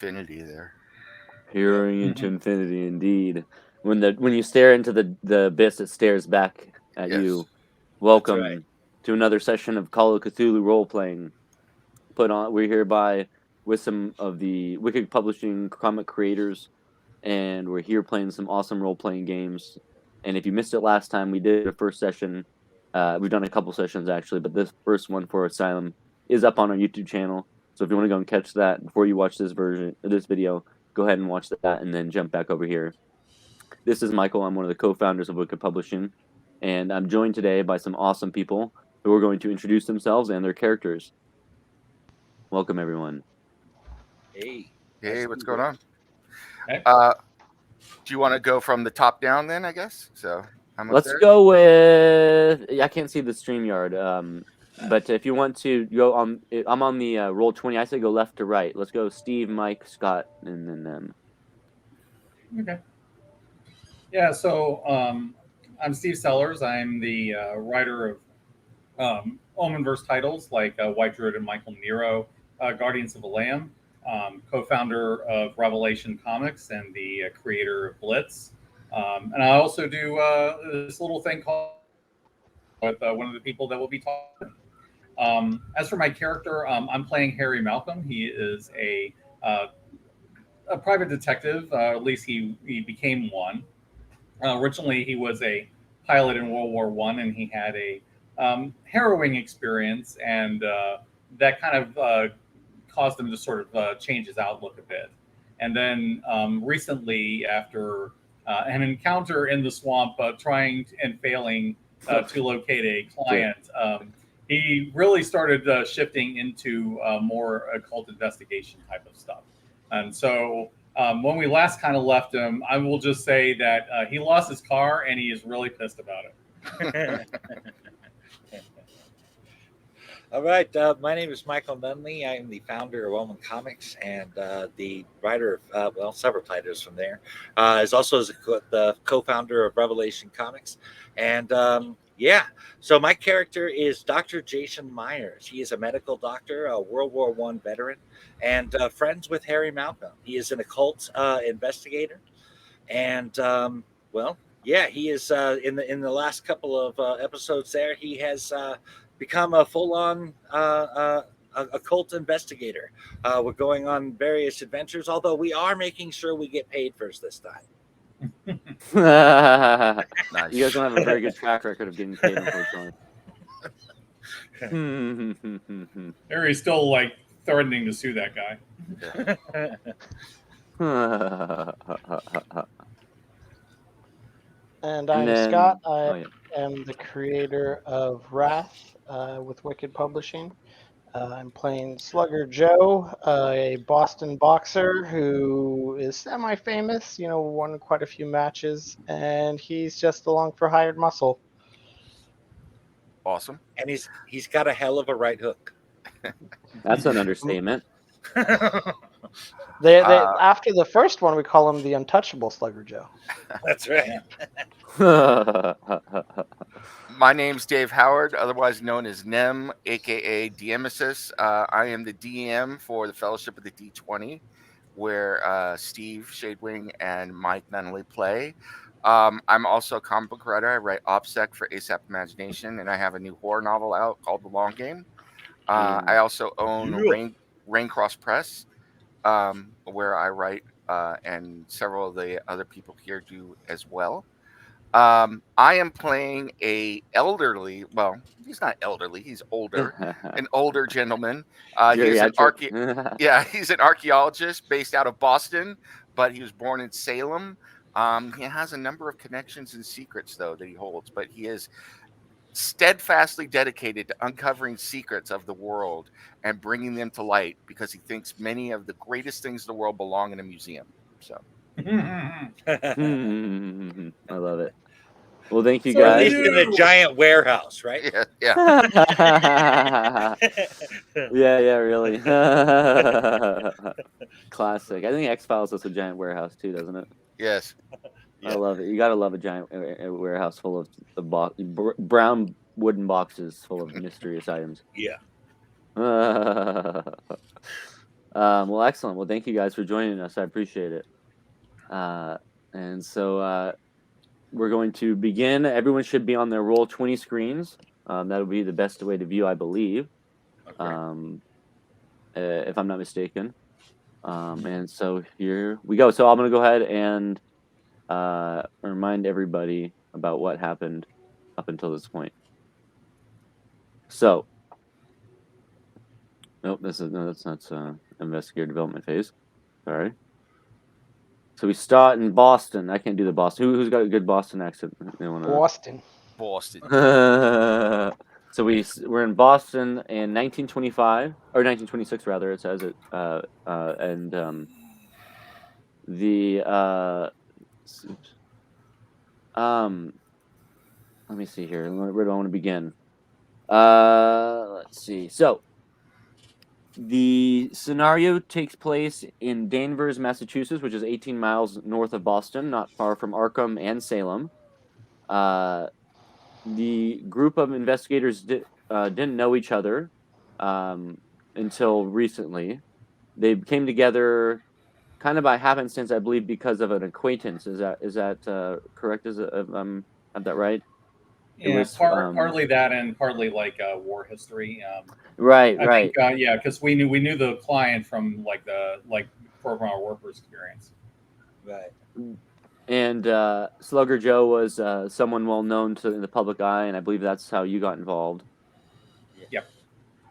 infinity there. Peering into infinity, indeed. When you stare into the abyss, it stares back at Yes. you. That's right. Welcome to another session of Call of Cthulhu role playing. We're hereby with some of the Wicked Publishing comic creators, and we're here playing some awesome role playing games. And if you missed it last time, we did a first session. We've done a couple sessions actually, but this first one for Asylum is up on our YouTube channel. So if you want to go and catch that before you watch this video, go ahead and watch that, and then jump back over here. This is Michael. I'm one of the co-founders of Wicked Publishing, and I'm joined today by some awesome people who are going to introduce themselves and their characters. Welcome, everyone. Hey. Hey, what's going on? Okay. Do you want to go from the top down then? I guess so. Let's go with. I can't see the StreamYard. But if you want to go on, I'm on the Roll20. I say go left to right. Let's go Steve, Mike, Scott, and then them. Okay. Yeah, so I'm Steve Sellers. I'm the writer of Omenverse titles like White Druid and Michael Nero, Guardians of the Lamb, co-founder of Revelation Comics and the creator of Blitz. And I also do this little thing called with one of the people that will be talking. As for my character, I'm playing Harry Malcolm. He is a private detective. At least he became one. Originally, he was a pilot in World War I, and he had a harrowing experience, and that kind of caused him to sort of change his outlook a bit. And then recently, after an encounter in the swamp, trying and failing to locate a client, he really started shifting into more occult investigation type of stuff. And so when we last kind of left him, I will just say that he lost his car and he is really pissed about it. All right. My name is Michael Nunley. I am the founder of Omen Comics and the writer of, several titles from there. Is also the co-founder of Revelation Comics. And so my character is Dr. Jason Myers. He is a medical doctor, a World War I veteran, and friends with Harry Malcolm. He is an occult investigator. And, he is in the last couple of episodes there, he has become a full-on occult investigator. We're going on various adventures, although we are making sure we get paid first this time. Nice. You guys don't have a very good track record of getting paid, unfortunately. Harry's still like threatening to sue that guy. And I'm Scott. I am the creator of Wrath with Wicked Publishing. I'm playing Slugger Joe, a Boston boxer who is semi-famous, won quite a few matches, and he's just along for hired muscle. Awesome. And he's got a hell of a right hook. That's an understatement. They after the first one, we call him the untouchable Slugger Joe. That's right. My name's Dave Howard, otherwise known as Nem, aka Diemesis. I am the DM for the Fellowship of the D20, where Steve Shadewing and Mike Nunley play. I'm also a comic book writer. I write OPSEC for ASAP Imagination, and I have a new horror novel out called The Long Game. I also own Raincross Press, where I write, and several of the other people here do as well. I am playing a elderly. Well, he's not elderly. He's older, an older gentleman. He's an archaeologist based out of Boston, but he was born in Salem. He has a number of connections and secrets, though, that he holds. But he is steadfastly dedicated to uncovering secrets of the world and bringing them to light, because he thinks many of the greatest things in the world belong in a museum. So. I love it. Well, thank you Or at guys. least in a giant warehouse, right? Yeah. yeah, really. Classic. I think X-Files is a giant warehouse too, doesn't it? Yes. I love it. You gotta love a giant warehouse full of brown wooden boxes full of mysterious items. Yeah. Well, excellent. Well, thank you guys for joining us. I appreciate it. And so we're going to begin. Everyone should be on their Roll20 screens. That'll be the best way to view, I believe, Okay. if I'm not mistaken. And so here we go. So I'm going to go ahead and remind everybody about what happened up until this point. So, nope, that's not investigator development phase. Sorry. So we start in Boston. I can't do the Boston. Who's got a good Boston accent? Boston. Boston. So we're in Boston in 1925 or 1926 rather. It says it. And let me see here. Where do I want to begin? Let's see. So the scenario takes place in Danvers, Massachusetts, which is 18 miles north of Boston, not far from Arkham and Salem. The group of investigators didn't know each other until recently. They came together kind of by happenstance, I believe, because of an acquaintance. Is that correct? Have that right? It Yeah, was partly that and partly like war history. right, I right. think yeah, because we knew the client from from our worker experience. Right. And Slugger Joe was someone well known to the public eye, and I believe that's how you got involved.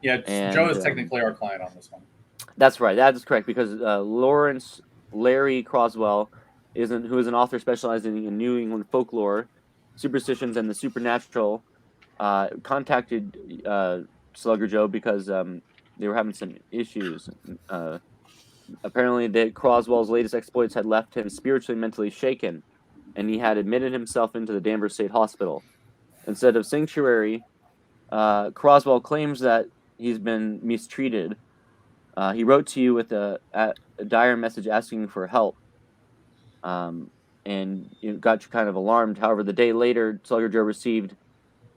Yeah, And Joe is technically our client on this one. That's right. That is correct because Lawrence Larry Croswell who is an author specializing in New England folklore, superstitions, and the supernatural. Contacted Slugger Joe because they were having some issues. Apparently, that Croswell's latest exploits had left him spiritually, mentally shaken, and he had admitted himself into the Danvers State Hospital. Instead of sanctuary, Croswell claims that he's been mistreated. He wrote to you with a dire message asking for help, and it got you kind of alarmed. However, the day later, Slugger Joe received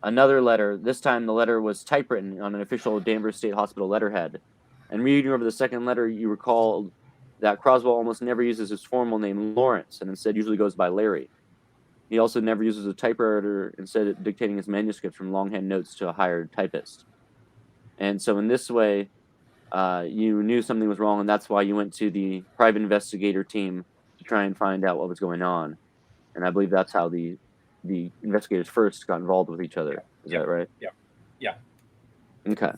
another letter. This time, the letter was typewritten on an official Danvers State Hospital letterhead. And reading over the second letter, you recall that Croswell almost never uses his formal name Lawrence, and instead usually goes by Larry. He also never uses a typewriter, instead dictating his manuscript from longhand notes to a hired typist. And so in this way, you knew something was wrong, and that's why you went to the private investigator team to try and find out what was going on. And I believe that's how the investigators first got involved with each other. Is that right? Yeah. Okay.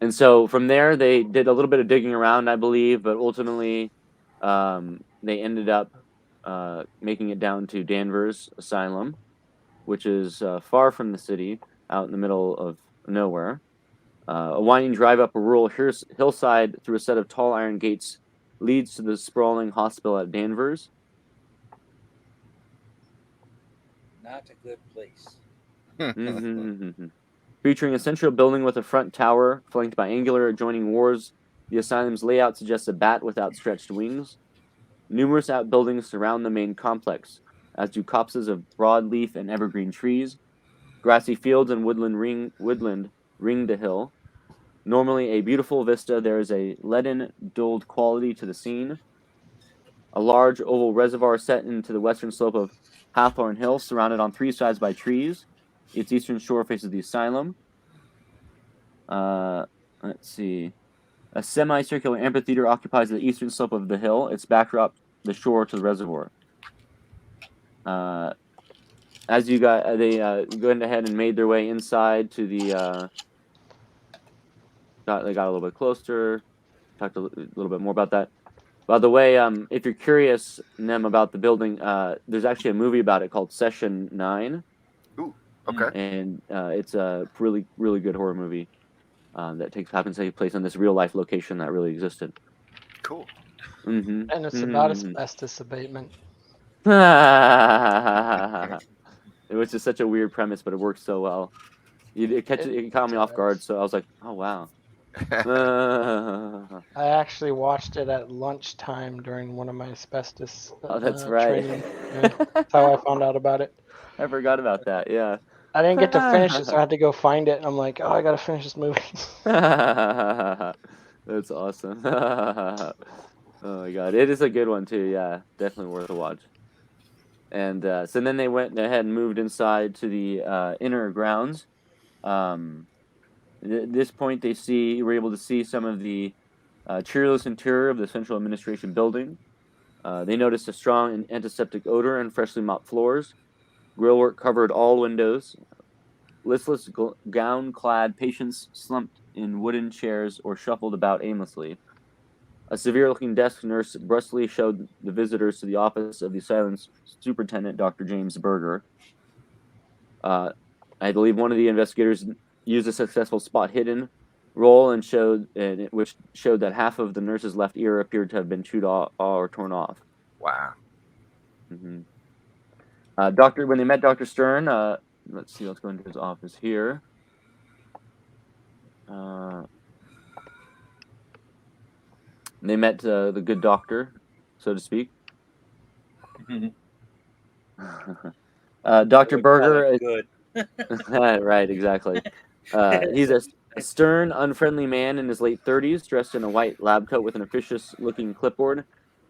And so from there, they did a little bit of digging around, I believe, but ultimately, they ended up making it down to Danvers Asylum, which is far from the city, out in the middle of nowhere. A winding drive up a rural hillside through a set of tall iron gates leads to the sprawling hospital at Danvers. Not a good place. Featuring a central building with a front tower flanked by angular adjoining wards, the asylum's layout suggests a bat with outstretched wings. Numerous outbuildings surround the main complex, as do copses of broadleaf and evergreen trees. Grassy fields and woodland ring the hill. Normally a beautiful vista, there is a leaden, dulled quality to the scene. A large oval reservoir set into the western slope of Hathorn Hill, surrounded on three sides by trees. Its eastern shore faces the asylum. Let's see. A semicircular amphitheater occupies the eastern slope of the hill. Its backdrop, the shore to the reservoir. As you got, they went ahead and made their way inside to the. They got a little bit closer. Talked a little bit more about that. By the way, if you're curious, Nem, about the building, there's actually a movie about it called Session 9. Ooh, okay. And it's a really, really good horror movie that happens to take place on this real life location that really existed. Cool. Mm-hmm. And it's about asbestos abatement. Which is such a weird premise, but it works so well. It caught me off guard, so I was like, oh, wow. I actually watched it at lunchtime during one of my asbestos that's right. training. Yeah, that's how I found out about it. I forgot about that, yeah. I didn't get to finish it, so I had to go find it. And I'm like, oh, I got to finish this movie. That's awesome. Oh my god, it is a good one too. Yeah, definitely worth a watch. And so then they went ahead and moved inside to the inner grounds. Um, at this point, were able to see some of the cheerless interior of the central administration building. They noticed a strong and antiseptic odor and freshly mopped floors. Grillwork covered all windows. Listless gown-clad patients slumped in wooden chairs or shuffled about aimlessly. A severe-looking desk nurse brusquely showed the visitors to the office of the asylum's superintendent, Dr. James Berger. I believe one of the investigators used a successful spot hidden roll which showed that half of the nurse's left ear appeared to have been chewed off or torn off. Wow. Mm-hmm. When they met Dr. Stern, let's see, let's go into his office here. They met the good doctor, so to speak. Dr. Berger. Good. Right, exactly. He's a stern, unfriendly man in his late 30s, dressed in a white lab coat with an officious-looking clipboard.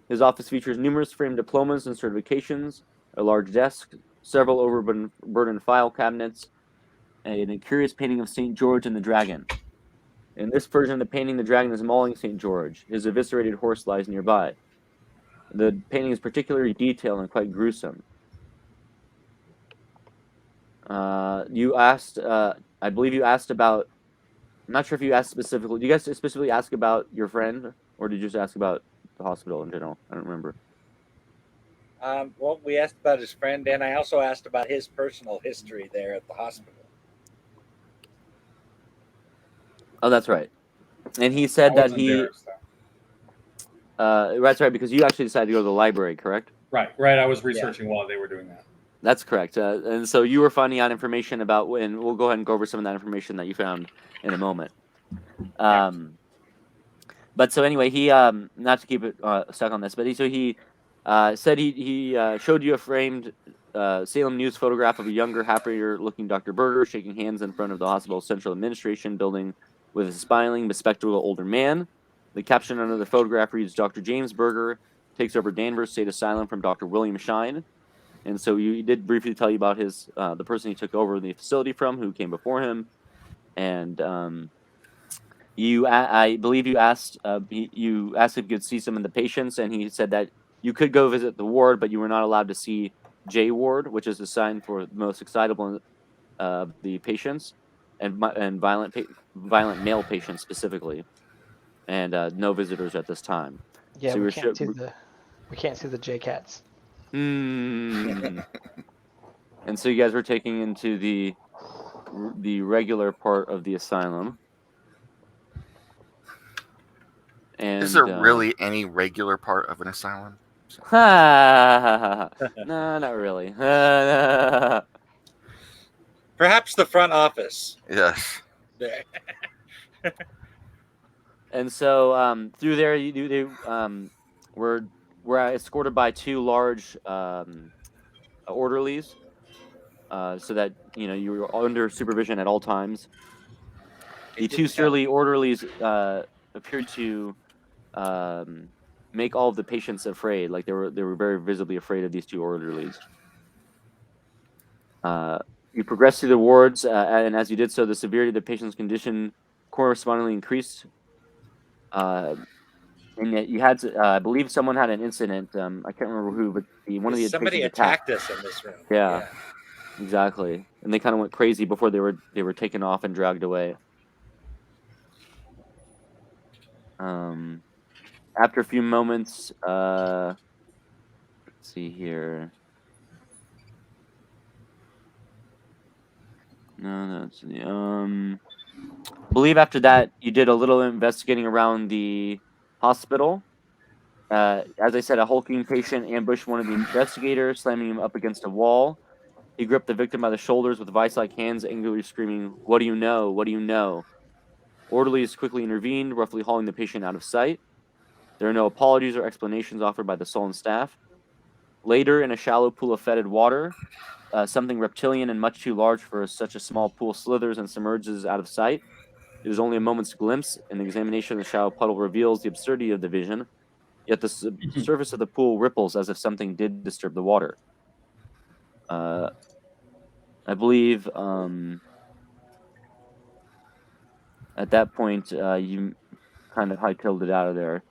His office features numerous framed diplomas and certifications, a large desk, several overburdened file cabinets, and a curious painting of St. George and the Dragon. In this version of the painting, the dragon is mauling St. George. His eviscerated horse lies nearby. The painting is particularly detailed and quite gruesome. You asked, I believe you asked about, I'm not sure if you asked specifically, do you guys specifically ask about your friend, or did you just ask about the hospital in general? I don't remember. Well, we asked about his friend, and I also asked about his personal history there at the hospital. Oh, that's right. And he said that he... that's right, because you actually decided to go to the library, correct? Right. I was researching while they were doing that. That's correct. And so you were finding out information about, and we'll go ahead and go over some of that information that you found in a moment. But so anyway, he not to keep it stuck on this, but he said he showed you a framed Salem News photograph of a younger, happier-looking Dr. Berger shaking hands in front of the hospital's central administration building with a smiling, bespectacled older man. The caption under the photograph reads, "Dr. James Berger takes over Danver State Asylum from Dr. William Shine." And so he did briefly tell you about his the person he took over the facility from, who came before him, and I believe you asked if you could see some of the patients, and he said that you could go visit the ward, but you were not allowed to see J ward, which is assigned for the most excitable of the patients, and violent male patients specifically, and no visitors at this time. Yeah, so we can't see the J cats. And so you guys were taking into the regular part of the asylum. And, is there really any regular part of an asylum? No, not really. Perhaps the front office. Yes. And so through there, they were escorted by two large orderlies, so that you were under supervision at all times. The two surly orderlies appeared to make all of the patients afraid. Like they were very visibly afraid of these two orderlies. You progressed through the wards, and as you did so, the severity of the patient's condition correspondingly increased. And yet you had to, I believe someone had an incident. I can't remember who, but one of the somebody attacked us in this room. Yeah, exactly. And they kind of went crazy before they were taken off and dragged away. After a few moments, let's see here. No, that's I believe after that you did a little investigating around the hospital. As I said, a hulking patient ambushed one of the investigators, slamming him up against a wall. He gripped the victim by the shoulders with vice-like hands, angrily screaming, "What do you know? What do you know?" Orderlies quickly intervened, roughly hauling the patient out of sight. There are no apologies or explanations offered by the sullen staff. Later, in a shallow pool of fetid water, something reptilian and much too large for such a small pool slithers and submerges out of sight. It is only a moment's glimpse. An examination of the shallow puddle reveals the absurdity of the vision. Yet the surface of the pool ripples as if something did disturb the water. I believe at that point you kind of hightailed it out of there.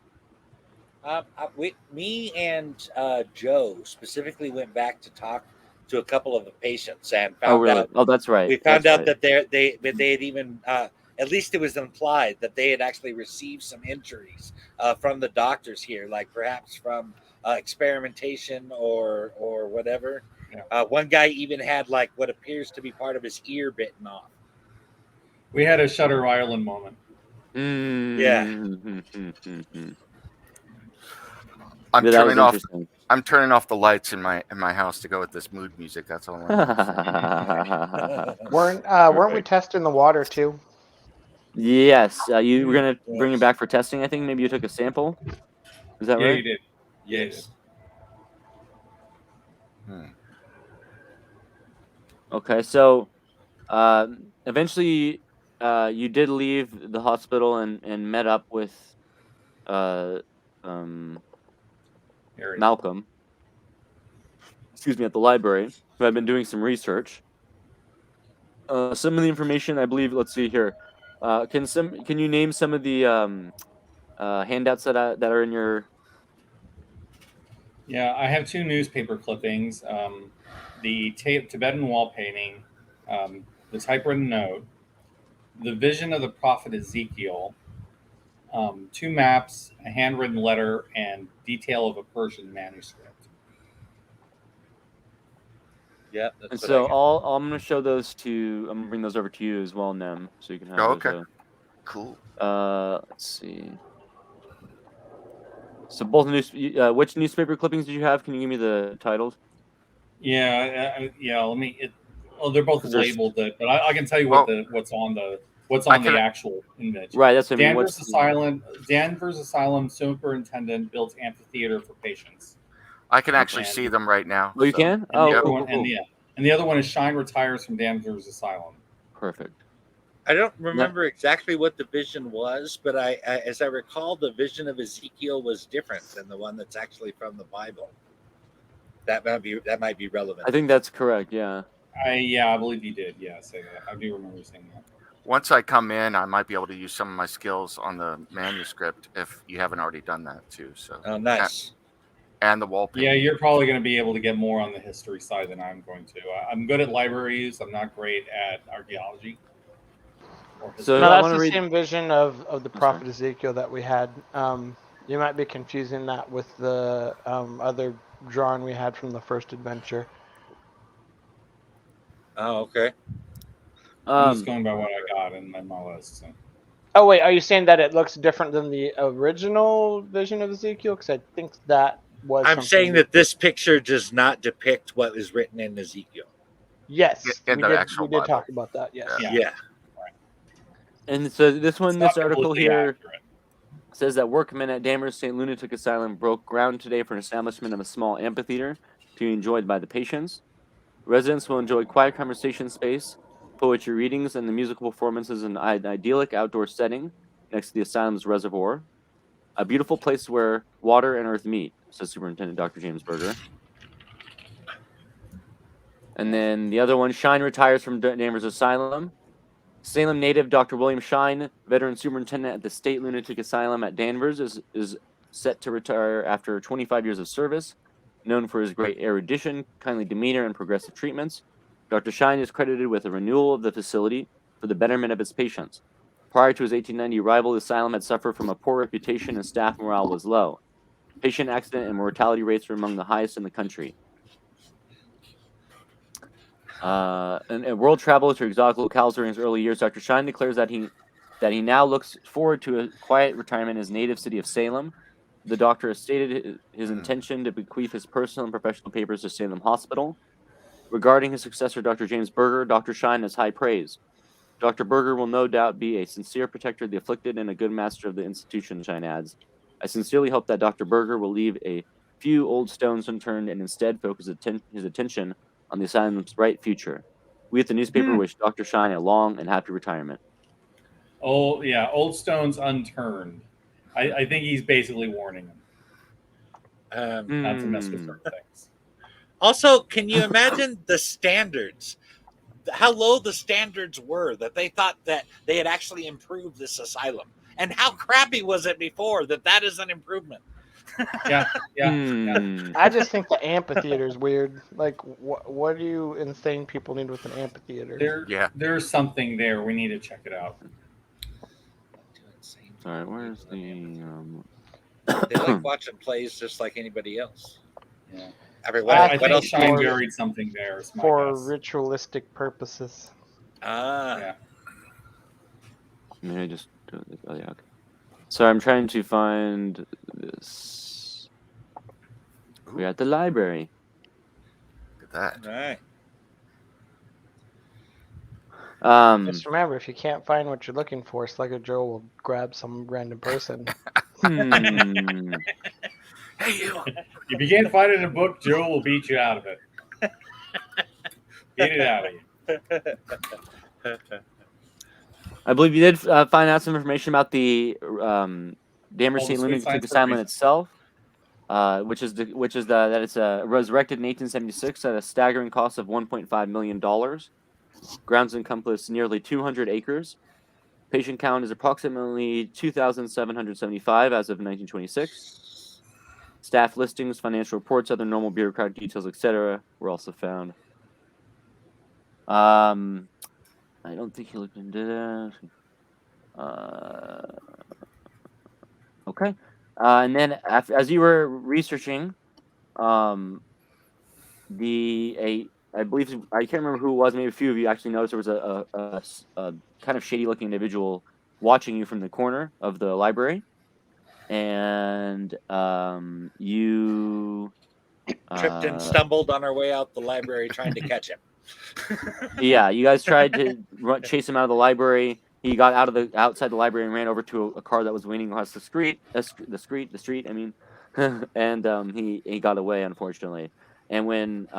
Me and Joe specifically went back to talk to a couple of the patients and Oh, found really? out. Oh, that's right. We found That's out right. that they had even at least it was implied that they had actually received some injuries from the doctors here, like perhaps from experimentation or whatever. Yeah. One guy even had like what appears to be part of his ear bitten off. We had a Shutter Island moment. Yeah. I'm Yeah, that was turning off. interesting. I'm turning off the lights in my house to go with this mood music. That's all I'm doing. Weren't we testing the water too? Yes, you were gonna bring it back for testing. I think maybe you took a sample. Is that Yeah, right? you did. Yeah, you did. Yes. Okay, so eventually you did leave the hospital and met up with uh, um, Eerie. Malcolm, excuse me, at the library, who had been doing some research. Some of the information, I believe. Let's see here. Can you name some of the handouts that are in your? Yeah, I have two newspaper clippings. The Tibetan wall painting, the typewritten note, the vision of the prophet Ezekiel, two maps, a handwritten letter, and detail of a Persian manuscript. Yeah. And so I'm gonna show those to. I'm gonna bring those over to you as well, Nem, so you can have Oh, those. okay. Cool. Let's see. So both which newspaper clippings did you have? Can you give me the titles? Yeah, yeah. Let me. They're both 'Cause there's- labeled, but I can tell you Well, what's on the I can. actual image. Right, that's what I mean. Danver's Asylum superintendent builds amphitheater for patients. I can actually And- see them right now. Oh, you so- can? And the Oh, other cool, one, cool, cool. and the other one is Shine retires from Danver's Asylum. Perfect. I don't remember exactly what the vision was, but I as I recall, the vision of Ezekiel was different than the one that's actually from the Bible. That might be relevant. I think that's correct. Yeah. I believe you did. Yeah, say that. I do remember saying that. Once I come in, I might be able to use some of my skills on the manuscript if you haven't already done that too. So. Oh, nice. And the wall painting. Yeah, you're probably going to be able to get more on the history side than I'm going to. I'm good at libraries. I'm not great at archaeology. So No, I that's wanna the read- same vision of the sorry. prophet Ezekiel that we had. You might be confusing that with the other drawing we had from the first adventure. Oh, okay. I'm just going by what I got in my list. So. Oh wait, are you saying that it looks different than the original vision of Ezekiel? Because I think that was. I'm saying that this picture does not depict what is written in Ezekiel. Yes, In the actual we did Bible. talk about that. Yes. Yeah. And so this article completely here accurate. says that workmen at Danvers St. Lunatic Asylum broke ground today for an establishment of a small amphitheater to be enjoyed by the patients. Residents will enjoy quiet conversation space, poetry readings, and the musical performances in an idyllic outdoor setting next to the asylum's reservoir. A beautiful place where water and earth meet, says Superintendent Dr. James Berger. And then the other one, Shine retires from Danvers Asylum. Salem native Dr. William Shine, veteran superintendent at the State Lunatic Asylum at Danvers, is set to retire after 25 years of service. Known for his great erudition, kindly demeanor, and progressive treatments, Dr. Shine is credited with a renewal of the facility for the betterment of its patients. Prior to his 1890 arrival, the asylum had suffered from a poor reputation and staff morale was low. Patient accident and mortality rates were among the highest in the country. And world travel to exotic locales during his early years, Dr. Shine declares that he now looks forward to a quiet retirement in his native city of Salem. The doctor has stated his intention to bequeath his personal and professional papers to Salem Hospital. Regarding his successor, Dr. James Berger, Dr. Shine has high praise. Dr. Berger will no doubt be a sincere protector of the afflicted and a good master of the institution, Shine adds. I sincerely hope that Dr. Berger will leave a few old stones unturned and instead focus his attention on the asylum's bright future. We at the newspaper wish Dr. Shine a long and happy retirement. Old stones unturned. I think he's basically warning him not to mess with certain things. Also, can you imagine the standards? How low the standards were that they thought that they had actually improved this asylum, and how crappy was it before that is an improvement? Yeah. I just think the amphitheater is weird. Like, what do you insane people need with an amphitheater? There's something there. We need to check it out. All right, where's the? They like watching plays just like anybody else. Yeah. I think Shine buried something there for ritualistic purposes. Yeah. Maybe I just do this. Oh yeah. Okay. So I'm trying to find this. We're at the library. Look at that. All right. Just remember, if you can't find what you're looking for, Slugger Joe will grab some random person. Hey, you. If you can't find it in a book, Joe will beat you out of it. Beat it out of you. I believe you did find out some information about the Danver St. Lunatic Asylum itself, which is that it's resurrected in 1876 at a staggering cost of $1.5 million. Grounds encompass nearly 200 acres. Patient count is approximately 2,775 as of 1926. Staff listings, financial reports, other normal bureaucratic details, etc., were also found. I don't think he looked into that. Okay. And then as you were researching, I believe, I can't remember who it was, maybe a few of you actually noticed there was a kind of shady looking individual watching you from the corner of the library. And you tripped and stumbled on our way out the library trying to catch him. Yeah, you guys tried to chase him out of the library. He got outside the library and ran over to a car that was waiting across the street. The street. I mean, and he got away, unfortunately. And when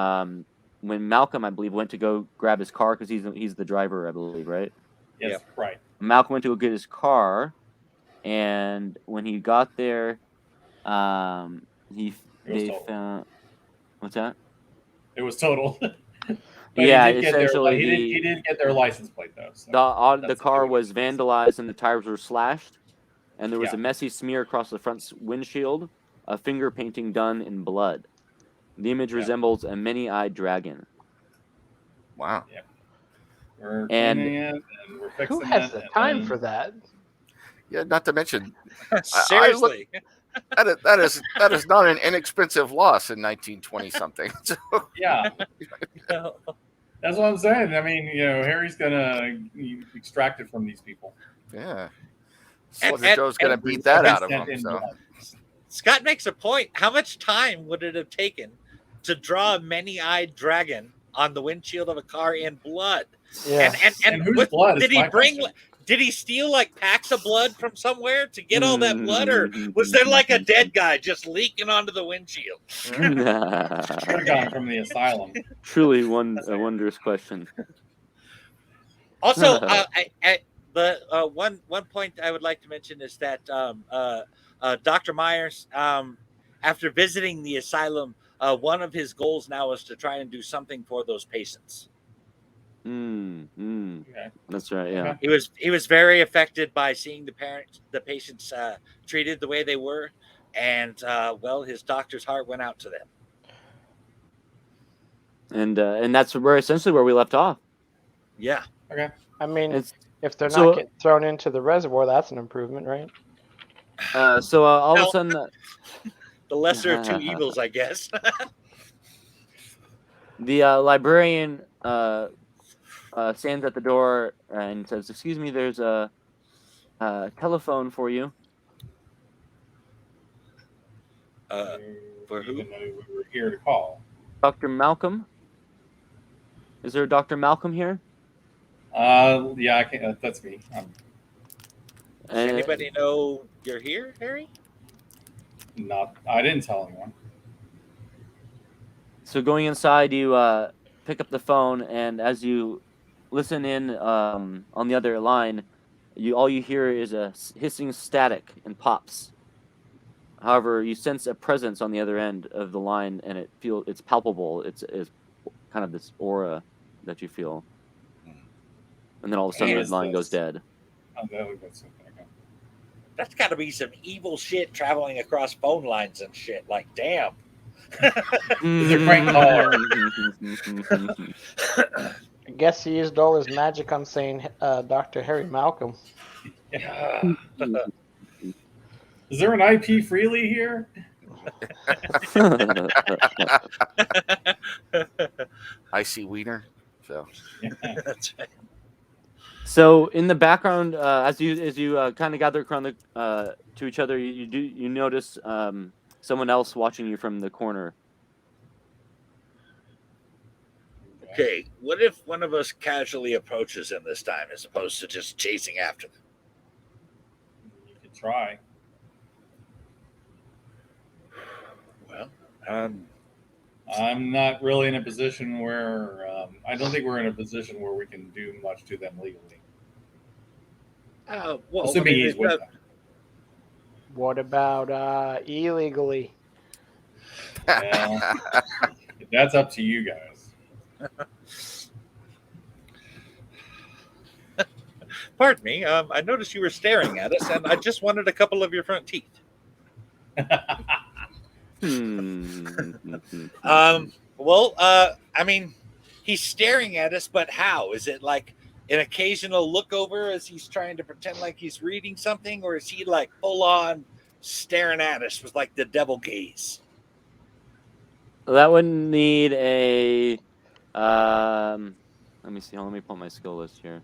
Malcolm, I believe, went to go grab his car because he's the driver, I believe, right? Yes, right. Malcolm went to go get his car, and when he got there, they found. What's that? It was total. Yeah, he did get their license plate though. So the car was vandalized and the tires were slashed, and there was a messy smear across the front windshield, a finger painting done in blood. The image resembles a many-eyed dragon. Wow. Yeah. We're cleaning it and we're fixing it. Who has the time for that? Yeah, not to mention, seriously, that is not an inexpensive loss in 1920 something. So. Yeah. That's what I'm saying. I mean, Harry's gonna extract it from these people. Yeah. Slugger Joe's gonna beat that out of him. So. Scott makes a point. How much time would it have taken to draw a many-eyed dragon on the windshield of a car in blood? Yeah. And whose blood did he bring? Question. Did he steal like packs of blood from somewhere to get all that blood, or was there like a dead guy just leaking onto the windshield? Should have gone from the asylum. Truly, a wondrous question. Also, one point I would like to mention is that Dr. Myers, after visiting the asylum, one of his goals now is to try and do something for those patients. Okay. That's right. Yeah. He was very affected by seeing the patients treated the way they were, and his doctor's heart went out to them. And that's essentially where we left off. Yeah. Okay. I mean, if they're not getting thrown into the reservoir, that's an improvement, right? So all of a sudden, the lesser of two evils, I guess. The librarian stands at the door and says, "Excuse me, there's a telephone for you." For who? Even though we were here to call. Dr. Malcolm. Is there a Dr. Malcolm here? Yeah, I can. That's me. Does anybody know you're here, Harry? I didn't tell anyone. So going inside, you pick up the phone, and as you listen in on the other line, all you hear is a hissing static and pops. However, you sense a presence on the other end of the line, and it's palpable. It's kind of this aura that you feel, and then all of a sudden Who the is line goes this? dead. Oh, that's okay. That's got to be some evil shit traveling across phone lines and shit. Like, damn. It's a crank caller. I guess he used all his magic on saying Dr. Harry Malcolm. Is there an IP freely here? I see Wiener. So That's right. So in the background, as you kind of gather around to each other, you notice someone else watching you from the corner. Okay, what if one of us casually approaches him this time as opposed to just chasing after them? You could try. Well, I'm not really in a position where I don't think we're in a position where we can do much to them legally. well, Assuming he's with them. What about illegally? Well, that's up to you guys. Pardon me. I noticed you were staring at us, and I just wanted a couple of your front teeth. Well, I mean, he's staring at us, but how? Is it like an occasional look over as he's trying to pretend like he's reading something, or is he like full on staring at us with like the devil gaze? That would need a. Let me see. Let me pull my skill list here.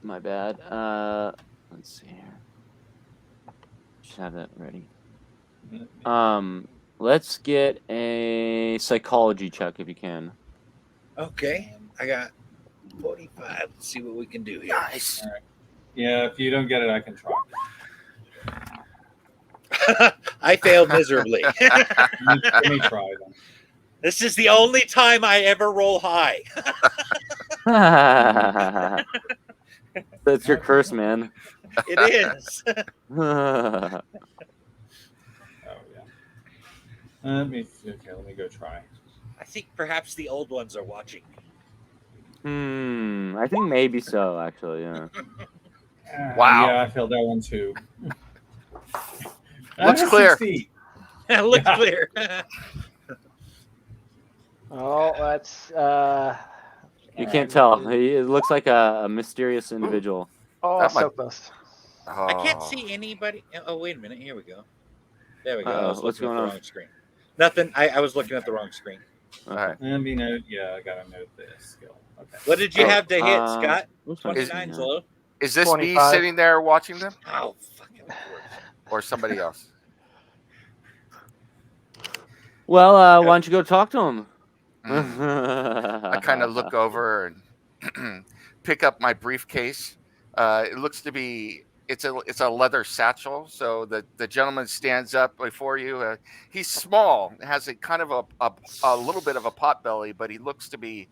My bad. Let's see here. Should have that ready. Let's get a psychology check if you can. Okay, I got 45. Let's see what we can do here. nice. All right. Yeah, if you don't get it, I can try. I failed miserably. Let me try then. This is the only time I ever roll high. That's your curse, man. It is. Oh yeah. Let me go try. I think perhaps the old ones are watching me. I think maybe so, actually. Yeah. Wow. Yeah, I failed that one too. Looks I clear. succeed. It looks clear. Oh, that's You can't tell. It looks like a mysterious individual. That might- so close. Oh. I can't see anybody. Oh, wait a minute. Here we go. There we go. I was What's looking going at the on? wrong screen. Nothing. I was looking at the wrong screen. All right. Let me note. Yeah, I gotta note this skill. Okay. What did you have to hit, Scott? What's my 29's screen low. Is this me 25. sitting there watching them, Oh, fucking Lord. or somebody else? Well, why don't you go talk to him? I kind of look over and pick up my briefcase. It looks to be it's a leather satchel. So the gentleman stands up before you. He's small, has a kind of a little bit of a pot belly, but he looks to be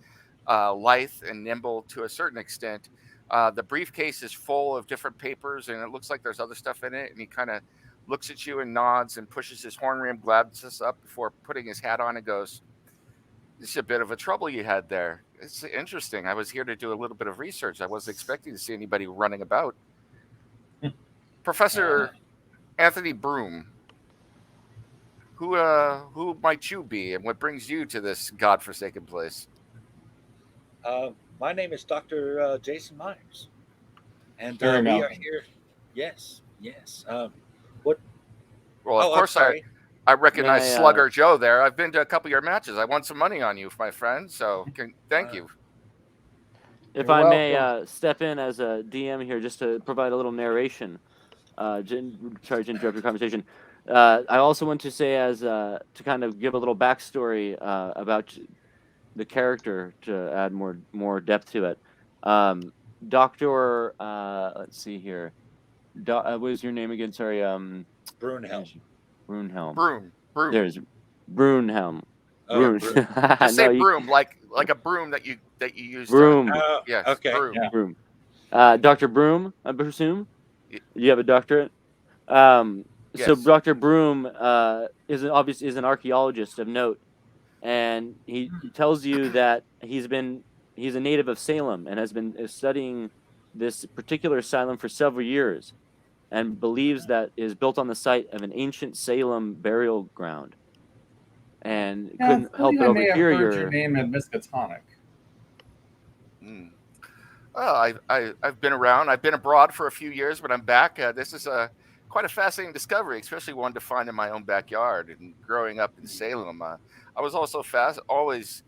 lithe and nimble to a certain extent. The briefcase is full of different papers, and it looks like there's other stuff in it. And he kind of looks at you and nods and pushes his horn-rimmed glasses up before putting his hat on and goes, "It's a bit of a trouble you had there. It's interesting. I was here to do a little bit of research. I wasn't expecting to see anybody running about." Professor Anthony Broom, who might you be, and what brings you to this godforsaken place? My name is Dr. Jason Myers. And Very we are Malcolm. here. Yes. Well, of I'm course, sorry. I recognize May I, Slugger Joe there. I've been to a couple of your matches. I won some money on you, my friend. So thank you. If You're I may welcome. step in as a DM here just to provide a little narration. Sorry to interrupt your conversation. I also want to say to kind of give a little backstory about the character to add more depth to it. Doctor, let's see here. What was your name again? Sorry. Brunhelm. Brunhelm. Broom. There's Brunhelm. Oh, Brun. Broom. Just say No, broom, like a broom that you use. Broom. Oh, Yes. okay. Broom. Yeah. Broom. Dr. Broom, I presume. Y- You have a doctorate. So Yes. Dr. Broom is an archaeologist of note, and he tells you that he's a native of Salem and has been studying this particular asylum for several years, and believes that it is built on the site of an ancient Salem burial ground, and Yeah, I couldn't help believe but I may have overhear heard your your. name at Miskatonic. Mm. Well, I've been around. I've been abroad for a few years, but I'm back. This is a quite a fascinating discovery, especially one to find in my own backyard. And growing up in Salem, I was also always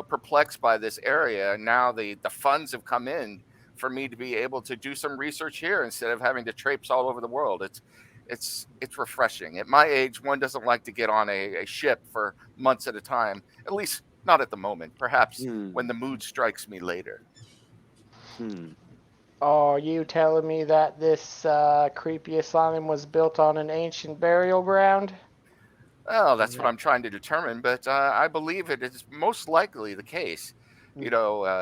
perplexed by this area. And now the funds have come in for me to be able to do some research here instead of having to traipse all over the world. It's refreshing. At my age, one doesn't like to get on a ship for months at a time. At least not at the moment. Perhaps when Hmm. the mood strikes me later. Hmm. Are you telling me that this creepy asylum was built on an ancient burial ground? Well, Is that's what that I'm trying to determine, but I believe it is most likely the case.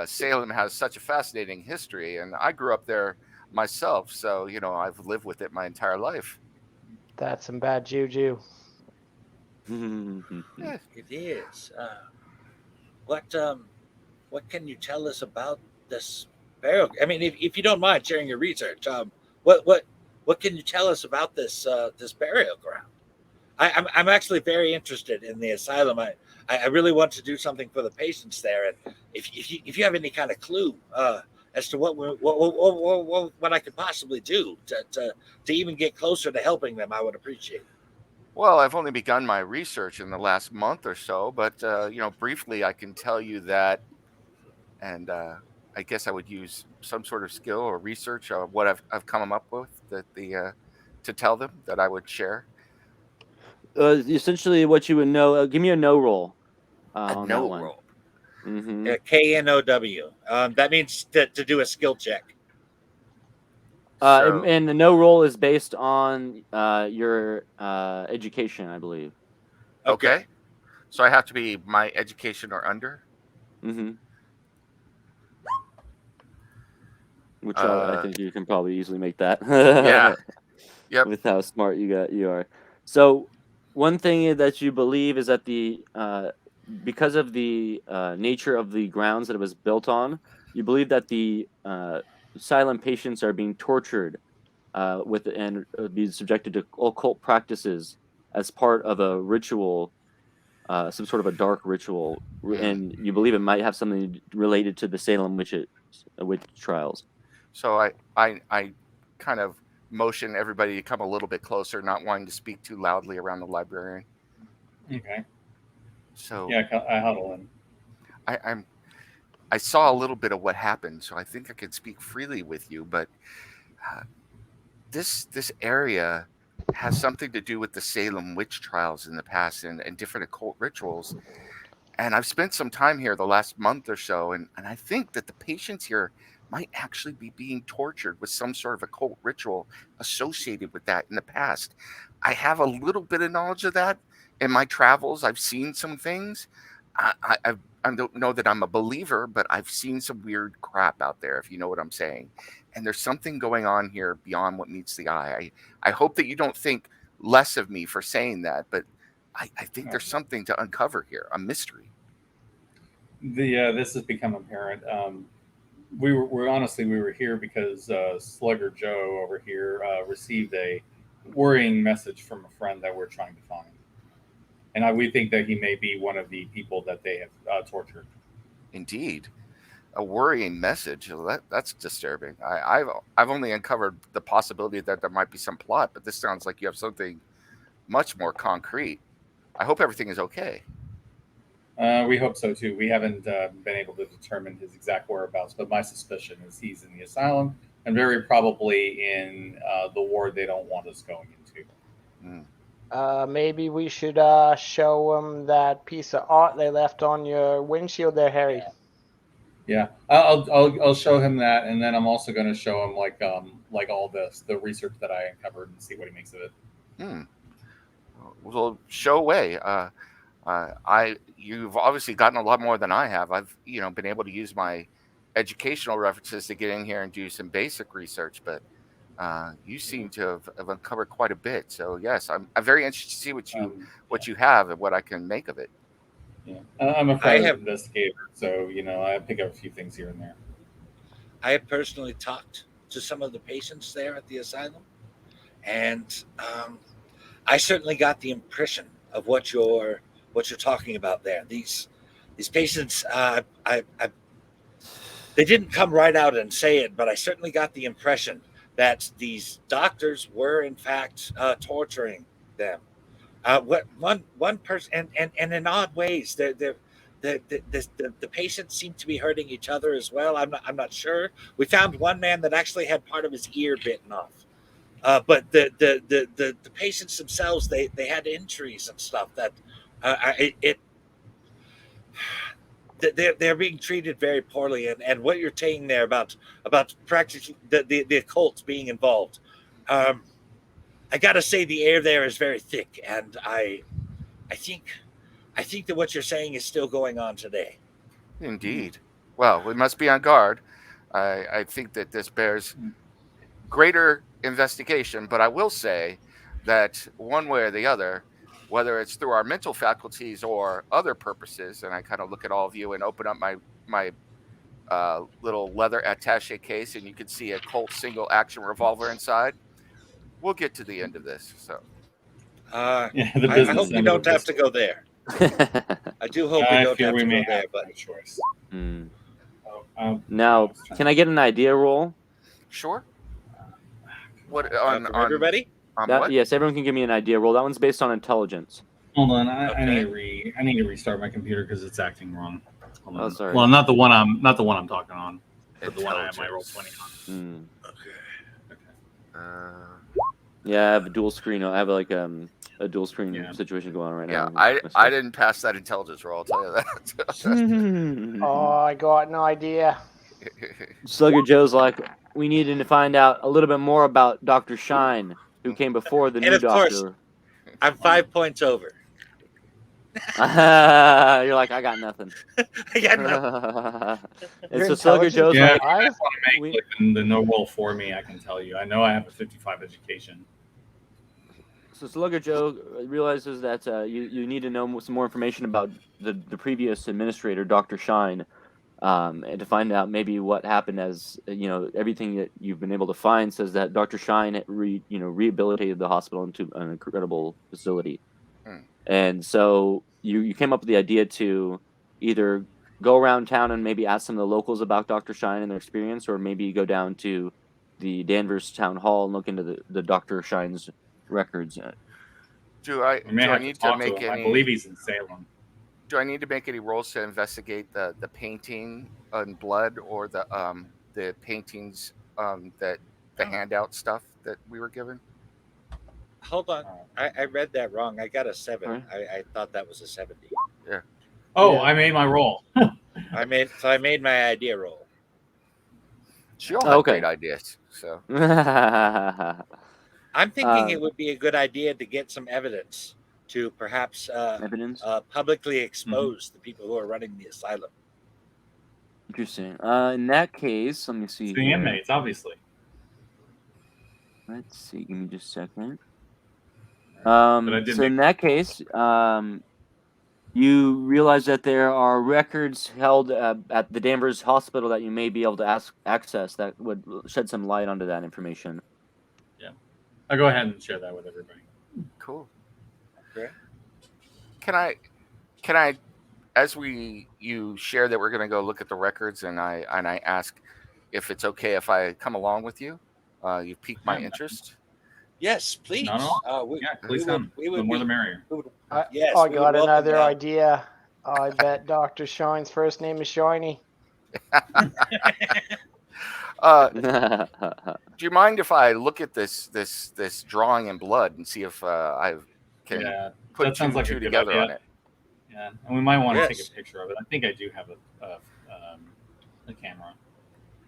Salem has such a fascinating history, and I grew up there myself, so I've lived with it my entire life. that's some bad juju? Eh, It is. What can you tell us about this burial? I mean, if you don't mind sharing your research, what what what can you tell us about this burial ground? I'm actually very interested in the asylum. I really want to do something for the patients there, and if you have any kind of clue as to what I could possibly do to even get closer to helping them, I would appreciate it. well, I've only begun my research in the last month or so, but briefly, I can tell you that, and I guess I would use some sort of skill or research of what I've come up with to tell them that I would share. Essentially, what you would know. Give me a no roll A on that no one. roll. Mm-hmm. KNOW. That means to do a skill check. So And the no roll is based on your education, I believe. Okay. okay, so I have to be my education or under. Mm-hmm. Which I Uh, think you can probably easily make that yeah, yep. with how smart you are. So one thing that you believe is that the because of the nature of the grounds that it was built on, you believe that the silent patients are being tortured with and be subjected to occult practices as part of a ritual, some sort of a dark ritual, Mm. and you believe it might have something related to the Salem witch trials. So I kind of motion everybody to come a little bit closer, not wanting to speak too loudly around the librarian. Okay. So Yeah, I huddle in. I'm I saw a little bit of what happened, so I think I can speak freely with you. But uh, this area has something to do with the Salem witch trials in the past and different occult rituals. And I've spent some time here the last month or so, and I think that the patients here might actually be being tortured with some sort of occult ritual associated with that in the past. I have a little bit of knowledge of that in my travels. I've seen some things. I don't know that I'm a believer, but I've seen some weird crap out there, if you know what I'm saying. And there's something going on here beyond what meets the eye. I hope that you don't think less of me for saying that, but I think Oh, there's something to uncover here, a mystery. this has become apparent. We're honestly we were here because Slugger Joe over here received a worrying message from a friend that we're trying to find, and we think that he may be one of the people that they have tortured. Indeed, a worrying message. Well, that's disturbing. I've only uncovered the possibility that there might be some plot, but this sounds like you have something much more concrete. I hope everything is okay. We hope so too. We haven't been able to determine his exact whereabouts, but my suspicion is he's in the asylum and very probably in the ward they don't want us going into. Mm. Maybe we should show them that piece of art they left on your windshield there, Harry. Yeah, I'll show him that, and then I'm also going to show him like all the research that I uncovered and see what he makes of it. Hmm. Well, show away. You've obviously gotten a lot more than I have. I've been able to use my educational references to get in here and do some basic research, but you seem to have uncovered quite a bit. So yes, I'm very interested to see what you have and what I can make of it. Yeah, I'm a private investigator, so I pick up a few things here and there. I have personally talked to some of the patients there at the asylum, and I certainly got the impression of what you're talking about there. These patients, they didn't come right out and say it, but I certainly got the impression that these doctors were in fact torturing them. What one person and in odd ways, the patients seem to be hurting each other as well. I'm not sure. We found one man that actually had part of his ear bitten off. But the patients themselves, they had injuries and stuff that they're being treated very poorly. And what you're saying there about practically the occult being involved, I gotta say the air there is very thick, and I think that what you're saying is still going on today. Indeed. Well, we must be on guard. I think that this bears greater investigation, but I will say that one way or the other, whether it's through our mental faculties or other purposes, and I kind of look at all of you and open up my little leather attache case, and you can see a Colt single action revolver inside. We'll get to the end of this. So, I hope we don't have to go there. I do hope we don't have to go there, but choice. Now, can I get an idea roll? Sure. What on everybody? Yes, everyone can give me an idea roll. That one's based on intelligence. Hold on, I need to restart my computer because it's acting wrong. Hold on. Oh, sorry. Well, not the one I'm talking on, but the one I have my roll 20 on. Okay. Yeah, I have a dual screen. I have like a dual screen situation going on right now. Yeah, I didn't pass that intelligence roll. I'll tell you that. Oh, I got no idea. Slugger Joe's like, we need to find out a little bit more about Dr. Shine, who came before the new doctor. Course, I'm 5 points over. You're like, I got nothing. I got nothing. And so Slugger Joe's like, like, I want to make the no roll for me. I can tell you. I know I have a 55 education. So Slugger Joe realizes that you need to know some more information about the previous administrator, Dr. Shine, and to find out maybe what happened. As everything that you've been able to find says that Dr. Shine rehabilitated the hospital into an incredible facility. And so you came up with the idea to either go around town and maybe ask some of the locals about Dr. Shine and their experience, or maybe go down to the Danvers town hall and look into the Dr. Shine's records. Do I need to make any? I believe he's in Salem. Do I need to make any rolls to investigate the painting on blood or the paintings that the handout stuff that we were given? Hold on, I read that wrong. I got a 7. Right. I thought that was a 70. Yeah. Oh, yeah. I made my roll. I made my idea roll. She all had great ideas. So I'm thinking it would be a good idea to get some evidence to perhaps publicly expose the people who are running the asylum. Interesting. In that case, let me see. The inmates, obviously. Let's see. Give me just a second. So in that case, you realize that there are records held at the Danvers Hospital that you may be able to access that would shed some light onto that information. Yeah, I'll go ahead and share that with everybody. Cool. Okay. Can I, as you share that we're going to go look at the records, and I ask if it's okay if I come along with you? You piqued my interest. Yes, please. No. Please come. The more the merrier. Yes, I got another idea. I bet Dr. Shine's first name is Shiny. Do you mind if I look at this drawing in blood and see if I can put two and two together on it? Yeah, and we might want to take a picture of it. I think I do have a camera.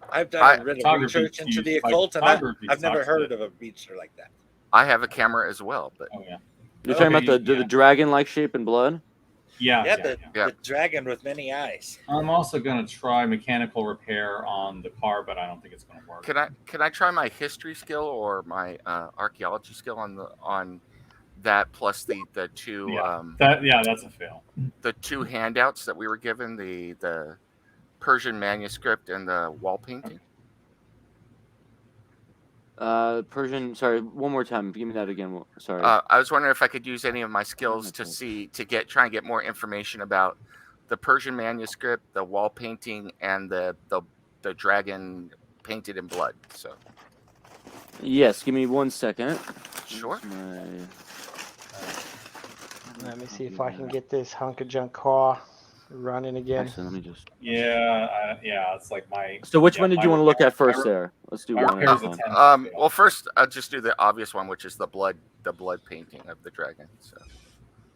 I've done a bit of research into the occult, and I've never heard of a beaster like that. I have a camera as well, but you're talking about the dragon-like shape in blood. Yeah. The dragon with many eyes. I'm also going to try mechanical repair on the car, but I don't think it's going to work. Can I try my history skill or my archaeology skill on that plus the two that's a fail. the two handouts that we were given, the Persian manuscript and the wall painting? Persian. Sorry, one more time. Give me that again. Sorry. I was wondering if I could use any of my skills to try and get more information about the Persian manuscript, the wall painting, and the dragon painted in blood. So. Yes, give me 1 second. Sure. Let me see if I can get this hunk of junk car running again. Actually, let me just. Yeah, it's like my. So which one did you want to look at first? There, let's do one. Well, first I'll just do the obvious one, which is the blood painting of the dragon. So.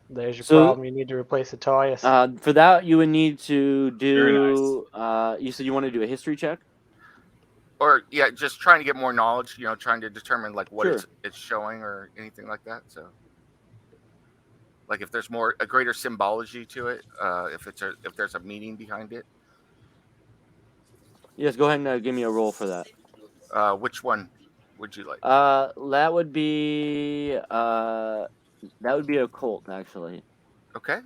There's your problem. You need to replace the tires. For that, you would need to do. Nice. You said you want to do a history check. Or just trying to get more knowledge. Trying to determine like what it's showing or anything like that. So. Like if there's a greater symbology to it, if there's a meaning behind it. Yes, go ahead and give me a roll for that. Which one would you like? That would be a occult, actually. Okay.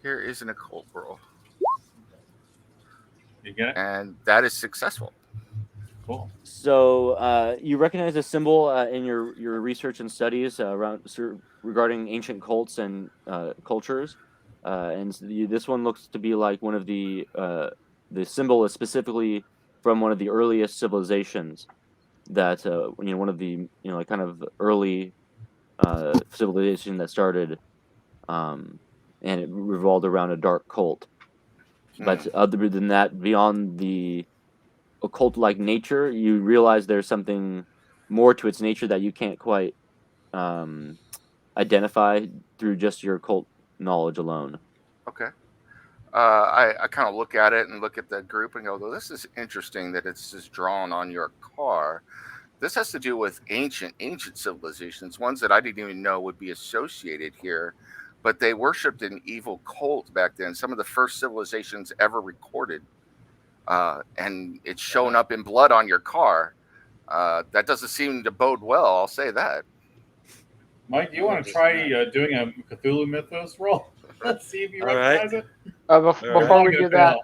Here is an occult roll. You get it? And that is successful. Cool. So you recognize a symbol in your research and studies regarding ancient cults and cultures, and this one looks to be like one of the symbol is specifically from one of the earliest civilizations that one of the like kind of early civilization that started, and it revolved around a dark cult. But other than that, beyond the occult-like nature, you realize there's something more to its nature that you can't quite identify through just your occult knowledge alone. Okay. I kind of look at it and look at the group and go, well, this is interesting that it's just drawn on your car. This has to do with ancient civilizations, ones that I didn't even know would be associated here, but they worshipped an evil cult back then, some of the first civilizations ever recorded. And it's shown up in blood on your car. That doesn't seem to bode well, I'll say that. Mike, do you want to try doing a Cthulhu Mythos roll? Let's see if you recognize it. Before we do that,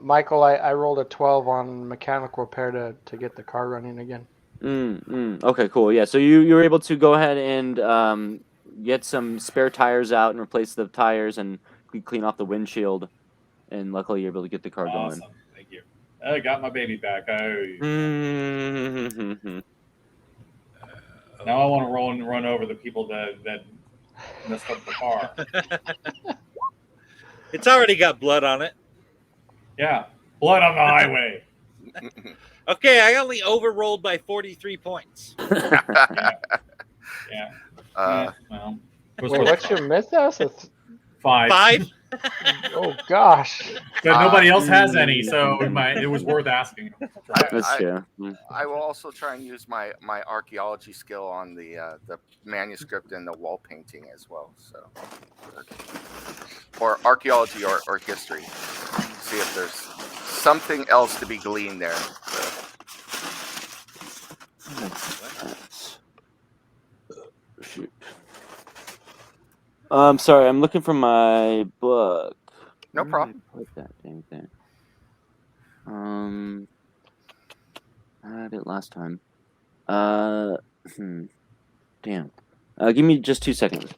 Michael, I rolled a 12 on mechanical repair to get the car running again. Okay, cool. Yeah, so you were able to go ahead and get some spare tires out and replace the tires and clean off the windshield, and luckily you're able to get the car going. Thank you. I got my baby back. Now I want to roll and run over the people that messed up the car. It's already got blood on it. Yeah, blood on the highway. Okay, I only overrolled by 43 points. Yeah. Well, what's your mythos? It's 5. 5? Oh gosh. But nobody else has any, so it was worth asking. That's true. I will also try and use my archaeology skill on the manuscript and the wall painting as well. So, or archaeology or history. See if there's something else to be gleaned there. Shoot. I'm sorry, I'm looking for my book. No problem. Where did I put that dang thing? I had it last time. Damn. Give me just 2 seconds.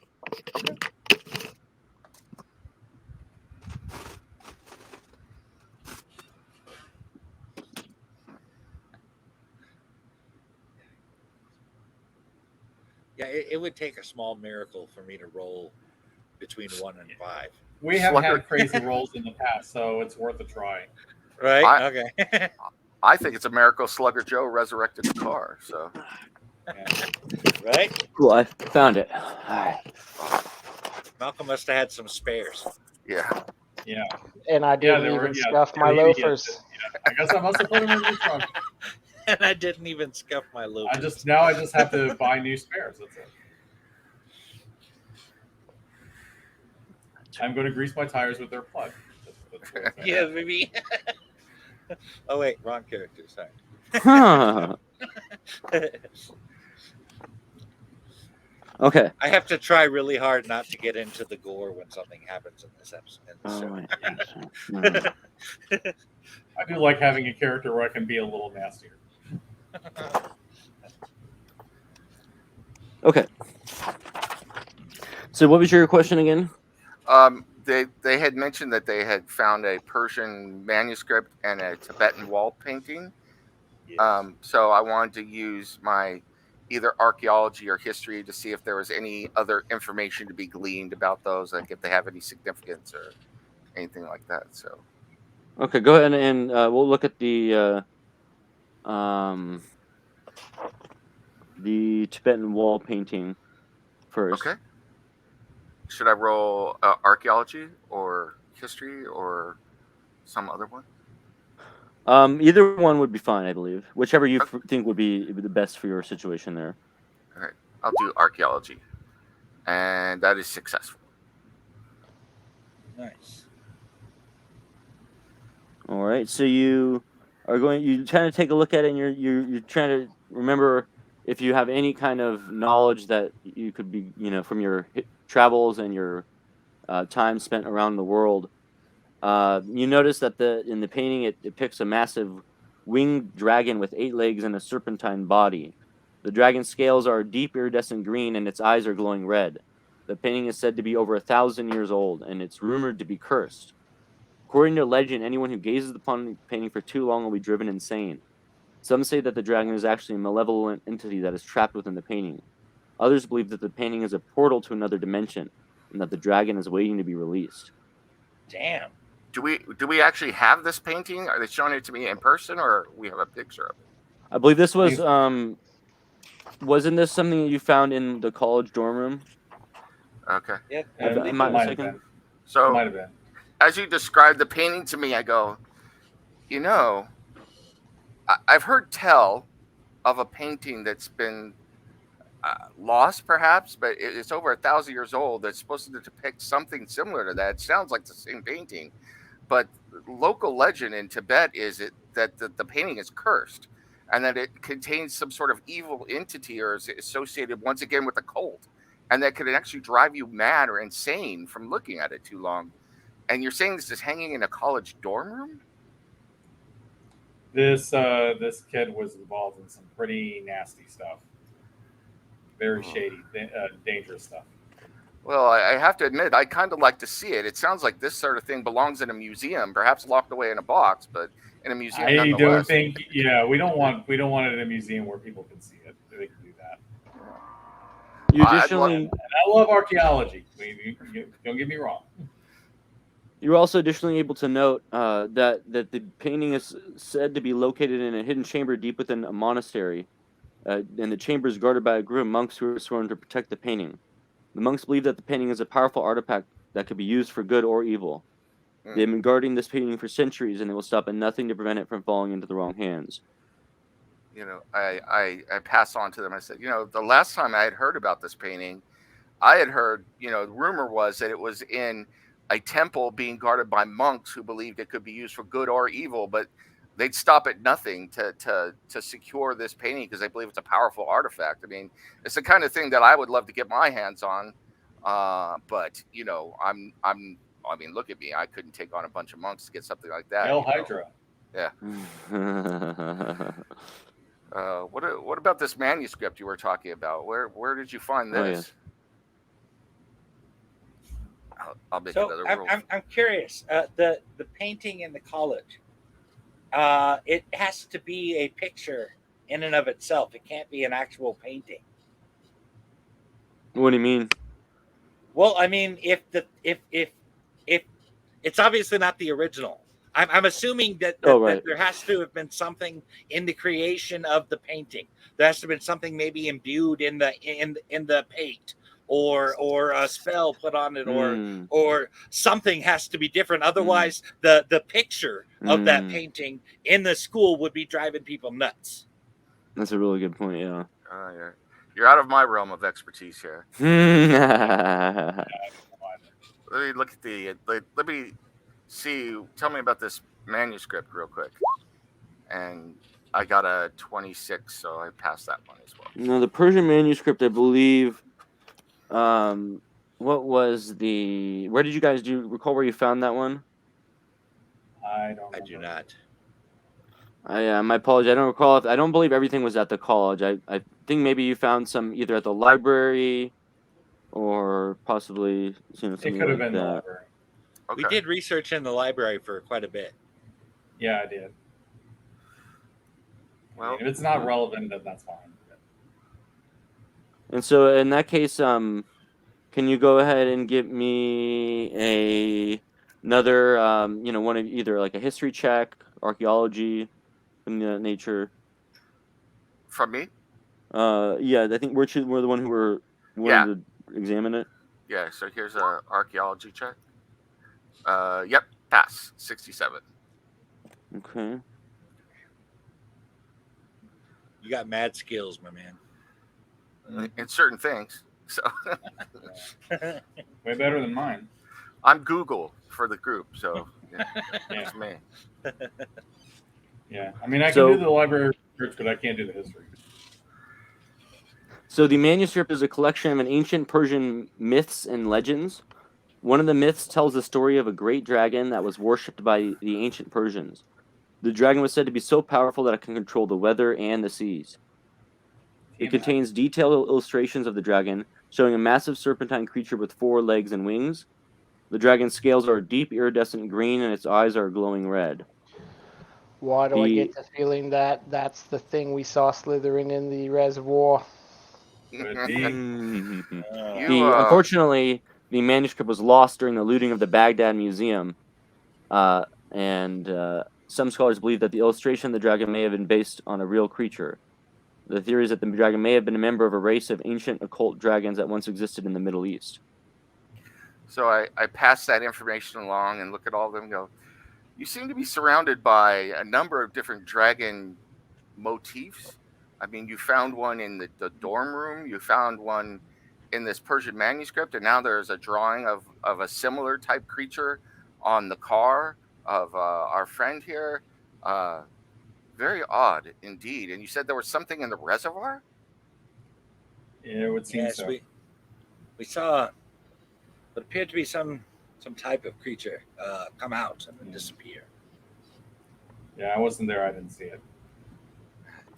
Yeah, it would take a small miracle for me to roll between 1 and 5. We have had crazy rolls in the past, so it's worth a try. Right? Okay. I think it's a miracle Slugger Joe resurrected the car. So, right? Cool, I found it. All right. Malcolm must have had some spares. Yeah. Yeah. And I didn't even scuff my loafers. I guess I must have put them in the trunk. And I didn't even scuff my loafers. I just have to buy new spares. That's it. I'm going to grease my tires with their plug. That's what it's Yeah, maybe. Oh wait, wrong character. Sorry. Huh. Okay. I have to try really hard not to get into the gore when something happens in this episode. In this show. Right. I do like having a character where I can be a little nastier. Okay. So, what was your question again? They had mentioned that they had found a Persian manuscript and a Tibetan wall painting. Yes. So I wanted to use my either archaeology or history to see if there was any other information to be gleaned about those, like if they have any significance or anything like that. So Okay, go ahead and we'll look at the Tibetan wall painting first. okay, should I roll archaeology or history or some other one? Either one would be fine, I believe. Whichever you Okay. think would be the best for your situation there. All right, I'll do archaeology, and that is successful. Nice. All right, so you trying to take a look at it, and you're trying to remember if you have any kind of knowledge that you could be, from your travels and your time spent around the world. You notice that in the painting it depicts a massive winged dragon with 8 legs and a serpentine body. The dragon's scales are deep iridescent green and its eyes are glowing red. The painting is said to be over 1,000 years old, and it's rumored to be cursed. According to legend, anyone who gazes upon the painting for too long will be driven insane. Some say that the dragon is actually a malevolent entity that is trapped within the painting. Others believe that the painting is a portal to another dimension, and that the dragon is waiting to be released. Damn. Do we actually have this painting? Are they showing it to me in person, or we have a picture of it? I believe this was wasn't this something that you found in the college dorm room? Okay. Yeah, I believe am I it. Might have mistaken? been. So Might have been. as you described the painting to me, I go, I've heard tell of a painting that's been lost, perhaps, but it's over 1,000 years old. That's supposed to depict something similar to that. It sounds like the same painting, but local legend in Tibet is that the painting is cursed, and that it contains some sort of evil entity or is associated once again with a cult, and that could actually drive you mad or insane from looking at it too long. And you're saying this is hanging in a college dorm room? This kid was involved in some pretty nasty stuff. Very shady, dangerous stuff. Well, I have to admit, I kind of like to see it. It sounds like this sort of thing belongs in a museum, perhaps locked away in a box, but in a museum I nonetheless. don't think. Yeah, we don't want it in a museum where people can see it. They can do that. You I'd additionally, And I love archaeology. Don't get me wrong. you're also additionally able to note that the painting is said to be located in a hidden chamber deep within a monastery, and the chamber is guarded by a group of monks who are sworn to protect the painting. The monks believe that the painting is a powerful artifact that could be used for good or evil. They've been guarding this painting for centuries, and they will stop at nothing to prevent it from falling into the wrong hands. I pass on to them. I said, the last time I had heard about this painting, I had heard, the rumor was that it was in a temple being guarded by monks who believed it could be used for good or evil, but they'd stop at nothing to secure this painting because they believe it's a powerful artifact. I mean, it's the kind of thing that I would love to get my hands on. But I mean, look at me. I couldn't take on a bunch of monks to get something like that. El Hydra. Yeah. What about this manuscript you were talking about? Where did you find this? I'll make another roll. I'm curious. The painting in the college, it has to be a picture in and of itself. It can't be an actual painting. What do you mean? Well, I mean, if it's obviously not the original. I'm assuming that there has to have been something in the creation of the painting. There has to have been something maybe imbued in the paint, or a spell put on it, or something has to be different. Otherwise, the picture of that painting in the school would be driving people nuts. That's a really good point. Yeah. You're out of my realm of expertise here. let me look at the. Let me see. Tell me about this manuscript real quick. And I got a 26, so I passed that one as well. No, the Persian manuscript, I believe. What was the? Where did you guys do? Recall where you found that one? I don't. I do remember. not. My apologies. I don't recall. I don't believe everything was at the college. I think maybe you found some either at the library or possibly something It could have like been the that. library. We Okay. did research in the library for quite a bit. Yeah, I did. Well, if it's not relevant, then that's fine. And so in that case, can you go ahead and give me another one of either like a history check, archaeology, in that nature? from me? Yeah, I think we're the one who were Yeah. wanting to examine it. Yeah. So here's a archaeology check. Yep. Pass. 67. Okay. You got mad skills, my man. In certain things. So Way better than mine. I'm Google for the group. So yeah, Yeah. it's me. Yeah. I mean, I So- can do the library research, but I can't do the history. So the manuscript is a collection of ancient Persian myths and legends. One of the myths tells the story of a great dragon that was worshipped by the ancient Persians. The dragon was said to be so powerful that it can control the weather and the seas. It contains detailed illustrations of the dragon, showing a massive serpentine creature with 4 legs and wings. The dragon's scales are a deep iridescent green and its eyes are glowing red. Why do I get the feeling that that's the thing we saw slithering in the reservoir? Could be. Unfortunately, the manuscript was lost during the looting of the Baghdad Museum, and some scholars believe that the illustration of the dragon may have been based on a real creature. The theory is that the dragon may have been a member of a race of ancient occult dragons that once existed in the Middle East. So I pass that information along and look at all of them and go, you seem to be surrounded by a number of different dragon motifs. I mean, you found one in the dorm room, you found one in this Persian manuscript, and now there's a drawing of a similar type creature on the car of our friend here. Very odd indeed. And you said there was something in the reservoir? Yeah, it would seem Yes, so. we saw what appeared to be some type of creature come out and then disappear. Yeah, I wasn't there. I didn't see it.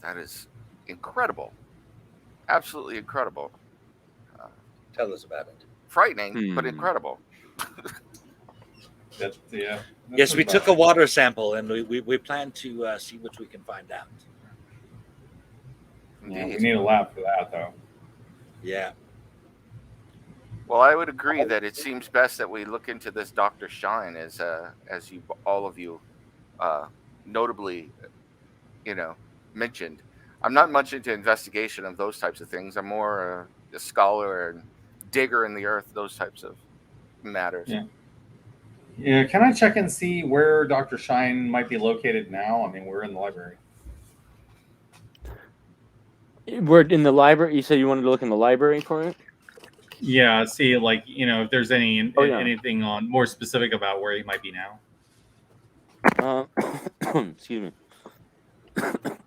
That is incredible. Absolutely incredible. Tell us about it. Frightening, but incredible. Yes, we took a water sample and we plan to see what we can find out. Yeah, we need a lab for that, though. Yeah. Well, I would agree that it seems best that we look into this Dr. Shine, as you all of you notably, mentioned. I'm not much into investigation of those types of things. I'm more a scholar and digger in the earth, those types of matters. Yeah. Yeah, can I check and see where Dr. Shine might be located now? I mean, we're in the library. We're in the library. You said you wanted to look in the library for it? Yeah, see, if there's anything on more specific about where he might be now. Excuse me. Let's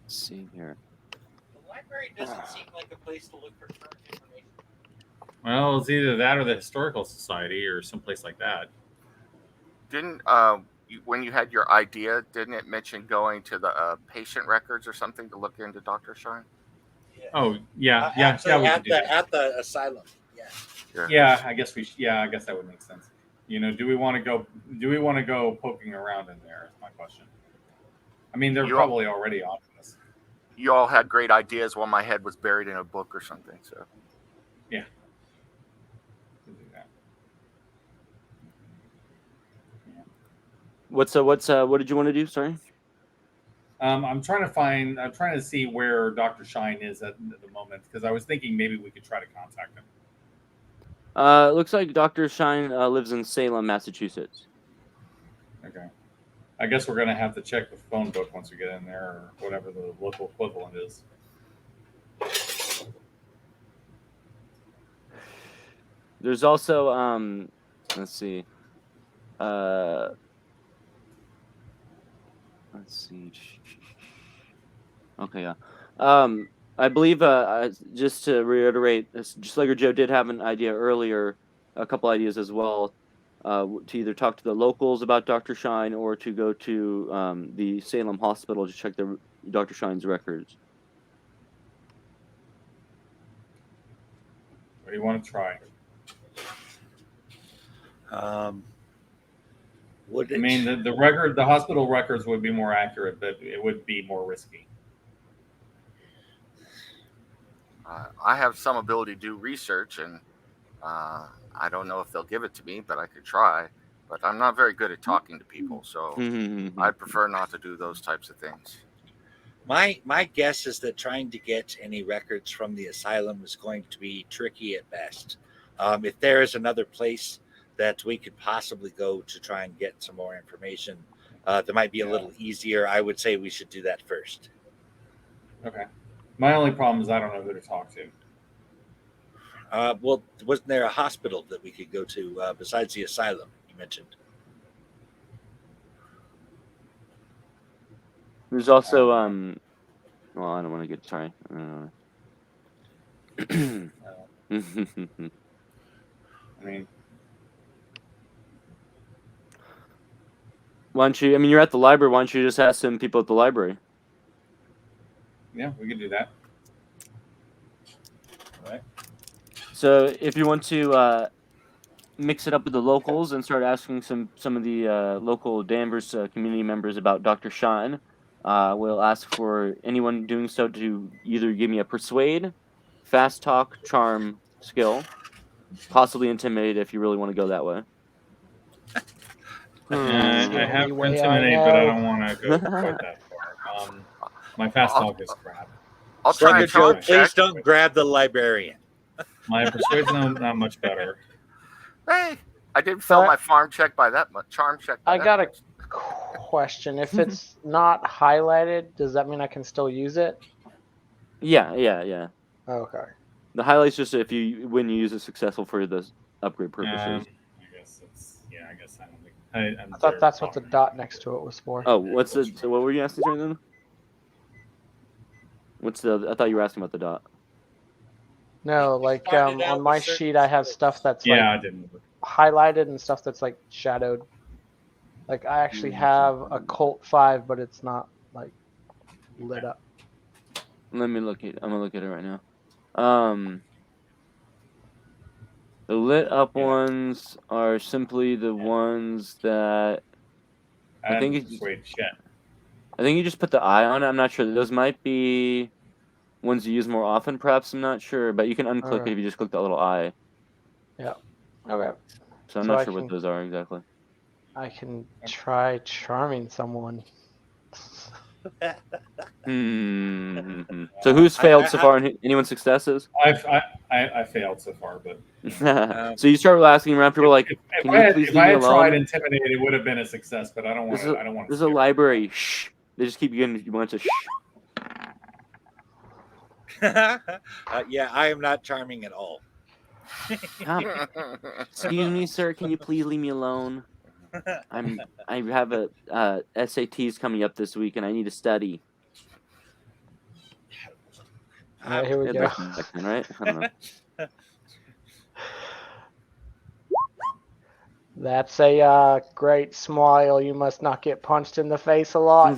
see here. The library doesn't seem like a place to look for current information. Well, it's either that or the Historical Society or someplace like that. Didn't when you had your idea, didn't it mention going to the patient records or something to look into Dr. Shine? Yeah. Oh, yeah, we at can do that. At the asylum. Yeah. Yeah, I guess I guess that would make sense. Do we want to go poking around in there? Is my question. I mean, they're probably already on this. You all had great ideas while my head was buried in a book or something. So. Yeah. What did you want to do? Sorry. I'm trying to see where Dr. Shine is at the moment, because I was thinking maybe we could try to contact him. It looks like Dr. Shine lives in Salem, Massachusetts. Okay. I guess we're gonna have to check the phone book once we get in there, or whatever the local equivalent is. There's also let's see. Let's see. Okay, yeah. I believe just to reiterate, just like Joe did have an idea earlier, a couple ideas as well, to either talk to the locals about Dr. Shine or to go to the Salem Hospital to check their Dr. Shine's records. What do you want to try? Would I it? mean, the hospital records would be more accurate, but it would be more risky. I have some ability to do research, and I don't know if they'll give it to me, but I could try. But I'm not very good at talking to people, so I'd prefer not to do those types of things. My guess is that trying to get any records from the asylum is going to be tricky at best. If there is another place that we could possibly go to try and get some more information, that might be a little easier. I would say we should do that first. Okay. My only problem is I don't know who to talk to. Well, wasn't there a hospital that we could go to besides the asylum you mentioned? There's also well, I don't want to get sorry. I mean, Why don't you? I mean, you're at the library. Why don't you just ask some people at the library? yeah, we could do that. All right. So if you want to mix it up with the locals and start asking some of the local Danvers community members about Dr. Shine, we'll ask for anyone doing so to either give me a persuade, fast talk, charm skill, possibly intimidate if you really want to go that way. I have only way intimidate, I but I know. don't want to go quite that far. My fast talk is crap. I'll try Slugger and Joe, charm please check. don't grab the librarian. My persuasion not much better. Hey, I didn't fail But- my farm check by that much. Charm check. By I that got a much. question. If it's not highlighted, does that mean I can still use it? Yeah. Okay. The highlight's just if you when you use it successful for the upgrade purposes. I guess it's I guess I don't think I thought that's what the dot next to it was for. Oh, what's the? So what were you asking then? What's the? I thought you were asking about the dot. No, like Started out on my with certain sheet, I have stuff that's Yeah, I like didn't. highlighted and stuff that's like shadowed. Like I actually have a Colt 5, but it's not like lit up. Let me look at. I'm gonna look at it right now. The lit up ones are simply the ones that I think it's- wait, shit. I think you just put the eye on it. I'm not sure. Those might be ones you use more often, perhaps. I'm not sure, but you can unclick it if you just click that little eye. Yeah. Okay. So I'm So not I sure what can- those are exactly. I can try charming someone. So who's failed so far? And anyone successes? I failed so far, but So you start asking around. People are like, if "Can I you had, please if leave I me had tried alone?" intimidate, it would have been a success. But I don't want to. I don't want to. There's a library. Shh. They just keep getting. You want to shh. Yeah, I am not charming at all. Excuse me, sir. Can you please leave me alone? I have a SATs coming up this week, and I need to study. All right, here we Yeah, go. back then, right? I don't know. That's a great smile. You must not get punched in the face a lot.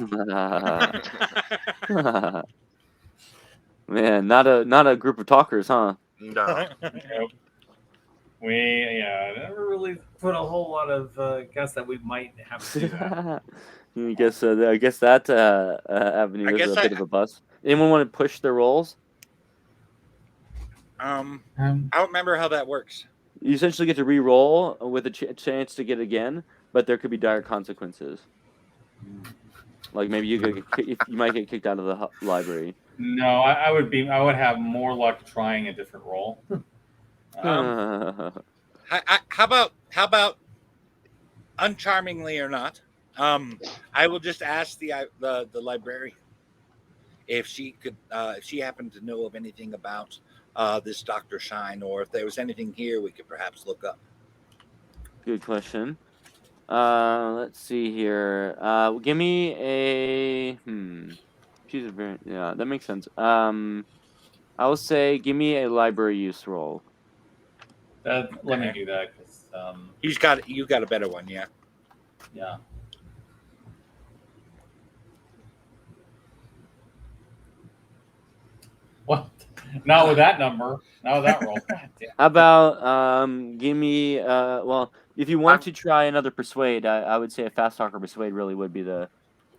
Man, not a group of talkers, huh? No. Nope. We never really put a whole lot of guess that we might have to do that. I guess that avenue I is guess a bit of a bust. Anyone want to push their rolls? I don't remember how that works. You essentially get to re-roll with a chance to get again, but there could be dire consequences. Like maybe you might get kicked out of the library. No, I would have more luck trying a different role. How about uncharmingly or not? I will just ask the librarian if she could if she happened to know of anything about this Dr. Shine, or if there was anything here we could perhaps look up. Good question. Let's see here. Give me a She's a very that makes sense. I will say give me a library use roll. Let me do that because You got a better one, yeah. yeah. What? Not with that number. Not with that roll. God damn. How about give me well, if you want to try another persuade, I would say a fast talk or persuade really would be the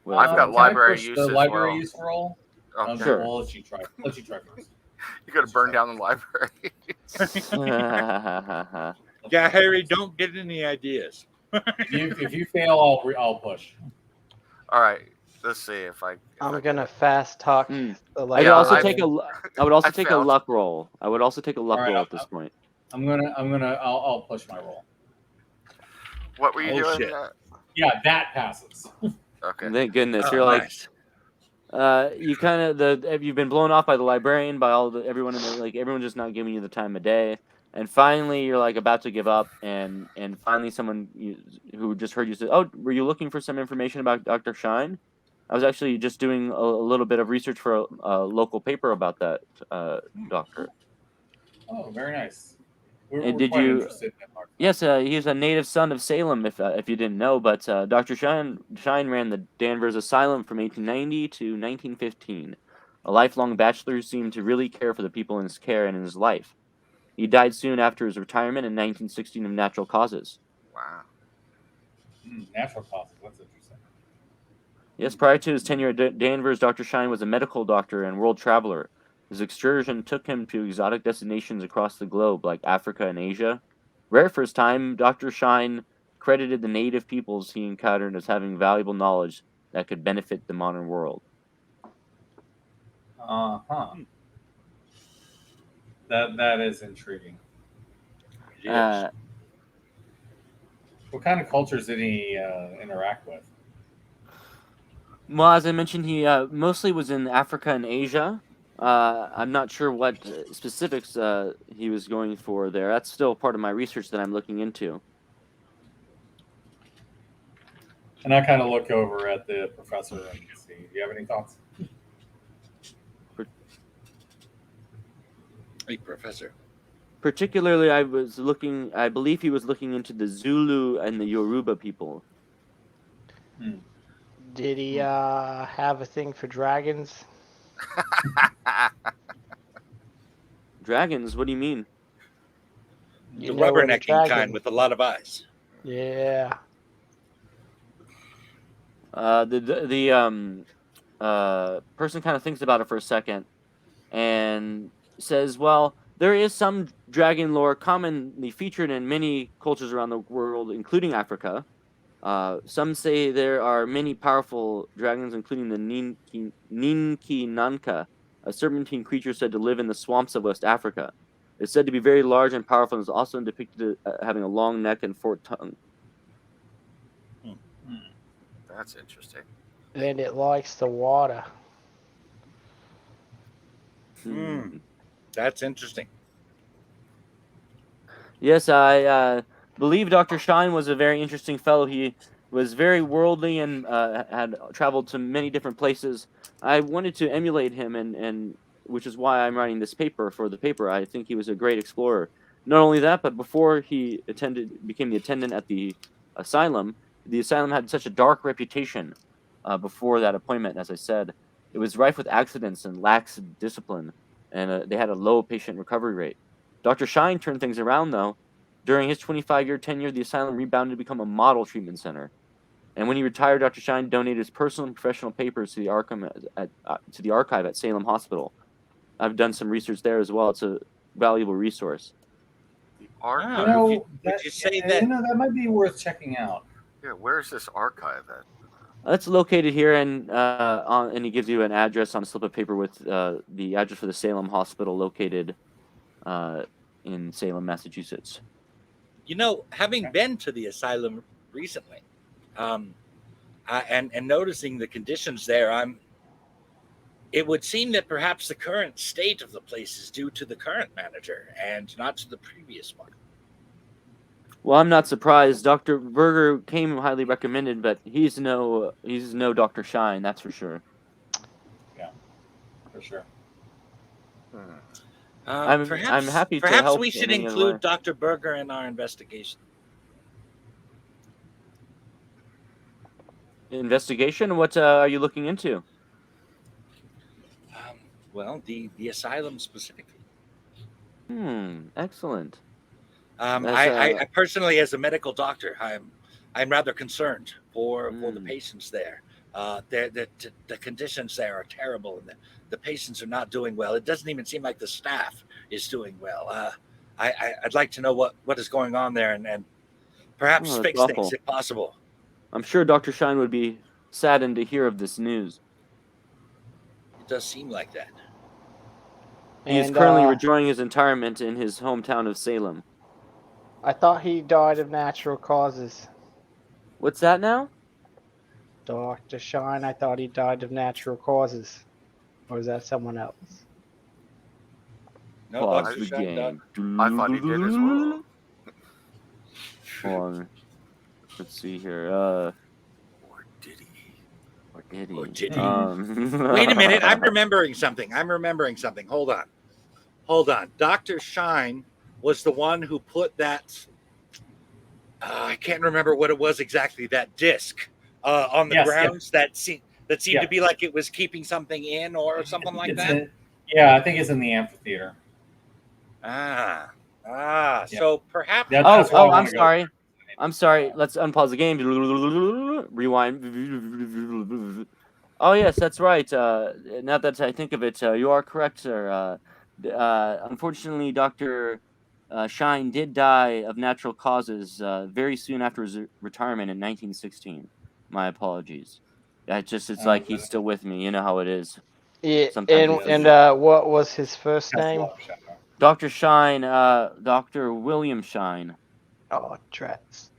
way I've got Can library I push use the as library well. use roll? Okay. Sure. Well, let you try. Let you try first. You got to burn down the library. Yeah, Harry, don't get any ideas. If you fail, I'll push. All right. Let's see if I. I'm gonna fast talk the I would library. also I- take a I would also I take a failed. luck roll. I would also take a luck All right, roll at this point. I'll push my roll. What were you doing? shit. Yeah, that passes. Okay. Thank goodness. Oh, You're like nice. you kind of you've been blown off by the librarian, by everyone in the everyone just not giving you the time of day, and finally you're like about to give up, and finally someone who just heard you say, "Oh, were you looking for some information about Dr. Shine?" I was actually just doing a little bit of research for a local paper about that doctor. Oh, very nice. And We're did quite you? interested in that. Yes, he's a native son of Salem, if you didn't know. But Dr. Shine ran the Danver's Asylum from 1890 to 1915. A lifelong bachelor who seemed to really care for the people in his care and in his life. He died soon after his retirement in 1916 of natural causes. Wow. Natural causes. That's interesting. Yes, prior to his tenure at Danvers, Dr. Shine was a medical doctor and world traveler. His excursion took him to exotic destinations across the globe, like Africa and Asia. Rare for his time, Dr. Shine credited the native peoples he encountered as having valuable knowledge that could benefit the modern world. Uh-huh. That is intriguing. It is. What kind of cultures did he interact with? Well, as I mentioned, he mostly was in Africa and Asia. I'm not sure what specifics he was going for there. That's still part of my research that I'm looking into. And I kind of look over at the professor and see, do you have any thoughts? Hey, Professor. Particularly, I believe he was looking into the Zulu and the Yoruba people. Did he have a thing for dragons? Dragons? What do you mean? The You know what a rubbernecking dragon- kind with a lot of eyes. Yeah. The person kind of thinks about it for a second and says, well, there is some dragon lore commonly featured in many cultures around the world, including Africa. Some say there are many powerful dragons, including the Ninki Nanka, a serpentine creature said to live in the swamps of West Africa. It's said to be very large and powerful, and is also depicted having a long neck and forked tongue. That's interesting. And it likes the water. That's interesting. Yes, I believe Dr. Shine was a very interesting fellow. He was very worldly and had traveled to many different places. I wanted to emulate him, and which is why I'm writing this paper for the paper. I think he was a great explorer. Not only that, but before he became the attendant at the asylum had such a dark reputation before that appointment. As I said, it was rife with accidents and lax discipline, and they had a low patient recovery rate. Dr. Shine turned things around, though. During his 25-year tenure, the asylum rebounded to become a model treatment center. And when he retired, Dr. Shine donated his personal and professional papers to the archive at Salem Hospital. I've done some research there as well. It's a valuable resource. The archive. You know, would you say that? You know, that might be worth checking out. Yeah, where's this archive at? It's located here, and he gives you an address on a slip of paper with the address for the Salem Hospital, located in Salem, Massachusetts. You know, having been to the asylum recently, and noticing the conditions there, it would seem that perhaps the current state of the place is due to the current manager and not to the previous one. Well, I'm not surprised. Dr. Berger came highly recommended, but he's no Dr. Shine, that's for sure. Yeah, for sure. I'm happy to perhaps help we should in any other include way. Dr. Berger in our investigation. Investigation? What are you looking into? Well, the asylum specifically. Excellent. I personally, as a medical doctor, I'm rather concerned for the patients there. The conditions there are terrible, and the patients are not doing well. It doesn't even seem like the staff is doing well. I'd like to know what is going on there, and perhaps fix things if possible. I'm sure Dr. Shine would be saddened to hear of this news. It does seem like that. He is currently enjoying his retirement in his hometown of Salem. I thought he died of natural causes. What's that now? Dr. Shine, I thought he died of natural causes. Or is that someone else? No, Pause Dr. the Shine game. I thought he did as well. Hold on. Let's see here. Or did he? Or did he? Wait a minute. I'm remembering something. Hold on. Dr. Shine was the one who put that, I can't remember what it was exactly, that disc on the grounds that seemed to be like it was keeping something in or something like that. I think it's in the amphitheater. So perhaps. I'm sorry. Let's unpause the game. Rewind. Oh yes, that's right. Now that I think of it, you are correct, sir. Unfortunately, Dr. Shine did die of natural causes very soon after his retirement in 1916. My apologies. It's like he's still with me. You know how it is. Yeah, Sometimes and what was his first name? Dr. Shine, Dr. William Shine. Oh, drats.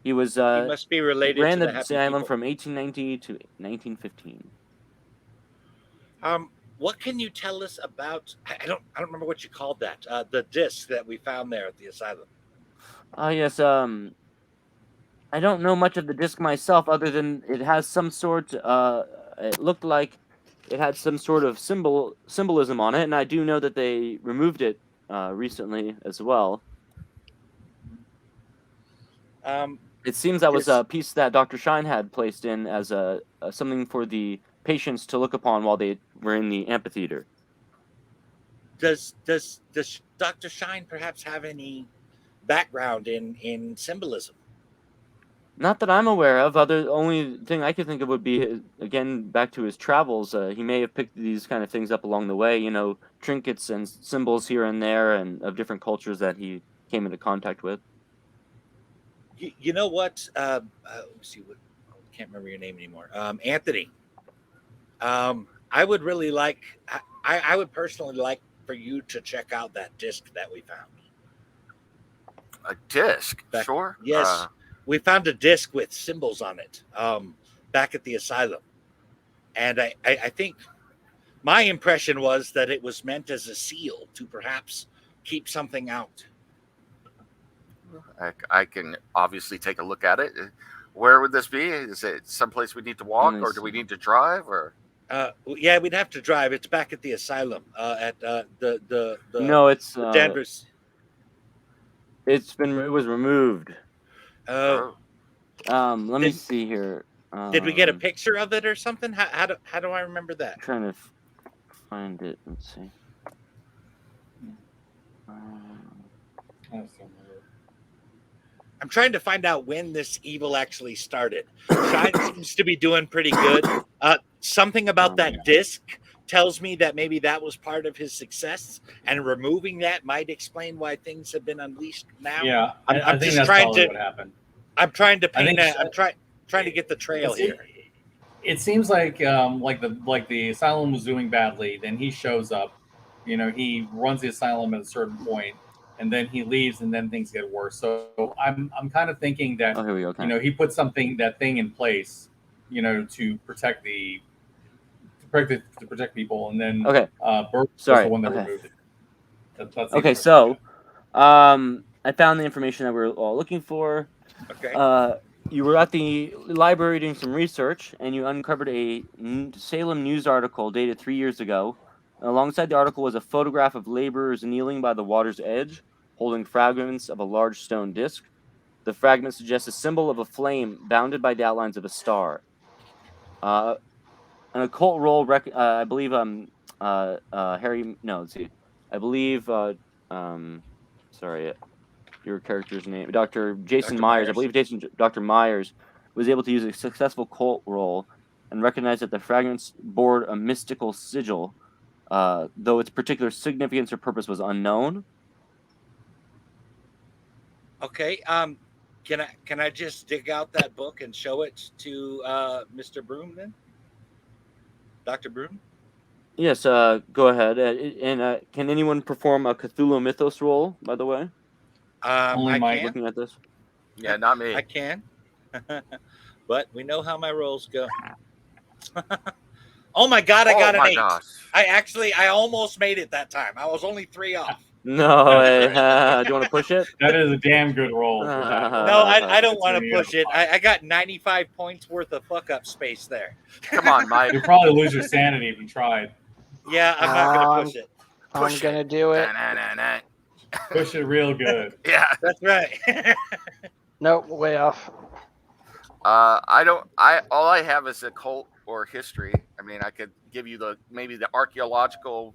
He was he must be related ran to the happy asylum people. from 1890 to 1915. What can you tell us about? I don't remember what you called that. The disc that we found there at the asylum. Yes. I don't know much of the disc myself, other than it has some sort. It looked like it had some sort of symbolism on it, and I do know that they removed it recently as well. It seems that was a piece that Dr. Shine had placed in as something for the patients to look upon while they were in the amphitheater. Does Dr. Shine perhaps have any background in symbolism? Not that I'm aware of. Only thing I could think of would be, again, back to his travels. He may have picked these kind of things up along the way, trinkets and symbols here and there, and of different cultures that he came into contact with. You know what? Let's see. I can't remember your name anymore. Anthony. I would really like. I would personally like for you to check out that disc that we found. A disc? Sure. Yes. We found a disc with symbols on it back at the asylum. And I think my impression was that it was meant as a seal to perhaps keep something out. I can obviously take a look at it. Where would this be? Is it someplace we need to walk, or do we need to drive? Or yeah, we'd have to drive. It's back at the asylum at the No, it's Danver's. It was removed. Oh. Let me see here. Did we get a picture of it or something? How do I remember that? I'm trying to find it. Let's see. I'm trying to find out when this evil actually started. Shine seems to be doing pretty good. Something about that disc tells me that maybe that was part of his success, and removing that might explain why things have been unleashed now. Yeah, I'm think just that's trying probably to. What happened. I'm trying to paint. I'm trying to get the trail here. It seems like the asylum was doing badly. Then he shows up. He runs the asylum at a certain point, and then he leaves, and then things get worse. So I'm kind of thinking that here we go. Okay. he put that thing in place, to protect the to protect people, and then Okay. Burke was Sorry. the one that Okay. removed it. That's the Okay, information so I I found the information that we are all looking for. Okay. You were at the library doing some research, and you uncovered a Salem news article dated 3 years ago. Alongside the article was a photograph of laborers kneeling by the water's edge, holding fragments of a large stone disc. The fragment suggests a symbol of a flame bounded by the outlines of a star. An occult role, I believe, Harry, no, let's see. I believe, sorry, your character's name, Dr. Jason Dr. Myers. I Myers? believe Dr. Myers was able to use a successful cult roll and recognize that the fragments bore a mystical sigil, though its particular significance or purpose was unknown. Okay. Can I just dig out that book and show it to Mr. Broom then? Dr. Broom? Yes, go ahead. And can anyone perform a Cthulhu Mythos roll, by the way? Only I Mike. can. Looking at this? Yeah, not me. I can. But we know how my rolls go. Oh my god, I got an 8. Gosh. I almost made it that time. I was only 3 off. No way. Do you want to push it? That is a damn good roll. For that. No, I don't It's want to really push it. good. I got 95 points worth of fuck up space there. Come on, Mike. You'd probably lose your sanity if you tried. Yeah, I'm not going to push it. I'm Push gonna it. do it. Na-na-na-na. Push it real good. Yeah. That's right. Nope, way off. All I have is occult or history. I mean, I could give you maybe the archaeological,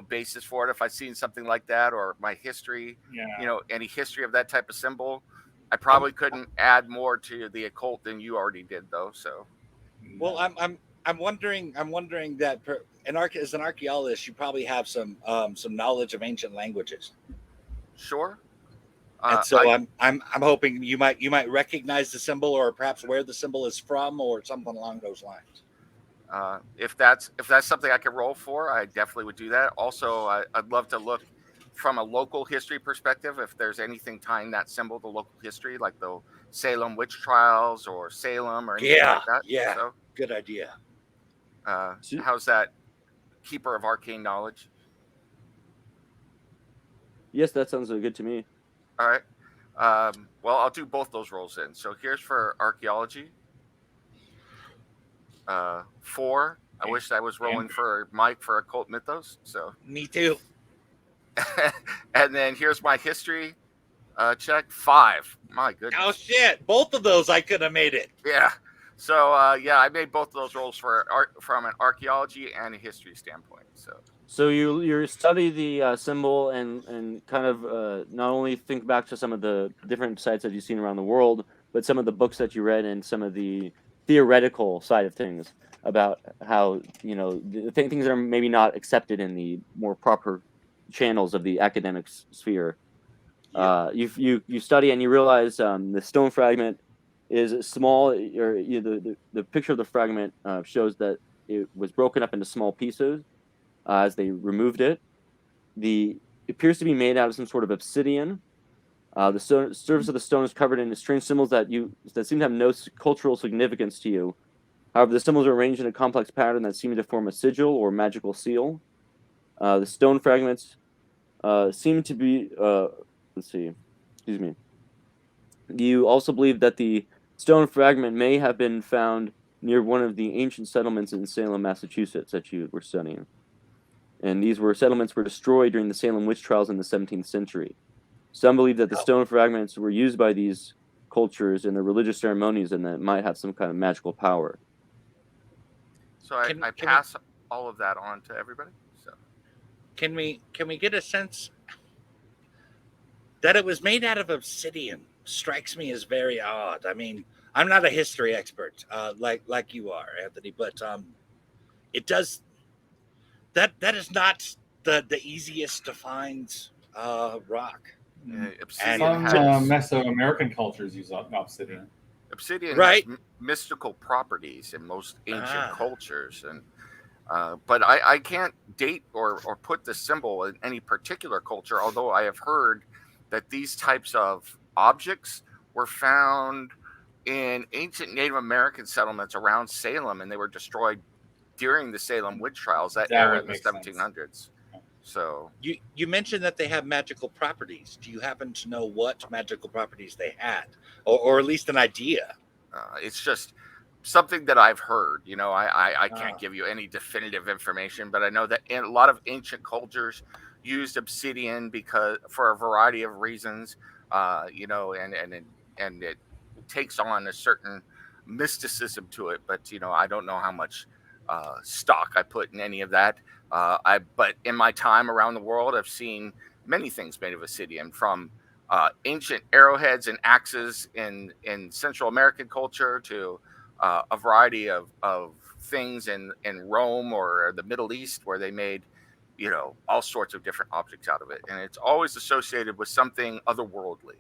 basis for it if I've seen something like that, or my history, Yeah. Any history of that type of symbol. I probably couldn't add more to the occult than you already did, though. So, Well, I'm wondering that as an archaeologist, you probably have some knowledge of ancient languages. sure. And so I'm hoping you might recognize the symbol, or perhaps where the symbol is from, or something along those lines. If that's something I could roll for, I definitely would do that. Also, I'd love to look from a local history perspective if there's anything tying that symbol to local history, like the Salem witch trials or Salem or anything like that. Yeah, So, good idea. how's that, keeper of arcane knowledge? Yes, that sounds good to me. All right. Well, I'll do both those rolls then. So here's for archaeology. 4. I wish I was rolling for Mike for occult mythos. So, Me too. and then here's my history check. 5. My goodness. Oh shit! Both of those I could have made it. Yeah. So I made both of those rolls for from an archaeology and a history standpoint. So you study the symbol and kind of not only think back to some of the different sites that you've seen around the world, but some of the books that you read and some of the theoretical side of things about how things that are maybe not accepted in the more proper channels of the academic sphere. Yeah. You study and you realize the stone fragment is small, or the picture of the fragment shows that it was broken up into small pieces as they removed it. It appears to be made out of some sort of obsidian. The surface of the stone is covered in strange symbols that seem to have no cultural significance to you. However, the symbols are arranged in a complex pattern that seem to form a sigil or magical seal. The stone fragments seem to be. Let's see. Excuse me. You also believe that the stone fragment may have been found near one of the ancient settlements in Salem, Massachusetts that you were studying. And these settlements were destroyed during the Salem witch trials in the 17th century. Some believe that the stone fragments were used by these cultures in their religious ceremonies and that it might have some kind of magical power. So I pass all of that on to everybody. So Can we get a sense that it was made out of obsidian? Strikes me as very odd. I mean, I'm not a history expert like you are, Anthony, but it does that is not the easiest to find rock. obsidian Some Mesoamerican cultures use obsidian. Obsidian Right. has mystical properties in most ancient cultures, and but I can't date or put the symbol in any particular culture. Although I have heard that these types of objects were found in ancient Native American settlements around Salem, and they were destroyed during the Salem witch trials, that That era would in the make sense. 1700s. So You mentioned that they have magical properties. Do you happen to know what magical properties they had, or at least an idea? it's just something that I've heard. You know, I can't Ah. give you any definitive information, but I know that in a lot of ancient cultures used obsidian because for a variety of reasons. You know, and it takes on a certain mysticism to it. But you know, I don't know how much stock I put in any of that. But in my time around the world, I've seen many things made of obsidian, from ancient arrowheads and axes in Central American culture to a variety of things in Rome or the Middle East, where they made, you know, all sorts of different objects out of it, and it's always associated with something otherworldly.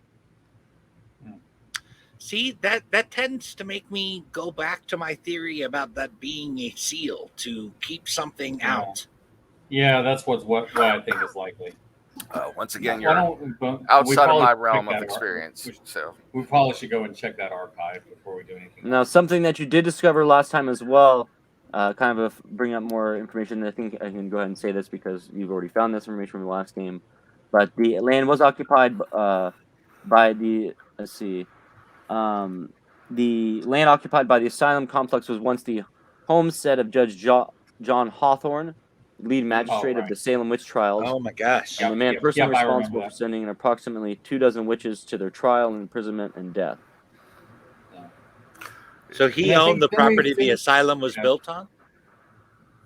See, that tends to make me go back to my theory about that being a seal to keep something Yeah. out. Yeah, that's what I think is likely. Once again, Why you're don't- but we outside of probably my should check realm of that experience. we So probably should go and check that archive before we do anything. Now, something that you did discover last time as well, kind of bring up more information. I think I can go ahead and say this because you've already found this information from the last game. But the land was occupied by the, let's see, the land occupied by the Asylum complex was once the homestead of Judge John Hawthorne, lead magistrate of right. the Salem witch trials, Oh my gosh! and the man personally I remember responsible for that. sending approximately 24 witches to their trial and imprisonment and death. So he And I owned think the then we property the finished- asylum was yeah. built on.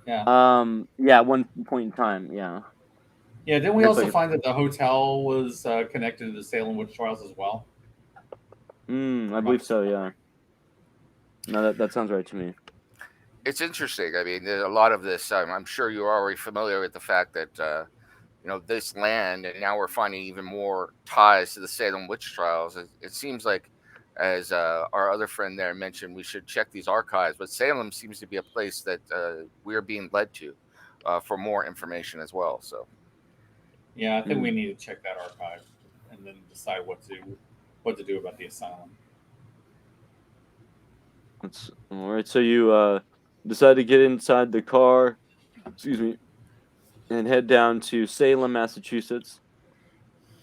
Yeah, at one point in time, yeah. Yeah, didn't we Looks also like it. find that the hotel was connected to the Salem witch trials as well? I believe so, yeah. No, that sounds right to me. it's interesting. I mean, there's a lot of this. I'm sure you're already familiar with the fact that you know, this land, and now we're finding even more ties to the Salem witch trials. It seems like, as our other friend there mentioned, we should check these archives. But Salem seems to be a place that we're being led to for more information as well. So Yeah, I think we need to check that archive and then decide what to do about the asylum. That's all right. So you decide to get inside the car, excuse me, and head down to Salem, Massachusetts.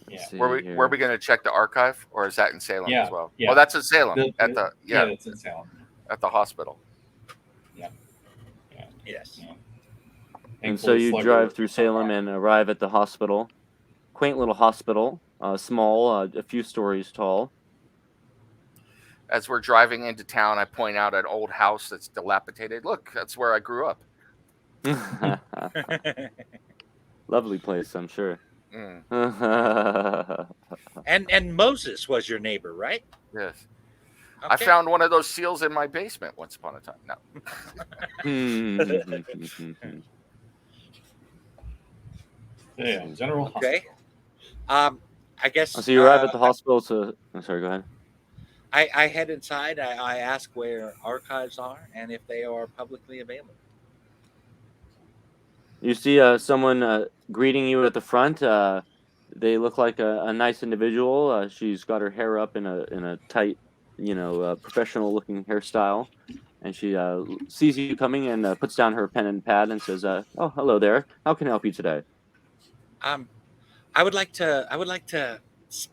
Let's see were we here. going to check the archive, or is that in Salem Yeah, as well? yeah. Oh, that's in Salem at the yeah, that's in Salem. at the hospital. Yeah. Yes. Yeah. And so you drive through Salem and arrive at the hospital. Quaint little hospital, small, a few stories tall. As we're driving into town, I point out an old house that's dilapidated. Look, that's where I grew up. Lovely place, I'm sure. And Moses was your neighbor, right? Yes. Okay. I found one of those seals in my basement once upon a time. No. Yeah, General Okay. Hospital. I guess. So you arrive at the hospital. So I'm sorry. Go ahead. I head inside. I ask where archives are and if they are publicly available. You see someone greeting you at the front. They look like a nice individual. She's got her hair up in a tight, professional-looking hairstyle, and she sees you coming and puts down her pen and pad and says, "Oh, hello there. How can I help you today?" I would like to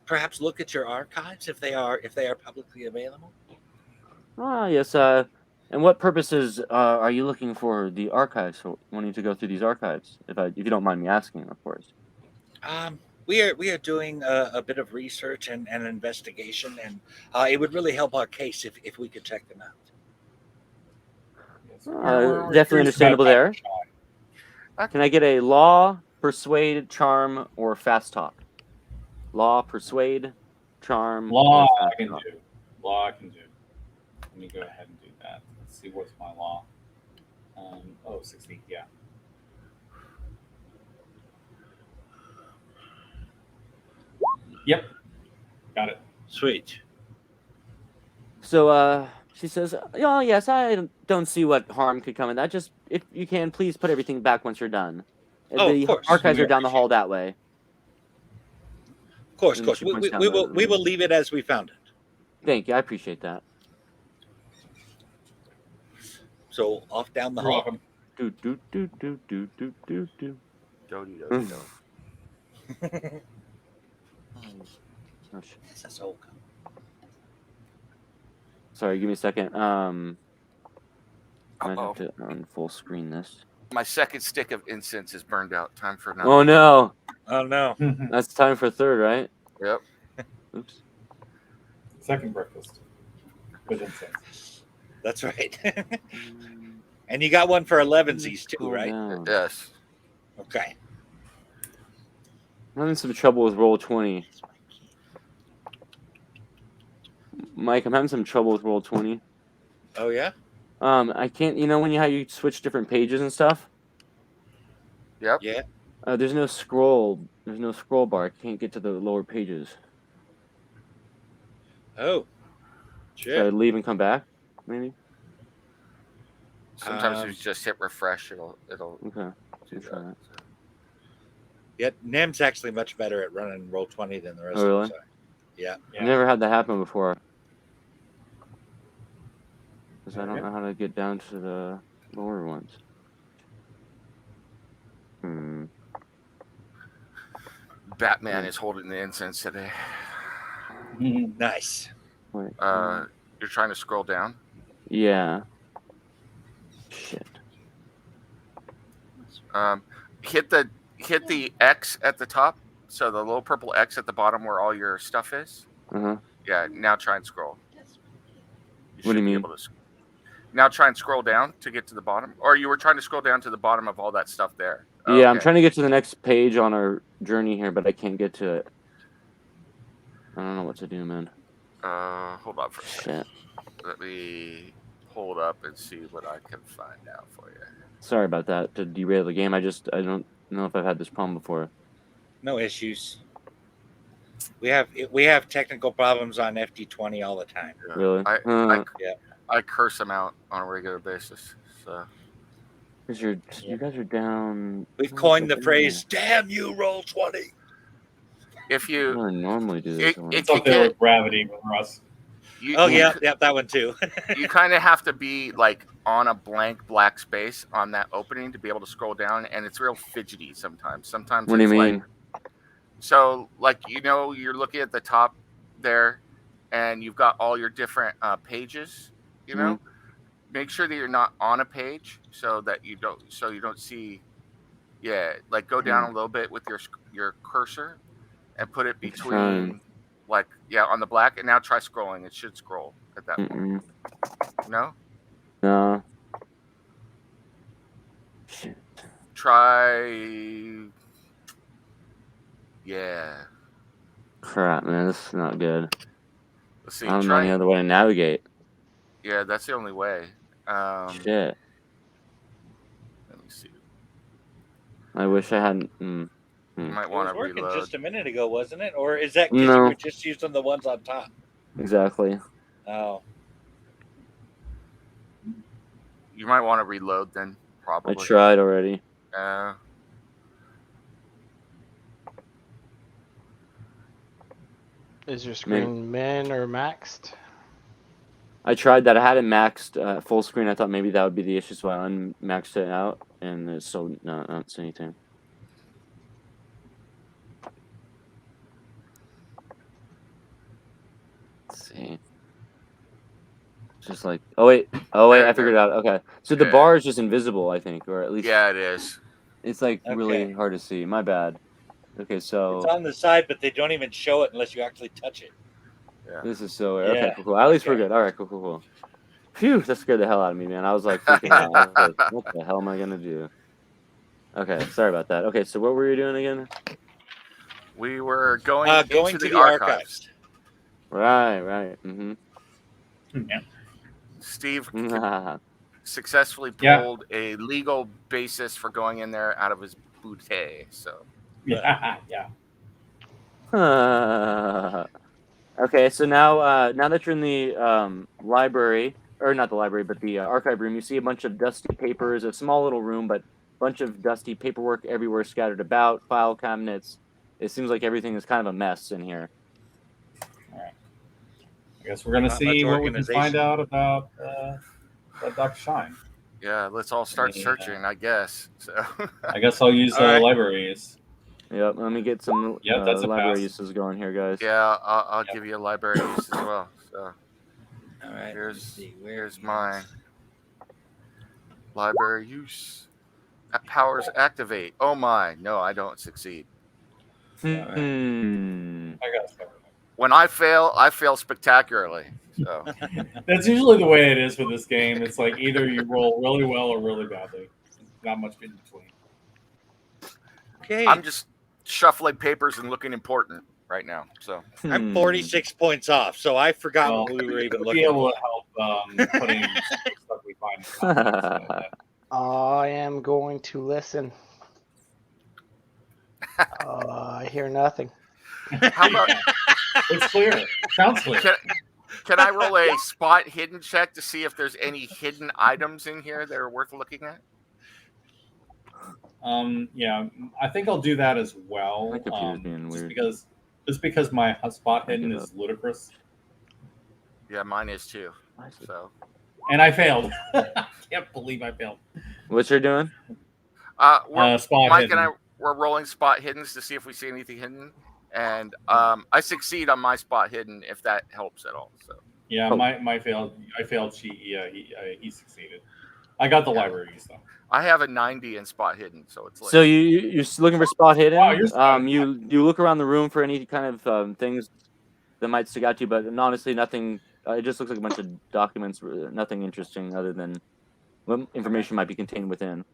perhaps look at your archives if they are publicly available. Ah, yes. And what purposes are you looking for the archives? For wanting to go through these archives, if you don't mind me asking, of course. We are doing a bit of research and an investigation, and it would really help our case if we could check them out. Yes, we're Definitely curious understandable about there. that. Can I get a law, persuade, charm, or fast talk? Law, persuade, charm, Law or I fast can talk? do. Law I can do. Let me go ahead and do that. Let's see what's my law. 60, yeah. Yep. Got it. Sweet. So she says, "Oh yes, I don't see what harm could come in that. Just if you can, please put everything back once you're done. Oh, The of course. archives We are down the hall that way." Of course, And of course. she We points down will the we will room. leave it as we found it. Thank you, I appreciate that. So off down the You're hall. welcome. Do do do do do do do do. Dody, dody, do. Oh, shit. That's old. Sorry, give me a second. Might Uh-oh. have to full screen this. My second stick of incense is burned out. Time for another. Oh no, Oh no. that's time for third, right? Yep. Oops. Second breakfast with incense. That's right. And you got one for 11sies too, Scroll right? down. Yes. Okay. I'm having some trouble with roll 20. Mike, I'm having some trouble with roll 20. Oh yeah. I can't. You know when how you switch different pages and stuff? Yep. Yeah. There's no scroll. There's no scroll bar. I can't get to the lower pages. Oh. Should I Shit. leave and come back? Maybe. Sometimes if you just hit refresh, it'll Okay. do Try that. that. Yeah. Nem's actually much better at running roll 20 than the rest Oh, really? of us are. Yeah. I've never had that happen before. Because I There we don't go. know how to get down to the lower ones. Batman is holding the incense today. Nice. Wait. You're trying to scroll down. Yeah. Shit. Hit the X at the top. So the little purple X at the bottom where all your stuff is. Uh-huh. Yeah. Now try and scroll. What do you mean? Now try and scroll down to get to the bottom. Or you were trying to scroll down to the bottom of all that stuff there. Yeah, I'm Okay. trying to get to the next page on our journey here, but I can't get to it. I don't know what to do, man. Hold on for a second. Shit. Let me hold up and see what I can find out for you. Sorry about that, to derail the game. I don't know if I've had this problem before. No issues. We have technical problems on FD20 all the time. Yeah. Really? I curse them out on a regular basis. So Because you guys are down. We've coined the phrase "Damn you, roll 20." if I you don't normally do this. It- one. It's up there with gravity with Russ. you Oh you, yeah, that one too. you kind of have to be like on a blank black space on that opening to be able to scroll down, and it's real fidgety sometimes. Sometimes What do you it's mean? like so like you're looking at the top there, and you've got all your different pages. You know, make sure that you're not on a page so that you don't see. Yeah, like go down a little bit with your cursor, and put it between. Like on the black, and now try scrolling. It should scroll at that point. No. No. Shit. Try. Yeah. Crap, man, this is not good. Let's see. I don't know any other way to navigate. Yeah, that's the only way. Shit. Let me see. I wish I hadn't. You might It want was to working reload. just a minute ago, wasn't it? Or is that because No. you were just using the ones on top? Exactly. Oh, You might want to reload then. Probably. I tried already. Is your screen min or maxed? I tried that. I had it maxed full screen. I thought maybe that would be the issue, so I unmaxed it out, and it's so no, I don't see anything. Let's see. It's just like, oh wait, I figured it out. Okay, so the bar is just invisible, I think, or at least it is. it's like really Okay. hard to see. My bad. Okay, so it's on the side, but they don't even show it unless you actually touch it. this is so Yeah, okay. Cool. At least we're okay. good. All right, cool. Phew, that scared the hell out of me, man. I was like freaking out. I was like, what the hell am I gonna do? Okay, sorry about that. Okay, so what were you doing again? We were going Going into to the archives. Right. Mm-hmm. Yeah. Steve Yeah. successfully pulled a legal basis for going in there out of his bootay. So Yeah. Okay, so now that you're in the library, or not the library, but the archive room, you see a bunch of dusty papers, a small little room, but a bunch of dusty paperwork everywhere scattered about, file cabinets. It seems like everything is kind of a mess in here. All right. I guess we're gonna Not see much what we can find organization. out about Dr. Shine. Yeah, let's all start searching, I guess. So I guess I'll use All right. libraries. Yep, let me get some Yep, that's a library pass. uses going here, guys. yeah, I'll give you a library use as well. So All right. let me here's see, where here's is- mine. Library use. Powers activate. Oh my, no, I don't succeed. Hmm. I got it. When I fail spectacularly. So That's usually the way it is with this game. It's like either you roll really well or really badly. Not much in between. Okay. I'm just shuffling papers and looking important right now. So I'm 46 points off, so I forgot Well, what we were even Be looking able for. to help putting stuff we find in context. I am going to listen. I hear nothing. how about It's clear. Sounds clear. can I roll a spot hidden check to see if there's any hidden items in here that are worth looking at? Yeah, I think I'll do that as well. My computer's being weird. Just because my spot I hidden give is ludicrous, Yeah, mine is too. So and I failed. I can't believe I failed. What you're doing? Spot Mike hidden. and I we're rolling spot hiddens to see if we see anything hidden, and I succeed on my spot hidden if that helps at all. So Yeah, Oh. my failed. I failed. He succeeded. I got the libraries though. I have a 90 in spot hidden, so it's like So you're looking for spot hidden. Wow, you're smart. You look around the room for any kind of things that might stick out to you, but honestly, nothing. It just looks like a bunch of documents. Nothing interesting other than what information might be contained within.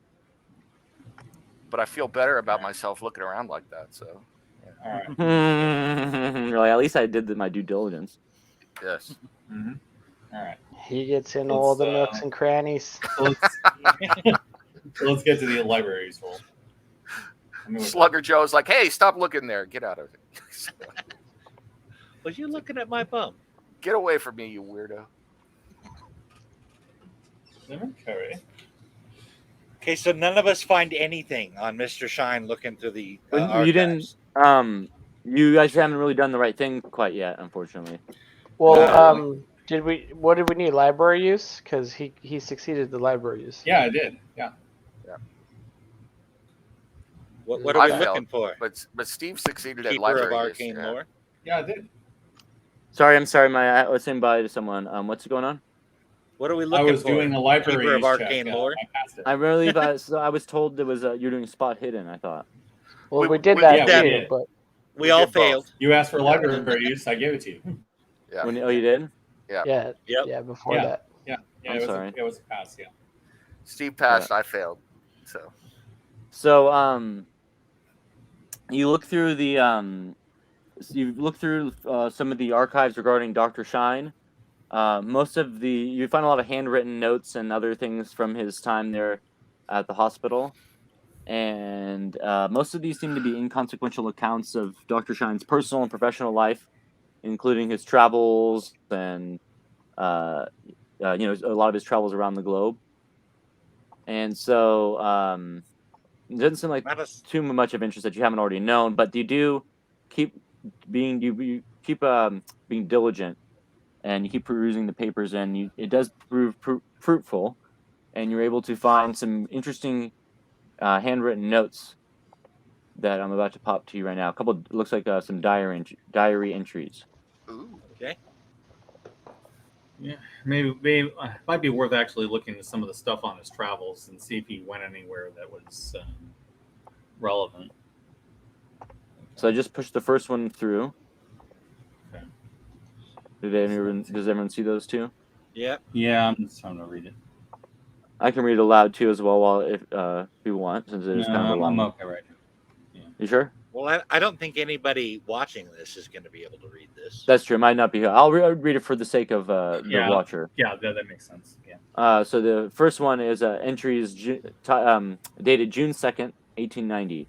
but I feel better about myself looking around like that. So All right. You're like, at least I did my due diligence. yes, Mm-hmm. All right. He gets in all the Let's, nooks and crannies. So let's get to the libraries roll. Slugger Joe's like, hey, stop looking there, get out of it. Was you looking at my bum? Get away from me, you weirdo. Okay. Okay, so none of us find anything on Mr. Shine looking through the You didn't. archives. You guys haven't really done the right thing quite yet, unfortunately. Well, what did we need? Library use? Because he succeeded the library use. Yeah, I did. Yeah. What are we I looking failed, for? but Steve succeeded at Keeper library of use, arcane yeah. lore. Yeah, I did. Sorry, I'm sorry. I was saying bye to someone. What's going on? What are we I looking was for? doing a library Keeper of use arcane check. lore. I passed it. I really, so I was told there was you're doing spot hidden. I thought. Well, We- we did we that did too, that. but We all did both. failed. You asked for library use, I gave it to you. Yeah. You did? yeah, Yep. yeah, before Yeah. that. Yeah, I'm it was sorry. It was a pass. Yeah. Steve passed, I failed. So you look through the some of the archives regarding Dr. Shine. You find a lot of handwritten notes and other things from his time there at the hospital, and most of these seem to be inconsequential accounts of Dr. Shine's personal and professional life, including his travels and a lot of his travels around the globe. And so it doesn't seem like Not a, too much of interest that you haven't already known, but you do keep being being diligent, and you keep perusing the papers, and it does prove fruitful, and you're able to find some interesting handwritten notes that I'm about to pop to you right now. Looks like some diary entries. Ooh. okay. Yeah, maybe it might be worth actually looking at some of the stuff on his travels and see if he went anywhere that was relevant. So I just pushed the first one through. Okay. Does everyone see those two? Yep. Yeah, I'm just trying to read it. I can read it aloud too as well, if you want, since it is kind of a long. I'm okay right now. You sure? Well, I don't think anybody watching this is going to be able to read this. That's true. It might not be here. I'll read it for the sake of the watcher. Yeah, that makes sense. Yeah. So the first one is entries dated June 2nd, 1890.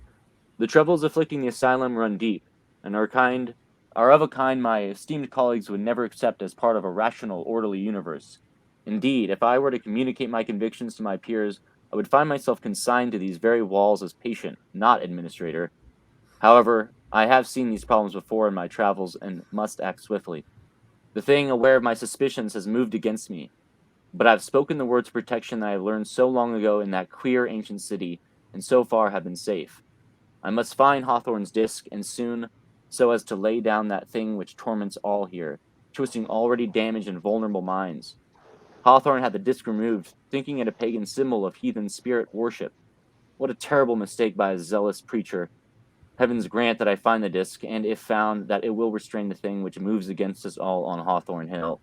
The troubles afflicting the asylum run deep, and are of a kind my esteemed colleagues would never accept as part of a rational, orderly universe. Indeed, if I were to communicate my convictions to my peers, I would find myself consigned to these very walls as patient, not administrator. However, I have seen these problems before in my travels and must act swiftly. The thing, aware of my suspicions, has moved against me. But I've spoken the words of protection that I learned so long ago in that queer ancient city, and so far have been safe. I must find Hawthorne's disc, and soon, so as to lay down that thing which torments all here, twisting already damaged and vulnerable minds. Hawthorne had the disc removed, thinking it a pagan symbol of heathen spirit worship. What a terrible mistake by a zealous preacher. Heavens grant that I find the disc, and if found, that it will restrain the thing which moves against us all on Hawthorne Hill.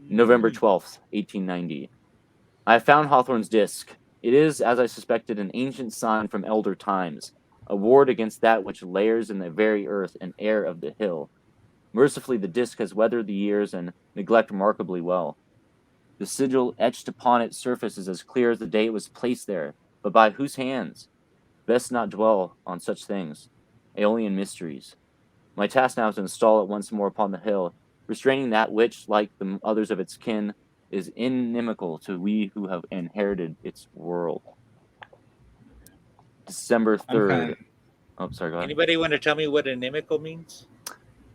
November 12th, 1890. I have found Hawthorne's disc. It is, as I suspected, an ancient sign from elder times, a ward against that which lairs in the very earth and air of the hill. Mercifully, the disc has weathered the years and neglect remarkably well. The sigil etched upon its surface is as clear as the day it was placed there, but by whose hands? Best not dwell on such things. Aeolian mysteries. My task now is to install it once more upon the hill, restraining that which, like the others of its kin, is inimical to we who have inherited its world. December 3rd. Oh, sorry, go ahead. Anybody want to tell me what inimical means?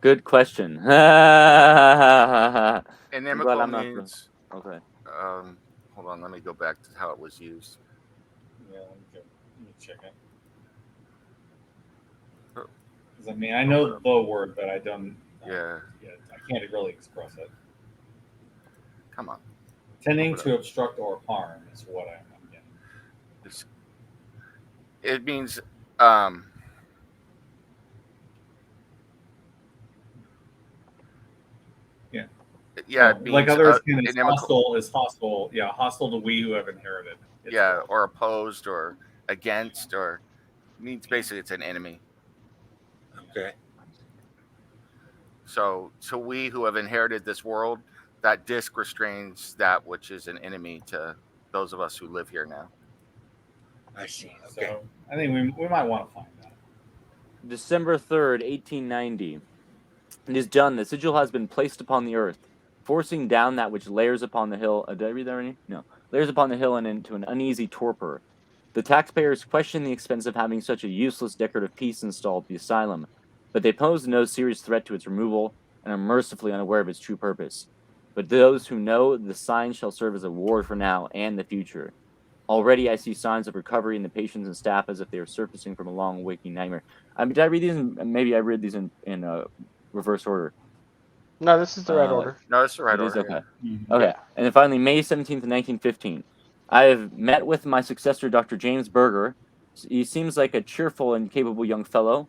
Good question. Inimical means. Okay. Hold on, let me go back to how it was used. Yeah, let me check it. 'Cause, I mean, I know the word, but I don't. Yeah. I can't really express it. Come on. Tending to obstruct or harm is what I'm getting. It means yeah, it means, like others can, it's inimical. hostile. Yeah, hostile to we who have inherited. Or opposed or against, or means basically it's an enemy. Okay. So we who have inherited this world, that disc restrains that which is an enemy to those of us who live here now. I see. Okay. So I think we might want to find that. December 3rd, 1890. It is done. The sigil has been placed upon the earth, forcing down that which layers upon the hill. Did I read that already? No. Layers upon the hill and into an uneasy torpor. The taxpayers question the expense of having such a useless decorative piece installed at the asylum, but they pose no serious threat to its removal and are mercifully unaware of its true purpose. But those who know, the sign shall serve as a ward for now and the future. Already I see signs of recovery in the patients and staff as if they are surfacing from a long waking nightmare. Did I read these maybe I read these in reverse order? No, this is the right order. No, it's the right order. Okay. Yeah. Mm-hmm. Okay. And then finally, May 17th, 1915. I have met with my successor, Dr. James Berger. He seems like a cheerful and capable young fellow.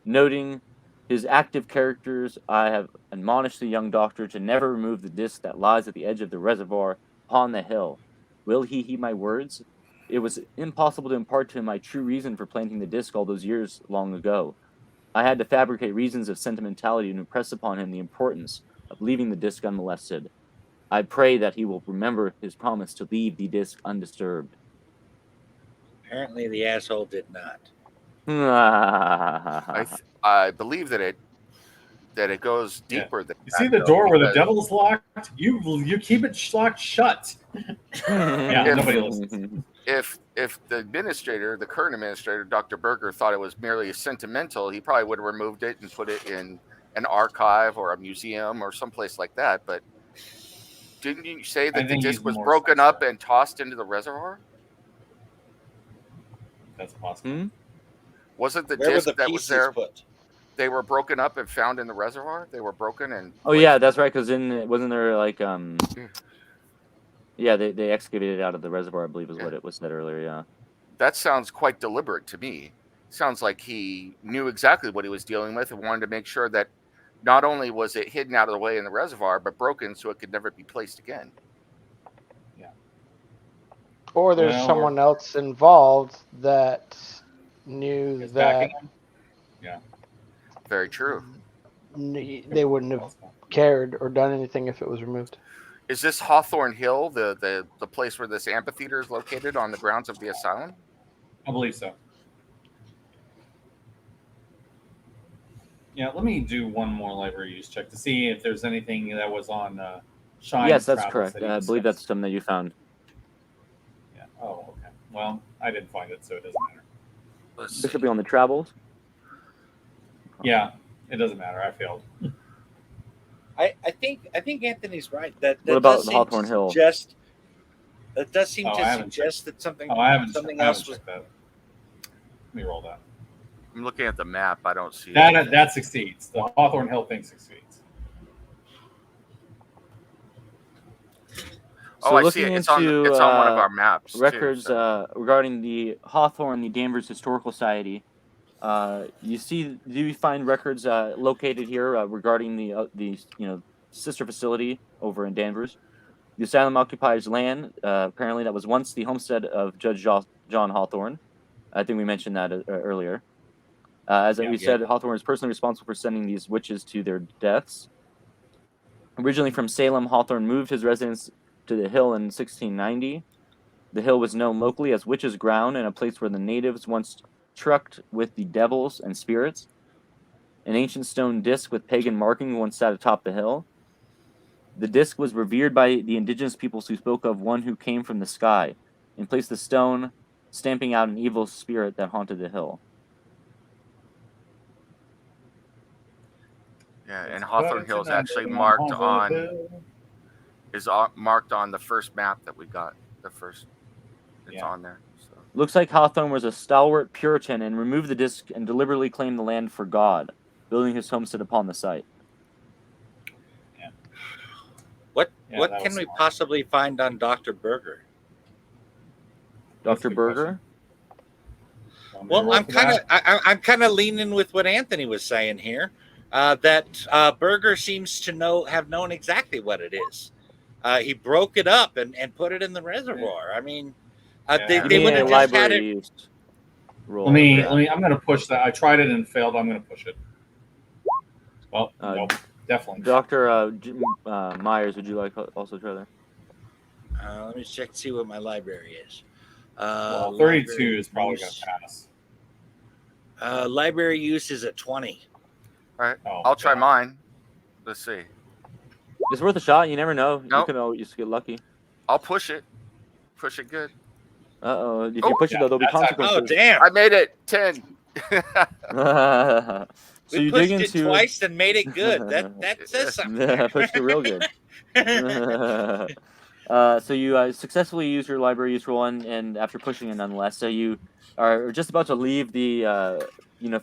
Noting his active characters, I have admonished the young doctor to never remove the disc that lies at the edge of the reservoir upon the hill. Will he heed my words? It was impossible to impart to him my true reason for planting the disc all those years long ago. I had to fabricate reasons of sentimentality and impress upon him the importance of leaving the disc unmolested. I pray that he will remember his promise to leave the disc undisturbed. Apparently, the asshole did not. I believe that it goes deeper than you see the door where the devil's locked. You keep it locked shut. Yeah, nobody listens. If the current administrator, Dr. Berger, thought it was merely sentimental, he probably would have removed it and put it in an archive or a museum or someplace like that. But didn't you say that the disc was broken up and tossed into the reservoir? That's possible. Wasn't the Where disc were the that was there? put? They were broken up and found in the reservoir. They were broken and. Oh yeah, that's right. Because wasn't there like Yeah, they excavated it out of the reservoir. I believe is what it was said earlier. Yeah. That sounds quite deliberate to me. Sounds like he knew exactly what he was dealing with and wanted to make sure that not only was it hidden out of the way in the reservoir, but broken so it could never be placed again. Yeah. Or there's someone else involved that knew that. Yeah. Very true. They wouldn't have cared or done anything if it was removed. Is this Hawthorne Hill, the place where this amphitheater is located on the grounds of the asylum? I believe so. Yeah, let me do one more library use check to see if there's anything that was on Shine. Yes, that's correct. I believe that's something that you found. Yeah. Oh, okay. Well, I didn't find it, so it doesn't matter. This should be on the travels. Yeah, it doesn't matter. I failed. I think Anthony's right. That What about does seem Hawthorne to Hill? suggest that does seem Oh, I to haven't suggest that something Oh, I haven't else was. checked that. Let me roll that. I'm looking at the map. I don't see That that succeeds. The Hawthorne Hill thing succeeds. So I see it. It's on one of our maps. Records too, so. regarding the Hawthorne, the Danvers Historical Society. Do you find records located here regarding the sister facility over in Danvers? The asylum occupies land. Apparently, that was once the homestead of Judge John Hawthorne. I think we mentioned that earlier. As we said, Hawthorne is personally responsible for sending these witches to their deaths. Originally from Salem, Hawthorne moved his residence to the hill in 1690. The hill was known locally as Witch's Ground and a place where the natives once trucked with the devils and spirits. An ancient stone disc with pagan marking once sat atop the hill. The disc was revered by the indigenous peoples who spoke of one who came from the sky and placed the stone, stamping out an evil spirit that haunted the hill. Yeah, and Hawthorne Hill is actually marked on the first map that we got. The first, it's on there. So. Looks like Hawthorne was a stalwart Puritan and removed the disc and deliberately claimed the land for God, building his homestead upon the site. What can we possibly find on Dr. Berger? Dr. Berger? Well, I'm kind of leaning with what Anthony was saying here. That Berger seems to have known exactly what it is. He broke it up and put it in the reservoir. I mean, they would have just had it. Let me. I'm going to push that. I tried it and failed. I'm going to push it. Well, nope, definitely. Dr. Myers, would you like also try that? Let me check to see what my library is. 32 is probably going to pass. Library use is at 20. All right, I'll try mine. Let's see. It's worth a shot. You never know. Nope. You can always get lucky. I'll push it. Push it good. If you push it, though, there'll be consequences. Oh, damn. I made it. 10. So we you pushed dig into it twice and made it good. That says something. Yeah, pushed it real good. So you successfully use your library use roll, and after pushing it nonetheless, so you are just about to leave the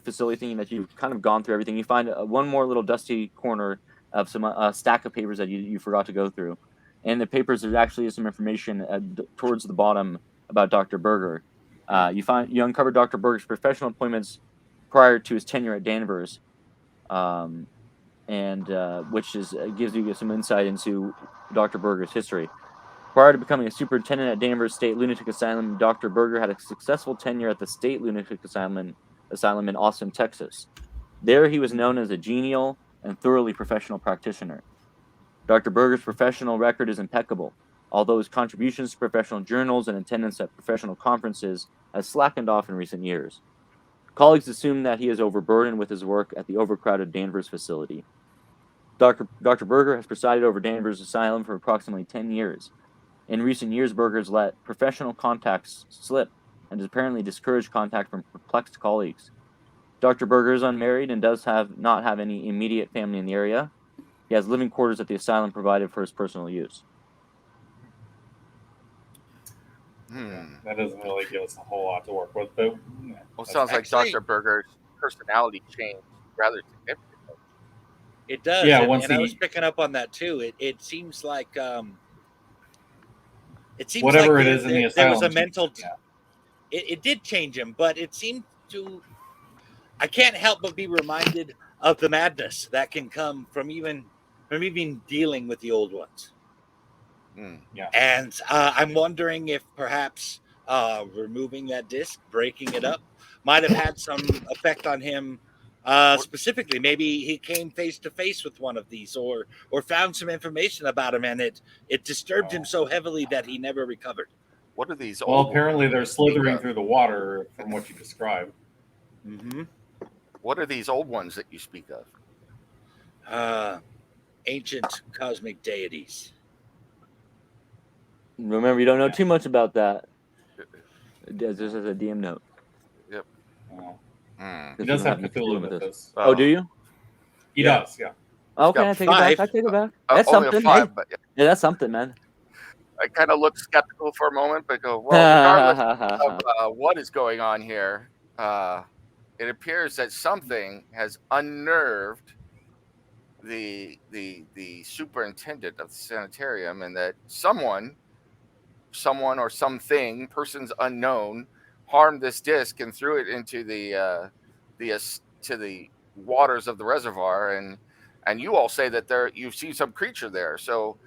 facility, thinking that you've kind of gone through everything. You find one more little dusty corner of some stack of papers that you forgot to go through, and the papers there actually is some information towards the bottom about Dr. Berger. You uncover Dr. Berger's professional appointments prior to his tenure at Danvers, which gives you some insight into Dr. Berger's history. Prior to becoming a superintendent at Danvers State Lunatic Asylum, Dr. Berger had a successful tenure at the State Lunatic Asylum in Austin, Texas. There, he was known as a genial and thoroughly professional practitioner. Dr. Berger's professional record is impeccable, although his contributions to professional journals and attendance at professional conferences has slackened off in recent years. Colleagues assume that he is overburdened with his work at the overcrowded Danvers facility. Dr. Berger has presided over Danvers Asylum for approximately 10 years. In recent years, Berger has let professional contacts slip and has apparently discouraged contact from perplexed colleagues. Dr. Berger is unmarried and does not have any immediate family in the area. He has living quarters at the asylum provided for his personal use. That doesn't really give us a whole lot to work with, but well, it sounds like Dr. Berger's personality changed rather significantly. It does. Yeah, and I was picking up on that too. It seems like whatever like it is in the asylum, there was a mental. It did change him, but it seemed to. I can't help but be reminded of the madness that can come from even dealing with the old ones. Yeah. And I'm wondering if perhaps removing that disc, breaking it up, might have had some effect on him. Specifically, maybe he came face to face with one of these, or found some information about him, and it disturbed him so heavily that he never recovered. What are these? Well, apparently they're slithering through the water, from what you described. Mm-hmm. What are these old ones that you speak of? Ancient cosmic deities. Remember, you don't know too much about that. This is a DM note. Yep. He does have Cthulhu with this. Oh, do you? He does, yeah. Okay, got I take it back. five. I take it back. That's only a something. 5, Hey, but yeah, that's something, man. I kind of look skeptical for a moment, but go, well, regardless of what is going on here, it appears that something has unnerved the superintendent of the sanitarium, and that someone or something, persons unknown, harmed this disc and threw it into to the waters of the reservoir. And you all say that you've seen some creature there. So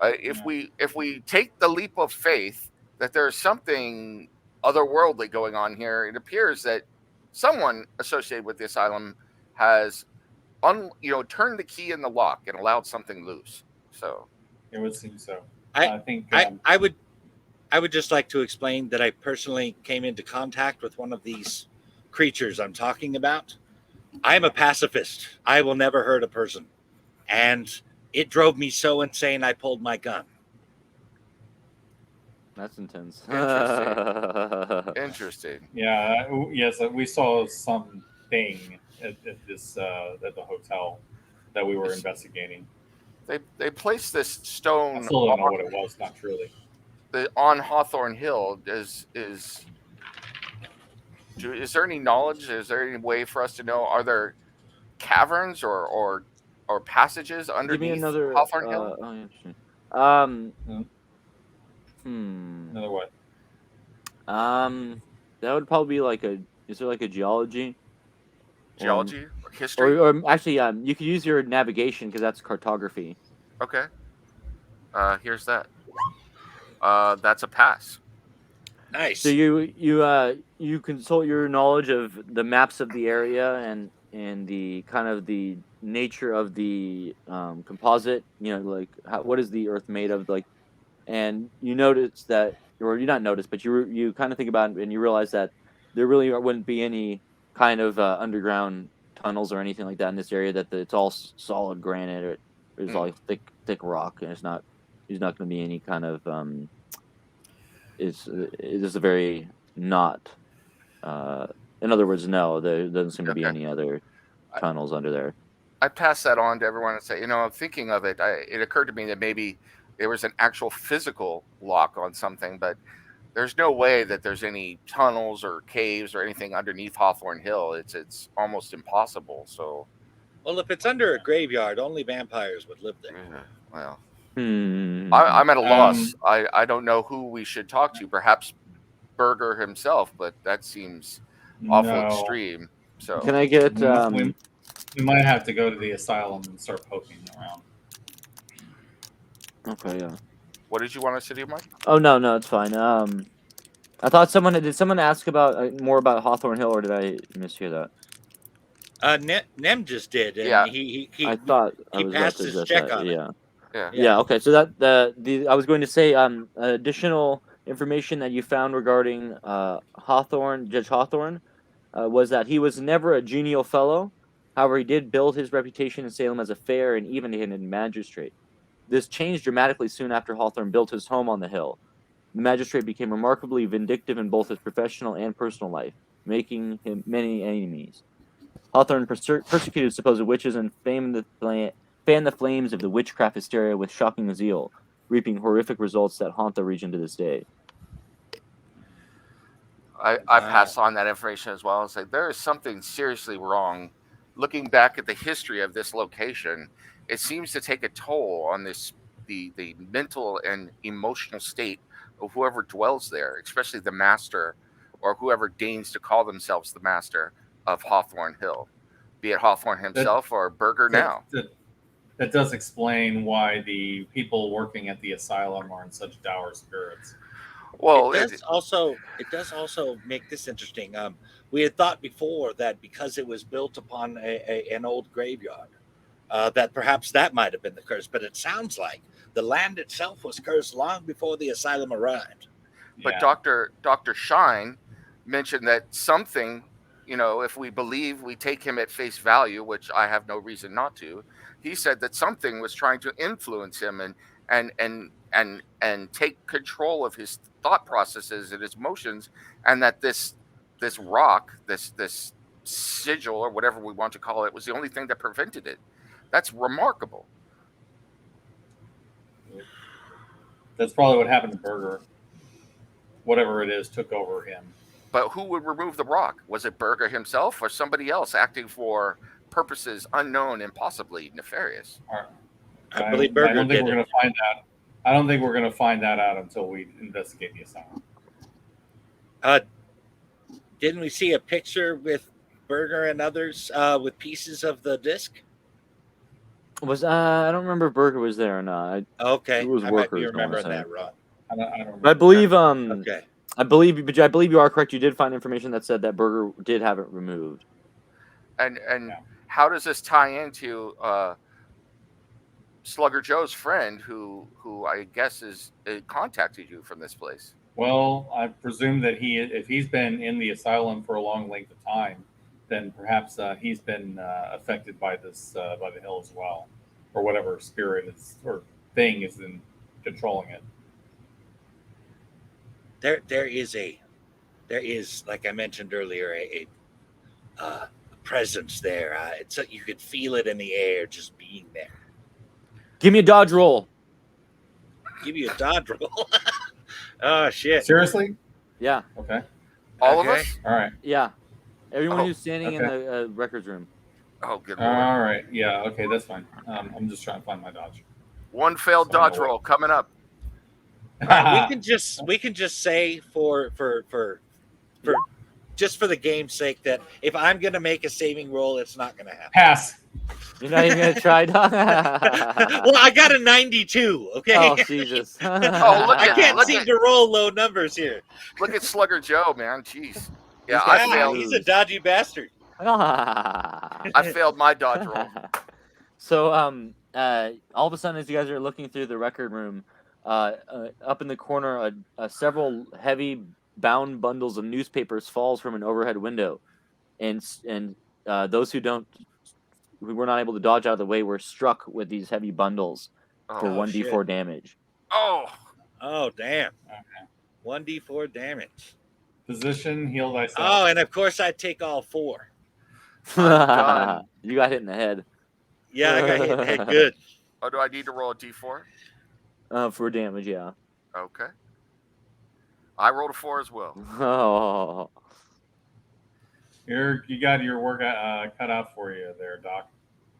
if we take the leap of faith that there's something otherworldly going on here, it appears that someone associated with the asylum has turned the key in the lock and allowed something loose. So It would seem so. I I think I would just like to explain that I personally came into contact with one of these creatures I'm talking about. I'm a pacifist. I will never hurt a person. And it drove me so insane I pulled my gun. That's intense. interesting. yes, we saw something at this at the hotel that we were investigating. They placed this I stone still don't know what it was. Not truly. on Hawthorne Hill. Is there any knowledge? Is there any way for us to know? Are there caverns or passages Give me underneath another. Hawthorne Hill? Oh, interesting. Um. Another what? That would probably be like a. Is there like a geology? Geology or history? Or actually, you could use your navigation because that's cartography. Okay. Here's that. That's a pass. Nice. So you consult your knowledge of the maps of the area and the kind of the nature of the composite. Like what is the Earth made of? Like, and you notice that, or you not notice, but you kind of think about it and you realize that there really wouldn't be any kind of underground tunnels or anything like that in this area. That it's all solid granite, or it's all thick rock, and there's not going to be any kind of it is a very not. In other words, no, there doesn't seem to be any other tunnels under there. I pass that on to everyone and say, thinking of it, it occurred to me that maybe there was an actual physical lock on something, but there's no way that there's any tunnels or caves or anything underneath Hawthorne Hill. It's almost impossible. So, well, if it's under a graveyard, only vampires would live there. Well, Hmm. I'm at a loss. I don't know who we should talk to. Perhaps Berger himself, but that seems awful extreme. So, can I get? We might have to go to the asylum and start poking around. Okay, yeah. What did you want us to do, Mike? Oh no, it's fine. I thought did someone ask about more about Hawthorne Hill, or did I mishear that? Nem just did, and yeah. he I thought he passed his check on it. Yeah. Okay, so that I was going to say additional information that you found regarding Judge Hawthorne, was that he was never a genial fellow. However, he did build his reputation in Salem as a fair and even-handed magistrate. This changed dramatically soon after Hawthorne built his home on the hill. The magistrate became remarkably vindictive in both his professional and personal life, making him many enemies. Hawthorne persecuted supposed witches and fanned the flames of the witchcraft hysteria with shocking zeal, reaping horrific results that haunt the region to this day. I pass on that information as well and say there is something seriously wrong. Looking back at the history of this location, it seems to take a toll on the mental and emotional state of whoever dwells there, especially the master or whoever deigns to call themselves the master of Hawthorne Hill, be it Hawthorne himself or Berger now. That does explain why the people working at the asylum are in such dour spirits. Well, it does also make this interesting. We had thought before that because it was built upon an old graveyard, that perhaps that might have been the curse. But it sounds like the land itself was cursed long before the asylum arrived. But yeah. Dr. Shine mentioned that something, if we believe, we take him at face value, which I have no reason not to. He said that something was trying to influence him and take control of his thought processes and his emotions, and that this rock, this sigil or whatever we want to call it, was the only thing that prevented it. That's remarkable. That's probably what happened to Burger. Whatever it is took over him. But who would remove the rock? Was it Berger himself or somebody else acting for purposes unknown and possibly nefarious? All right. I believe I Burger don't think did we're it. going to find that. I don't think we're going to find that out until we investigate the asylum. Didn't we see a picture with Burger and others with pieces of the disc? Was I don't remember if Burger was there or not. Okay, It was I might be workers, I wanna remembering say. that wrong. I don't remember. But I believe Okay. I believe you are correct. You did find information that said that Burger did have it removed. And Yeah. how does this tie into Slugger Joe's friend, who I guess is contacted you from this place? Well, I presume that if he's been in the asylum for a long length of time, then perhaps he's been affected by this by the hill as well, or whatever spirit is or thing is in controlling it. There is, like I mentioned earlier, a presence there. It's you could feel it in the air just being there. Give me a dodge roll. Give you a dodge roll. Oh shit! Seriously? Yeah, Okay. All of Okay. us? All right. yeah. Everyone Oh, who's standing in the records room. Oh, good lord. All right. Yeah. Okay. That's fine. I'm just trying to find my dodge. One failed Find a dodge way. roll coming up. We can just say for just for the game's sake that if I'm gonna make a saving roll, it's not gonna happen. Pass. You're not even gonna try. Well, I got a 92. Okay. Oh Jesus! Oh, look I at- can't look seem at- to roll low numbers here. Look at Slugger Joe, man. Jeez. Yeah, He's I got failed. He's a dodgy bastard. I failed my dodge roll. So all of a sudden, as you guys are looking through the record room, up in the corner, several heavy bound bundles of newspapers falls from an overhead window, and those who were not able to dodge out of the way were struck with these heavy bundles for Oh, 1d4 damage. oh, Oh damn. Okay. 1d4 damage. Position. Heal thyself. Oh, and of course I take all 4. I'm done. You got hit in the head Yeah, I got hit in the head good. Oh, do I need to roll a d4? for damage. Yeah. Okay. I rolled a 4 as well. Oh. You got your work cut out for you there, Doc.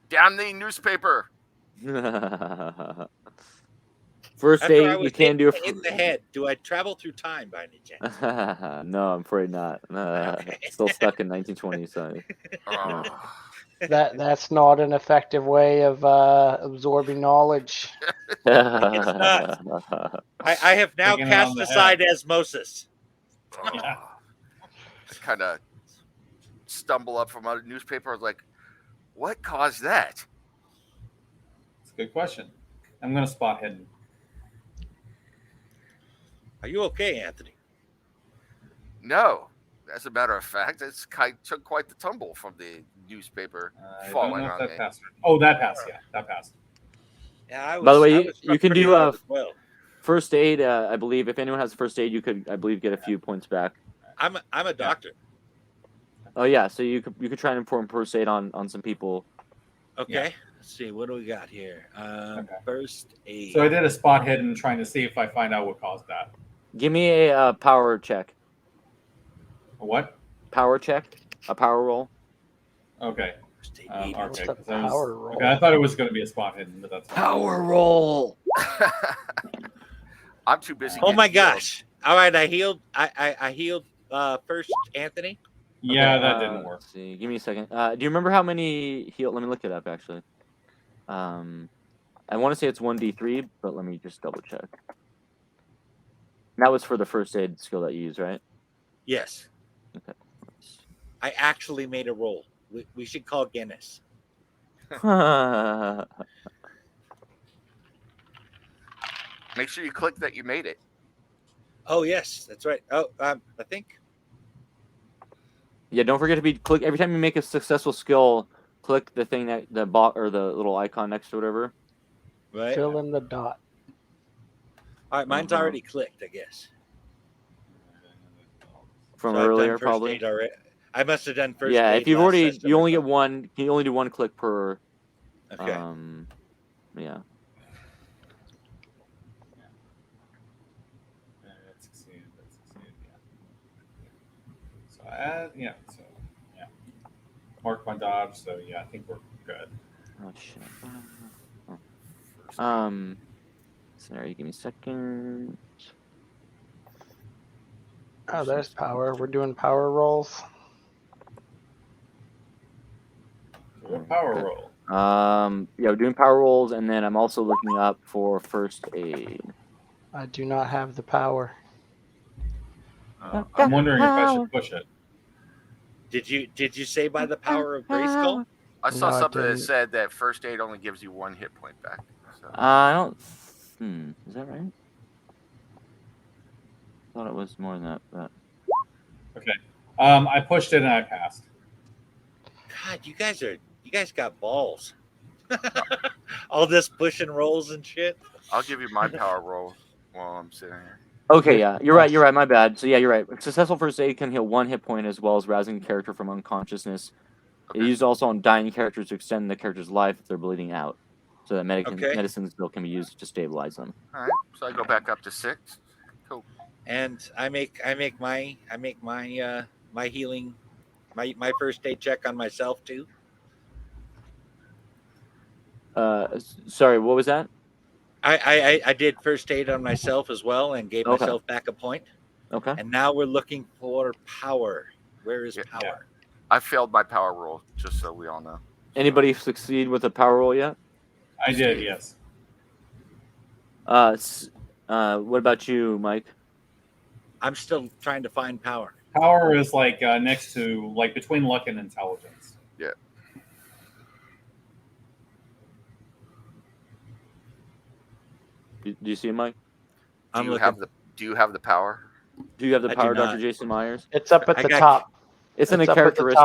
Damn the newspaper. First After I aid, was you can do in the head. Do I travel through time by any chance? No, I'm afraid not. Okay. Still stuck in 1920. So Oh. That's not an effective way of absorbing knowledge. not. I have now Taking it on cast the aside osmosis. Yeah. Just kind of stumble up from a newspaper. I was like, what caused that? It's a good question. I'm going to spot hidden. Are you okay, Anthony? No. As a matter of fact, took quite the tumble from the newspaper I don't falling know if on that me. passed. Oh, that passed. Yeah, that passed. Yeah, I was. By the way, I you- was you can pretty do hard as well. first aid. I believe if anyone has first aid, you could, I believe, get a few points back. I'm a doctor. Oh yeah, so you could try and inform first aid on some people. Okay. Yeah. Let's see. What do we got here? Okay. First aid. So I did a spot hidden, trying to see if I find out what caused that. Give me a power check. A what? Power check. A power roll. Okay. First aid. Okay. What's a 'cause I was- power roll? okay, I thought it was going to be a spot hidden, but that's fine. Power roll. I'm too busy. Oh my getting healed. gosh! All right, I healed. I healed first, Anthony. Yeah, Okay, that didn't work. Let's see. Give me a second. Do you remember how many heal? Let me look it up actually. I want to say it's 1d3, but let me just double check. That was for the first aid skill that you use, right? Yes. Okay. I actually made a roll. We should call Guinness. Make sure you click that you made it. Oh yes, that's right. Oh, I think. Yeah, don't forget to click every time you make a successful skill. Click the thing that the bot or the little icon next to whatever. Right. Fill in the dot. All right, mine's Uh-huh. already clicked, I guess. From So I've done earlier, first probably. aid already. I must have done first Yeah, aid if you've last already, session you or only get something. one. You only do one click per Okay. Yeah. That succeeded. Yeah. So yeah. Mark my dodge. So yeah, I think we're good. Oh shit. Sorry, give me a second. Oh, there's power. We're doing power rolls. What power Okay. roll? Yeah, we're doing power rolls, and then I'm also looking up for first aid. I do not have the power. I'm wondering if I should push it. Did you say by the power of Grayskull? I saw No, I something that didn't. said that first aid only gives you 1 hit point back. So I don't. Is that right? I thought it was more than that, but Okay. I pushed it and I passed. God, you guys got balls. All this push and rolls and shit. I'll give you my power roll while I'm sitting here. okay, yeah, you're right. My bad. So yeah, you're right. Successful first aid can heal 1 hit point as well as rousing the character from unconsciousness. Okay. It used also on dying characters to extend the character's life if they're bleeding out, so that Okay. medicine still can be used to stabilize them. All right. So I go back up to 6. Cool. And I make my my healing my first aid check on myself too. Sorry, what was that? I did first aid on myself as well and gave Okay. myself back a point. Okay. And now we're looking for power. Where is Yeah. power? I failed my power roll, just so we all know. Anybody succeed with a power roll yet? I did, yes. What about you, Mike? I'm still trying to find power. Power is like next to, like between luck and intelligence. Yeah. Do you see it, Mike? I'm Do you looking. have the power? Do you have the I do power, Dr. not. Jason Myers? It's up at I the got top. It's in a up at the top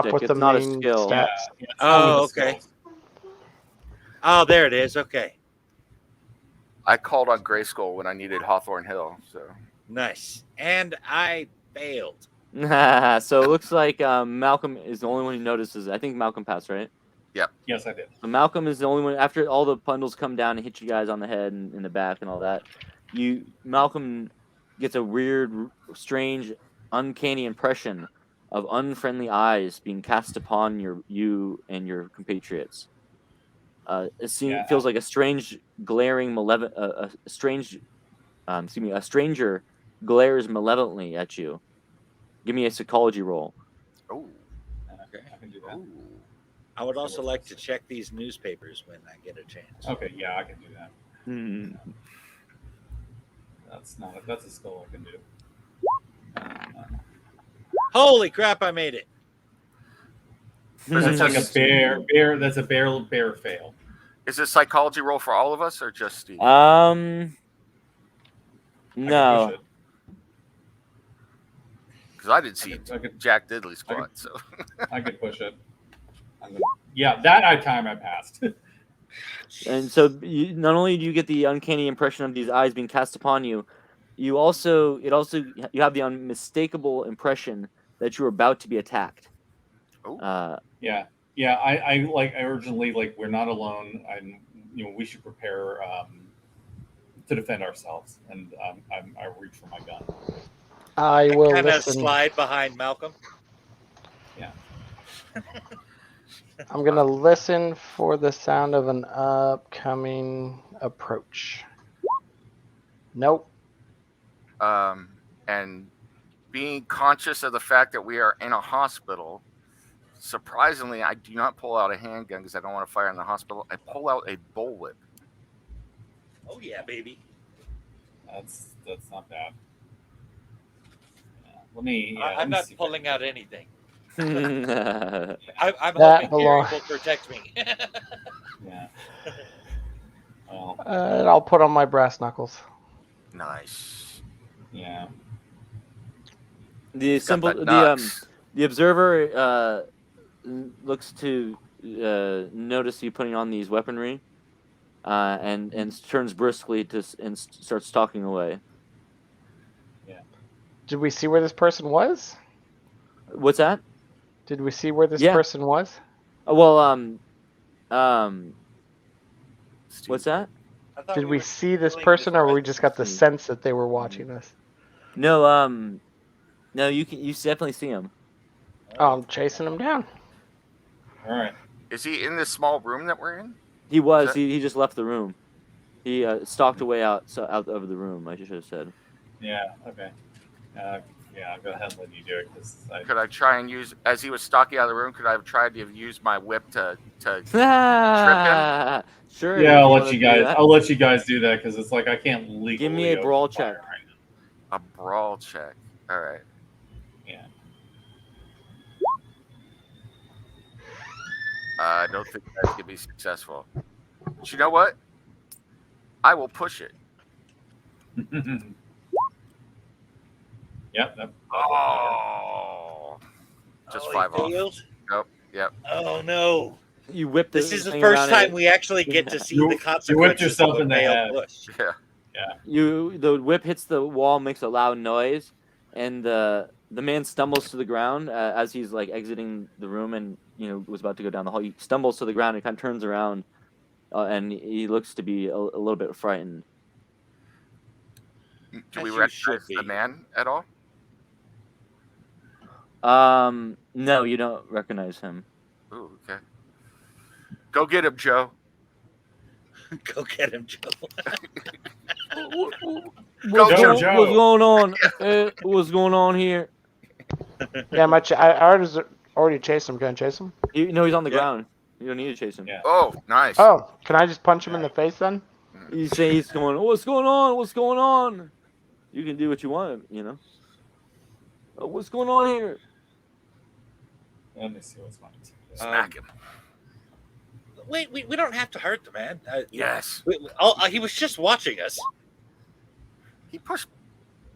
characteristic. with It's the not a main skill. stats. Yeah, it's Oh, one of the okay. skills. Oh, there it is. Okay. I called on Grayskull when I needed Hawthorne Hill. So Nice. And I failed. So it looks like Malcolm is the only one who notices. I think Malcolm passed, right? Yes, I did. So Malcolm is the only one. After all the bundles come down and hit you guys on the head and in the back and all that, Malcolm gets a weird, strange, uncanny impression of unfriendly eyes being cast upon you and your compatriots. It feels like a strange, glaring, malevolent, a stranger glares malevolently at you. Give me a psychology roll. oh, Okay, I can do that. ooh. I would also like to check these newspapers when I get a chance. Okay, yeah, I can do that. Hmm. That's a skill I can do. Holy crap! I made it. That's like a bear. That's a bear fail. Is it psychology roll for all of us or just Steve? I can No. push it. Because I didn't see I could- Jack Diddley squat. So I could push it. Yeah, that time I passed. And so not only do you get the uncanny impression of these eyes being cast upon you, you have the unmistakable impression that you're about to be attacked. Oh. Yeah. I urgently we're not alone. We should prepare to defend ourselves, and I reach for my gun. I will kind of listen. slide behind Malcolm. Yeah. I'm gonna listen for the sound of an upcoming approach. Nope. And being conscious of the fact that we are in a hospital, surprisingly, I do not pull out a handgun because I don't want to fire in the hospital. I pull out a bullwhip. Oh yeah, baby. That's not bad. Yeah. Let me. I'm not pulling out anything. I'm That hoping Eerie belong- will protect me. Yeah. Well, And I'll put on my brass knuckles. Nice. yeah. The Got symbol, that nuts. the observer looks to notice you putting on these weaponry, and turns briskly and starts stalking away. Did we see where this person was? What's that? Did we see where this Yeah. person was? Well, Steve. What's that? Did we see this person, or we just got the sense that they were watching us? No, no, you definitely see him. Oh, I'm chasing him down. All right. Is he in this small room that we're in? He was. that- He just left the room. He stalked away out of the room. I should have said. Yeah. Okay. Yeah. I'll go ahead and let you do it because Could I try and use, as he was stalking out of the room, could I have tried to use my whip to Sure. Yeah, if I'll you let wanna you do guys. that. I'll let you guys do that because it's like I can't legally. Give me a open brawl fire check. right a brawl check? All right. now. Yeah. I don't think that's gonna be successful. But you know what? I will push it. Yep. That Oh, just 5 off. Failed? Nope. Yep. Oh no! You whip This is the thing first around time it. we actually get to see You- the you whipped consequences yourself of a in the failed head. push. Yeah. The whip hits the wall, makes a loud noise, and the man stumbles to the ground as he's like exiting the room, and was about to go down the hall. He stumbles to the ground and kind of turns around, and he looks to be a little bit frightened. Do we As you should recognize the be. man at all? No, you don't recognize him. Ooh, okay. Go get him, Joe. Go get him, Joe. Go, Joe, Joe. Joe. What's going on? What's going on here? Yeah, I already chased him. Can I chase him? No, he's on the Yeah. ground. You don't need to chase him. Yeah. Oh, nice. Oh, can I just punch him in the face then? You say he's going. What's going on? What's going on? You can do what you want. What's going on here? Let me see what's going on. Smack him. Wait, we don't have to hurt the man. Yes. He was just watching us. He pushed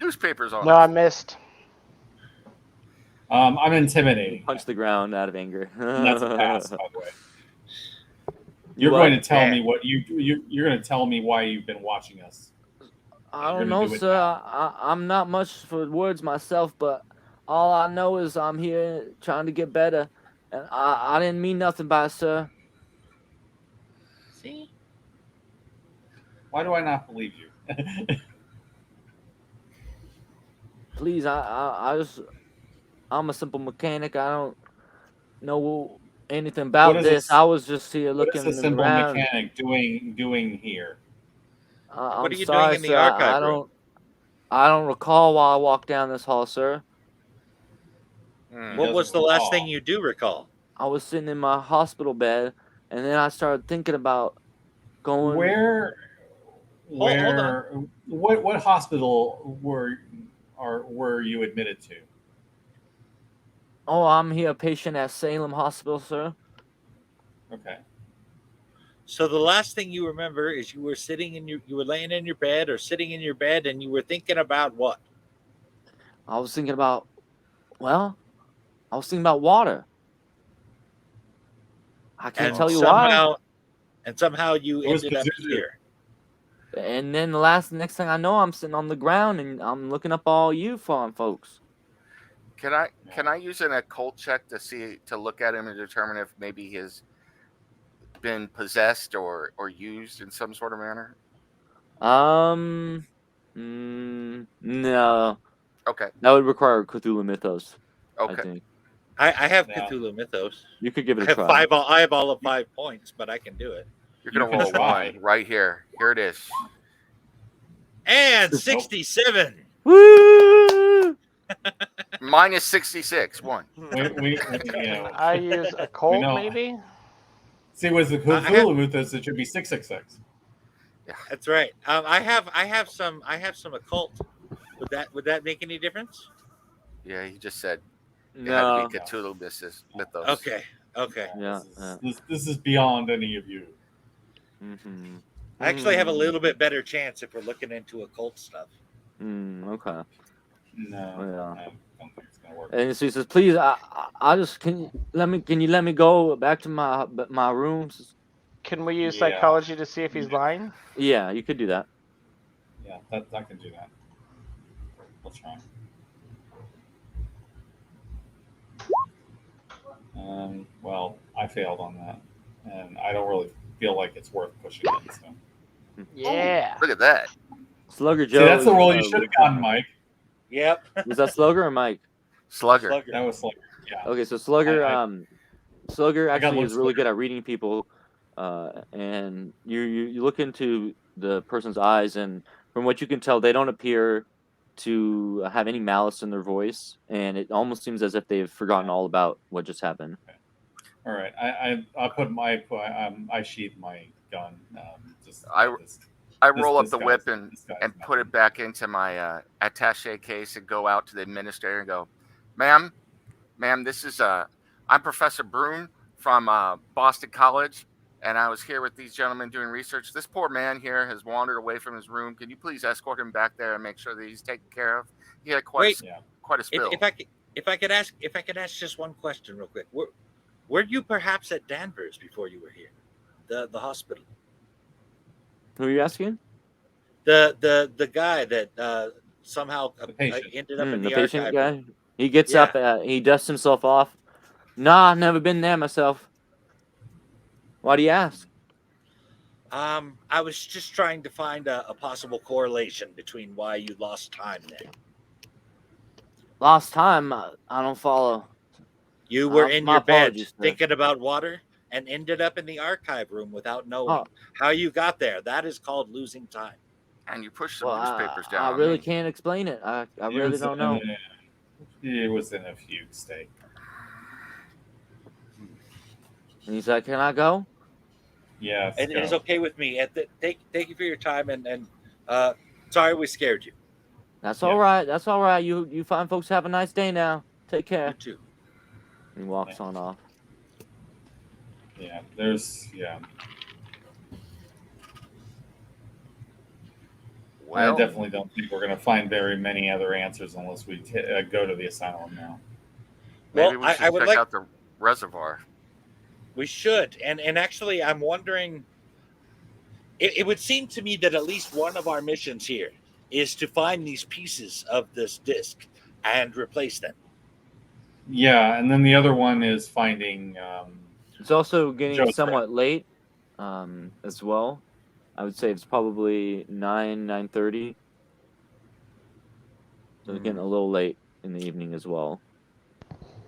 newspapers on No, us. I missed. I'm intimidating. Punch the ground out of anger. And that's a pass, by the way. You're going to tell me what you're going to tell me why you've been watching us. I You're don't gonna know, do it sir. now. I'm not much for words myself, but all I know is I'm here trying to get better, and I didn't mean nothing by it, sir. See? Why do I not believe you? Please, I'm a simple mechanic. I don't know anything about What is this. this- I was just here What is looking a simple around. mechanic doing here? I'm What are you sorry, doing in the sir. archive room? I don't recall why I walked down this hall, sir. Hmm. What was the last recall. thing you do recall? I was sitting in my hospital bed, and then I started thinking about going. Where hold what hospital were you admitted to? Oh, I'm here, a patient at Salem Hospital, sir. Okay. So the last thing you remember is you were laying in your bed or sitting in your bed and you were thinking about what? I was thinking about, water. I can't And tell you why. somehow you It was ended up Pazuzu. here. And then next thing I know, I'm sitting on the ground and I'm looking up all you fine folks. Can I use an occult check to look at him and determine if maybe he's been possessed or used in some sort of manner? No. Okay. That would require Cthulhu Mythos, I Okay. think. I have No. Cthulhu Mythos. You could give I it a have try. I have all of 5 points, but I can do it. You're gonna You can roll a try. 1 right here. Here it is. And 67. Woo! Minus 66. 1. We I use a colt, know. maybe. see with the Cthulhu Mythos, it should be 666. That's right. I have some occult. Would that make any difference? Yeah, he just said it No. had to be Cthulhu Mythos. Okay. Yeah, This is beyond any of you. Mm-hmm. I actually have a little bit better chance if we're looking into occult stuff. Okay. No, Yeah. I don't think it's gonna work. And so he says, "Please, I just can you let me go back to my rooms?" Can we use Yeah. psychology to see if he's lying? Yeah, you could do that. Yeah, I can do that. I'll try. Well, I failed on that, and I don't really feel like it's worth pushing it. So. Yeah. Look at that. Slugger See, Joe. that's the is, role you should have gotten, Mike. Yep. Was that Slugger or Mike? Slugger. That was Slugger. Yeah. Okay, so Slugger, Slugger I got actually one is really Slugger. good at reading people, and you look into the person's eyes, and from what you can tell, they don't appear to have any malice in their voice, and it almost seems as if they've forgotten all about what just happened. All right, I sheathe my gun. I roll up this the guy's- whip this guy's and not- put it back into my attaché case and go out to the administrator and go, ma'am, this is I'm Professor Broom from Boston College, and I was here with these gentlemen doing research. This poor man here has wandered away from his room. Can you please escort him back there and make sure that he's taken care of? He had quite a spill. If I could ask just one question real quick. Were you perhaps at Danvers before you were here? The hospital. Who are you asking? The guy that somehow ended up in The the patient archive. guy. He gets up, he dusts himself off. Nah, never been there myself. Why do you ask? I was just trying to find a possible correlation between why you lost time there. Lost time? I don't follow. You were in your bed apologies, sir. thinking about water and ended up in the archive room without knowing how you got there. That is called losing time. And you push some newspapers down. I really can't explain it. I really don't know. He was in a fugue state. And he's like, "Can I go?" Yes. And it is okay with me. Thank you for your time, and sorry we scared you. That's all right. That's all right. You fine folks have a nice day now. Take care. You too. He walks on off. Yeah, Well, I definitely don't think we're going to find very many other answers unless we go to the asylum now. Maybe we should check out the reservoir. We should, and actually, I'm wondering. It would seem to me that at least one of our missions here is to find these pieces of this disc and replace them. Yeah, and then the other one is finding. It's also getting Joe's somewhat late, as well. I would say it's probably 9:30. So it's getting a little late in the evening as well.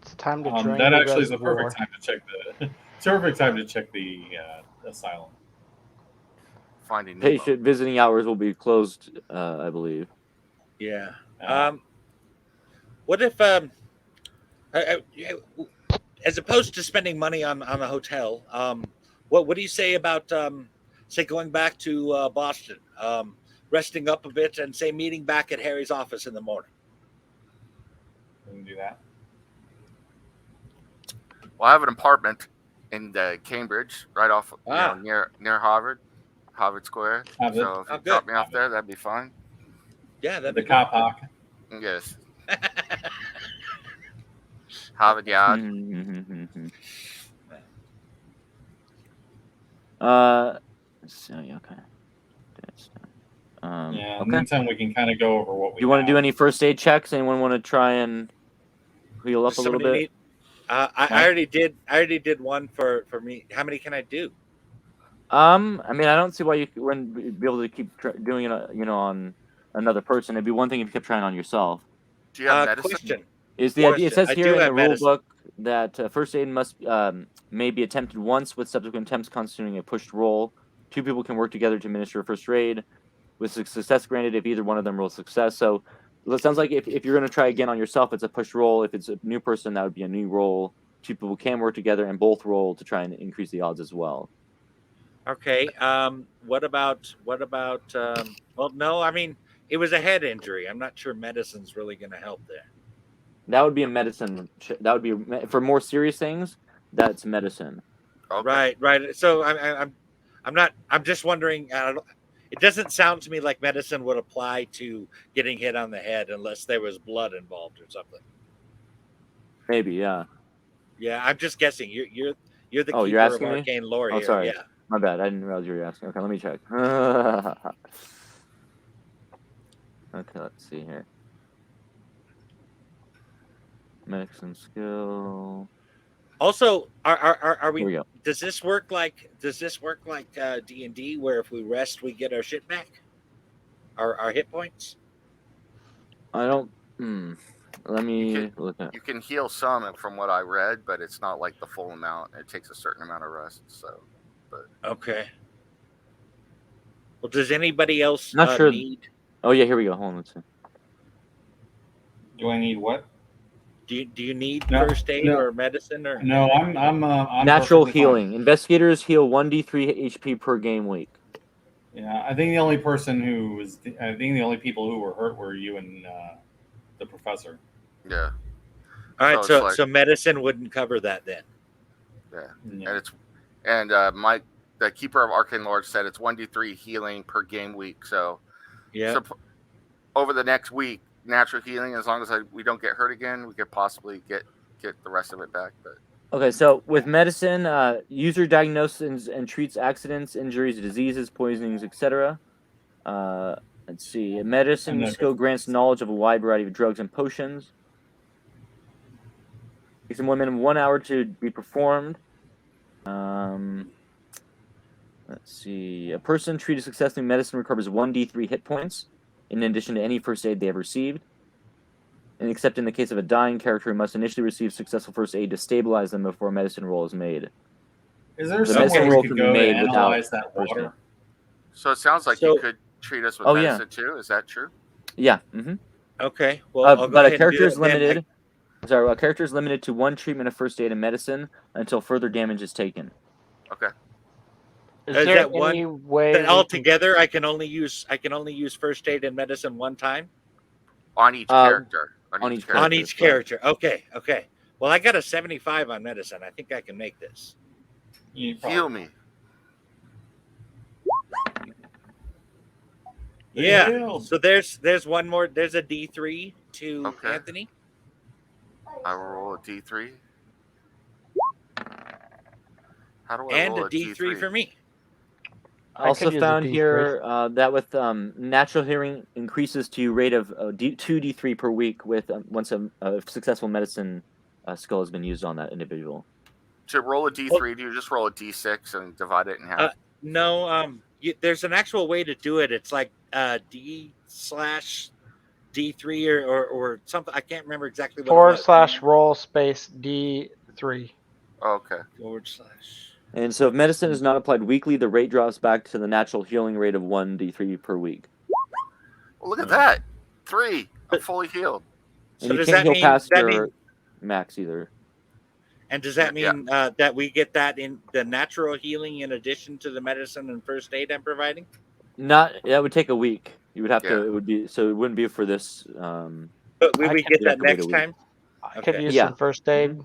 It's time to drain that the actually is the reservoir. perfect time to check the. Perfect time to check the asylum. Finding patient visiting hours will be closed, I believe. Yeah. What if as opposed to spending money on a hotel, what do you say about say going back to Boston, resting up a bit, and say meeting back at Harry's office in the morning? We can do that. Well, I have an apartment in Cambridge, right off near Harvard Square. So if you drop me off there, that'd be fine. Yeah, that'd the be cop hawk. Yes. Harvard Yard. So okay. Yeah. Okay. Meantime, we can kind of go over what we. You want to do any first aid checks? Anyone want to try and heal up a little bit? I already did. I already did one for me. How many can I do? I mean, I don't see why you wouldn't be able to keep doing it, on another person. It'd be one thing if you kept trying on yourself. Do you have medicine? Question. Is the idea? It says I here do in the have rule medicine. book that first aid may be attempted once, with subsequent attempts constituting a pushed roll. Two people can work together to administer first aid, with success granted if either one of them rolls success. So it sounds like if you're going to try again on yourself, it's a pushed roll. If it's a new person, that would be a new roll. Two people can work together and both roll to try and increase the odds as well. Okay. What about? Well, no. I mean, it was a head injury. I'm not sure medicine's really going to help there. That would be a medicine. That would be for more serious things. That's medicine. Okay. Right. So I'm not. I'm just wondering. It doesn't sound to me like medicine would apply to getting hit on the head unless there was blood involved or something. Maybe, yeah. Yeah, I'm just guessing. You're the Oh, keeper you're asking of me? arcane lore Oh, here. sorry. Yeah. My bad. I didn't realize you were asking. Okay, let me check. Okay, let's see here. Medicine skill. Also, are Here we we? go. Does this work like D&D, where if we rest, we get our shit back, our hit points? I don't. Let me You look at. You can heal some from what I read, but it's not like the full amount. It takes a certain amount of rest. So, but Okay. Well, does anybody else Not sure. need? Oh yeah, here we go. Hold on. Let's see. Do I need what? Do you need No, first aid no. or medicine or? No, I'm Natural perfectly healing. fine. Investigators heal 1d3 HP per game week. Yeah, I think the only person who was, I think the only people who were hurt were you and the professor. yeah, All right, it's so like, so medicine wouldn't cover that then. yeah, Yeah. and it's Mike, the keeper of Arcane Lord, said it's 1d3 healing per game week. So, Yeah. so over the next week, natural healing. As long as we don't get hurt again, we could possibly get the rest of it back. But Okay, so with medicine, user diagnoses and treats accidents, injuries, diseases, poisonings, etc. Let's see. I'm Medicine not skill good. grants knowledge of a wide variety of drugs and potions. Takes them 1 minute, 1 hour to be performed. Let's see. A person treated successfully in medicine recovers 1d3 hit points, in addition to any first aid they have received. And except in the case of a dying character who must initially receive successful first aid to stabilize them before a medicine roll is made. Is there The somewhere medicine we roll could can be go to made without analyze that first aid. water? so it sounds like So- you could treat us with Oh, yeah. medicine too. Is that true? Yeah. Mm-hmm. Okay. Well, I'll go But ahead a character and is do it then. limited. Sorry, a character is limited to 1 treatment of first aid and medicine until further damage is taken. Okay. Is Is there that one- any way Then we altogether, I can only use first aid and medicine one time On each Uh, character. on each on Character, each correct. character. Okay. Well, I got a 75 on medicine. I think I can make this. You Heal probably- me. Yeah. Healed. So there's one more. There's a D3 to Okay. Anthony. I will roll a d3. How do I And roll a D3 for me. I I also could use a found D3. here that with natural healing increases to rate of 2d3 per week with once a successful medicine skill has been used on that individual. To roll a d3, do you just roll a d6 and divide it in half? No, there's an actual way to do it. It's like D/D3 or something. I can't remember exactly what it was. /roll space D3. Okay. /. And so if medicine is not applied weekly, the rate drops back to the natural healing rate of 1d3 per week. Well, look at that. 3. I'm fully healed. And So you does can't that heal mean past that your mean? max either. And does that Yeah. mean that we get that in the natural healing in addition to the medicine and first aid I'm providing? That would take a week. You would have Yeah. to. It would be so. It wouldn't be for this. But we I get you'd have that to wait a next week. time. I could Okay. use Yeah. some first aid.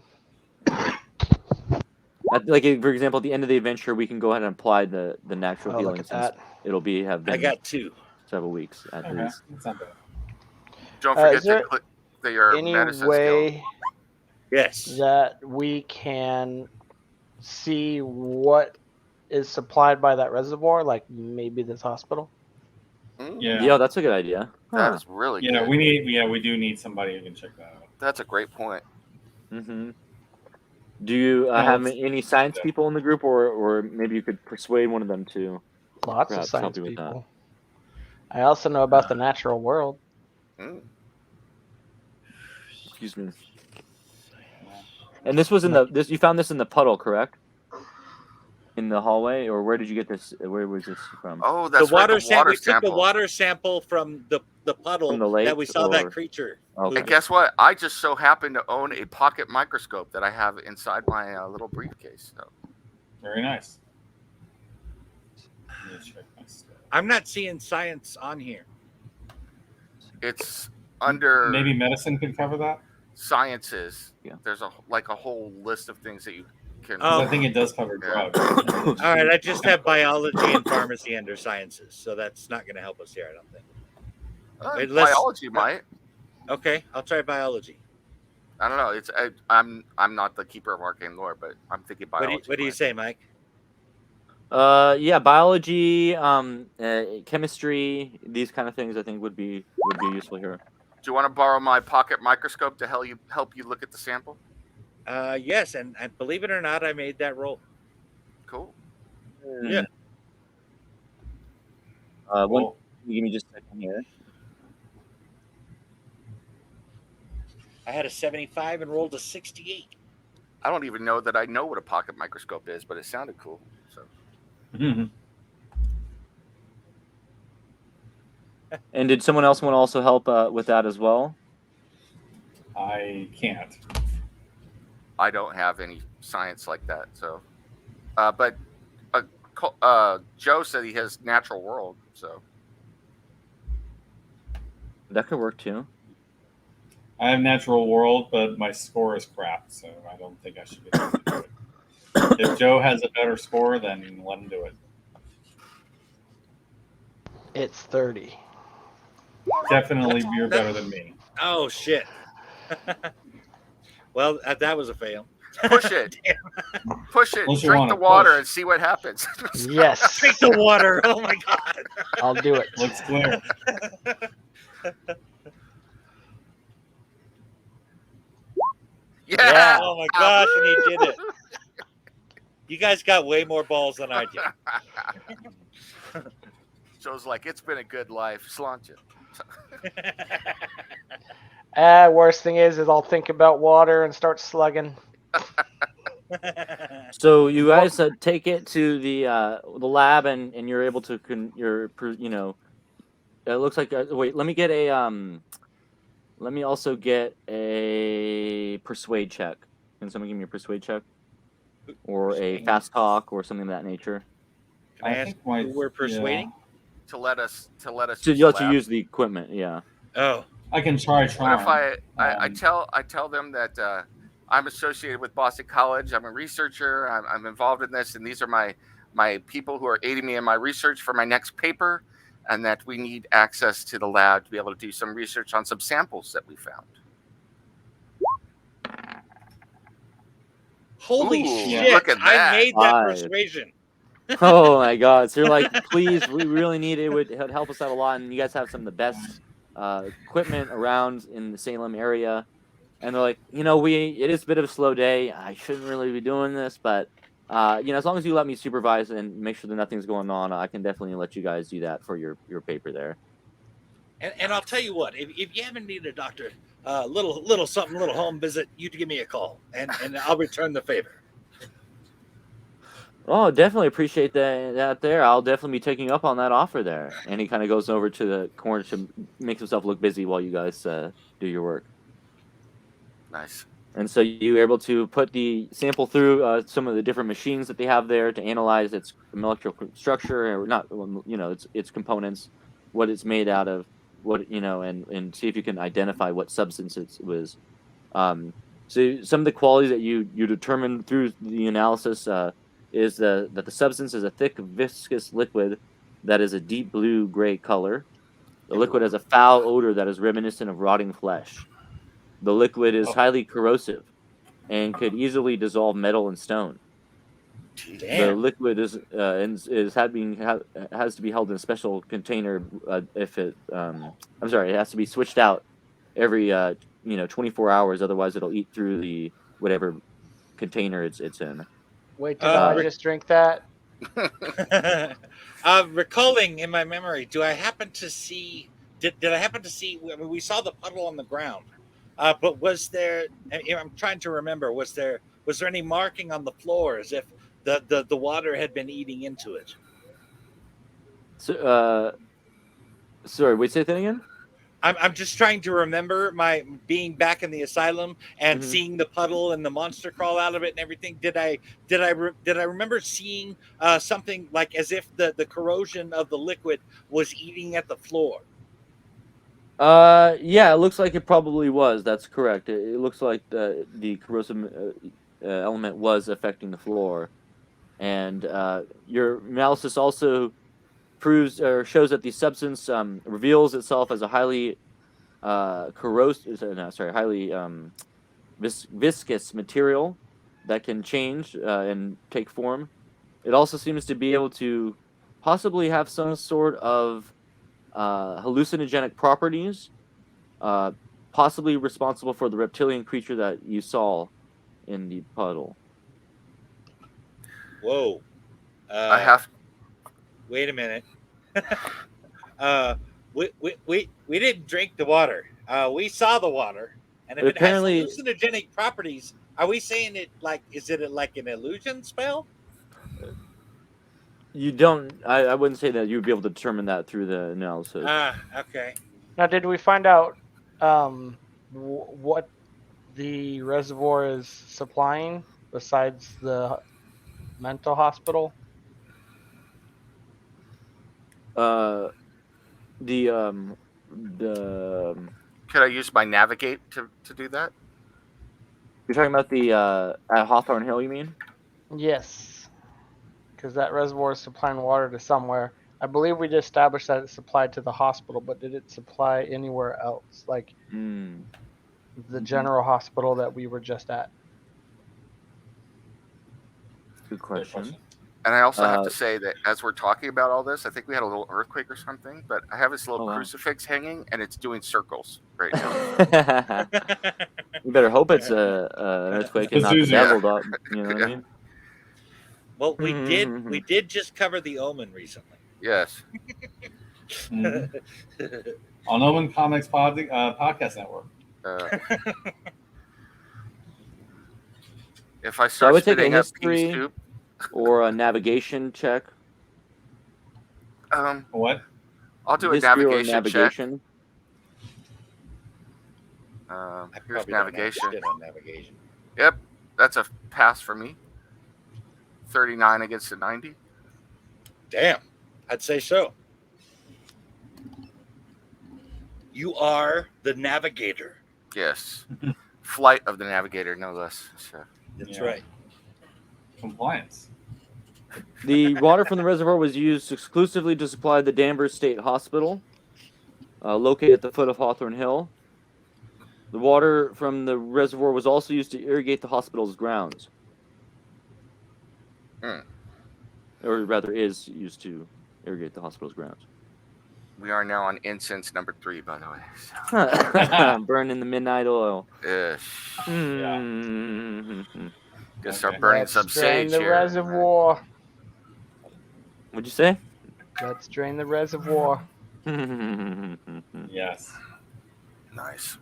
Like for example, at the end of the adventure, we can go ahead and apply the natural Oh, healing look at since that. it'll have been I got 2. several weeks at Okay, least. that's not bad. Don't Is forget there to click your Any medicine skill. way Yes. that we can see what is supplied by that reservoir, like maybe this hospital? Yeah. Yeah, that's a good idea. That is really Yeah, good. we do need somebody who can check that out. That's a great point. Mm-hmm. Do you Yeah, have let's- any science people in the group, or maybe you could persuade one of them to? Lots Perhaps of help science you with that. people. I also know about the natural world. Mm. Excuse me. And this was in this. You found this in the puddle, correct? In the hallway, or where did you get this? Where was this from? Oh, that's The water right. The water We took the sample. water sample from the puddle From the lake, that we saw or- that creature. Okay. And guess what? I just so happen to own a pocket microscope that I have inside my little briefcase. So Very nice. Let me check my stuff. I'm not seeing science on here. it's under Maybe medicine could cover that. sciences. Yeah. There's a whole list of things that you can. 'Cause Oh. I think it does cover Yeah. drugs. All right, I just have biology and pharmacy under sciences, so that's not going to help us here, I don't think. Let's- Biology might. Okay, I'll try biology. I don't know. I'm not the keeper of arcane lore, but I'm thinking biology. What do you might. say, Mike? Yeah, biology, chemistry, these kind of things I think would be useful here. Do you want to borrow my pocket microscope to help you look at the sample? Yes, and believe it or not, I made that roll. Cool. Yeah. One, give me just a second here. I had a 75 and rolled a 68. I don't even know that I know what a pocket microscope is, but it sounded cool. So And did someone else want to also help with that as well? I can't. I don't have any science like that. So, but Joe said he has natural world. So That could work too. I have natural world, but my score is crap, so I don't think I should be able to do it. If Joe has a better score, then let him do it. It's 30. Definitely, you're better than me. Oh shit. Well, that was a fail. push it, push it, Unless you drink wanna the water push. and see what happens. Yes, Drink the water. Oh my god. I'll do it. Looks clear. Yeah. Oh my gosh, and he did it. You guys got way more balls than I did. Joe's like, it's been a good life. Slaunch it. Worst thing is I'll think about water and start slugging. So you guys take it to the lab, and you're able to it looks like wait. Let me get a Let me also get a persuade check. Can someone give me a persuade check, or a fast talk, or something of that nature? Can I ask who we're persuading? To let us To use let the you lab. use the equipment, yeah. Oh, I can try. What if I tell them that I'm associated with Boston College. I'm a researcher. I'm involved in this, and these are my people who are aiding me in my research for my next paper, and that we need access to the lab to be able to do some research on some samples that we found. holy Ooh, shit! look at I that. made that 5. persuasion. Oh my god! So you're like, please, we really need it. It would help us out a lot, and you guys have some of the best equipment around in the Salem area. And they're like, it is a bit of a slow day. I shouldn't really be doing this, but as long as you let me supervise and make sure that nothing's going on, I can definitely let you guys do that for your paper there. And I'll tell you what, if you haven't needed a doctor, little something, little home visit, you give me a call, and I'll return the favor. Oh, definitely appreciate that there. I'll definitely be taking up on that offer there. And he kind of goes over to the corner to make himself look busy while you guys do your work. Nice. And so you're able to put the sample through some of the different machines that they have there to analyze its molecular structure, or not, its components, what it's made out of, and see if you can identify what substance it was. So some of the qualities that you determine through the analysis is that the substance is a thick, viscous liquid that is a deep blue-gray color. The liquid has a foul odor that is reminiscent of rotting flesh. The liquid is highly corrosive and could easily dissolve metal and stone. Damn. The liquid has to be held in a special container if it it has to be switched out every 24 hours, otherwise it'll eat through the whatever container it's in. Wait, didn't I just drink that? Recalling in my memory, do I happen to see? Did I happen to see? I mean, we saw the puddle on the ground, but was there? I'm trying to remember. Was there any marking on the floor as if the water had been eating into it? So, sorry, wait, say that again. I'm just trying to remember my being back in the asylum and seeing the puddle and the monster crawl out of it and everything. Did I remember seeing something like as if the corrosion of the liquid was eating at the floor? Yeah, it looks like it probably was. That's correct. It looks like the corrosive element was affecting the floor, and your analysis also proves or shows that the substance reveals itself as a highly viscous material that can change and take form. It also seems to be able to possibly have some sort of hallucinogenic properties, possibly responsible for the reptilian creature that you saw in the puddle. Whoa. I have. Wait a minute. We didn't drink the water. We saw the water, and if But it has apparently, hallucinogenic properties, are we saying it like is it like an illusion spell? you don't. I wouldn't say that you'd be able to determine that through the analysis. Okay. Now, did we find out what the reservoir is supplying besides the mental hospital? The Could I use my navigate to do that? you're talking about the at Hawthorne Hill, you mean? Yes, because that reservoir is supplying water to somewhere. I believe we just established that it supplied to the hospital, but did it supply anywhere else, like the general hospital that we were just at? Good question. And I also have to say that as we're talking about all this, I think we had a little earthquake or something, but I have this little crucifix hanging and it's doing circles right now. You better hope it's an earthquake and not the devil up. You know what I mean? Well, we did just cover the Omen recently. Yes. On Omen Comics Podcast Network. If I So I start would take a spitting up history soup, or a navigation check. What? I'll do a History or navigation check. navigation. Here's navigation. On navigation. Yep, that's a pass for me. 39 against a 90. Damn, I'd say so. You are the navigator. Yes. Flight of the navigator, no less. So. That's right. Compliance. The water from the reservoir was used exclusively to supply the Danver State Hospital, located at the foot of Hawthorne Hill. The water from the reservoir was also used to irrigate the hospital's grounds. Or rather, is used to irrigate the hospital's grounds. We are now on incense number 3, by the way. So. Burning the midnight oil. Yeah. Gonna start Okay. burning Let's some drain sage the here. reservoir. What'd you say? Let's drain the reservoir. Yes. Nice.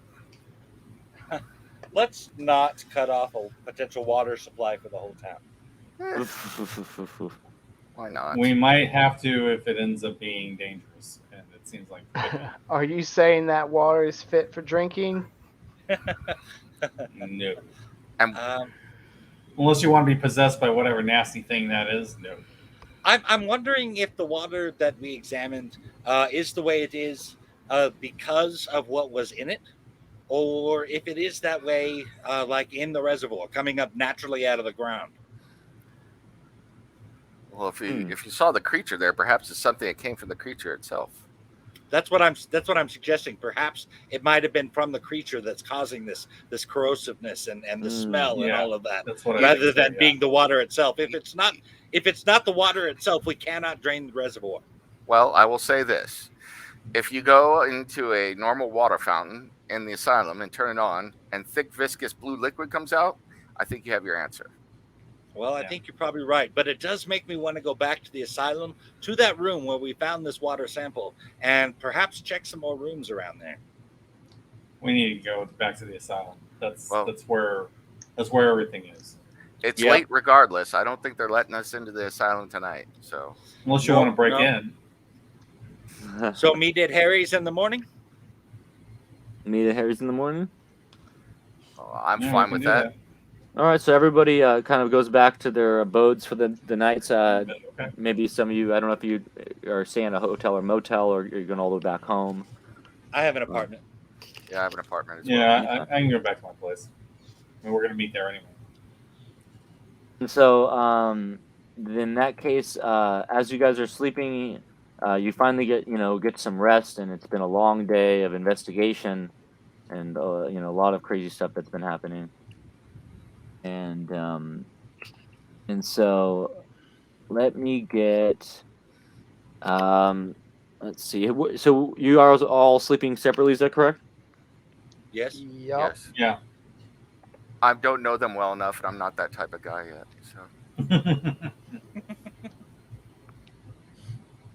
Let's not cut off a potential water supply for the whole town. Why not? We might have to if it ends up being dangerous, and it seems like. Are you saying that water is fit for drinking? No. Um, Unless you want to be possessed by whatever nasty thing that is, no. I'm wondering if the water that we examined is the way it is because of what was in it, or if it is that way like in the reservoir, coming up naturally out of the ground. Well, if you saw the creature there, perhaps it's something that came from the creature itself. That's what I'm suggesting. Perhaps it might have been from the creature that's causing this corrosiveness and the smell and all of that, That's what rather than being the water itself. If it's not the water itself, we cannot drain the reservoir. Well, I will say this. If you go into a normal water fountain in the asylum and turn it on and thick viscous blue liquid comes out, I think you have your answer. Well, I think you're probably right, but it does make me want to go back to the asylum, to that room where we found this water sample, and perhaps check some more rooms around there. We need to go back to the asylum. That's where everything is. It's late regardless. I don't think they're letting us into the asylum tonight. So unless you want to break in. So meet at Harry's in the morning? Meet at Harry's in the morning? I'm fine with that. All right, so everybody kind of goes back to their abodes for the nights. Maybe some of you, I don't know if you are staying at a hotel or motel, or you're going all the way back home. I have an apartment. Yeah, I have an apartment as well. Yeah, I can go back to my place. I mean, we're going to meet there anyway. And so, in that case, as you guys are sleeping, you finally get some rest, and it's been a long day of investigation, and a lot of crazy stuff that's been happening. And so let me get let's see. So you are all sleeping separately, is that correct? Yes. Yep. Yeah. I don't know them well enough, and I'm not that type of guy yet. So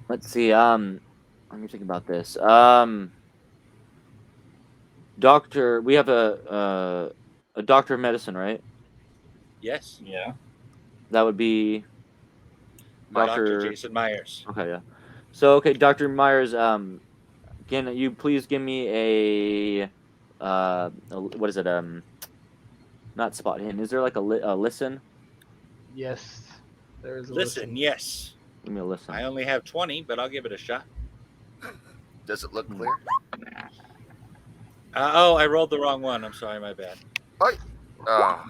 Let's see. Let me think about this. Doctor, we have a doctor of medicine, right? Yes, Yeah. That would be Dr. Doctor. Jason Myers. Okay, yeah. So, okay, Doctor Myers. Can you please give me what is it? Not spot hidden. Is there like a listen? Yes, there is a Listen, yes. Give me a listen. I only have 20, but I'll give it a shot. does it look clear? Oh, I rolled the wrong one. I'm sorry, my bad. Oh,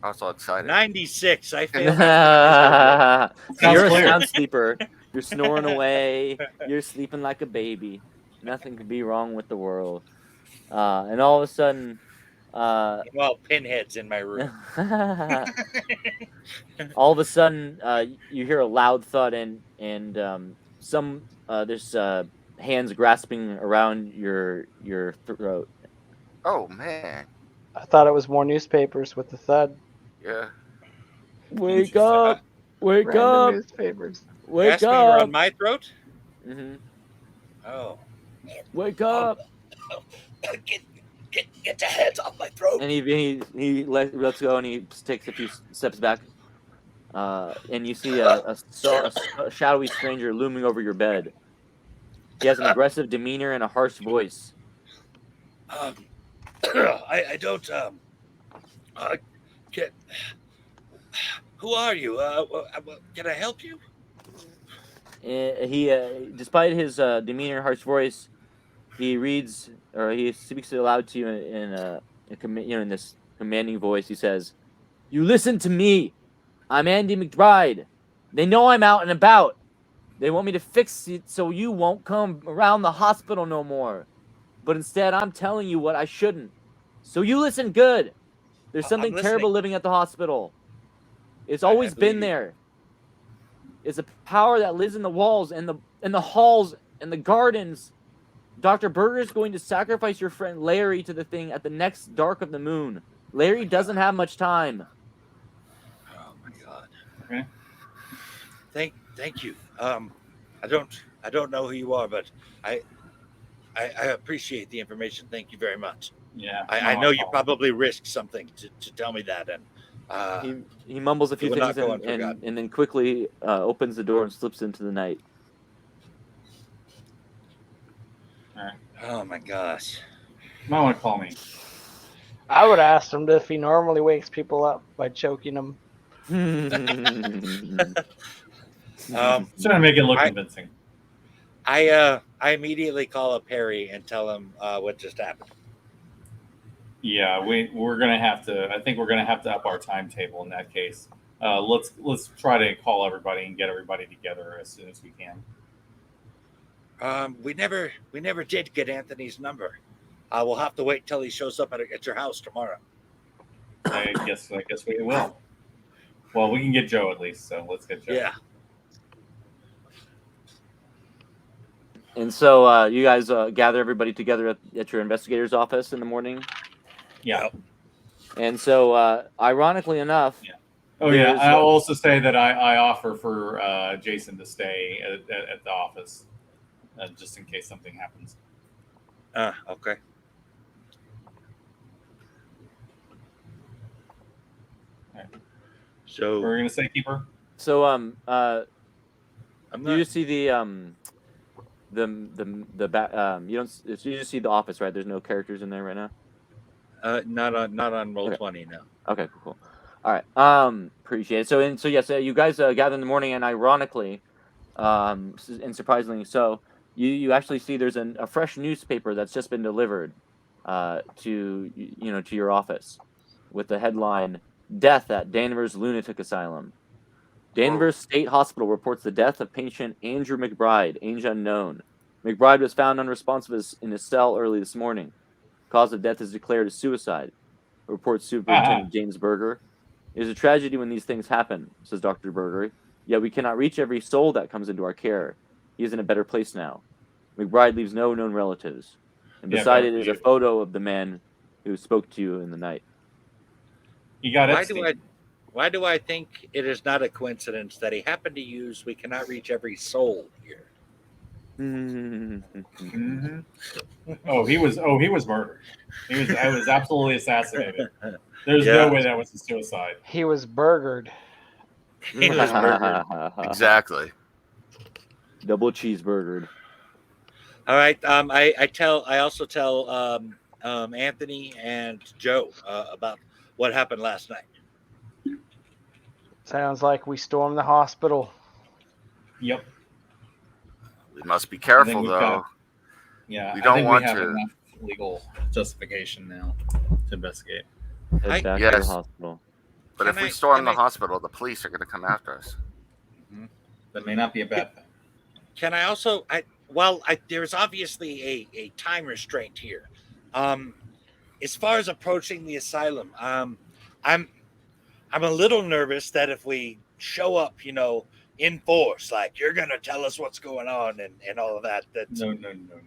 I was so excited. 96. I failed. Sounds You're a clear. sound sleeper. You're snoring away. You're sleeping like a baby. Nothing could be wrong with the world. And all of a sudden, Well, pinheads in my room. all of a sudden, you hear a loud thud and some there's hands grasping around your throat. Oh man, I thought it was more newspapers with the thud. yeah. Wake up! Wake Random up! newspapers. Wake Ask me up! around my throat? Mm-hmm. Oh. Wake up! Get the heads off my throat. And he lets go and he takes a few steps back. And you see a shadowy stranger looming over your bed. He has an aggressive demeanor and a harsh voice. I don't get. Who are you? Can I help you? He, despite his demeanor and harsh voice, he reads or he speaks aloud to you in this commanding voice. He says, "You listen to me. I'm Andy McBride. They know I'm out and about. They want me to fix it so you won't come around the hospital no more. But instead, I'm telling you what I shouldn't. So you listen good. There's something terrible living at the hospital. It's always been there. It's a power that lives in the walls and the halls and the gardens. Dr. Berger's going to sacrifice your friend Larry to the thing at the next dark of the moon. Larry doesn't have much time." Oh my God. Okay. Thank you. I don't know who you are, but I appreciate the information. Thank you very much. Yeah. I know you probably risked something to tell me that, and He mumbles a few it will things not go and unforgotten. then quickly opens the door and slips into the night. Oh my gosh. You might want to call me. I would ask him if he normally wakes people up by choking them. Um, Just trying to make it look I- convincing. I immediately call up Harry and tell him what just happened. Yeah, we're gonna have to. I think we're gonna have to up our timetable in that case. Let's try to call everybody and get everybody together as soon as we can. We never did get Anthony's number. We'll have to wait till he shows up at your house tomorrow. I guess we will. Well, we can get Joe at least, so let's get Joe. Yeah. And so you guys gather everybody together at your investigator's office in the morning. Yeah. And so, ironically enough, Oh yeah. there's, I'll also say that I offer for Jason to stay at the office, just in case something happens. Okay. Right. So We're gonna say keeper. so I'm you just see the back. You don't. You just see the office, right? There's no characters in there right now. not on roll Okay. 20 now. Okay, cool. All right. Appreciate it. So yes, you guys gather in the morning, and ironically, and surprisingly, so you actually see there's a fresh newspaper that's just been delivered, to your office, with the headline "Death at Danver's Lunatic Asylum." Danver State Hospital reports the death of patient Andrew McBride, age unknown. McBride was found unresponsive in his cell early this morning. Cause of death is declared as suicide, reports Superintendent James Berger. It is a tragedy when these things happen, says Dr. Berger. Yet we cannot reach every soul that comes into our care. He is in a better place now. McBride leaves no known relatives. And beside it is a photo of the man who spoke to you in the night. He got Why Epstein. do I? Why do I think it is not a coincidence that he happened to use "We cannot reach every soul" here? Mhm. Oh, he was murdered. I was absolutely assassinated. There's no way that was a suicide. He was burgered. He was murdered. Exactly. Double cheeseburgered. All right. I also tell Anthony and Joe about what happened last night. Sounds like we stormed the hospital. Yep. We must be I think careful, we've though. got. Yeah, We I don't think want we have to. enough legal justification now to investigate. Head back to Yes. the hospital. But Can if we I- storm can the I- hospital, the police are going to come after us. That may not be a bad thing. Can I also? There's obviously a time restraint here. As far as approaching the asylum, I'm a little nervous that if we show up, in force, like you're gonna tell us what's going on and all of that, No.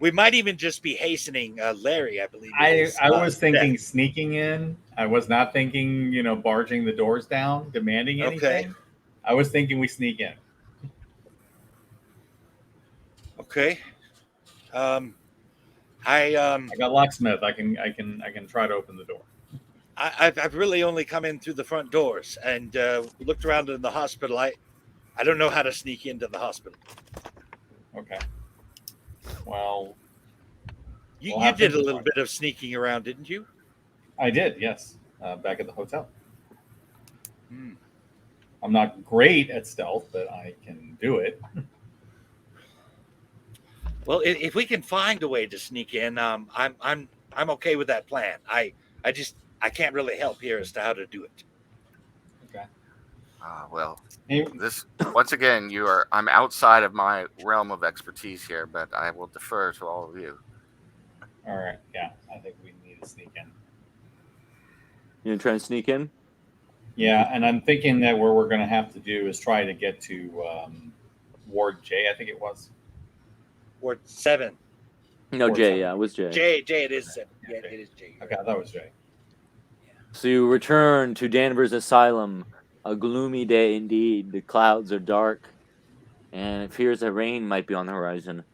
we might even just be hastening Larry, I believe. I was thinking sneaking in. I was not thinking, barging the doors down, demanding anything. Okay. I was thinking we sneak in. Okay. I I got locksmith. I can try to open the door. I've really only come in through the front doors and looked around in the hospital. I don't know how to sneak into the hospital. Okay. Well, You, We'll you have did to a little try. bit of sneaking around, didn't you? I did. Yes, back at the hotel. Hmm. I'm not great at stealth, but I can do it. Well, if we can find a way to sneak in, I'm okay with that plan. I can't really help here as to how to do it. Okay. Well, Hey, this once again, I'm outside of my realm of expertise here, but I will defer to all of you. all right. Yeah, I think we need to sneak in. You gonna try and sneak in? Yeah, and I'm thinking that what we're going to have to do is try to get to Ward J. I think it was. Ward 7. No, Or Jay. seven. Yeah, it was Jay. It is 7. Yeah, Okay. it is Jay. Okay, I thought it was J. So you return to Danver's asylum. A gloomy day indeed. The clouds are dark, and it appears that rain might be on the horizon.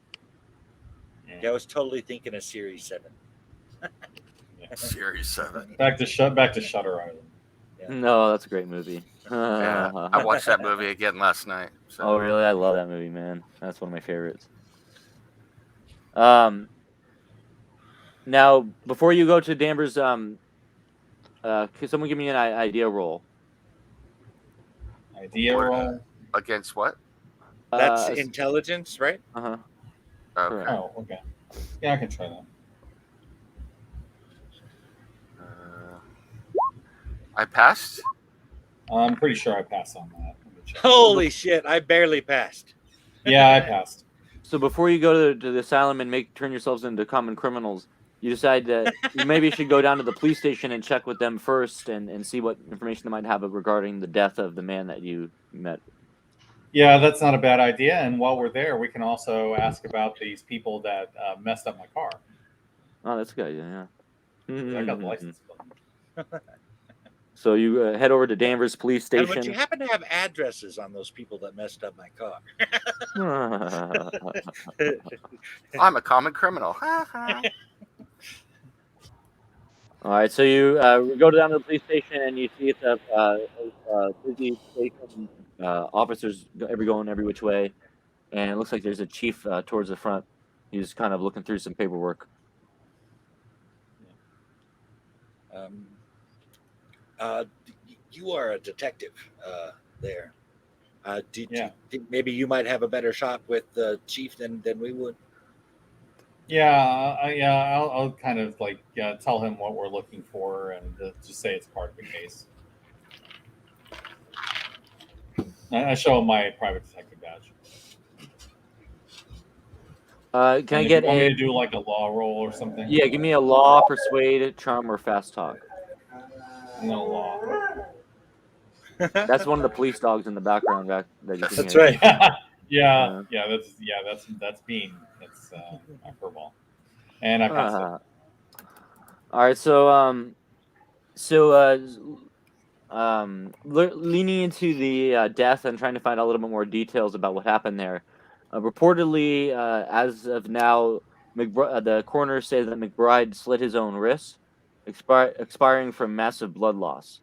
Yeah, I was totally thinking of Series 7. Series 7. Back to Shutter Island. Yeah. No, that's a great movie. Yeah, I watched that movie again last night. So. Oh, really? I love that movie, man. That's one of my favorites. Now, before you go to Danver's, can someone give me an idea roll? Idea Or, roll. Against what? That's intelligence, right? Uh-huh. Okay. Correct. Oh, okay. Yeah, I can try that. I passed. I'm pretty sure I passed on that. Let me check. Holy shit, I barely passed. Yeah, I passed. So before you go to the asylum and turn yourselves into common criminals, you decide that you maybe should go down to the police station and check with them first and see what information they might have regarding the death of the man that you met. Yeah, that's not a bad idea. And while we're there, we can also ask about these people that messed up my car. Oh, that's a good idea, yeah. I got the license plate. So you head over to Danvers Police And would you Station. happen to have addresses on those people that messed up my car? I'm a common criminal. All right, so you go down to the police station and you see it's a busy station. Officers going every which way, and it looks like there's a chief towards the front. He's kind of looking through some paperwork. You are a detective there. Do Yeah. you think maybe you might have a better shot with the chief than we would? Yeah, I'll kind of like tell him what we're looking for and just say it's part of the case. I show him my private detective badge. Can I And if get you want me a to do like a law roll or something? yeah? Give me a law, persuade, charm, or fast talk. No law. That's one of the police dogs in the background that you can That's hear. right. yeah, that's Bean. That's my furball. And I passed it. All right, so leaning into the death and trying to find out a little bit more details about what happened there. Reportedly, as of now, the coroner says that McBride slit his own wrist, expiring from massive blood loss.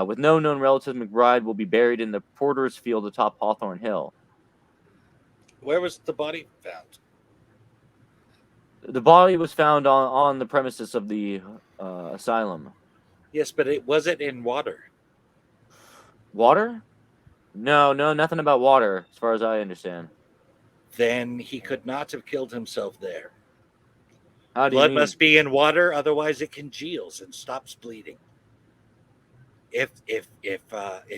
With no known relatives, McBride will be buried in the Porter's Field atop Hawthorne Hill. Where was the body found? The body was found on the premises of the asylum. Yes, but was it in water? Water? No, nothing about water, as far as I understand. Then he could not have killed himself there. How do you Blood mean? must be in water, otherwise it congeals and stops bleeding. If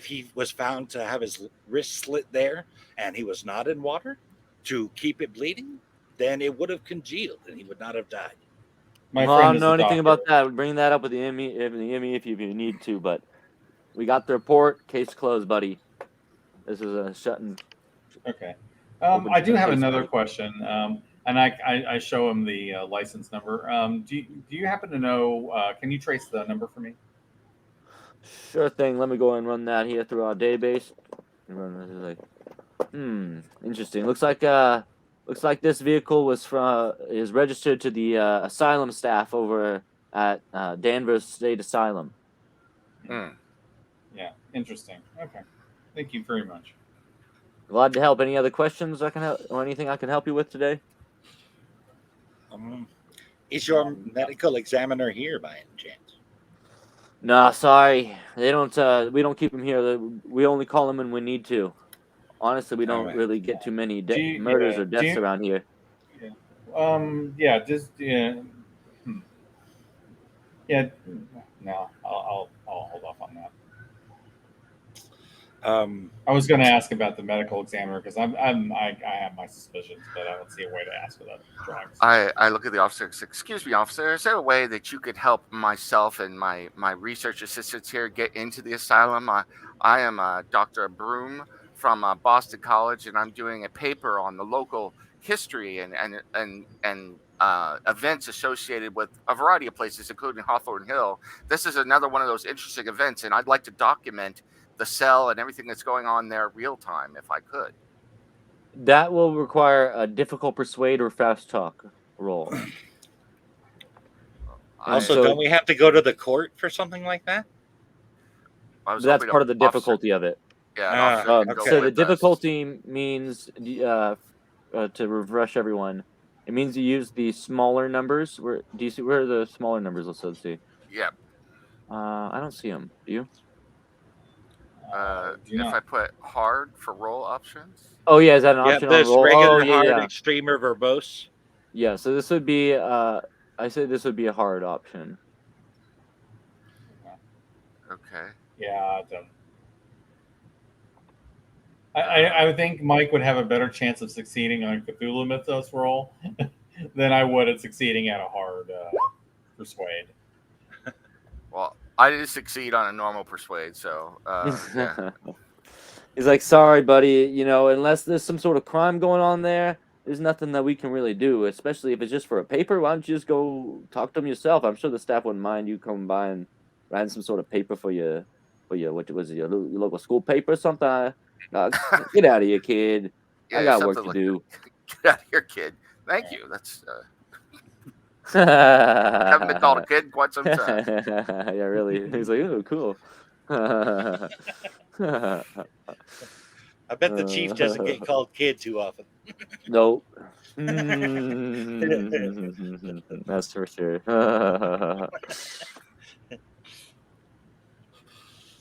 he was found to have his wrist slit there and he was not in water to keep it bleeding, then it would have congealed and he would not have died. My Well, I friend don't is know a anything doctor. about that. Bring that up with the ME if you need to, but we got the report. Case closed, buddy. This is a shutting. Okay. Open I do have case another study. question, and I show him the license number. Do you happen to know? Can you trace the number for me? Sure thing. Let me go and run that here through our database. Interesting. Looks like this vehicle is registered to the asylum staff over at Danver State Asylum. Hmm. Yeah, interesting. Okay, thank you very much. Glad to help. Any other questions I can help, or anything I can help you with today? Is your medical examiner here by any chance? Nah, sorry. They don't. We don't keep them here. We only call them when we need to. Honestly, we don't Alright. really get too many murders Yeah, or deaths around here. Yeah, just yeah. Yeah, no, I'll hold off on that. I was going to ask about the medical examiner because I have my suspicions, but I don't see a way to ask without drawings. I look at the officer and say, "Excuse me, officer, is there a way that you could help myself and my research assistants here get into the asylum? I am Dr. Broom from Boston College, and I'm doing a paper on the local history and events associated with a variety of places, including Hawthorne Hill. This is another one of those interesting events, and I'd like to document the cell and everything that's going on there real time, if I could." That will require a difficult persuade or fast talk roll. Also, don't we have to go to the court for something like that? That's part of the difficulty of it. Yeah, so the difficulty means to refresh everyone. It means you use the smaller numbers. Do you see where are the smaller numbers? Let's see. Yep. I don't see them. Do you? If I put hard for roll options. Oh yeah, is that an option on roll? Regular, yeah, hard, yeah. extreme, or verbose. Yeah, so this would be. I say this would be a hard option. Okay. Yeah, I would think Mike would have a better chance of succeeding on a Cthulhu Mythos roll than I would at succeeding at a hard persuade. Well, I didn't succeed on a normal persuade, so yeah. He's like, sorry, buddy. You know, unless there's some sort of crime going on there, there's nothing that we can really do. Especially if it's just for a paper. Why don't you just go talk to them yourself? I'm sure the staff wouldn't mind you coming by and writing some sort of paper for your what was it, your local school paper or something. Get out of here, kid. Yeah, I got work to like do. Get out of here, kid. Thank you. That's haven't been called a kid in quite some time. Yeah, really. He's like, oh, cool. I bet the chief doesn't get called kid too often. Nope. That's for sure.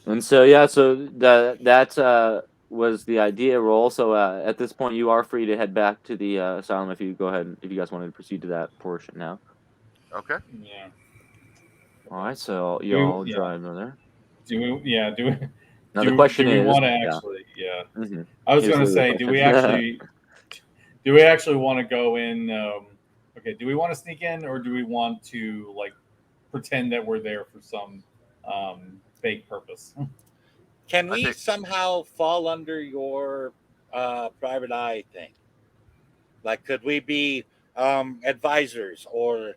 And so yeah, so that was the idea roll. So at this point, you are free to head back to the asylum if you go ahead if you guys want to proceed to that portion now. Okay. Yeah. All right, so you'll drive there. Do we? Yeah. Do we? Now the question do we is, want to actually? Yeah. Mm-hmm. I was going to say, do we actually want to go in? Okay. Do we want to sneak in, or do we want to like pretend that we're there for some fake purpose? Can we somehow fall under your private eye thing? Like, could we be advisors or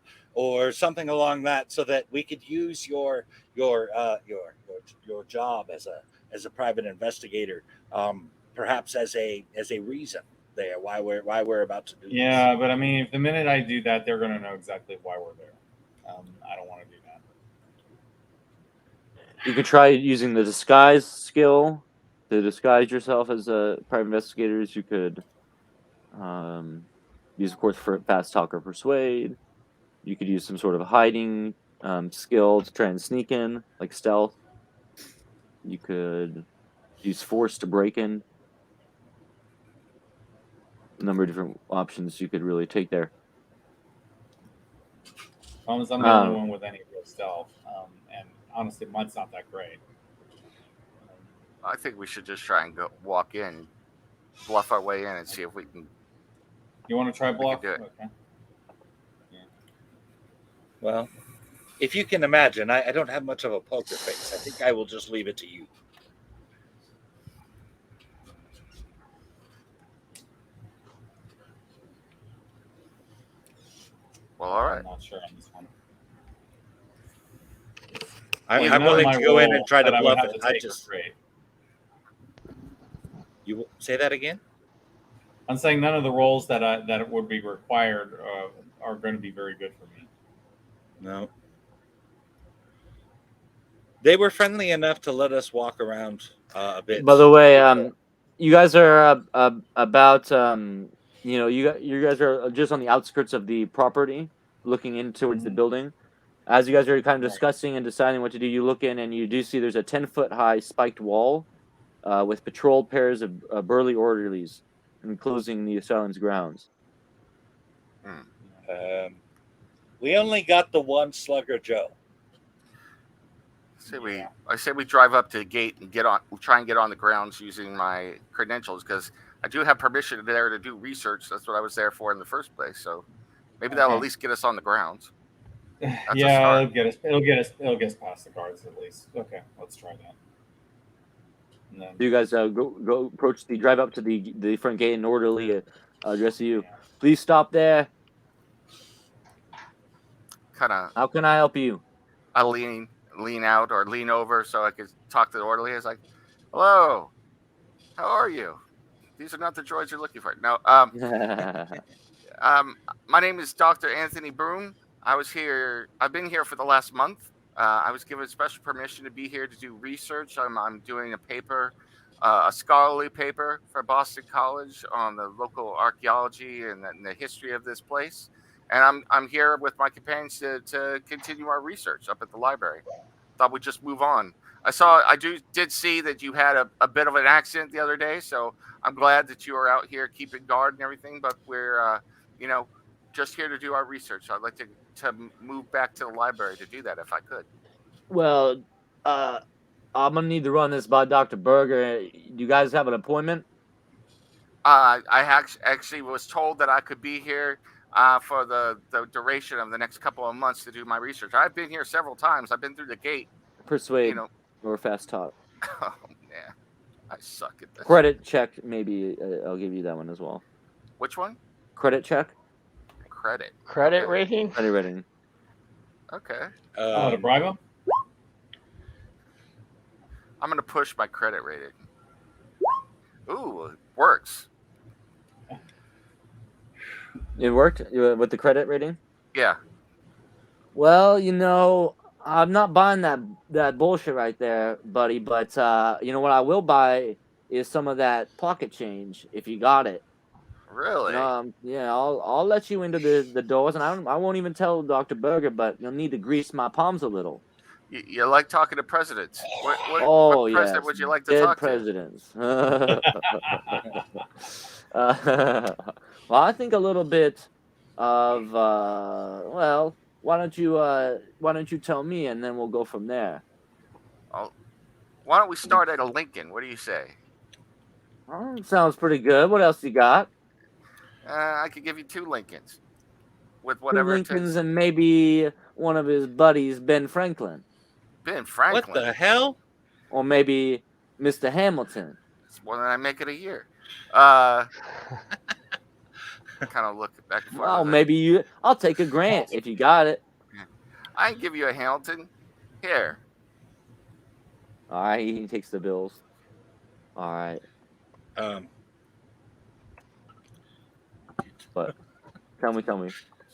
something along that, so that we could use your job as a private investigator, perhaps as a reason there why we're about to do this. Yeah, but I mean, if the minute I do that, they're going to know exactly why we're there. I don't want to do that. You could try using the disguise skill to disguise yourself as a private investigators. You could use, of course, for fast talk or persuade. You could use some sort of hiding skill to try and sneak in, like stealth. You could use force to break in. A number of different options you could really take there. Problem is, I'm the only one with any real stealth, and honestly, mine's not that great. I think we should just try and walk in, bluff our way in, and see if we can. You want to try bluff? do it. Okay. Yeah. Well, if you can imagine, I don't have much of a poker face. I think I will just leave it to you. Well, all right. I'm not sure on this one. I'm willing to go in and try to bluff it. I just great. You say that again? I'm saying none of the roles that would be required are going to be very good for me. No. They were friendly enough to let us walk around a bit. By the way, you guys are about you guys are just on the outskirts of the property, looking in towards the building. As you guys are kind of discussing and deciding what to do, you look in and you do see there's a 10-foot high spiked wall with patrolled pairs of burly orderlies enclosing the asylum's grounds. We only got the one Slugger Joe. I say we drive up to the gate and try and get on the grounds using my credentials, because I do have permission there to do research. That's what I was there for in the first place. So maybe that'll at least get us on the grounds. Yeah, it'll get us past the guards at least. Okay, let's try that. And then, You guys go drive up to the front gate, and orderly address you. Yeah. Please stop there. How can I help you? I lean out or lean over so I could talk to the orderly. It's like, hello, how are you? These are not the droids you're looking for. No. My name is Dr. Anthony Broom. I've been here for the last month. I was given special permission to be here to do research. I'm doing a paper, a scholarly paper for Boston College on the local archaeology and the history of this place. And I'm here with my companions to continue our research up at the library. Thought we'd just move on. I did see that you had a bit of an accident the other day, so I'm glad that you are out here keeping guard and everything. But we're just here to do our research. So I'd like to move back to the library to do that if I could. Well, I'm gonna need to run this by Dr. Berger. Do you guys have an appointment? I actually was told that I could be here for the duration of the next couple of months to do my research. I've been here several times. I've been through the gate. Persuade or fast talk. Oh man, I suck at this. Credit check, maybe. I'll give you that one as well. Which one? Credit check. Credit okay. Rating. Credit rating. Okay. To bribe him? I'm gonna push my credit rating. Ooh, it works. It worked with the credit rating? Yeah. Well, I'm not buying that bullshit right there, buddy. But what I will buy is some of that pocket change if you got it. Really? Yeah, I'll let you into the doors, and I won't even tell Dr. Berger, but you'll need to grease my palms a little. You like talking to presidents? What president would you like to dead talk presidents. Well, I think a little bit of why don't you tell me, and then we'll go from there. Oh, why don't we start at a Lincoln? What do you say? Oh, sounds pretty good. What else you got? I could give you 2 Lincolns with Two whatever Lincolns and maybe one of his buddies, Ben Franklin. Ben Franklin. What the hell? Or maybe Mr. Hamilton. It's more than I make it a year. kind of look back and forth. Well, maybe I'll take a grant if you got it. I can give you a Hamilton. Here. All right, he takes the bills. All right, but tell me. So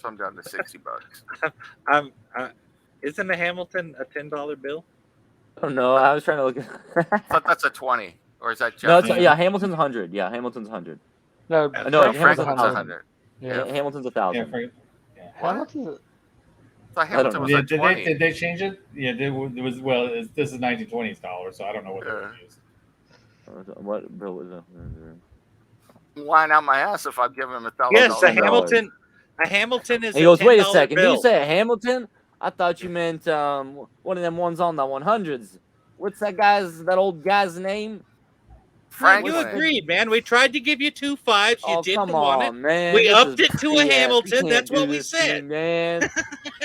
I'm down to $60. Isn't a Hamilton a $10 bill? I don't know. I was trying to look. I thought that's a 20, or is that No, Jeff? it's Hamilton's 100. Yeah, Hamilton's 100. No, Hamilton's Franklin's 1,000. 100. Yeah, Hamilton's 1,000. Hamilton's. I thought Hamilton was like 20. Did they change it? Yeah, it was. Well, this is 1920s dollars, so I don't know what they used. What bill was that? Lying out my ass if I've given him $1,000. Yes, a Hamilton. A Hamilton is. He goes, wait a $10 second. bill. Did you say a Hamilton? I thought you meant one of them ones on the 100s. What's that old guy's name? Franklin. You agreed, man. We tried to give you 2 5s. You didn't want it. Man. We This upped is it to a BS. Hamilton. You That's can't what do we this to me, said. man.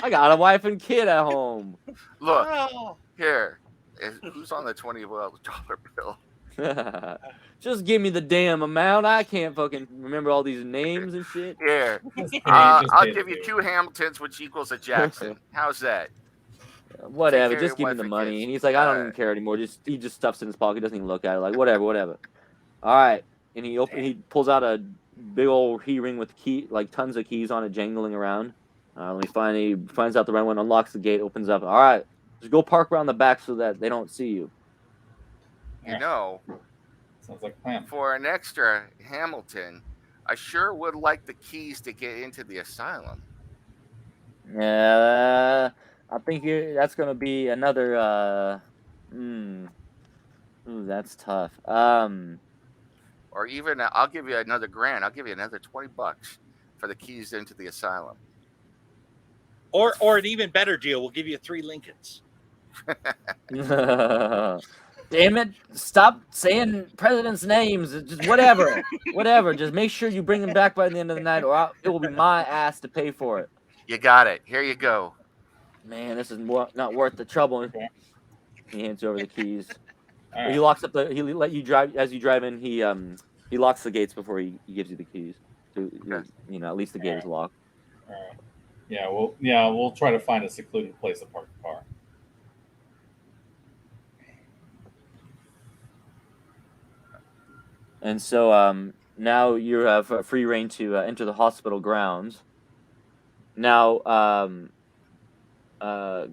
I got a wife and kid at home. Look, Oh. here. Who's on the $20 bill? Just give me the damn amount. I can't fucking remember all these names and shit. Here. Just I'll pay give you it. 2 Hamiltons, which equals a Jackson. How's that? Whatever, Take care just of give your me the wife and money. kids. And he's like, I don't even care anymore. He just stuffs it in his pocket, doesn't even look at it. Like, whatever. All right. And he pulls out a big old key ring with tons of keys on it, jangling around. He finds out the right one, unlocks the gate, opens up. All right, just go park around the back so that they don't see you. You know, Sounds like a plan. for an extra Hamilton, I sure would like the keys to get into the asylum. Yeah, I think that's gonna be another. Ooh, that's tough. Or even, I'll give you another grand. I'll give you another $20 for the keys into the asylum. Or an even better deal, we'll give you 3 Lincolns. Damn it! Stop saying presidents' names. Just whatever. Just make sure you bring them back by the end of the night, or it will be my ass to pay for it. You got it. Here you go. Man, this is not worth the trouble. He hands you over the keys. All right. He locks up he let you drive as you drive in. He locks the gates before he gives you the keys. So, at least the gate is locked. All right. We'll try to find a secluded place to park the car. And so now you have free reign to enter the hospital grounds. Now,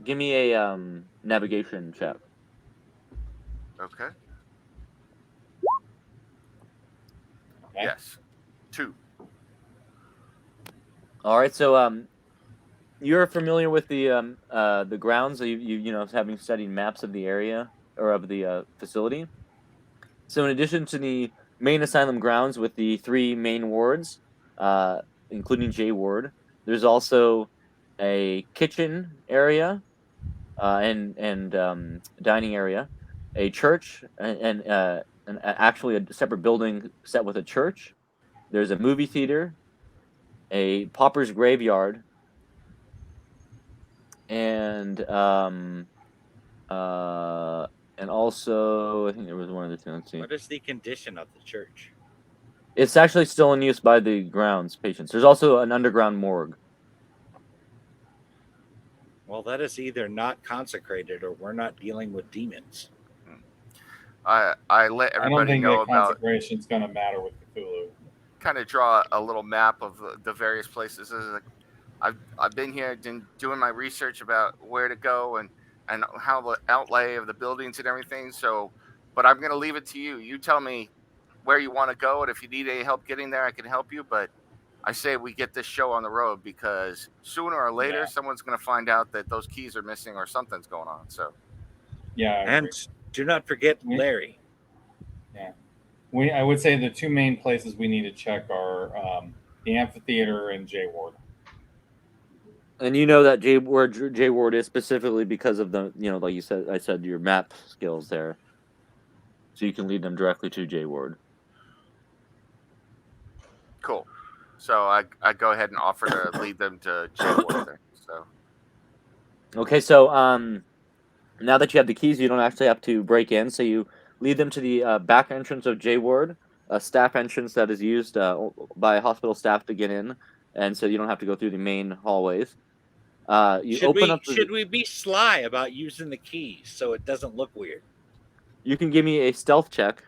give me a navigation check. Okay. Okay. Yes. 2. All right, so you're familiar with the grounds. Having studied maps of the area or of the facility. So in addition to the main asylum grounds with the 3 main wards, including J ward, there's also a kitchen area and dining area, a church, and actually a separate building set with a church. There's a movie theater, a pauper's graveyard, and also I think there was one other thing. Let's see. What is the condition of the church? It's actually still in use by the grounds patients. There's also an underground morgue. Well, that is either not consecrated or we're not dealing with demons. I let I don't everybody think know that about, consecration's going to matter with Cthulhu. kind of draw a little map of the various places. I've been here doing my research about where to go and how the outlay of the buildings and everything. So, but I'm going to leave it to you. You tell me where you want to go, and if you need any help getting there, I can help you. But I say we get this show on the road, because sooner or later, someone's going to find out that those keys are missing or something's going on. So, Yeah. I And agree. do not forget Larry. Yeah. I would say the 2 main places we need to check are the amphitheater and J ward. And you know that J ward is specifically because of the like you said, I said your map skills there, so you can lead them directly to J ward. cool. So I go ahead and offer to lead them to J ward there. So, Okay, so now that you have the keys, you don't actually have to break in. So you lead them to the back entrance of J ward. a staff entrance that is used by hospital staff to get in, and so you don't have to go through the main hallways. You open up. Should we be sly about using the keys so it doesn't look weird? You can give me a stealth check.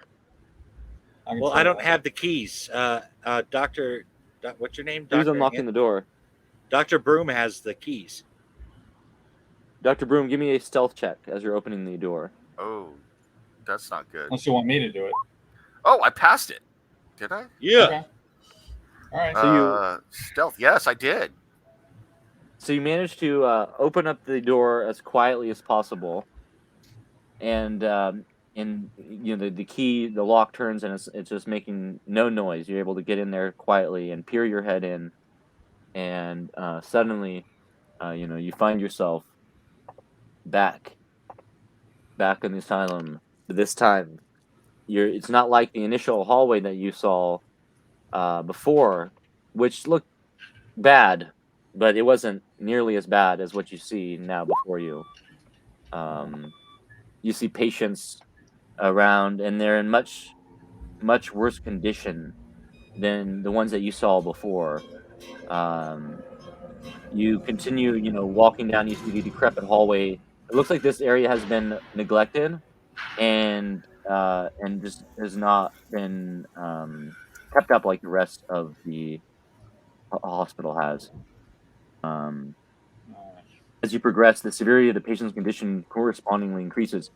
Well, I don't have the keys. Doctor, what's your name? Who's unlocking the door? Dr. Broom has the keys. Dr. Broom, give me a stealth check as you're opening the door. Oh, that's not good. Unless you want me to do it. Oh, I passed it. Did I? Yeah. Okay. All right. So stealth. Yes, I did. So you managed to open up the door as quietly as possible, and the key, the lock turns, and it's just making no noise. You're able to get in there quietly and peer your head in, and suddenly, you find yourself back in the asylum. But this time, it's not like the initial hallway that you saw before, which looked bad, but it wasn't nearly as bad as what you see now before you. You see patients around, and they're in much, much worse condition than the ones that you saw before. You continue, walking down. You see the decrepit hallway. It looks like this area has been neglected, and just has not been kept up like the rest of the hospital has. As you progress, the severity of the patient's condition correspondingly increases.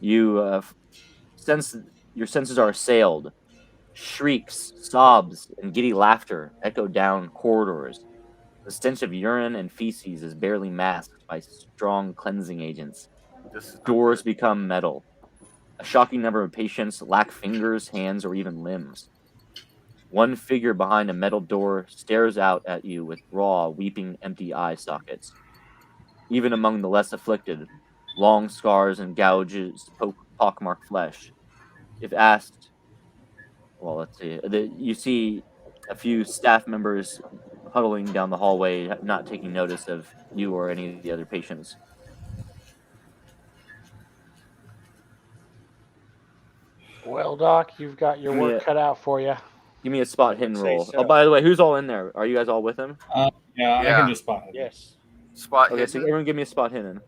You sense your senses are assailed. Shrieks, sobs, and giddy laughter echo down corridors. The stench of urine and feces is barely masked by strong cleansing agents. Doors become metal. A shocking number of patients lack fingers, hands, or even limbs. One figure behind a metal door stares out at you with raw, weeping, empty eye sockets. Even among the less afflicted, long scars and gouges pockmark flesh. If asked, well, let's see. You see a few staff members huddling down the hallway, not taking notice of you or any of the other patients. Well, Doc, you've got your work cut out for you. Give me a spot hidden roll. So. Oh, by the way, who's all in there? Are you guys all with him? Yeah, I can just spot it. Yes. Spot Okay, hidden. so everyone give me a spot hidden.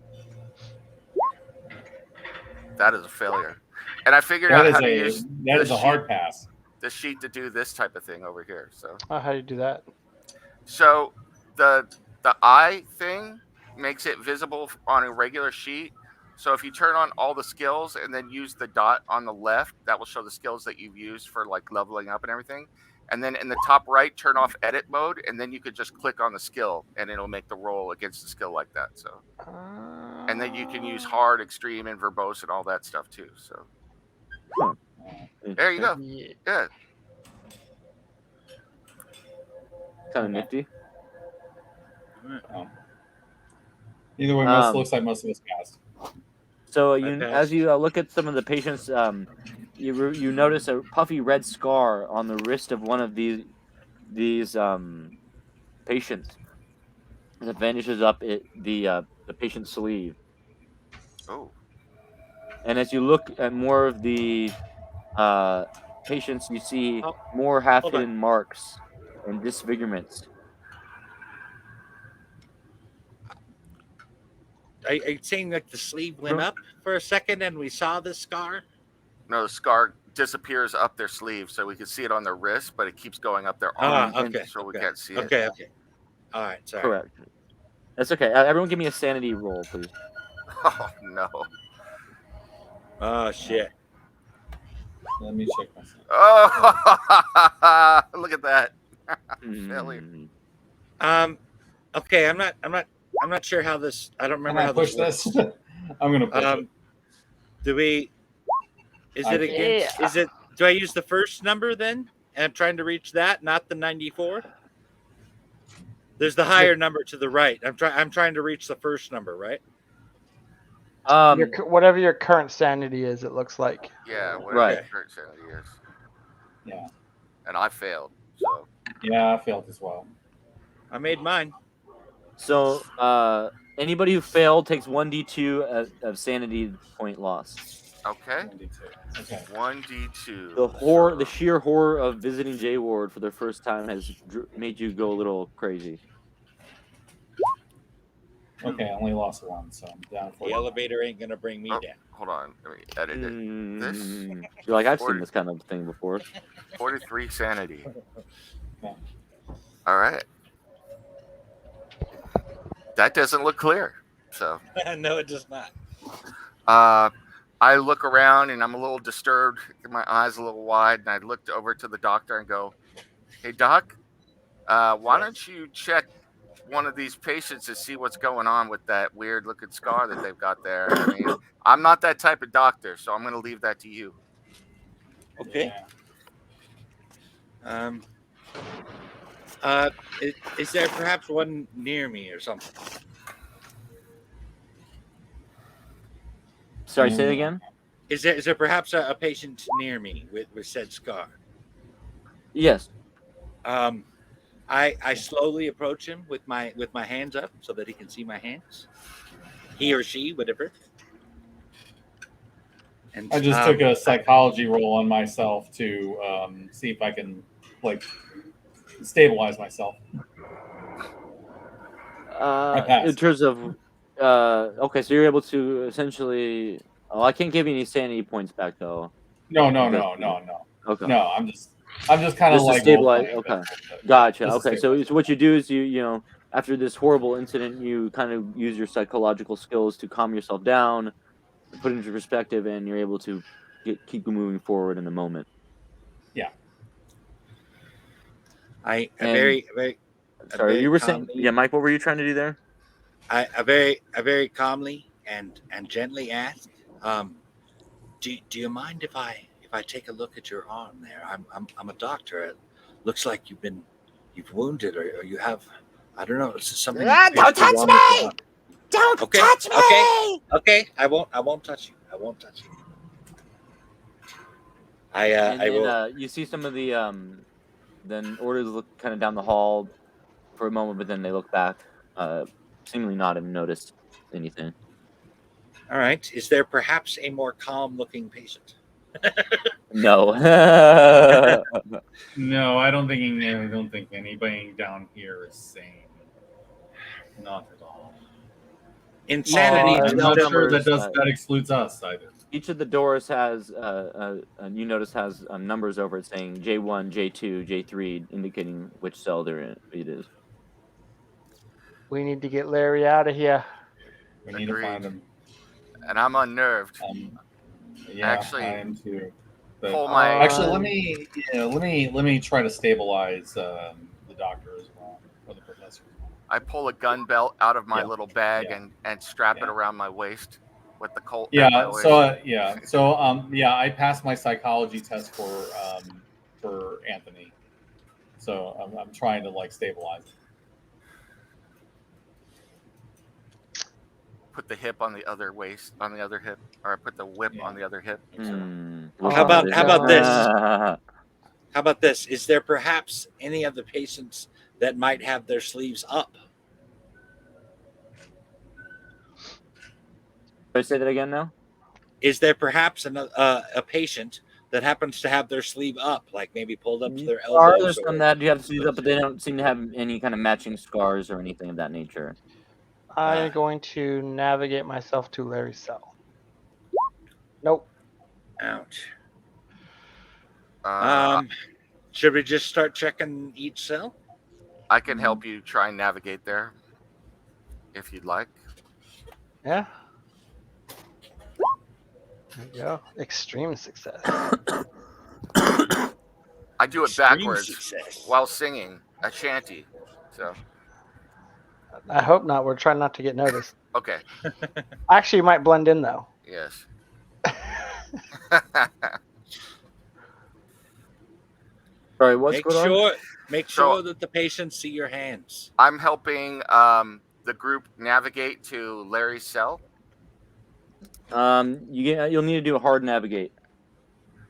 That is a failure. And I figured out how to use that is a hard pass. The sheet to do this type of thing over here. So How do you do that? So the eye thing makes it visible on a regular sheet. So if you turn on all the skills and then use the dot on the left, that will show the skills that you've used for like leveling up and everything. And then in the top right, turn off edit mode, and then you could just click on the skill, and it'll make the roll against the skill like that. So, and then you can use hard, extreme, and verbose and all that stuff too. So, there you go. Yeah. Kind of nifty. Either way, looks like most of us passed. So as you look at some of the patients, you notice a puffy red scar on the wrist of one of these patients that vanishes up the patient's sleeve. Oh. And as you look at more of the patients, you see more half-hidden marks and disfigurements. Are you saying that the sleeve went up for a second and we saw the scar? No, the scar disappears up their sleeve, so we can see it on their wrist, but it keeps going up their arm, so we can't see it. Okay. All right, sorry. Correct. That's okay. Everyone give me a sanity roll, please. Oh, no. Oh, shit. Let me check myself. Oh, look at that. Failure. Okay, I'm not sure how this. I don't remember how push this. I'm gonna push it. Do we? Is it against? Is it? Do I use the first number then? And I'm trying to reach that, not the 94. There's the higher number to the right. I'm trying to reach the first number, right? Whatever your current sanity is, it looks like. Yeah, whatever your current sanity is. Yeah. And I failed. So. Yeah, I failed as well. I made mine. So anybody who failed takes 1d2 of sanity point loss. Okay. 1d2. Okay. 1d2. The sheer horror of visiting J Ward for the first time has made you go a little crazy. Okay, I only lost one, so I'm down for The elevator ain't gonna bring me Oh, down. hold on. Let me edit it. This You're like, I've seen 40 this kind of thing before. 43 sanity. Okay. All right. That doesn't look clear. So, No, it does not. I look around and I'm a little disturbed. My eyes a little wide, and I looked over to the doctor and go, "Hey, doc, why don't you check one of these patients to see what's going on with that weird looking scar that they've got there?" I mean, I'm not that type of doctor, so I'm going to leave that to you. Okay. Yeah. Is there perhaps one near me or something? Sorry, say it again. Is there perhaps a patient near me with said scar? Yes. I slowly approach him with my hands up so that he can see my hands. He or she, whatever. And I just took a psychology roll on myself to see if I can like stabilize myself. In terms of okay, so you're able to essentially. Oh, I can't give you any sanity points back though. No. Okay. No, I'm just kind of Just to like stabilize. role-playing, Okay, but gotcha. just to Okay, so stabilize. what you do is you after this horrible incident, you kind of use your psychological skills to calm yourself down, put it into perspective, and you're able to keep moving forward in the moment. Yeah. I And- very Sorry, very you were calmly, saying, yeah, Mike. What were you trying to do there? I very calmly and gently ask, do you mind if I take a look at your arm there? I'm a doctor. It looks like you've wounded or you have, I don't know, something. Don't touch wrong with your me! arm. Don't Okay, touch me! Okay, I won't touch you. I won't touch you. And I then will. you see some of the then orders look kind of down the hall for a moment, but then they look back, seemingly not have noticed anything. All right. Is there perhaps a more calm-looking patient? No. No, I don't think anybody down here is sane. Not at all. Insanity. I'm not cell sure numbers, that excludes us either. Each of the doors has you notice has numbers over it saying J1, J2, J3, indicating which cell it is. We need to get Larry out of here. We need to find him. And I'm unnerved. Yeah, Actually, I am too. But pull my. actually, let me try to stabilize the doctor as well, or the professor. I pull a gun belt out of my Yeah. little bag Yeah. and strap it Yeah. around my waist with the Colt. Yeah. at my waist. I passed my psychology test for Anthony. So I'm trying to like stabilize him. Put the hip on the other waist, on the other hip, or I put the whip on the other hip. How about this? How about this? Is there perhaps any of the patients that might have their sleeves up? Can I say that again now? Is there perhaps a patient that happens to have their sleeve up, like maybe pulled up to their elbows? There's some that you have sleeves up, but they don't seem to have any kind of matching scars or anything of that nature. I'm going to navigate myself to Larry's cell. Nope. Ouch. Uh, Should we just start checking each cell? I can help you try and navigate there, if you'd like. Yeah. There you go. Extreme success. I do it backwards while singing a shanty. So. I hope not. We're trying not to get noticed. Okay. Actually, you might blend in though. Yes. Sorry, what's going on? Make sure that the patients see your hands. I'm helping the group navigate to Larry's cell. You'll need to do a hard navigate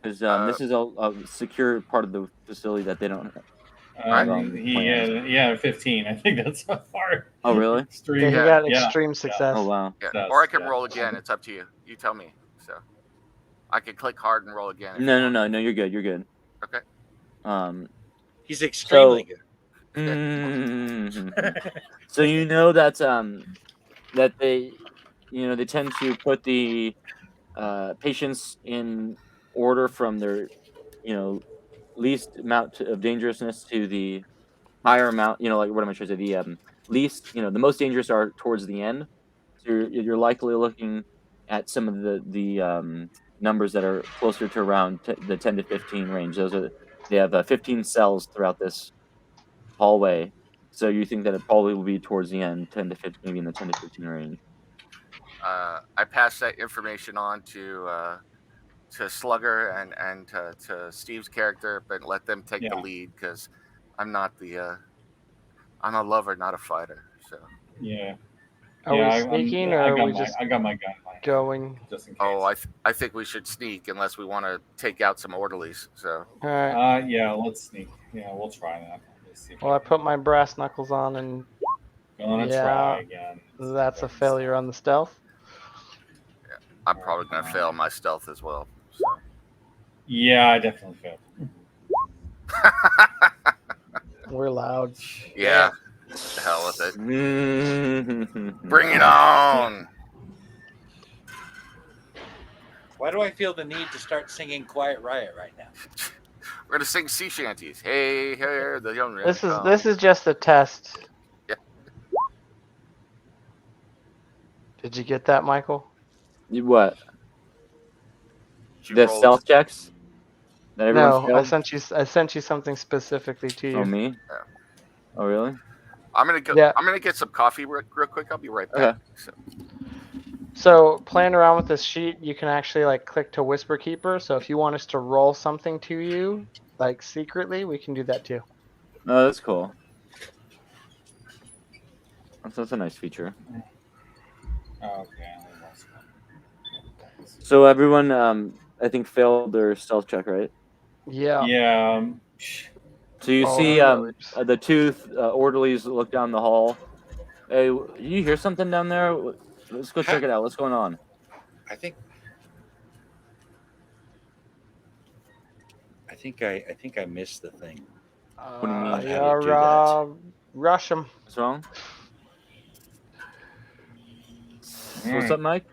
because this is a secure part of the facility that they don't. He had 15. I think that's hard. Oh, really? Extreme. Yeah, he got extreme success. Oh, wow. Yeah. Or I can roll again. It's up to you. You tell me. So. I can click hard and roll again. if you No, want. you're good. You're good. Okay. He's extremely So you know that that they they tend to put the patients in order from their least amount of dangerousness to the higher amount. Like what am I trying to say? The least the most dangerous are towards the end. So you're likely looking at some of the numbers that are closer to around the 10 to 15 range. They have 15 cells throughout this hallway. So you think that it probably will be towards the end, 10 to 15, maybe in the 10 to 15 range. I pass that information on to Slugger and to Steve's character, but let them take the Yeah. lead because I'm not the I'm a lover, not a fighter. So Yeah. Are yeah, we sneaking, or are we just I got my gun. going? Just in case. I think we should sneak unless we want to take out some orderlies. So All right. Yeah, let's sneak. Yeah, we'll try that. Let's see. Well, I put my brass knuckles on, and Gonna yeah, try again. that's a failure on the stealth. I'm probably gonna fail my stealth as well. So. Yeah, I definitely failed. We're loud. Yeah. The hell with it. Bring it on. Why do I feel the need to start singing Quiet Riot right now? We're gonna sing sea shanties. Hey, here, the young man. This is just a test. Yeah. Did you get that, Michael? What? She The rolled- stealth checks? That everyone No, failed? I sent you something specifically to you. Oh, me? Yeah. Oh, really? I'm gonna go. Yeah. I'm gonna get some coffee real quick. I'll be right back. Okay. So playing around with this sheet, you can actually like click to Whisper Keeper. So if you want us to roll something to you, like secretly, we can do that too. Oh, that's cool. That's a nice feature. Okay. So everyone, I think, failed their stealth check, right? Yeah. Yeah. So you Oh, see really? the two orderlies look down the hall. Hey, you hear something down there? Let's go check it out. What's going on? I think I missed the thing. What do you mean? How do you Yeah, do that? rush them. What's wrong? All What's right. up, Mike?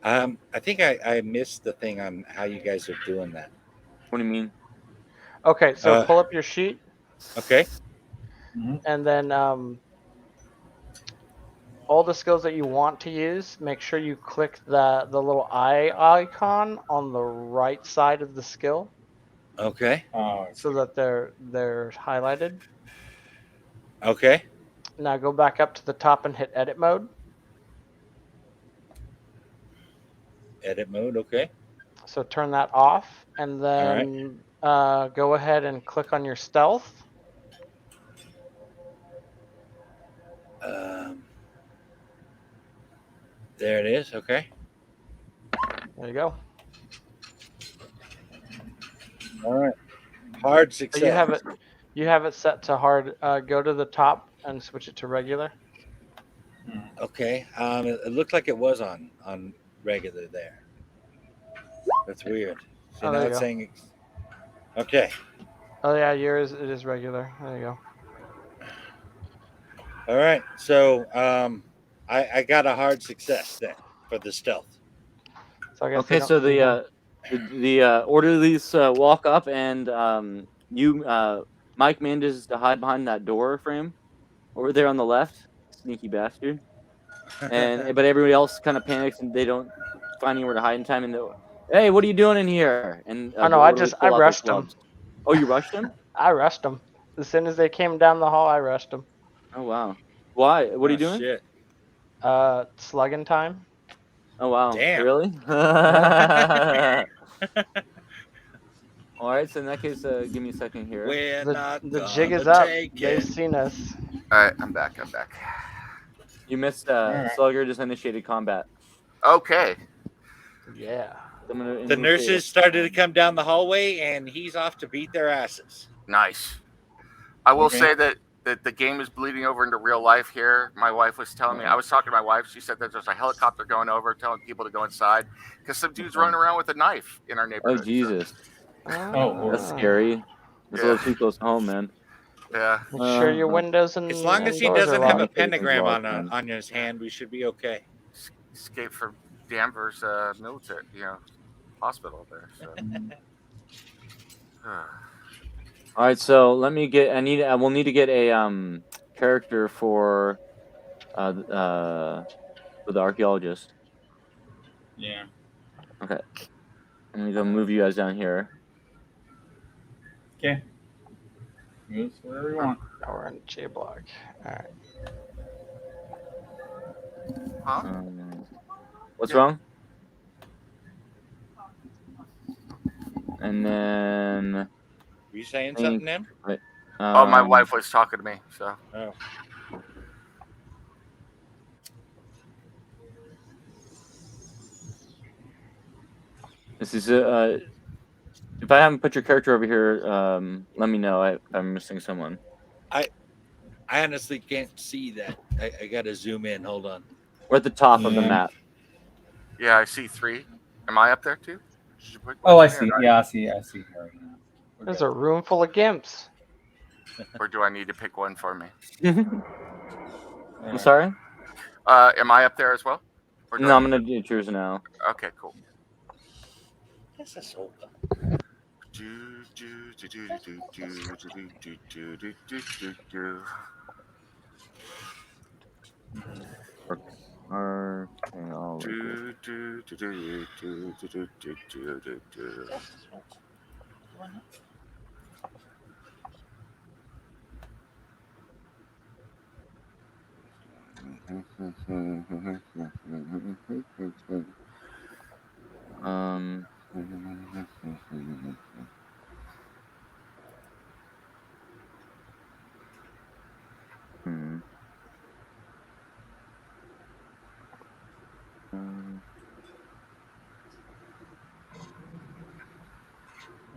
I think I missed the thing on how you guys are doing that. What do you mean? Okay, so pull up your sheet, Okay. and then all the skills that you want to use, make sure you click the little eye icon on the right side of the skill, Okay. so that they're highlighted. Okay. Now go back up to the top and hit edit mode. Edit mode. Okay. So turn that off, and then go ahead and click on your stealth. There it is. Okay. There you go. All right. Hard So success. you have it set to hard. Go to the top and switch it to regular. Okay. It looked like it was on regular there. That's weird. See, Oh, now there you it's go. saying. Okay. Oh yeah, yours it is regular. There you go. All right. So I got a hard success then for the stealth. So I guess Okay, so the orderlies walk up, and Mike manages to hide behind that door frame over there on the left. Sneaky bastard. But everybody else kind of panics, and they don't find anywhere to hide in time. And hey, what are you doing in here? And Oh the no, I orderlies pull out their rushed them. clubs. Oh, you rushed them? I rushed them. As soon as they came down the hall, I rushed them. Oh wow. Why? What are you doing? Shit. Slugging time. Oh wow. Damn. Really? All right. So in that case, give me a second here. We're not The jig is gonna up. take They've it. seen us. All right, I'm back. You missed. right. Slugger just initiated combat. Okay. Yeah. The nurses started to come down the hallway, and he's off to beat their asses. Nice. I will Okay. say that the game is bleeding over into real life here. My wife was telling me. I was talking to my wife. She said that there's a helicopter going over, telling people to go inside because some dude's running around with a knife in our Oh neighborhood. Jesus, that's Ah. scary. That's a Yeah. little too close to home, man. Yeah. Make sure your windows and As long as he doors are doesn't have a locked. pentagram locked, on man. on his hand, we should be okay. Escape from Danver's military, hospital there. So. All right, so let me get. We'll need to get a character for the archaeologist. Yeah. Okay, I'm gonna go move you guys down here. Okay. Move wherever you want. Oh, we're in J block. All right. Huh? What's Yeah. wrong? And then. Were you saying I think- something, Em? Right. Oh, my wife was talking to me. So. Oh. This is if I haven't put your character over here, let me know. I'm missing someone. I honestly can't see that. I gotta zoom in. Hold on. We're at the top of the Yeah. map. Yeah, I see 3. Am I up there too? Did you put Oh, one I in there see. or not? Yeah, I see her right now. We're There's good. a room full of gimps. Or do I need to pick one for me? I'm All right. sorry. Am I up there as well? Or do No, I I'm need gonna do yours now. to- Okay, cool. This is so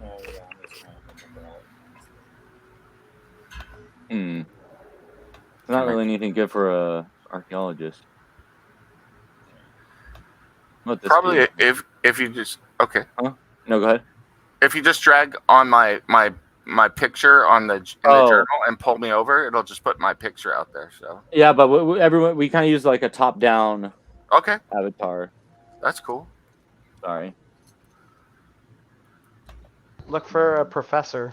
Oh, yeah, I'm just trying to remember all Not really anything good for a archaeologist. What this Probably kid? if you just No, go ahead. if you just drag on my picture on the journal and pull me over, it'll just put my picture out there. So Yeah, but everyone we kind of use like a top-down okay, avatar. that's cool. Sorry. Look for a professor.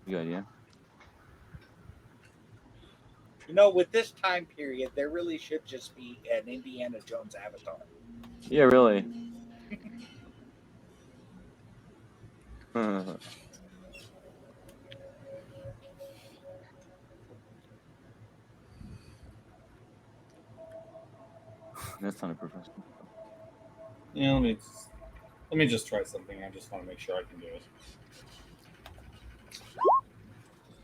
Good idea. with this time period, there really should just be an Indiana Jones avatar. Yeah, really. That's not a professional. Yeah, let me just try something. I just want to make sure I can do it.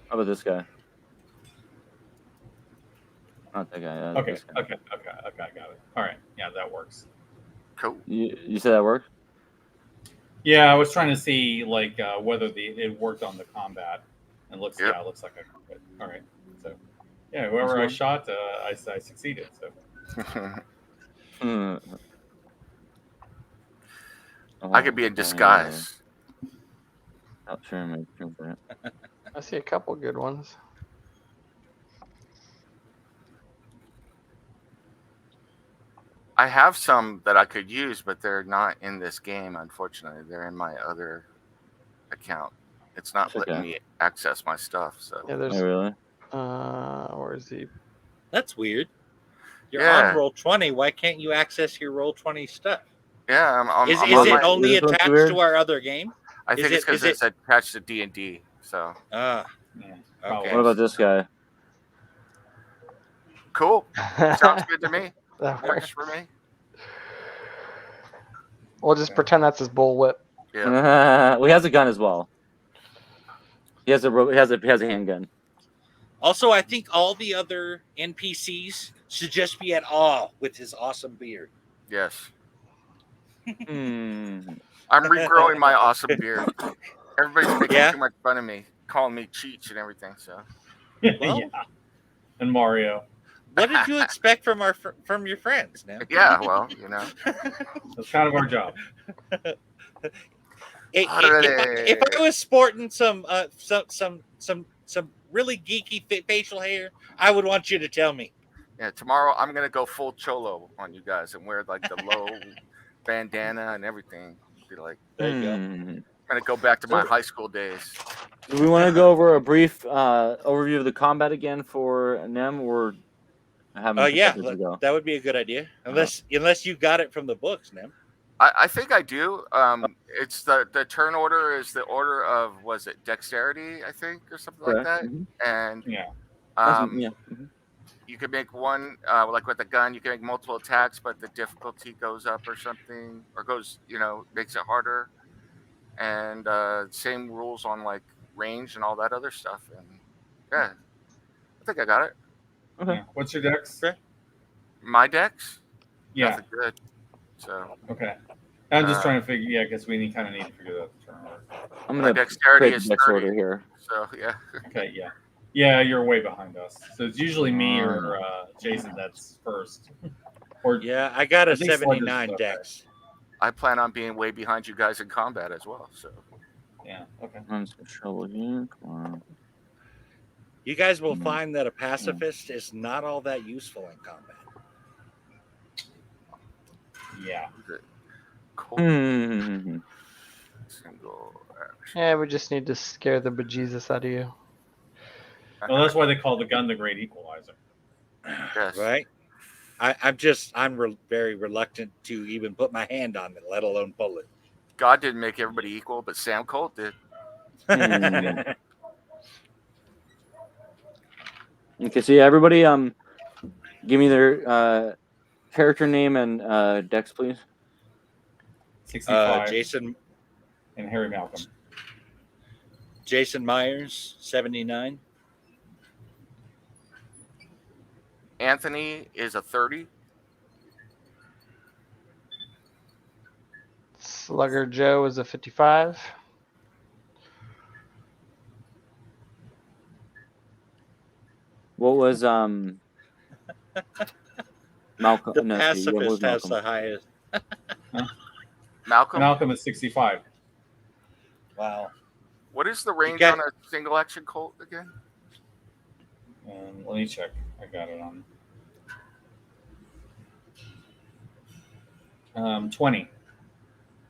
How about this guy? Not that guy. Okay, this guy. okay, I got it. All right, yeah, that works. Cool. You said that worked? Yeah, I was trying to see like whether it worked on the combat, and looks Yep. yeah, it looks like I got it. All right, so yeah, whoever I shot, I succeeded. So I could be in disguise. Oh, sure, I see a couple good ones. I have some that I could use, but they're not in this game. Unfortunately, they're in my other account. It's not letting me access my stuff. So Yeah, there's. Oh, really? Where is he? That's weird. You're Yeah. on Roll20. Why can't you access your Roll20 stuff? yeah, I'm Is on it my- only Is this one attached weird? to our other game? I think is it's it- because is it's attached to D&D. So Ah, yeah, Okay. What about this guy? cool. Sounds good to me. That Works works. for me. We'll just pretend that's his bullwhip. Yeah. Well, he has a gun as well. He has a handgun. Also, I think all the other NPCs should just be at awe with his awesome beard. Yes. Hmm. I'm regrowing my awesome beard. Everybody's making Yeah? too much fun of me. calling me Cheech and everything. So Well- yeah. And Mario. What did you expect from from your friends now? yeah, well, you know. That's kind of our job. If I was sporting some really geeky facial hair, I would want you to tell me. Yeah, tomorrow I'm gonna go full cholo on you guys and wear like the low bandana and everything. Be like, There you go. I'm gonna go back to my high school days. Do we want to go over a brief overview of the combat again for Nem, or haven't picked Yeah, up as we go? that would be a good idea. Unless you got it from the books, Nem. I think I do. It's the turn order is the order of, was it dexterity, I think, or something like that. Mhm. And Yeah. Yeah. you can make one, like with the gun, you can make multiple attacks, but the difficulty goes up or something, or goes, makes it harder. And same rules on like range and all that other stuff. And yeah, I think I got it. Okay. Yeah. What's your dex? Okay. My dex, Yeah. nothing good. So Okay. I'm just trying to figure. Yeah, because we kind of need to figure that term out. I'm my gonna dexterity create is the dex 30. order here. So yeah. Okay. Yeah. Yeah, you're way behind us. So it's usually me or Jason that's first. Or Yeah, I got a I think Slugger's 79 okay. dex. I plan on being way behind you guys in combat as well. So yeah. Okay. I'm just gonna shovel here. Come on. You guys will find that a pacifist is not all that useful in combat. Yeah. cold Hmm. single action. Yeah, we just need to scare the bejesus out of you. Well, that's why they call the gun the great equalizer. Yes. Right? I'm very reluctant to even put my hand on it, let alone pull it. God didn't make everybody equal, but Sam Colt did. Okay, so yeah, everybody, give me their character name and dex, please. 65 Jason and Harry Malcolm. Jason Myers, 79. Anthony is a 30. Slugger Joe is a 55. What was Malcolm? The No, let's see, what was pacifist has Malcolm? the highest. Malcolm, Malcolm is 65. Wow. what is the range got- on a single action Colt again? Let me check. I got it on. 20.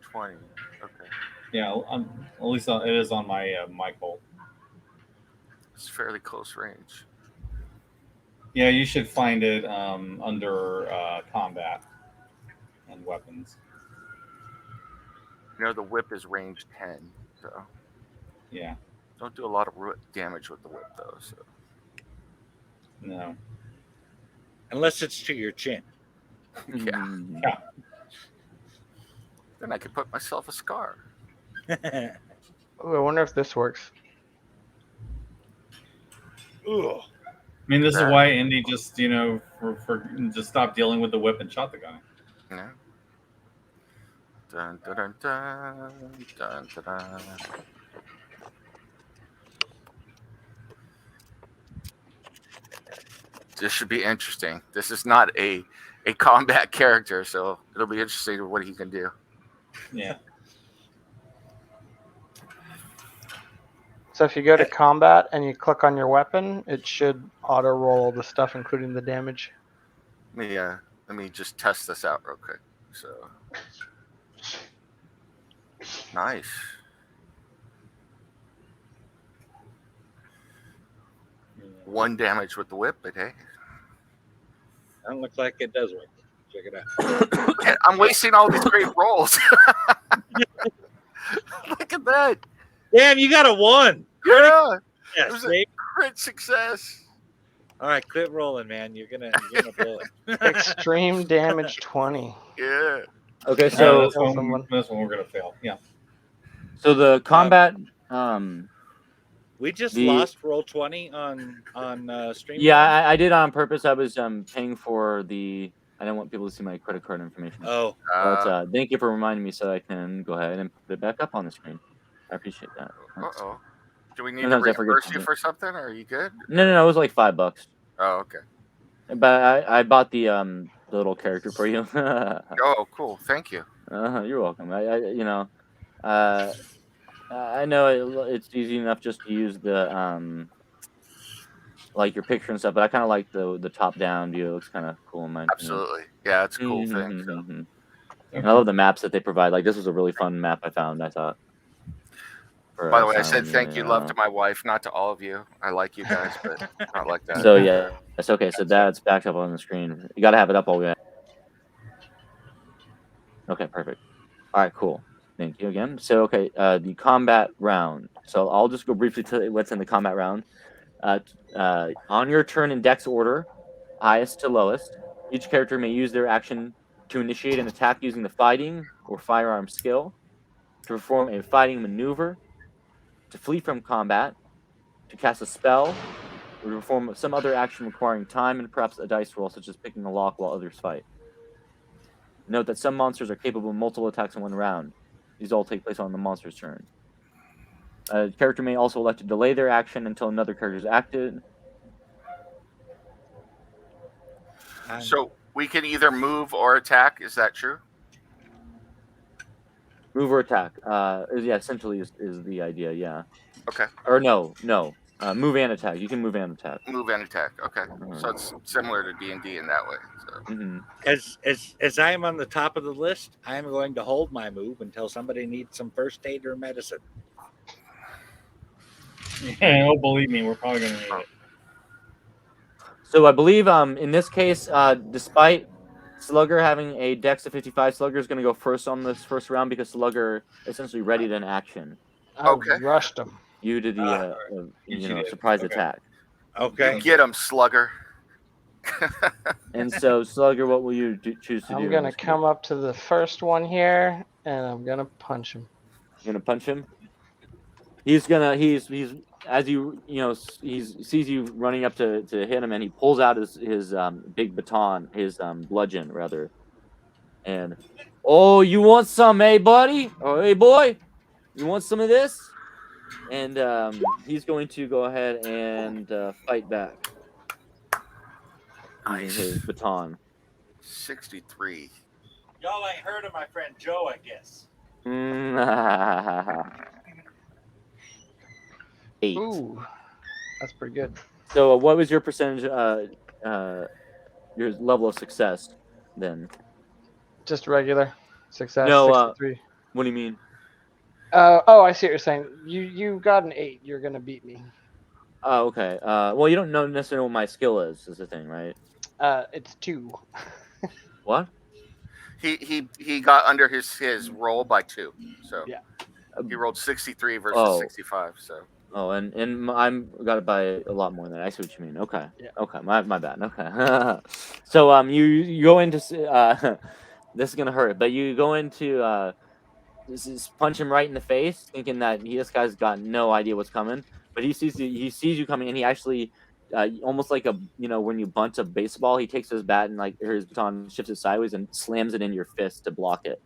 20. Okay. Yeah, at least it is on my Colt. It's fairly close range. Yeah, you should find it under combat and weapons. The whip is range 10. So Yeah, don't do a lot of damage with the whip, though. So no. Unless it's to your chin. yeah. Hmm. Then I could put myself a scar. Ooh, I wonder if this works. Ooh. I mean, this is why Indy just, for just stopped dealing with the whip and shot the guy. Yeah. Dun, dun, dun, dun, dun, dun, dun. This should be interesting. This is not a combat character, so it'll be interesting what he can do. Yeah. So if you go to combat and you click on your weapon, it should auto roll the stuff, including the damage. Let me just test this out real quick. So nice. One damage with the whip, but hey. Doesn't look like it does work. Check it out. I'm wasting all these great rolls. Look at that. Damn, you got a 1. Yeah. Yes, It was a Dave. crit success. All right, quit rolling, man. You're gonna blow it. Extreme damage 20. Yeah. Okay, So so this one we're gonna fail. Yeah. so the combat, We just The- lost roll 20 on stream. yeah, I did on purpose. I was paying for the. I didn't want people to see my credit card information. Oh, But thank you for reminding me, so I can go ahead and put it back up on the screen. I appreciate that. Uh-oh. Do we need to Sometimes I forget reimburse to you do it. for something? Or are you good? No, it was like $5. Oh, okay. But I bought the little character for you. Oh, cool. Thank you. You're welcome. Uh, I know it's easy enough just to use the like your picture and stuff, but I kind of like the top down view. It looks kind of cool in my opinion. Absolutely. Yeah, it's a cool thing. So. And I love the maps that they provide. Like this was a really fun map I found. I thought. For By the way, I said Asylum, thank you, love to my wife, not to all of you. I like you guys, but not like that. So yeah, it's okay. So that's back up on the screen. You got to have it up all the way. Okay, perfect. All right, cool. Thank you again. So okay, the combat round. So I'll just go briefly to what's in the combat round. On your turn in Dex order, highest to lowest, each character may use their action to initiate an attack using the fighting or firearm skill, to perform a fighting maneuver, to flee from combat, to cast a spell, or to perform some other action requiring time and perhaps a dice roll, such as picking a lock while others fight. Note that some monsters are capable of multiple attacks in one round. These all take place on the monster's turn. A character may also elect to delay their action until another character is acted. So we can either move or attack. Is that true? Move or attack. Yeah, essentially is the idea. Yeah. Okay. Or no. Move and attack. You can move and attack. Move and attack. Okay. So it's similar to D&D in that way. So. As I am on the top of the list, I am going to hold my move until somebody needs some first aid or medicine. Yeah, oh, believe me, we're probably going to need it. So I believe in this case, despite Slugger having a Dex of 55, Slugger is going to go first on this first round because Slugger essentially readied an action. I rushed him. You did the surprise attack. Okay. You get him, Slugger. And so, Slugger, what will you choose to do? I'm going to come up to the first one here, and I'm going to punch him. You're going to punch him? He's as he sees you running up to hit him, and he pulls out his big baton, his bludgeon rather. And, oh, you want some, hey buddy? Oh, hey boy, you want some of this? And he's going to go ahead and fight back. Nice. His baton. 63. Y'all ain't heard of my friend Joe, I guess. 8. Ooh, that's pretty good. So, what was your percentage? Your level of success then? Just regular success. No. 63. What do you mean? I see what you're saying. You got an 8. You're gonna beat me. Oh, okay. Well, you don't know necessarily what my skill is the thing, right? It's 2. What? He got under his roll by 2. So yeah, he rolled 63 versus 65. So. Oh, and I'm got it by a lot more than that. I see what you mean. Okay. Yeah. Okay. My bad. Okay. So you go into this is gonna hurt, but you go into just punch him right in the face, thinking that this guy's got no idea what's coming. But he sees you coming, and he actually almost like when you bunt a baseball, he takes his bat and his baton, shifts it sideways and slams it into your fist to block it.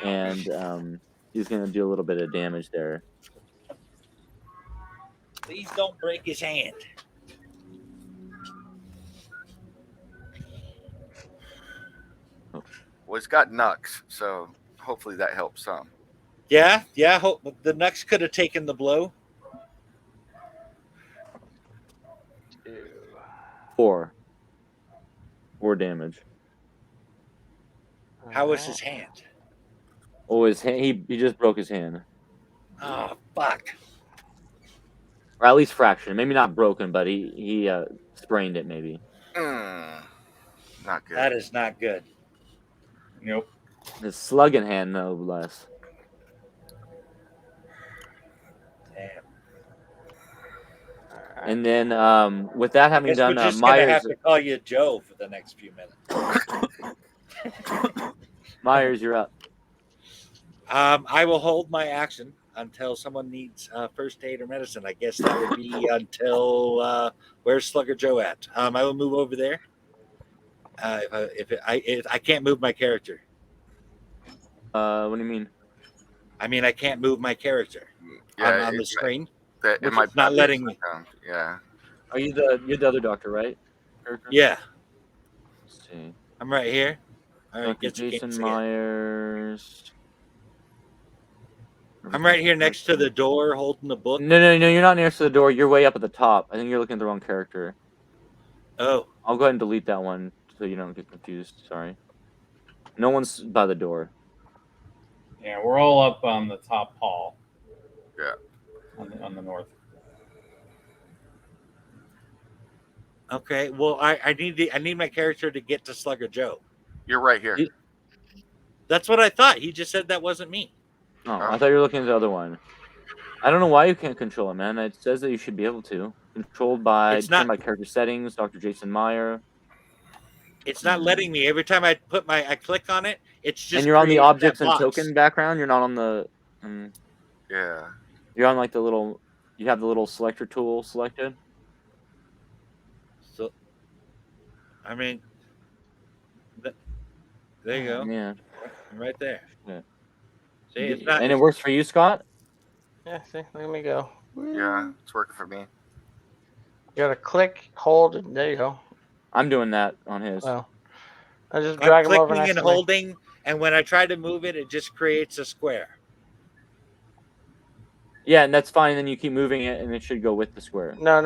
And he's gonna do a little bit of damage there. Please don't break his hand. Well, he's got knucks, so hopefully that helps some. Yeah. The Nux could have taken the blow. 4 damage. How was his hand? Oh, his hand. He just broke his hand. Oh, fuck. Or at least fractured. Maybe not broken, but he sprained it maybe. Not good. That is not good. Nope. His slugging hand, no less. Damn. And then with that having done, we're just Myers gonna have to call you Joe for the next few minutes. Myers, you're up. I will hold my action until someone needs first aid or medicine. I guess that would be until where's Slugger Joe at? I will move over there. If I can't move my character. What do you mean? I mean I can't move my character on the screen. That it Which might is not be letting me. down. Yeah. Are you're the other doctor, right? Character? Yeah, Let's see. I'm right here. All right, Dr. get your Jason games again. Myers. I'm right here next to the door holding the book. No, you're not next to the door. You're way up at the top. I think you're looking at the wrong character. Oh, I'll go ahead and delete that one so you don't get confused. Sorry. No one's by the door. Yeah, we're all up on the top hall. Yeah. On the north. okay. Well, I need my character to get to Slugger Joe. You're right here. That's what I thought. He just said that wasn't me. Oh, I thought you were looking at the other one. I don't know why you can't control it, man. It says that you should be able to. Controlled by It's not- by character settings, Dr. Jason Meyer. It's not letting me. Every time I click on it, it's just. And you're on the creating that objects and box. token background. You're not on the. Yeah. You're on like the little. You have the little selector tool selected. So, I mean, there you go. Yeah. Right there. Yeah. See, it's not. And it works for you, Scott. Yeah, see, let me go. Yeah. It's working for me. You gotta click, hold, and there you go. I'm doing that on his. Well, I just I'm drag them over clicking next and to me. holding, and when I try to move it, it just creates a square. Yeah, and that's fine. And then you keep moving it, and it should go with the square. No.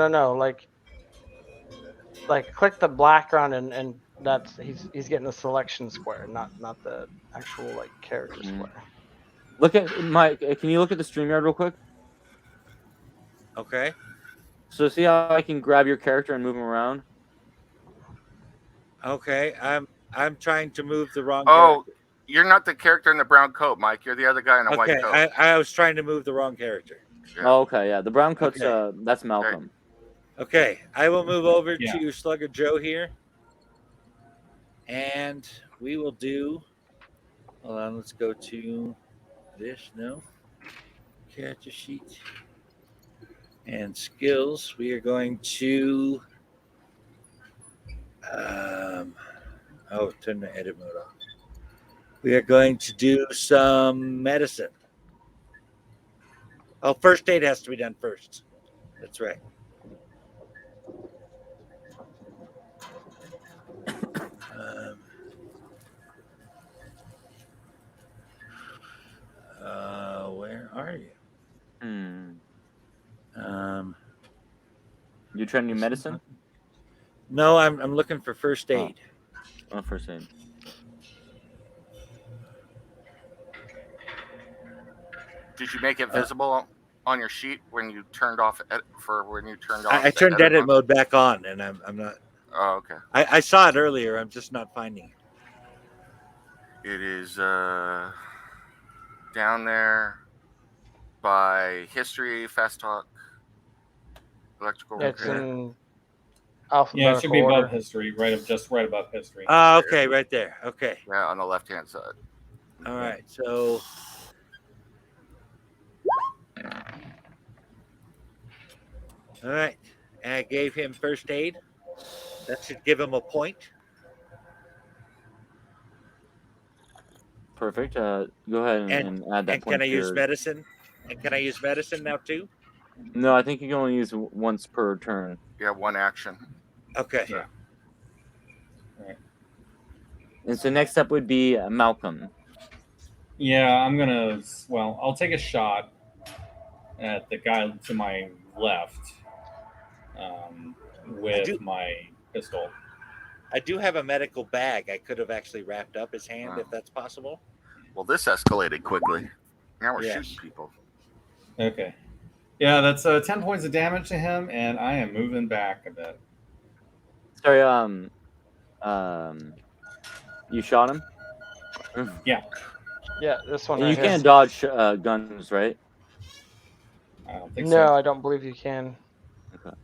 Like click the background and that's he's getting the selection square, not the actual like character square. Look at Mike. Can you look at the StreamYard real quick? Okay. So see how I can grab your character and move him around? Okay. I'm trying to move the wrong. Oh, character. you're not the character in the brown coat, Mike. You're the other guy in a Okay. white coat. I was trying to move the wrong character. Yeah. Oh, okay, yeah. The brown coat's Okay. that's Malcolm. Okay. I will move over Yeah. to Slugger Joe here, and we will do. Hold on. Let's go to this. No. Character sheet and skills. We are going to. Turn the edit mode off. We are going to do some medicine. Oh, first aid has to be done first. That's right. Where are you? You trying to do medicine? No, I'm looking for first aid. Oh, first aid. Did you make it visible on your sheet when you turned off when you turned off? I turned edit mode back on, and I'm not. Oh, okay. I saw it earlier. I'm just not finding it. It is down there by history, fast talk, electrical It's repair. in Yeah, alphabetical it should be order. above history, right above history. Okay, right there. Okay. Yeah, on the left-hand side. All right. So. All right. And I gave him first aid. That should give him a point. Perfect. Go ahead and add that And point. can I to use your- medicine? And can I use medicine now too? No, I think you can only use once per turn. Yeah, one action. Okay. Yeah. And so next up would be Malcolm. Yeah, I'll take a shot at the guy to my left with my pistol. I do have a medical bag. I could have actually wrapped up his hand if that's possible. Well, this escalated quickly. Now we're Yes. shooting people. Okay. Yeah, that's 10 points of damage to him, and I am moving back a bit. Sorry, you shot him? Yeah, this one. And right you here. can't dodge guns, right? I don't think No, so. I don't believe you can. Okay.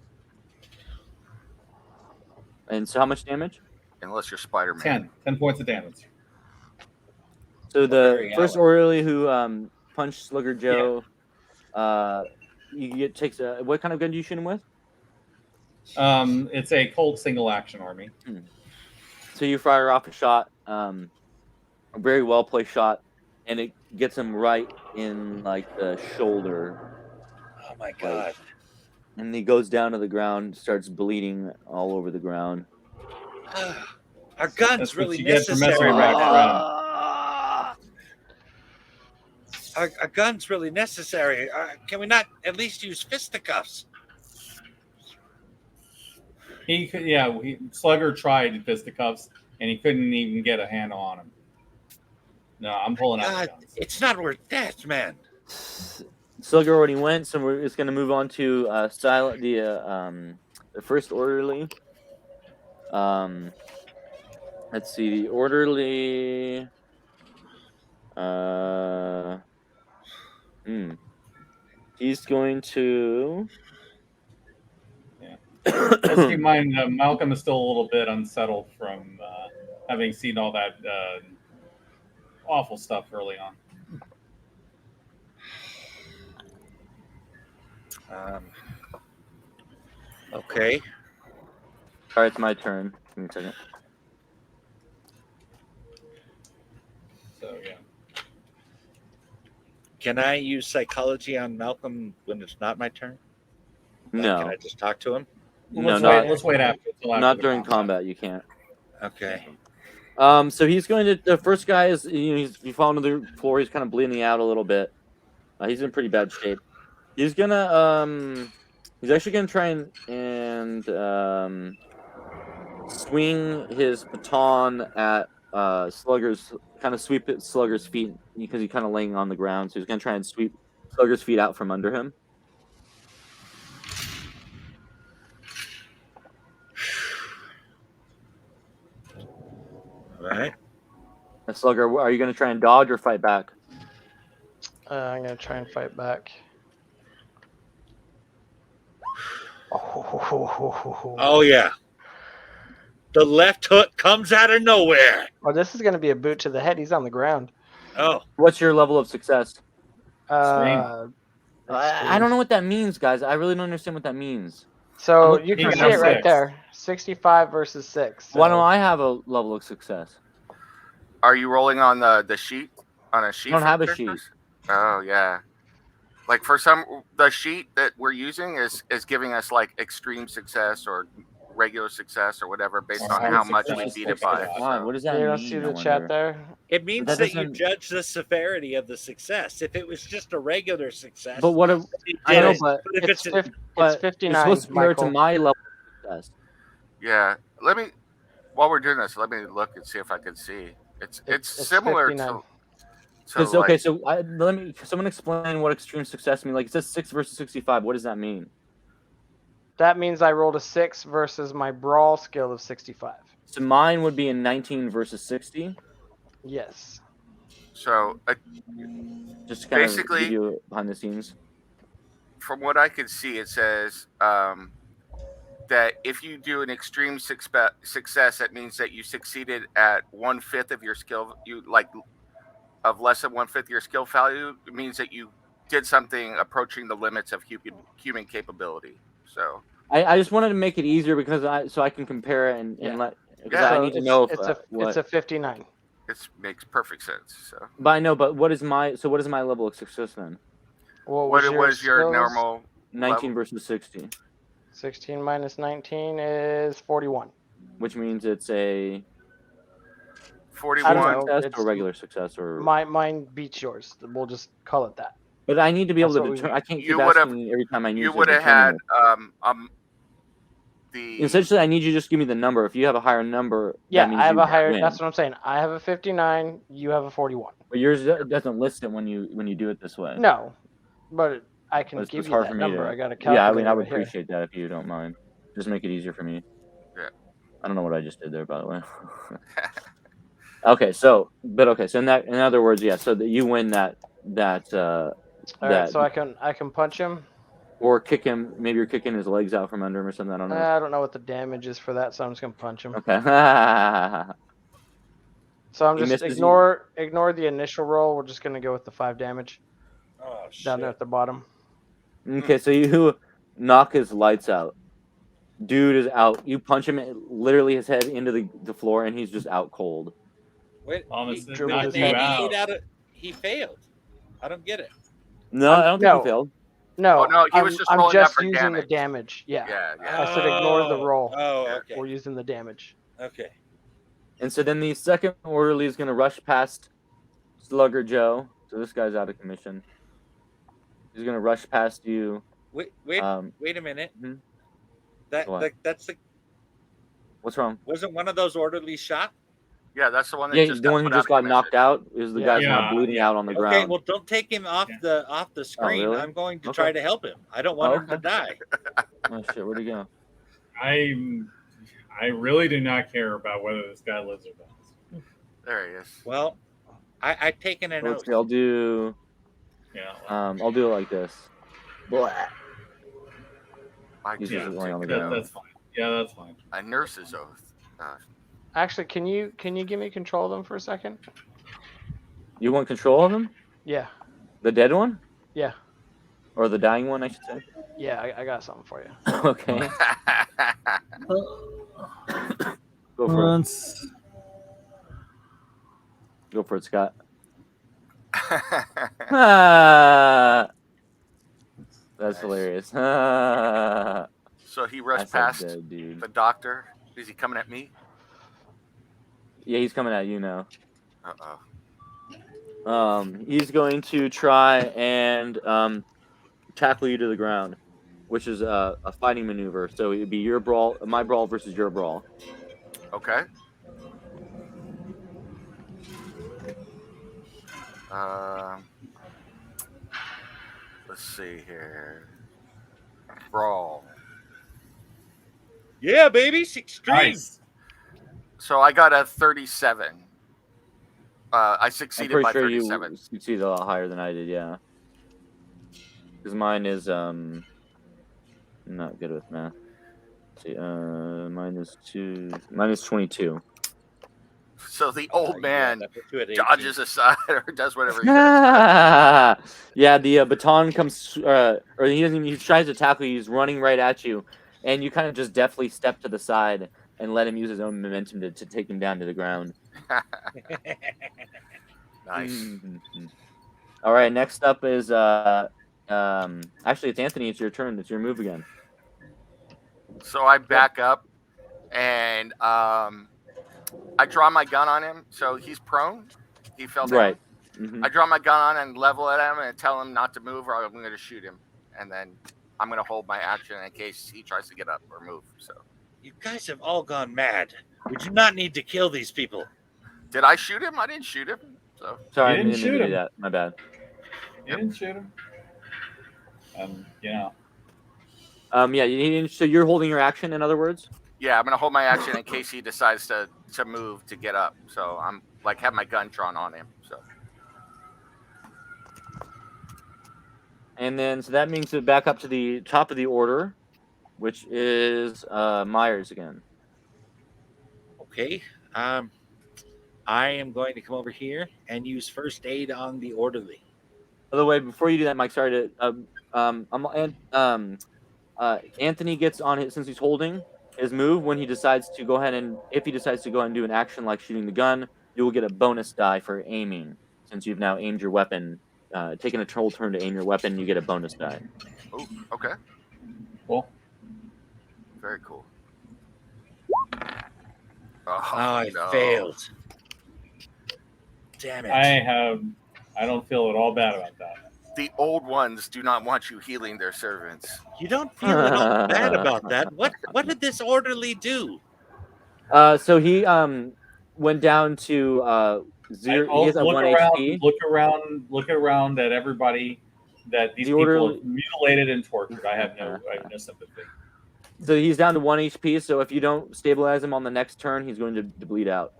And so how much damage? Unless you're Spider-Man. 10 points of damage. So the Very first Allen. orderly who punched Slugger Joe, takes a what kind of gun do you shoot him with? It's a cold single action army. So you fire off a shot, a very well placed shot, and it gets him right in like the shoulder. my god! And he goes down to the ground, starts bleeding all over the ground. Our gun's That's what really you get for messing necessary with right my now. friend. Our gun's really necessary. Can we not at least use fisticuffs? He could, yeah. Slugger tried fisticuffs, and he couldn't even get a handle on him. No, I'm pulling out the God, guns. it's not worth that, man. Slugger already went, so we're just gonna move on to the first orderly. Let's see, the orderly. He's going to. Let's keep in mind, Malcolm is still a little bit unsettled from having seen all that awful stuff early on. Okay. All right, it's my turn. Give me a second. So yeah. Can I use psychology on Malcolm when it's not my turn? No. Can I just talk to him? No, Let's wait after. Not during combat. You can't. Okay. So he's going to. The first guy is he's falling to the floor. He's kind of bleeding out a little bit. He's in pretty bad shape. He's gonna He's actually gonna try and swing his baton at Slugger's, kind of sweep at Slugger's feet because he's kind of laying on the ground. So he's gonna try and sweep Slugger's feet out from under him. All right. Slugger, are you gonna try and dodge or fight back? I'm gonna try and fight back. Oh yeah. The left hook comes out of nowhere. Well, this is gonna be a boot to the head. He's on the ground. Oh. What's your level of success? Uh, I don't know what that means, guys. I really don't understand what that means. So you can He see got it right 6. there. 65 versus 6. So. Why don't I have a level of success? Are you rolling on the sheet? On a sheet? I don't have a characters? sheet. Oh yeah. Like for the sheet that we're using is giving us like extreme success or regular success or whatever based on how much we beat it by. Wow, what does that You mean? don't see the I chat wonder? there? It means That that you doesn't- judge the severity of the success. If it was just a regular success, But what if you I did know, it. but if It's, it's, it's but 59, you're supposed to compare it to Michael. my level of success. Yeah. Let me while we're doing this, let me look and see if I can see. It's similar 59. to Because like, okay, so someone explain what extreme success means. Like it says 6 versus 65. What does that mean? That means I rolled a 6 versus my brawl skill of 65. So mine would be a 19 versus 60. Yes. so Just to kind Basically- of give you behind the scenes. from what I could see, it says that if you do an extreme success, that means that you succeeded at 1/5 of your skill. You like of less than 1/5 of your skill value. It means that you did something approaching the limits of human capability. So I just wanted to make it easier because I can compare it and Yeah. let because Yeah. I So need to know if it's a 59. it makes perfect sense. So But I know, but what is my level of success then? What what was your skills? normal 19 level? versus 60, 16 minus 19 is 41. which means it's a I don't 41? know. success It's or regular success or. Mine beats yours. We'll just call it that. But I need to be able That's to what we determine. I can't You keep would've- asking every time I use You it, would have determine had it. the Essentially, I need you to just give me the number. If you have a higher number, Yeah, that means I have you a higher. win. That's what I'm saying. I have a 59. You have a 41. But yours doesn't list it when you do it this way. No, but I can But it's give just you hard that for me number. to. I got a Yeah, calculator I mean, I would right here. appreciate that if you don't mind. Just make it easier for me. Yeah. I don't know what I just did there, by the way. Okay, so in other words, yeah. So that you win that. All right, so I can punch him. Or kick him. Maybe you're kicking his legs out from under him or something. I don't know. I don't know what the damage is for that, so I'm just gonna punch him. Okay. So I'm He just misses ignore the initial roll. We're just gonna go with the 5 damage oh shit. down there at the bottom. Okay, so you knock his lights out. Dude is out. You punch him, literally his head into the floor, and he's just out cold. Wait, Almost he, knocked you he, out. he failed. I don't get it. No, I don't think no. he failed. No, Oh, no, he was just I'm rolling that just for using the damage. damage. Yeah. Yeah. I said ignore the roll. Oh, Yeah. okay. We're using the damage. Okay. And so then the second orderly is going to rush past Slugger Joe. So this guy's out of commission. He's going to rush past you. Wait a minute. Mhm. That's the What's wrong? wasn't one of those orderlies shot? Yeah, that's the one that Yeah, just the one who put just out got of commission. knocked out is the guy's now Yeah, bleeding yeah. out on the Okay, ground. well, don't take him off the screen. really? I'm going to Okay. try to help him. I don't want him to okay. die. Oh shit, where'd he go? I really do not care about whether this guy lives or dies. There he is. Well, I've taken an Let's oath. see, I'll do Yeah. I'll do it like this. Blah. I He's can't just laying on the take ground. That's fine. Yeah, that's fine. a nurse's oath. Actually, can you give me control of them for a second? You want control of him? Yeah. The dead one? Yeah. Or the dying one, I should say. Yeah, I got something for you. Okay. Go for it. Go for it, Scott. Ah, that's hilarious. Ah, So he rushed that's past a dead dude. the doctor. Is he coming at me? Yeah, he's coming at you now. Uh-oh. He's going to try and tackle you to the ground, which is a fighting maneuver. So it'd be your brawl, my brawl versus your brawl. Okay. Let's see here. Brawl. Yeah, baby, extreme. Nice. So I got a 37. I I'm succeeded pretty by sure 37. you succeeded a lot higher than I did. Yeah, because mine is not good with math. Let's see, mine is 22. So the old man that puts you at 18. dodges aside or does whatever he does. Yeah, the baton comes, or he doesn't. He tries to tackle you. He's running right at you, and you kind of just deftly step to the side and let him use his own momentum to take him down to the ground. Nice. Mm-hmm. All right, next up is actually it's Anthony. It's your turn. It's your move again. So I back up and I draw my gun on him. So he's prone. He fell down. Right. Mm-hmm. I draw my gun on and level at him and tell him not to move or I'm going to shoot him. And then I'm going to hold my action in case he tries to get up or move. So You guys have all gone mad. We do not need to kill these people. did I shoot him? I didn't shoot him. So Sorry, You I didn't didn't mean shoot to do him. that. My bad. You didn't shoot him. Yeah. Yeah. So you're holding your action. In other words. yeah, I'm going to hold my action in case he decides to move to get up. So I'm like have my gun drawn on him. So And then, so that means to back up to the top of the order, which is Myers again. Okay. I am going to come over here and use first aid on the orderly. By the way, before you do that, Mike, sorry to Anthony gets on his, since he's holding his move when he decides to go ahead and if he decides to go ahead and do an action like shooting the gun, you will get a bonus die for aiming. Since you've now aimed your weapon, taken a whole turn to aim your weapon, you get a bonus die. oh, okay. Cool. Very cool. I no. failed. Damn it. I don't feel at all bad about that. The old ones do not want you healing their servants. You don't feel at all bad about that. What did this orderly do? So he went down to zero. He has a 1 HP. Look around at everybody that these people have mutilated and tortured. I have no sympathy. So he's down to 1 HP. So if you don't stabilize him on the next turn, he's going to bleed out.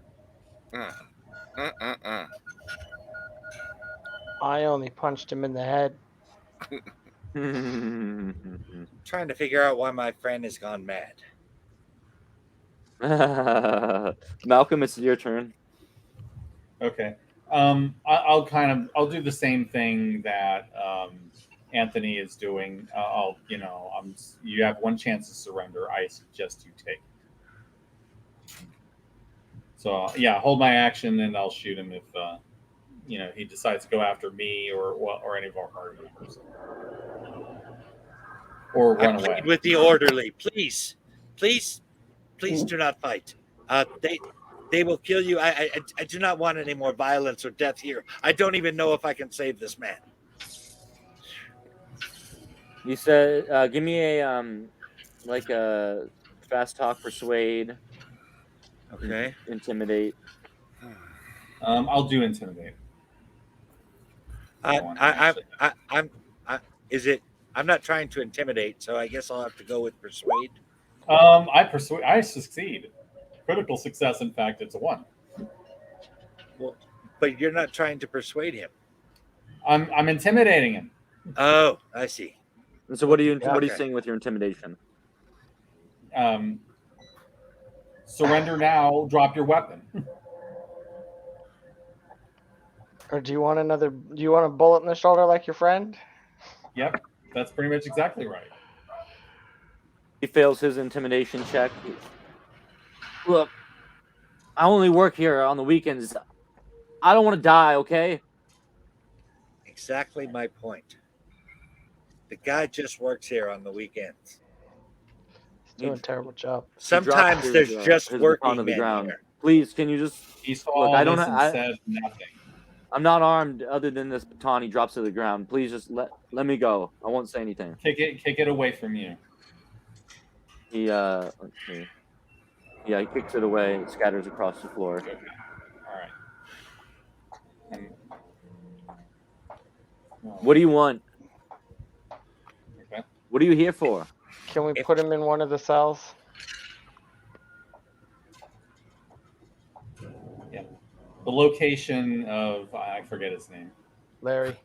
I only punched him in the head. Trying to figure out why my friend has gone mad. Malcolm, it's your turn. Okay. I'll do the same thing that Anthony is doing. You have one chance to surrender. I suggest you take it. So yeah, hold my action and I'll shoot him if he decides to go after me or any of our party members. or I run plead away. with the orderly. Please, please, please do not fight. They will kill you. I do not want any more violence or death here. I don't even know if I can save this man. You said, give me a fast talk, persuade, Okay. intimidate. I'll do intimidate. I, Go on, I, actually. is it? I'm not trying to intimidate, so I guess I'll have to go with persuade. I succeed. Critical success. In fact, it's a 1. Well, but you're not trying to persuade him. I'm intimidating him. Oh, I see. And so, what are you Okay. saying with your intimidation? Surrender now. Drop your weapon. Or do you want another? Do you want a bullet in the shoulder like your friend? Yep, that's pretty much exactly right. He fails his intimidation check. Look, I only work here on the weekends. I don't want to die, okay? Exactly my point. The guy just works here on the weekends. He's doing a terrible job. Sometimes there's just his baton working to the men ground. here. Please, can you just He saw look? all I don't. this and said nothing. I'm not armed other than this baton. He drops to the ground. Please just let me go. I won't say anything. Kick it away from you. He let's see. Yeah, he kicks it away. It scatters across the floor. Okay. All right. What do you want? Okay. What are you here for? Can we put him in one of the cells? Yeah. The location of I forget his name. Larry.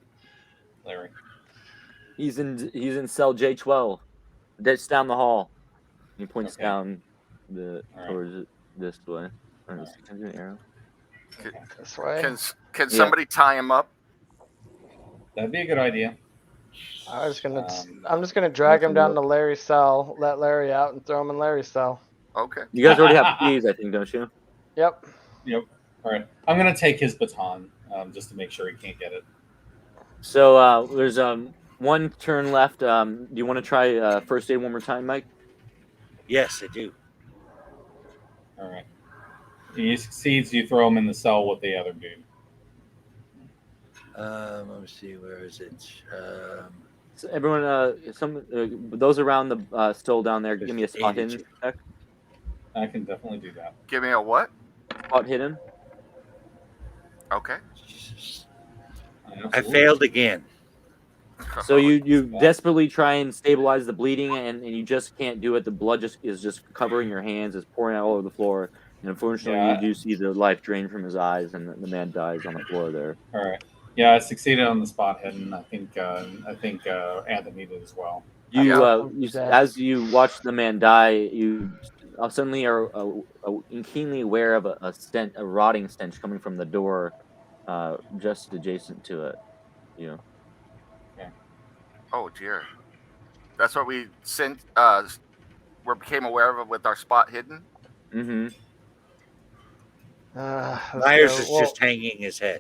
He's in cell J12. That's down the hall. He points Okay. down All towards this way. Can I do an arrow? This way. Can somebody tie him up? That'd be a good idea. I'm just gonna drag him down to Larry's cell, let Larry out, and throw him in Larry's cell. Okay. You guys already have keys, I think, don't you? Yep. All right. I'm gonna take his baton just to make sure he can't get it. So there's one turn left. Do you want to try first aid one more time, Mike? Yes, I do. All right. He succeeds. You throw him in the cell with the other dude. Let me see. Where is it? So everyone, those around the still down there, give me a spot hidden check. I can definitely do that. Give me a what? Spot hidden. Okay. I failed again. So you desperately try and stabilize the bleeding, and you just can't do it. The blood is just covering your hands. It's pouring out all over the floor. And unfortunately, you do see the life drain from his eyes, and the man dies on the floor there. All right. Yeah, I succeeded on the spot hidden. I think Anthony did as well. As you watch the man die, you suddenly are keenly aware of a rotting stench coming from the door, just adjacent to it. You. Okay. Oh dear. That's what we became aware of it with our spot hidden. Mm-hmm. Myers is just hanging his head.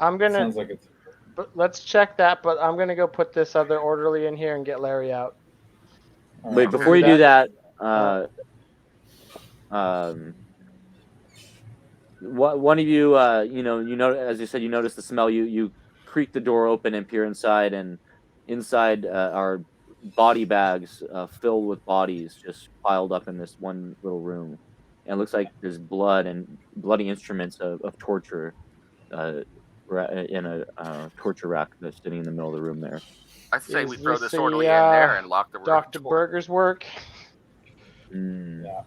I'm gonna. Sounds like it's. But let's check that. But I'm gonna go put this other orderly in here and get Larry out. Wait, before you do that, one of you, you know, as you said, you notice the smell. You creak the door open and peer inside, and inside are body bags filled with bodies just piled up in this one little room. And it looks like there's blood and bloody instruments of torture in a torture rack that's sitting in the middle of the room there. I'd say we throw this orderly in there and lock the room. Dr. Berger's work. Yeah.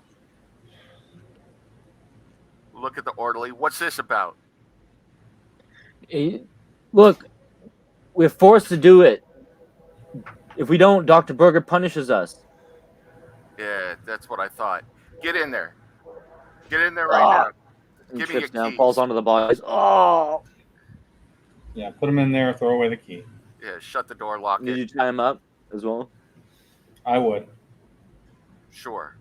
Look at the orderly. What's this about? Look, we're forced to do it. If we don't, Dr. Berger punishes us. Yeah, that's what I thought. Get in there. Get in there right now. Give me your down, keys. falls onto the bodies. Oh! Yeah, put him in there. Throw away the key. Yeah, shut the door, lock it. Did you tie him up as well? I would. Sure.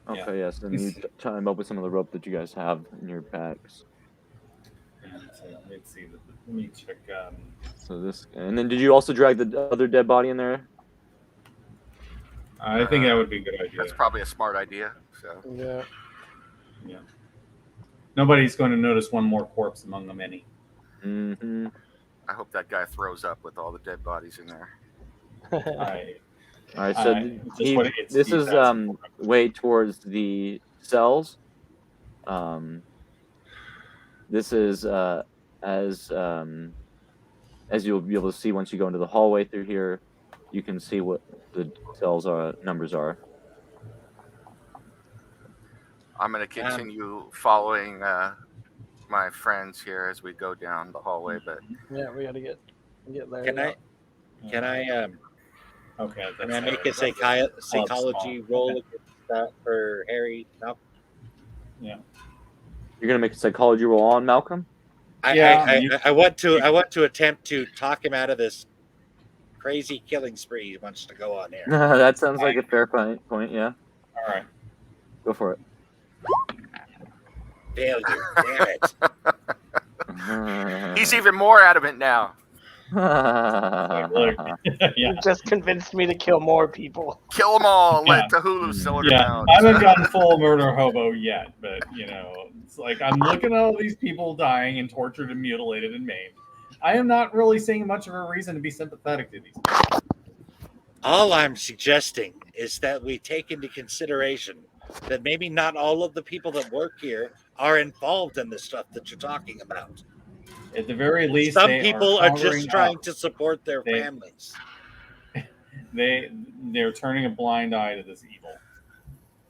Okay, yes. Then you tie him up with some of the rope that you guys have in your bags. Let's see. Let me check. So this, and then did you also drag the other dead body in there? I think that would be a good idea. That's probably a smart idea. So Yeah. Yeah. Nobody's going to notice one more corpse among the many. Mm-hmm. I hope that guy throws up with all the dead bodies in there. I, All right, so this is way towards the cells. This is as you'll be able to see once you go into the hallway through here, you can see what the cells numbers are. I'm going to continue following my friends here as we go down the hallway, but yeah, we got to get there. Can I Okay. Can I make a psychology roll for Harry? No. Yeah. You're gonna make a psychology roll on Malcolm. I want to attempt to talk him out of this crazy killing spree he wants to go on here. That sounds like a fair point. Yeah. All right. Go for it. Failure. Damn it. he's even more adamant now. Look. You just convinced me to kill more people. Kill them all. Let the Hulu cylinder down. I haven't gotten full murder hobo yet, but it's like I'm looking at all these people dying and tortured and mutilated and maimed. I am not really seeing much of a reason to be sympathetic to these people. All I'm suggesting is that we take into consideration that maybe not all of the people that work here are involved in the stuff that you're talking about. At the very least, some people are just trying to support their families. They're turning a blind eye to this evil.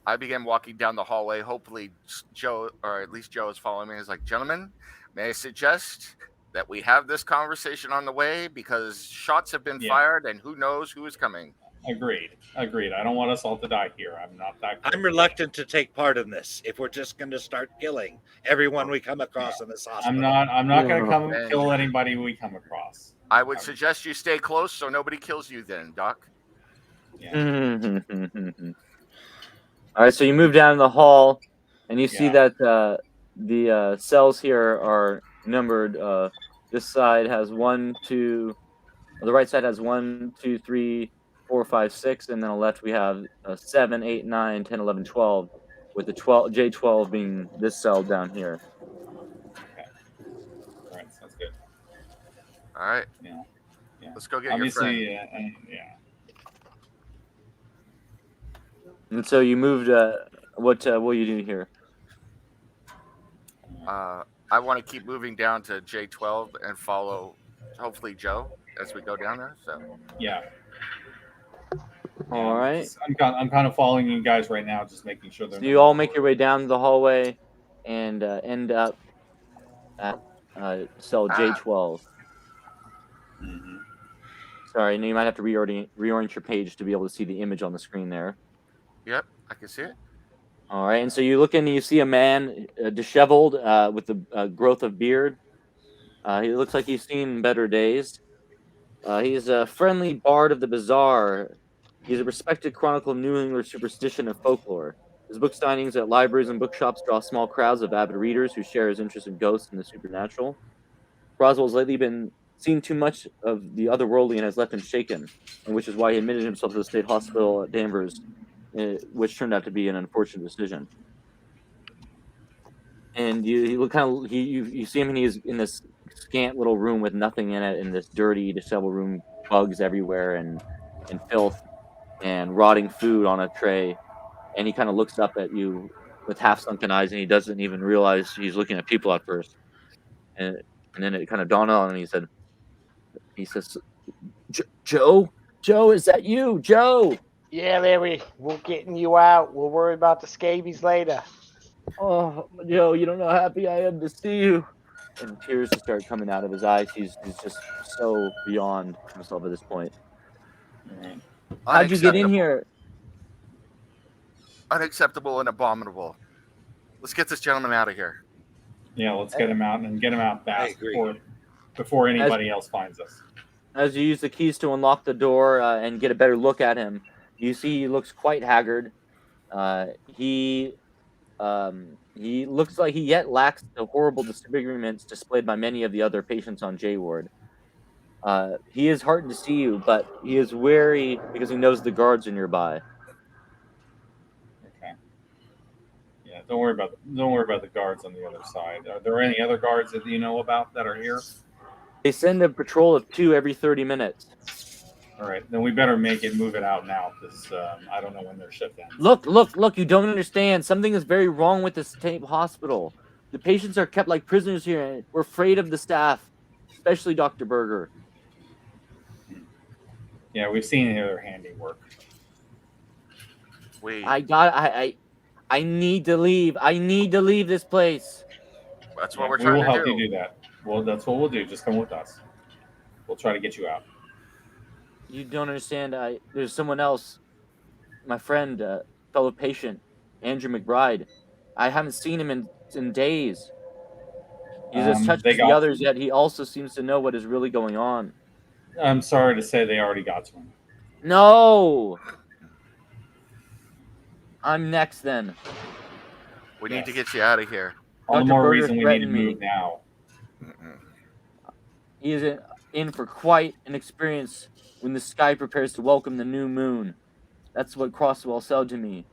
I began walking down the hallway. Hopefully Joe, or at least Joe, is following me. He's like, gentlemen, may I suggest that we have this conversation on the way because shots have been fired and who knows who is coming. Agreed. I don't want us all to die here. I'm not that crazy. I'm reluctant to take part in this if we're just going to start killing everyone we come across in this hospital. I'm not going to come and kill anybody we come across. I would suggest you stay close so nobody kills you then, Doc. Yeah. All right, so you move down the hall and you see that the cells here are numbered. This side has 1, 2. The right side has 1, 2, 3, 4, 5, 6, and then on the left we have 7, 8, 9, 10, 11, 12, with the J12 being this cell down here. Okay. All right, sounds good. All right. Yeah. Let's go get your friend. Yeah. And so you moved. What will you do here? I want to keep moving down to J12 and follow, hopefully, Joe as we go down there. So. Yeah. All right. I'm kind of following you guys right now, just making sure that you all make your way down the hallway and end up at cell J12. Mm-hmm. Sorry, you might have to reorient your page to be able to see the image on the screen there. Yep, I can see it. All right, and so you look in and you see a man disheveled with a growth of beard. He looks like he's seen better days. He's a friendly bard of the bazaar. He's a respected chronicle of New England superstition and folklore. His book signings at libraries and bookshops draw small crowds of avid readers who share his interest in ghosts and the supernatural. Roswell's lately been seen too much of the otherworldly and has left him shaken, and which is why he admitted himself to the state hospital at Danvers, which turned out to be an unfortunate decision. And you see him, and he's in this scant little room with nothing in it, in this dirty, disheveled room, bugs everywhere, and filth, and rotting food on a tray. And he kind of looks up at you with half sunken eyes, and he doesn't even realize he's looking at people at first. And then it kind of dawned on him. He says, Joe, is that you, Joe? Yeah, Larry, we're getting you out. We'll worry about the scabies later. Oh, Joe, you don't know how happy I am to see you. And tears just start coming out of his eyes. He's just so beyond himself at this point. How'd you get in here? Unacceptable and abominable. Let's get this gentleman out of here. Yeah, let's get him out and get him out fast before anybody else finds us. As you use the keys to unlock the door and get a better look at him, you see he looks quite haggard. He looks like he yet lacks the horrible disfigurements displayed by many of the other patients on J Ward. He is heartened to see you, but he is wary because he knows the guards are nearby. don't worry about the guards on the other side. Are there any other guards that you know about that are here? They send a patrol of 2 every 30 minutes. All right, then we better move it out now because I don't know when their shift ends. Look! You don't understand. Something is very wrong with this hospital. The patients are kept like prisoners here, and we're afraid of the staff, especially Dr. Berger. Yeah, we've seen their handiwork. I need to leave. I need to leave this place. That's what we're We trying will to help do. you do that. Well, that's what we'll do. Just come with us. We'll try to get you out. You don't understand. There's someone else, my friend, fellow patient, Andrew McBride. I haven't seen him in days. He's as touched as the others, yet he also seems to know what is really going on. I'm sorry to say they already got to him. No! I'm next then. We need to get you out of here. All the Dr. more Berger reason we need to threatened me. move now. He is in for quite an experience when the sky prepares to welcome the new moon. That's what Crosswell said to me.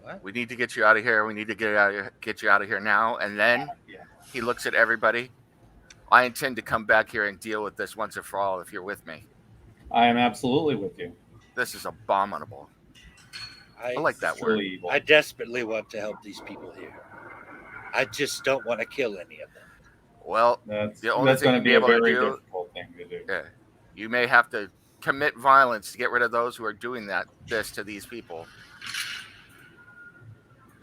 What? We need to get you out of here. We need to get you out of here now. And then he looks at everybody. I intend to come back here and deal with this once and for all if you're with me. I am absolutely with you. This is abominable. I like that word. Evil. I desperately want to help these people here. I just don't want to kill any of them. Well, the only thing you'll be able to do, yeah, you may have to commit violence to get rid of those who are doing this to these people.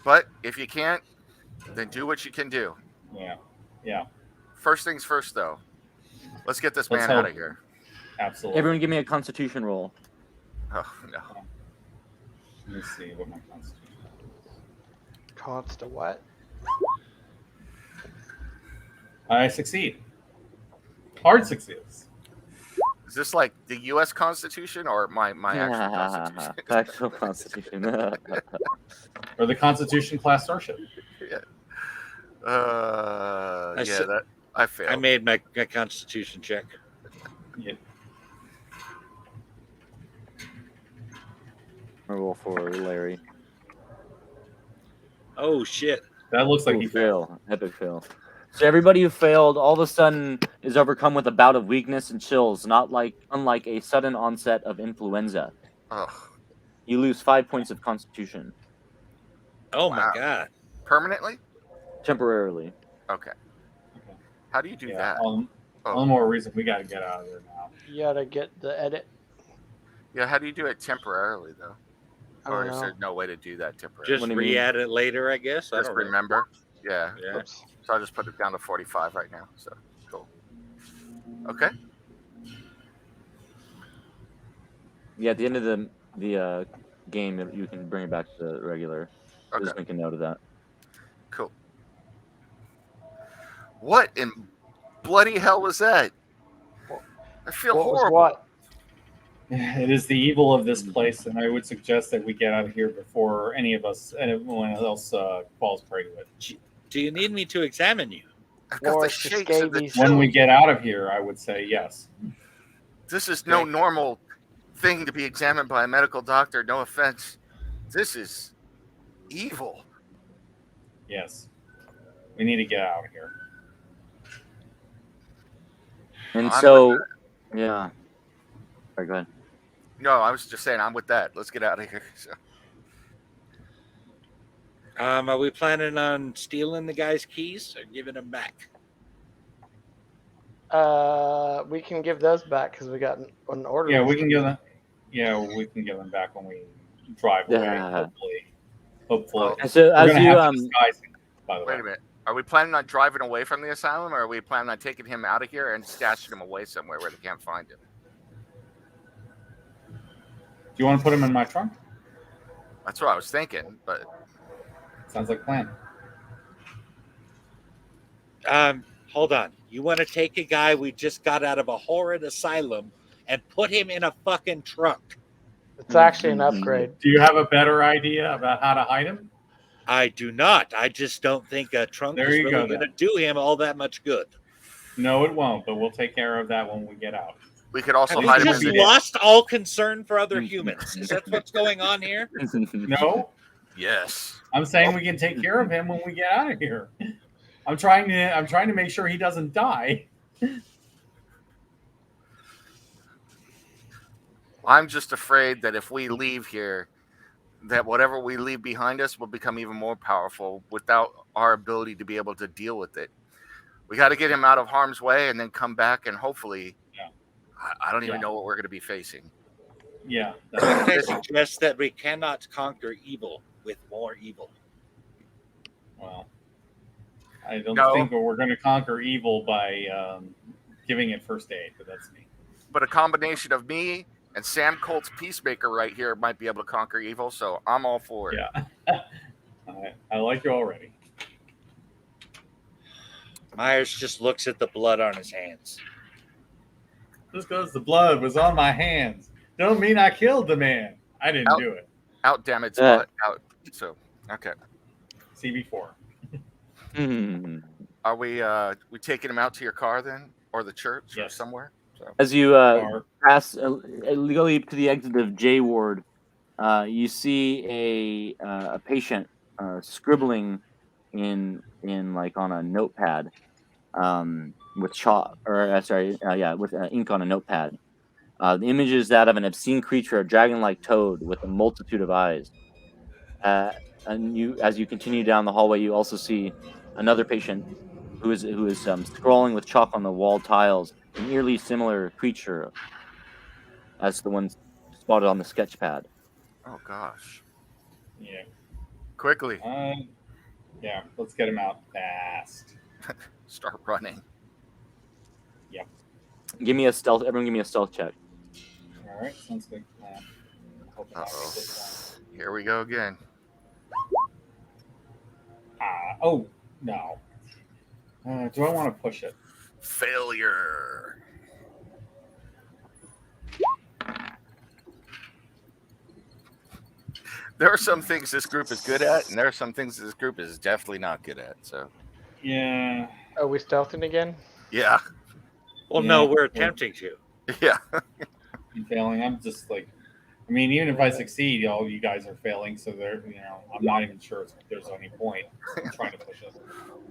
But if you can't, then do what you can do. Yeah. First things first, though. Let's get this man out of here. Absolutely. Everyone give me a constitution roll. Oh, no. Let me see what my constitution is. Const to what? I succeed. Hard succeeds. Is this like the U.S. Constitution or my actual Constitution? Actual Constitution. Or the Constitution class starship. Yeah. I failed. I made my Constitution check. Yeah. Roll for Larry. Oh shit! That looks like he failed. Epic fail. So everybody who failed all of a sudden is overcome with a bout of weakness and chills, unlike a sudden onset of influenza. Ugh. You lose 5 points of constitution. Oh my god! Permanently? Temporarily. Okay. How do you do that? One more reason we got to get out of there now. You gotta get the edit. Yeah, how do you do it temporarily though? Or is there no way to do that temporarily? Just re-add it later, I guess. Just remember. Yeah. Oops. So I'll just put it down to 45 right now. So cool. Okay. Yeah, at the end of the game, you can bring it back to the regular. Okay. Just make a note of that. Cool. What in bloody hell was that? I feel horrible. What? It is the evil of this place, and I would suggest that we get out of here before anyone else falls prey to it. Do you need me to examine you? I've got the shakes of the when we get out of here, I would say yes. This is no normal thing to be examined by a medical doctor. No offense. This is evil. Yes. We need to get out of here. And so, yeah. All right, go ahead. No, I was just saying I'm with that. Let's get out of here. So. Are we planning on stealing the guy's keys or giving them back? We can give those back because we got an order. Yeah, we can give them. Yeah, we can give them back when we drive away. Hopefully. And so as you by the way. Wait a minute. Are we planning on driving away from the asylum, or are we planning on taking him out of here and stashing him away somewhere where they can't find him? Do you want to put him in my trunk? That's what I was thinking, but sounds like a plan. Hold on. You want to take a guy we just got out of a horrid asylum and put him in a fucking trunk? It's actually an upgrade. Do you have a better idea about how to hide him? I do not. I just don't think a trunk is really going to do him all that much good. No, it won't, but we'll take care of that when we get out. We could also Have hide you him just in the lost all concern for other humans. Is that what's going on here? No. Yes. I'm saying we can take care of him when we get out of here. I'm trying to make sure he doesn't die. I'm just afraid that if we leave here, that whatever we leave behind us will become even more powerful without our ability to be able to deal with it. We got to get him out of harm's way and then come back and hopefully, Yeah. I don't even Yeah. know what we're going to be facing. Yeah. I suggest that we cannot conquer evil with more evil. Well, I don't No. think we're going to conquer evil by giving it first aid, but that's me. But a combination of me and Sam Colt's Peacemaker right here might be able to conquer evil, so I'm all for it. Yeah. I like you already. Myers just looks at the blood on his hands. Just because the blood was on my hands don't mean I killed the man. I didn't do it. Out, damn it, Spot. Out. So, okay. CB4. Are we taking him out to your car then? Or the church or somewhere? So. As you pass illegally to the exit of J Ward, you see a patient scribbling in like on a notepad with chalk with ink on a notepad. The image is that of an obscene creature, a dragon-like toad with a multitude of eyes. And as you continue down the hallway, you also see another patient who is scrawling with chalk on the wall tiles, an eerily similar creature as the one spotted on the sketch pad. Oh gosh! Yeah. Quickly. Yeah. Let's get him out fast. Start running. Yep. Give me a stealth. Everyone, give me a stealth check. All right. Sounds good. Here we go again. Oh no. Do I want to push it? Failure. There are some things this group is good at, and there are some things this group is definitely not good at. So. Yeah. Are we stealthing again? Yeah. Well, no, we're attempting to. Yeah. I'm failing. I'm just like, I mean, even if I succeed, all you guys are failing. So I'm not even sure if there's any point in trying to push it.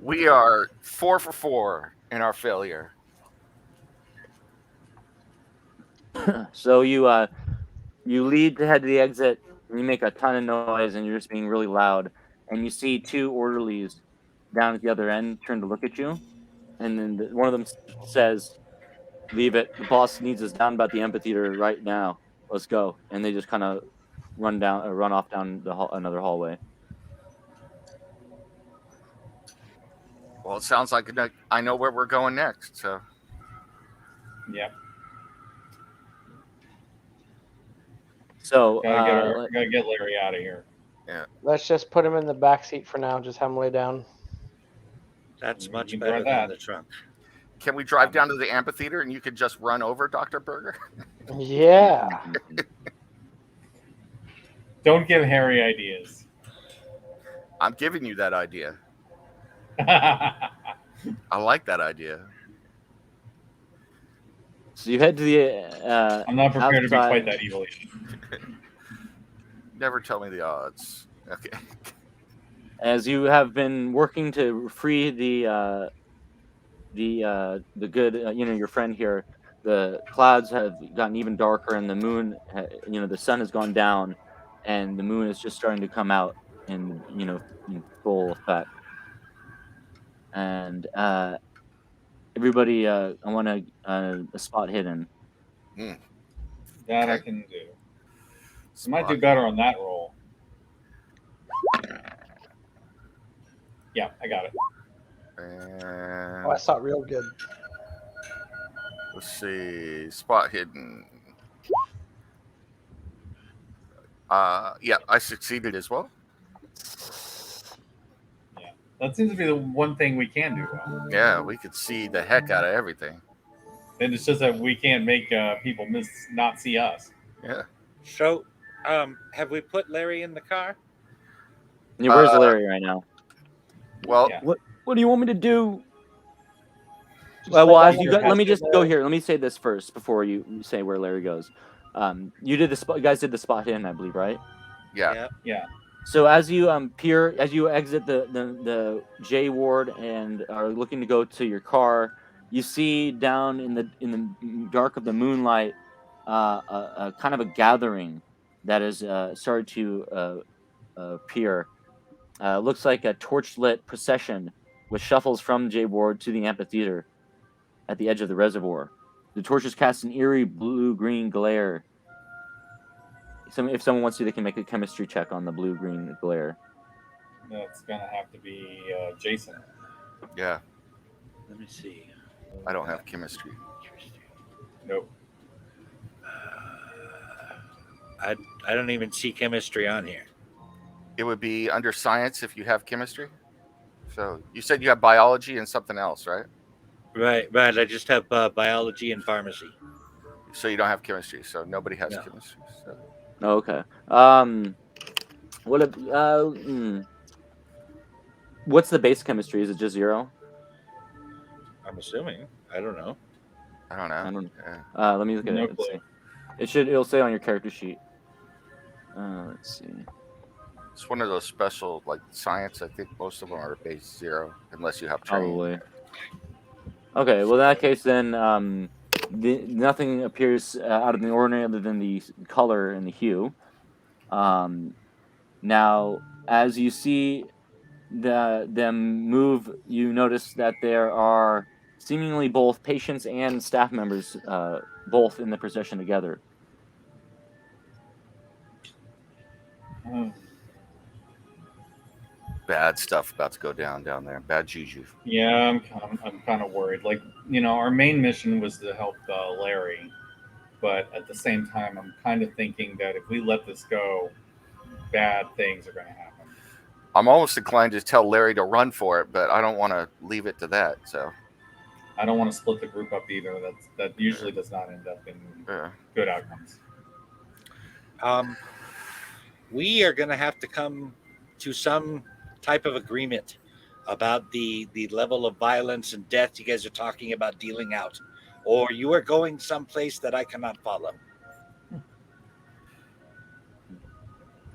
We are 4 for 4 in our failure. So you lead to head to the exit, and you make a ton of noise, and you're just being really loud. And you see two orderlies down at the other end turn to look at you, and then one of them says, "Leave it. The boss needs us down about the amphitheater right now. Let's go." And they just kind of run off down another hallway. Well, it sounds like I know where we're going next. So. Yeah. So gotta get Larry out of here. Yeah. Let's just put him in the back seat for now. Just have him lay down. That's much better than the trunk. Can we drive down to the amphitheater and you could just run over Dr. Berger? Yeah. Don't give Harry ideas. I'm giving you that idea. I like that idea. So you head to the. I'm not prepared outside. to be quite that evil. Never tell me the odds. Okay. As you have been working to free the good, your friend here, the clouds have gotten even darker, and the moon, the sun has gone down, and the moon is just starting to come out in full effect. And everybody, I want a spot hidden. That I can do. I might do better on that roll. Yeah, I got it. Oh, I saw it real good. Let's see. Spot hidden. Yeah, I succeeded as well. Yeah, that seems to be the one thing we can do well. Yeah, we could see the heck out of everything. And it's just that we can't make people not see us. Yeah. So, have we put Larry in the car? Yeah, where's Larry right now? Well, Yeah. What do you want me to do? Let me just go here. Let me say this first before you say where Larry goes. You guys did the spot hidden, I believe, right? Yeah. Yeah. So as you as you exit the J ward and are looking to go to your car, you see down in the dark of the moonlight a kind of a gathering that is started to appear. Looks like a torchlit procession with shuffles from J ward to the amphitheater at the edge of the reservoir. The torches cast an eerie blue-green glare. If someone wants to, they can make a chemistry check on the blue-green glare. That's gonna have to be Jason. Yeah, Let me see. I don't have chemistry. Nope. I don't even see chemistry on here. It would be under science if you have chemistry. So you said you have biology and something else, right? Right. I just have biology and pharmacy. So you don't have chemistry. So nobody has No. chemistry. So. Oh, okay. What's the base chemistry? Is it just 0? I'm assuming. I don't know. I don't know. I don't. Yeah. Let me look at No it and clue. see. It'll say on your character sheet. Let's see. It's one of those special like science. I think most of them are base 0 unless you have training. Probably. Okay. Well, in that case, then nothing appears out of the ordinary other than the color and the hue. Now, as you see them move, you notice that there are seemingly both patients and staff members, both in the procession together. Bad stuff about to go down there. Bad juju. Yeah, I'm kind of worried. Like, our main mission was to help Larry, but at the same time, I'm kind of thinking that if we let this go, bad things are going to happen. I'm almost inclined to tell Larry to run for it, but I don't want to leave it to that. So I don't want to split the group up either. That usually does not end up in good outcomes. We are going to have to come to some type of agreement about the level of violence and death you guys are talking about dealing out, or you are going someplace that I cannot follow.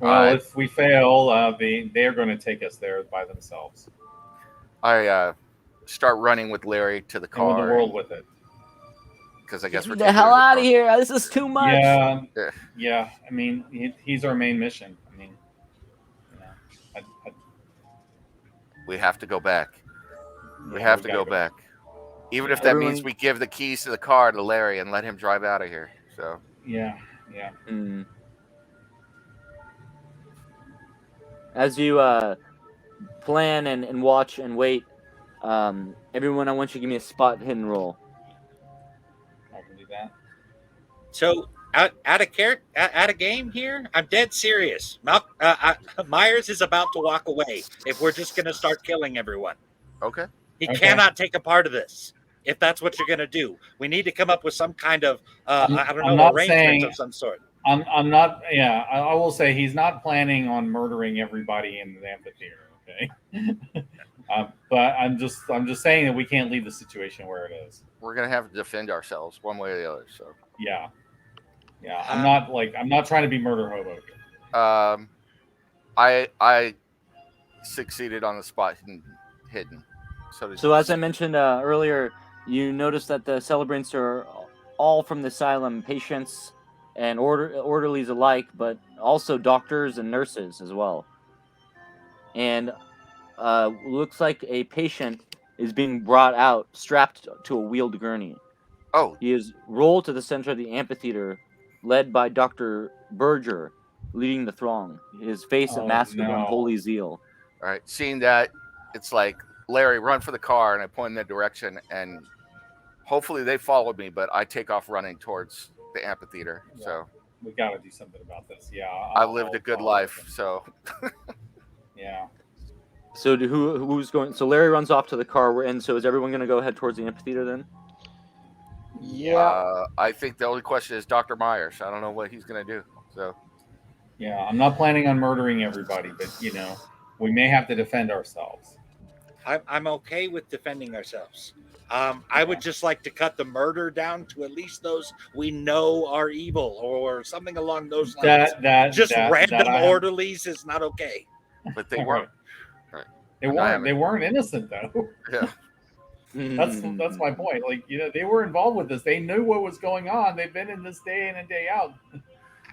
Well, if we fail, they're going to take us there by themselves. I start running with Larry to the And car. with the world with it. Because I guess Get we're me the hell out of here! This is too much. Yeah. I mean, he's our main mission. I mean, we have to go back. We have to go back. Even if that means we give the keys to the car to Larry and let him drive out of here. So yeah. As you plan and watch and wait, everyone, I want you to give me a spot hidden roll. I can do that. So out of game here, I'm dead serious. Myers is about to walk away if we're just going to start killing everyone. Okay. He cannot take a part of this. If that's what you're going to do, we need to come up with some kind of arrangement of some sort. I'm not. Yeah, I will say he's not planning on murdering everybody in the amphitheater. Okay. But I'm just saying that we can't leave the situation where it is. We're gonna have to defend ourselves one way or the other. So yeah. I'm not trying to be murder hobo here. I succeeded on the spot hidden. So as I mentioned earlier, you notice that the celebrants are all from the asylum, patients and orderlies alike, but also doctors and nurses as well. And looks like a patient is being brought out, strapped to a wheeled gurney. Oh. He is rolled to the center of the amphitheater, led by Dr. Berger, leading the throng, his face a mask of unholy zeal. All right. Seeing that, it's like, Larry, run for the car, and I point in that direction, and hopefully they followed me, but I take off running towards the amphitheater. Yeah. So we got to do something about this. Yeah. I've lived a good life, so. Yeah. So who's going? So Larry runs off to the car, and so is everyone going to go head towards the amphitheater then? Yeah. I think the only question is Dr. Myers. I don't know what he's going to do. So. Yeah, I'm not planning on murdering everybody, but we may have to defend ourselves. I'm okay with defending ourselves. I would just like to cut the murder down to at least those we know are evil or something along those lines. Just random I have, orderlies is not okay. But they All weren't. right. Right. They weren't innocent though. Yeah. That's my point. Like, they were involved with this. They knew what was going on. They've been in this day in and day out.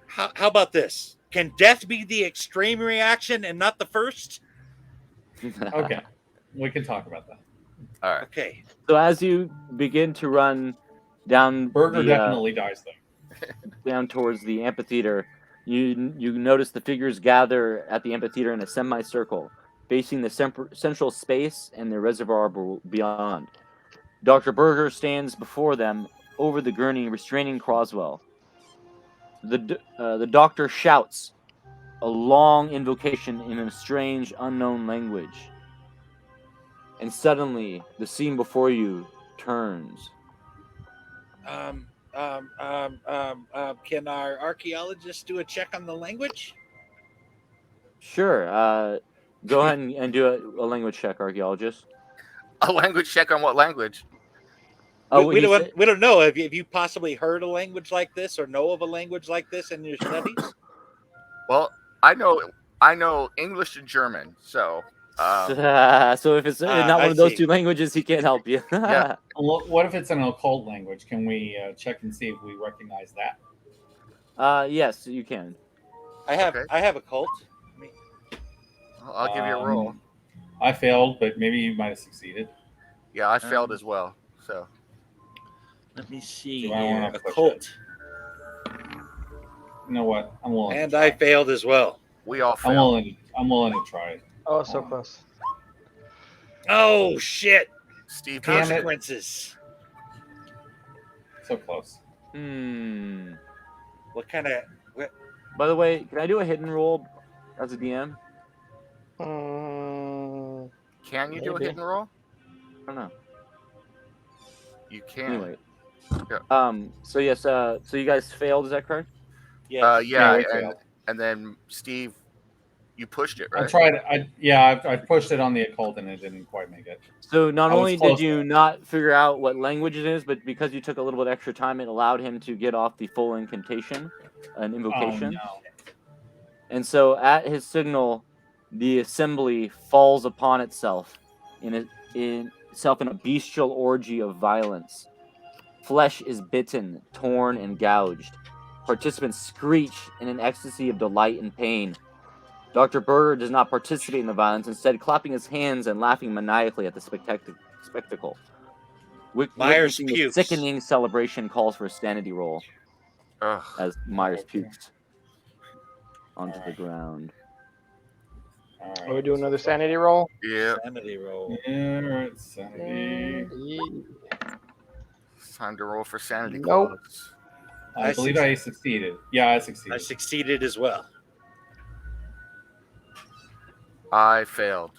How about this? Can death be the extreme reaction and not the first? Okay, we can talk about that. All right. Okay. So as you begin to run down Burger the, definitely dies though. down towards the amphitheater, you notice the figures gather at the amphitheater in a semicircle, facing the central space and the reservoir beyond. Dr. Berger stands before them over the gurney, restraining Croswell. The doctor shouts a long invocation in a strange, unknown language. And suddenly, the scene before you turns. Can our archaeologist do a check on the language? Sure. Go ahead and do a language check, archaeologist. A language check on what language? We don't know. Have you possibly heard a language like this or know of a language like this in your studies? Well, I know English and German, so. So if it's not one of those two languages, he can't help you. Yeah. What if it's an occult language? Can we check and see if we recognize that? Yes, you can. I have a cult. I'll give you a roll. I failed, but maybe you might have succeeded. Yeah, I failed as well. So. Let me see Do I here. wanna A push cult. You know what? I'm willing. And to I try. failed as well. We all I'm failed. willing to try it. Oh, so close. Oh shit! Steve, Damn it. Consequences. So close. What kind of? By the way, can I do a hidden roll as a DM? Can you do a Maybe. hidden roll? I don't know. You can. Anyway. Yeah. So yes. So you guys failed. Is that correct? Yeah. Yeah, we failed. and then Steve, you pushed it, I right? tried. I pushed it on the occult and it didn't quite make it. So not I was only did close, you though. not figure out what language it is, but because you took a little bit extra time, it allowed him to get off the full incantation, an invocation. Oh, And so at his signal, the assembly falls upon itself in a bestial orgy of violence. Flesh is bitten, torn, and gouged. Participants screech in an ecstasy of delight and pain. Dr. Berger does not participate in the violence, instead clapping his hands and laughing maniacally at the spectacle. Myers Witnessing the pukes. sickening celebration calls for a sanity roll Ugh. as Myers Okay. pukes onto the ground. All right. Are we do another sanity roll? Yeah. Sanity roll. Yeah, right, sanity. It's time to roll for sanity. Nope. Clause. I believe I succeeded. Yeah, I succeeded. I succeeded as well. I failed.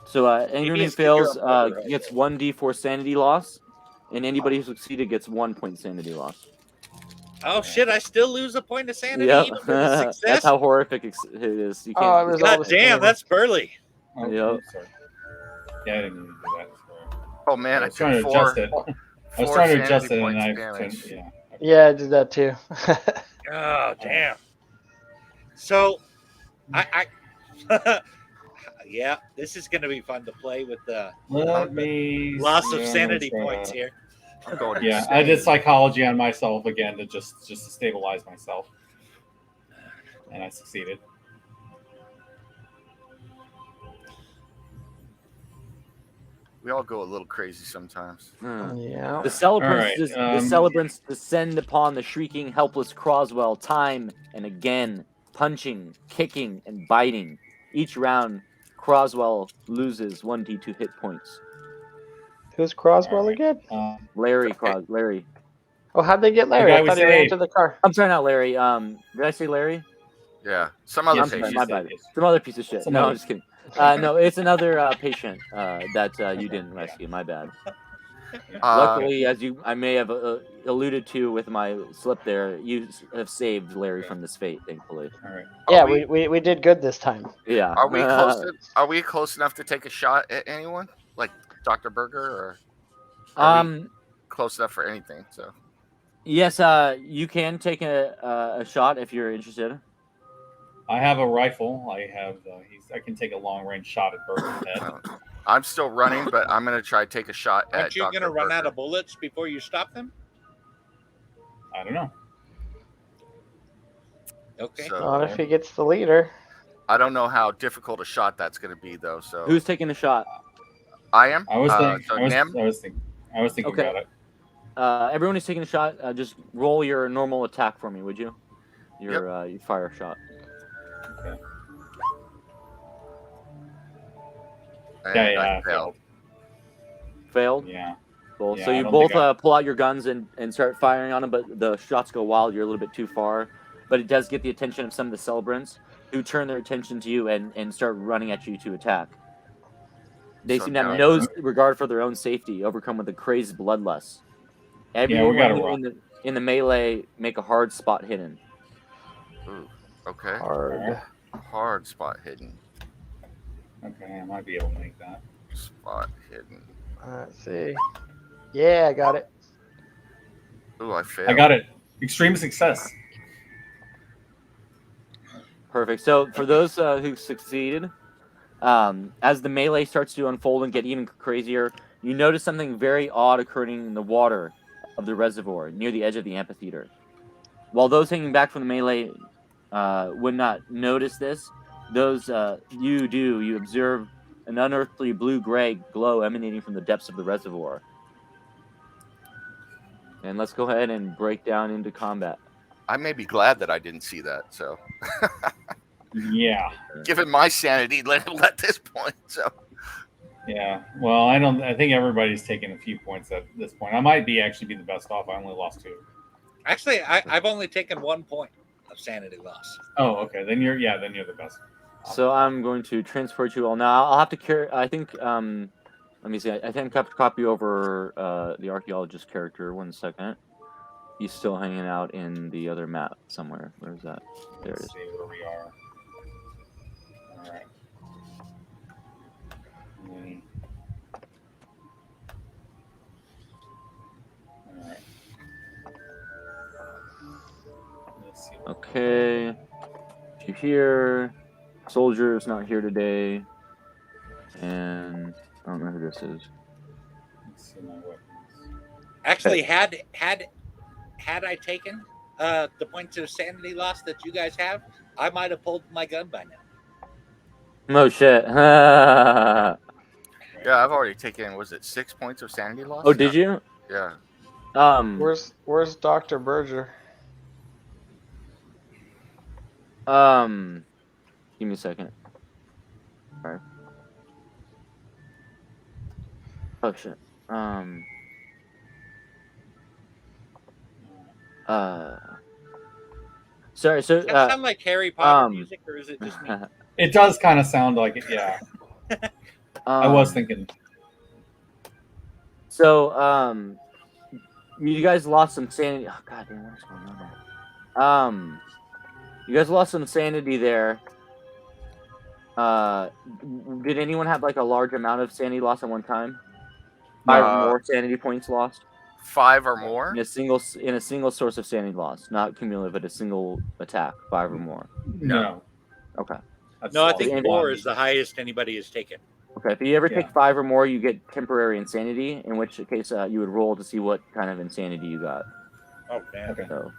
So anyone Maybe who it's 'cause fails you're a murderer, gets okay. 1d4 sanity loss, and anybody who succeeded gets 1 point sanity loss. Oh shit! I still lose a point of sanity Yep. even for the success. That's how horrific it is. You Oh, can't. it was God all damn, that's burly. Oh, Yep. sorry. Yeah, I didn't mean to do that. Sorry. Oh man, I I was trying took to adjust it. I was four trying to adjust sanity it, and points I damage. yeah. Yeah, I did that too. Oh damn. So, I yeah, this is gonna be fun to play with the Let me loss see, of I'm sanity gonna try points to- here. I'm going Yeah, insane. I did psychology on myself again to just to stabilize myself, and I succeeded. We all go a little crazy sometimes. Yeah. The celebrants, All right, the celebrants descend upon the shrieking, helpless Croswell time and again, punching, kicking, and biting. Each round, Croswell loses 1d2 hit points. Who's Croswell All right. again? Larry. Oh, how'd they get Larry? guy I we thought he ran saved. to the car. I'm sorry, not Larry. Did I say Larry? Yeah. Some other Yes, I'm patient. sorry, my bad. Some other piece of shit. Some No, other- I'm just kidding. No, it's another patient that you didn't rescue. My bad. Luckily, as I may have alluded to with my slip there, you have saved Larry Okay. from this fate, thankfully. All right. Yeah, we- we did good this time. Yeah. Are we close? Are we close enough to take a shot at anyone, like Dr. Berger, or are we close enough for anything? So Yes, you can take a shot if you're interested. I have a rifle. I have. I can take a long range shot at Berger's head. I'm still running, but I'm gonna try to take a shot at. Aren't you Dr. going to run out Berger. of bullets before you stop them? I don't know. Okay. So Not if he gets the leader. I don't know how difficult a shot that's gonna be, though. So Who's taking a shot? I am. I was thinking. So I was Nem? thinking Okay. about it. Everyone who's taking a shot, just roll your normal attack for me, would you? Your fire shot. Okay. And Yeah, I failed. Failed? Yeah. Both. Yeah, So I you don't both think pull out your guns and start firing on them, but the shots go wild. You're a little bit too far. But it does get the attention of some of the celebrants who turn their attention to you and start running at you to attack. They So seem to have now- no regard for their own safety, overcome with a crazy bloodlust. Everyone we gotta run. in the melee make a hard spot hidden. Ooh, okay. Hard. Hard spot hidden. Okay, I might be able to make that. Spot hidden. Let's see. Yeah, I got it. Ooh, I failed. I got it. Extreme success. Perfect. So for those who succeeded, as the melee starts to unfold and get even crazier, you notice something very odd occurring in the water of the reservoir near the edge of the amphitheater. While those hanging back from the melee would not notice this, those you observe an unearthly blue-gray glow emanating from the depths of the reservoir. And let's go ahead and break down into combat. I may be glad that I didn't see that. So, Yeah. given my sanity level at this point, so Yeah. Well, I don't. I think everybody's taking a few points at this point. I might actually be the best off. I only lost 2. Actually, I've only taken 1 point of sanity loss. Oh, okay. Then you're the best. So I'm going to transport you all now. I'll have to carry. I think. Let me see. I think I have to copy over the archaeologist character. 1 second. He's still hanging out in the other map somewhere. Where is that? There it Let's is. see where we are. All right. All right. Let's see. Okay. You here? Soldier's not here today. And I don't know who this is. Let's see my weapons. Actually, had I taken the points of sanity loss that you guys have, I might have pulled my gun by now. No shit. yeah, I've already taken. Was it 6 points of sanity loss? Oh, did you? Yeah. Where's Dr. Berger? Give me a second. Alright. Oh shit. Sorry. So. Does that sound like Harry Potter music, or is it just me? It does kind of sound like it. Yeah. I was thinking. So, you guys lost some sanity. Oh, God damn, what's going on there? You guys lost some sanity there. Did anyone have like a large amount of sanity loss at one time? 5 or more sanity points lost? 5 or more? In a single source of sanity loss, not cumulative, but a single attack, 5 or more. No. Okay. No, I think 4 is the highest anybody has taken. Okay, if you ever take 5 or more, you get temporary insanity, in which case you would roll to see what kind of insanity you got. Oh, damn. Okay. So,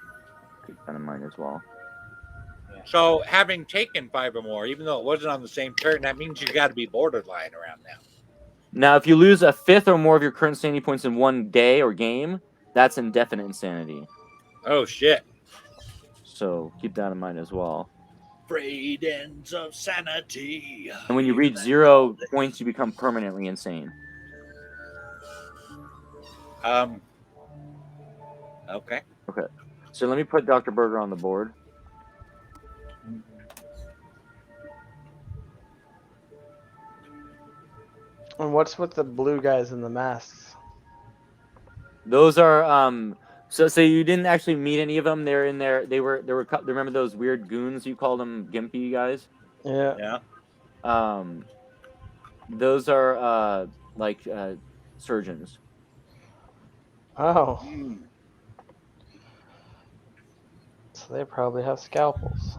keep that in mind as well. So, having taken 5 or more, even though it wasn't on the same turn, that means you got to be borderline around now. Now, if you lose a 5th or more of your current sanity points in one day or game, that's indefinite insanity. Oh, shit. So, keep that in mind as well. Frayed ends of sanity. And when you reach 0 points, you become permanently insane. Okay. Okay. So let me put Dr. Berger on the board. And what's with the blue guys in the masks? Those are So you didn't actually meet any of them. They're in there. They were. Remember those weird goons? You called them gimpy guys. Yeah. Yeah. Those are like surgeons. Oh, Mm. so they probably have scalpels.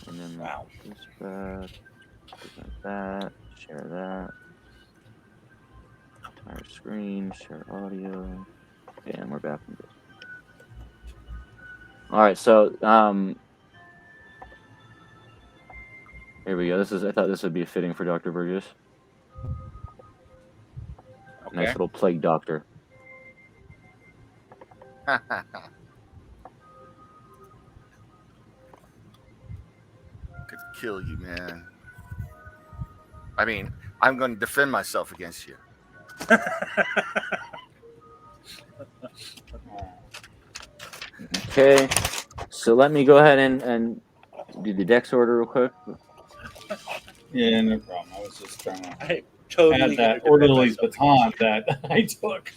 And then Wow. this back, present that, share that, entire screen, share audio, and we're back in this. All right, so here we go. I thought this would be fitting for Dr. Burgess. Okay. Nice little plague doctor. Could kill you, man. I mean, I'm going to defend myself against you. Okay, so let me go ahead and do the dex order real quick. Yeah, no problem. I was just trying to I totally add that defend orderly's myself. baton that I took.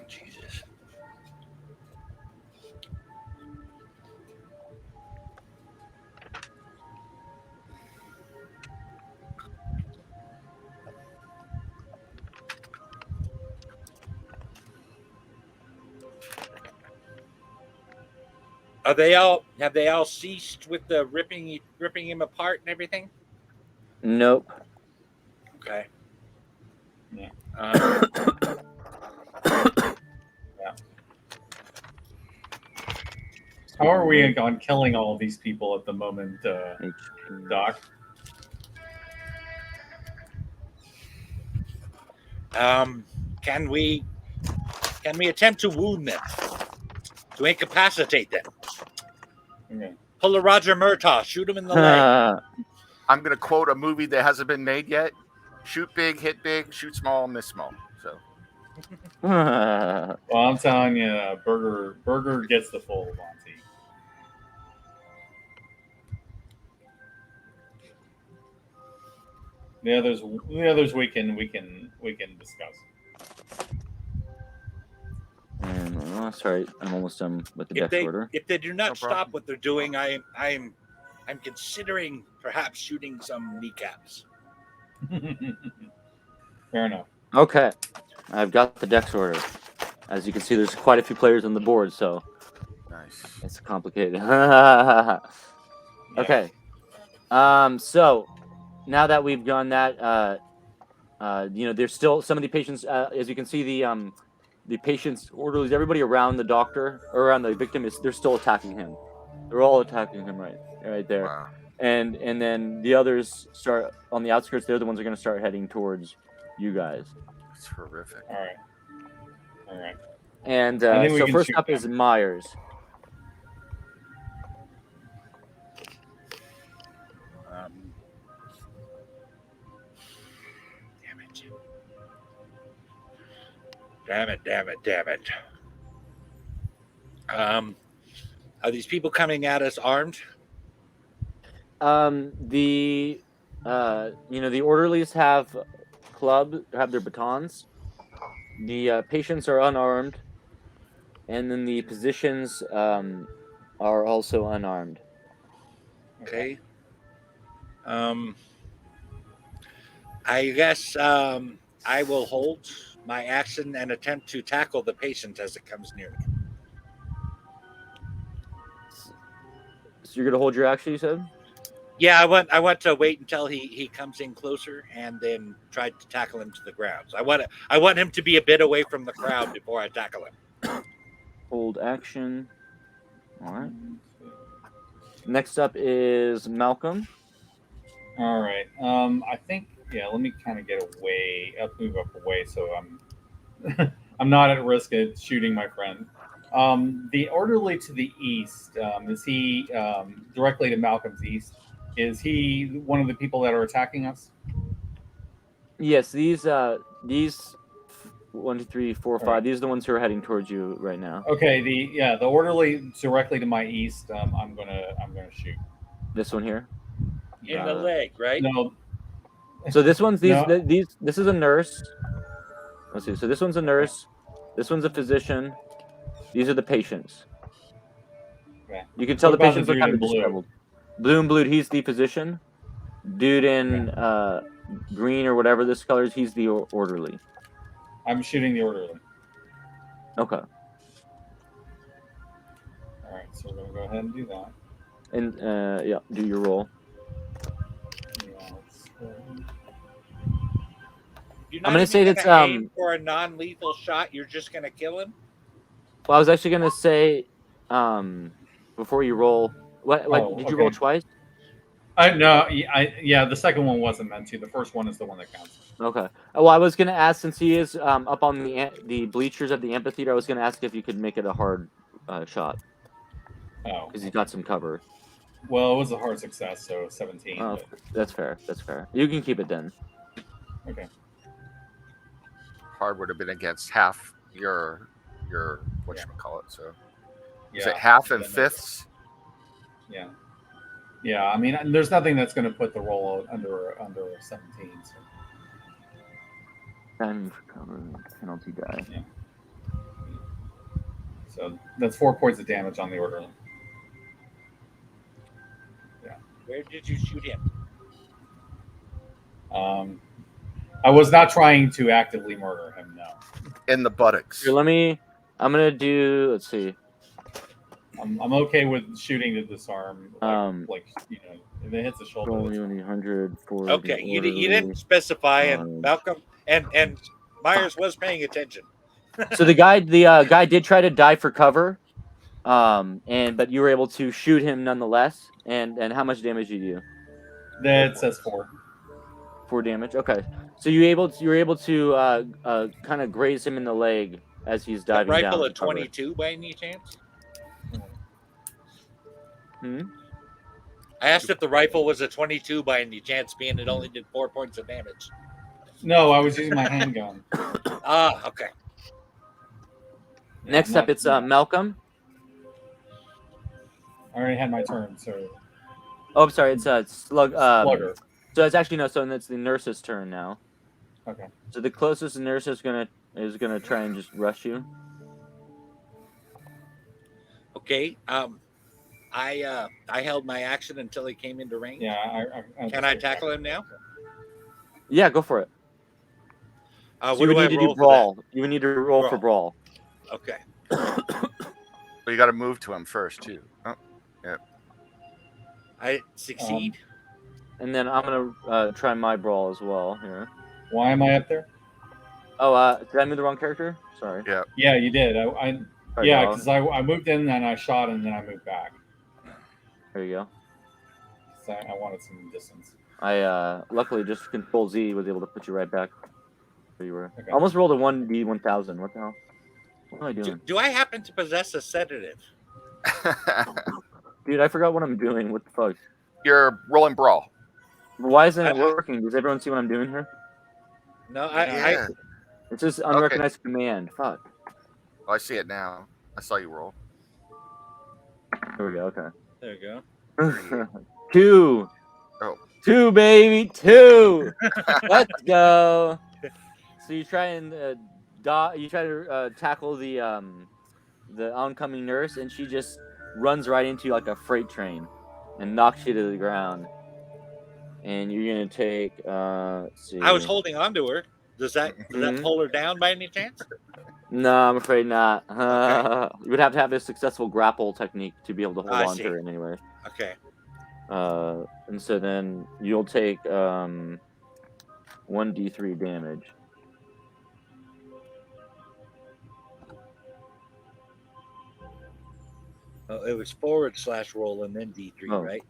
Jesus. Have they all ceased with the ripping him apart and everything? Nope. Okay. Yeah. How are we on killing all these people at the moment, Doc? Can we attempt to wound them, to incapacitate them? Okay. Pull a Roger Murtaugh, shoot him in the leg. I'm going to quote a movie that hasn't been made yet. Shoot big, hit big, shoot small, miss small. So Well, I'm telling you, Burger gets the full Monty. The others we can discuss. And sorry, I'm almost done with the dex order. If they do not No stop problem. what they're doing, I'm considering perhaps shooting some kneecaps. Fair enough. Okay, I've got the dex order. As you can see, there's quite a few players on the board, so nice. it's complicated. Okay. So now that we've done that, there's still some of the patients. As you can see, the patients, orderlies, everybody around the doctor or around the victim they're still attacking him. They're all attacking him right there. Wow. And then the others start on the outskirts. They're the ones that are going to start heading towards you guys. That's horrific. All right. And I think we so can first shoot up is Myers. Damn it. Are these people coming at us armed? The orderlies have their batons. The patients are unarmed, and then the physicians are also unarmed. Okay. I guess I will hold my action and attempt to tackle the patient as it comes near me. So you're gonna hold your action, you said? Yeah, I want to wait until he comes in closer and then try to tackle him to the ground. So I want him to be a bit away from the crowd before I tackle him. Hold action. All right. Next up is Malcolm. All right. I think Yeah, let me kind of get away, move up away, so I'm I'm not at risk of shooting my friend. The orderly to the east, is he directly to Malcolm's east? Is he one of the people that are attacking us? Yes, these 1, 2, 3, 4, All 5. right. These are the ones who are heading towards you right now. Okay. The orderly directly to my east. I'm gonna shoot. This one here. In the leg, right? No. So this one's No. This is a nurse. Let's see. So this one's a nurse. This one's a physician. These are the patients. Okay. You can tell What the about the patients are dude kind in of blue? disheveled. Blue and blue, he's the physician. Dude in green or whatever this color is, he's the orderly. I'm shooting the orderly. Okay. All right. So we're gonna go ahead and do that. And yeah, do your roll. Yeah, You're I'm not gonna say even that's gonna aim for a non-lethal shot. You're just gonna kill him. Well, I was actually gonna say, before you roll, what did you roll okay. twice? No, yeah, the second one wasn't meant to. The first one is the one that counts. Okay. Well, I was gonna ask, since he is up on the bleachers at the amphitheater, I was gonna ask if you could make it a hard shot Oh, because he's got some cover. well, it was a hard success, so 17. Oh, But... that's fair. That's fair. You can keep it then. Okay. Hard would have been against half your whatchamacallit. So is it Yeah. half and Yeah, no, fifths? Yeah. Yeah, I mean, there's nothing that's going to put the roll under 17. So. Timing for cover, penalty die. Yeah. So that's 4 points of damage on the orderly. Yeah. Where did you shoot him? I was not trying to actively murder him. No. In the buttocks. Here, I'm gonna do. Let's see. I'm okay with shooting to disarm. Like if it hits the shoulder. Roll 100 for. Okay, you didn't specify, and Malcolm and Myers was paying attention. So the guy did try to dive for cover, but you were able to shoot him nonetheless. And how much damage did you do? That says 4. 4 damage. Okay, so you were able to kind of graze him in the leg as he's That diving down. rifle a 22 by any chance? I asked if the rifle was a 22 by any chance, being it only did 4 points of damage. No, I was using my handgun. Okay. Next up, it's Malcolm. I already had my turn, so. Oh, I'm sorry. It's Slugger. So it's actually no. So it's the nurse's turn now. Okay. So the closest nurse is gonna try and just rush you. Okay. I held my action until he came into range. Yeah. Can I tackle him now? Yeah, go for it. What you would do I need to roll do brawl. for You would need to roll for brawl. that? Okay. But you got to move to him first too. Oh, yeah. I succeed. And then I'm gonna try my brawl as well here. Why am I up there? Oh, did I move the wrong character? Sorry. Yeah. Yeah, you did. Sorry, Because I moved in and I shot and then I moved back. There you go. So I wanted some distance. I luckily just Control Z was able to put you right back where you were. Okay. Almost rolled a 1D1000. What the hell? What am I doing? Do I happen to possess a sedative? Dude, I forgot what I'm doing. What the fuck? You're rolling brawl. Why isn't it working? Does everyone see what I'm doing here? No, Yeah. It's just unrecognized command. Fuck. Oh, I see it now. I saw you roll. There we go. Okay. There you go. 2. Oh. 2, baby. 2. Let's go. So you try and tackle the oncoming nurse, and she just runs right into you like a freight train and knocks you to the ground. And you're gonna take. Let's see. I was holding on to her. Does that pull her down by any chance? No, I'm afraid not. You would have to have a successful grapple technique to be able to hold on to her in any way. Okay. And so then you'll take 1d3 damage. Oh, it was /roll and then D3, right?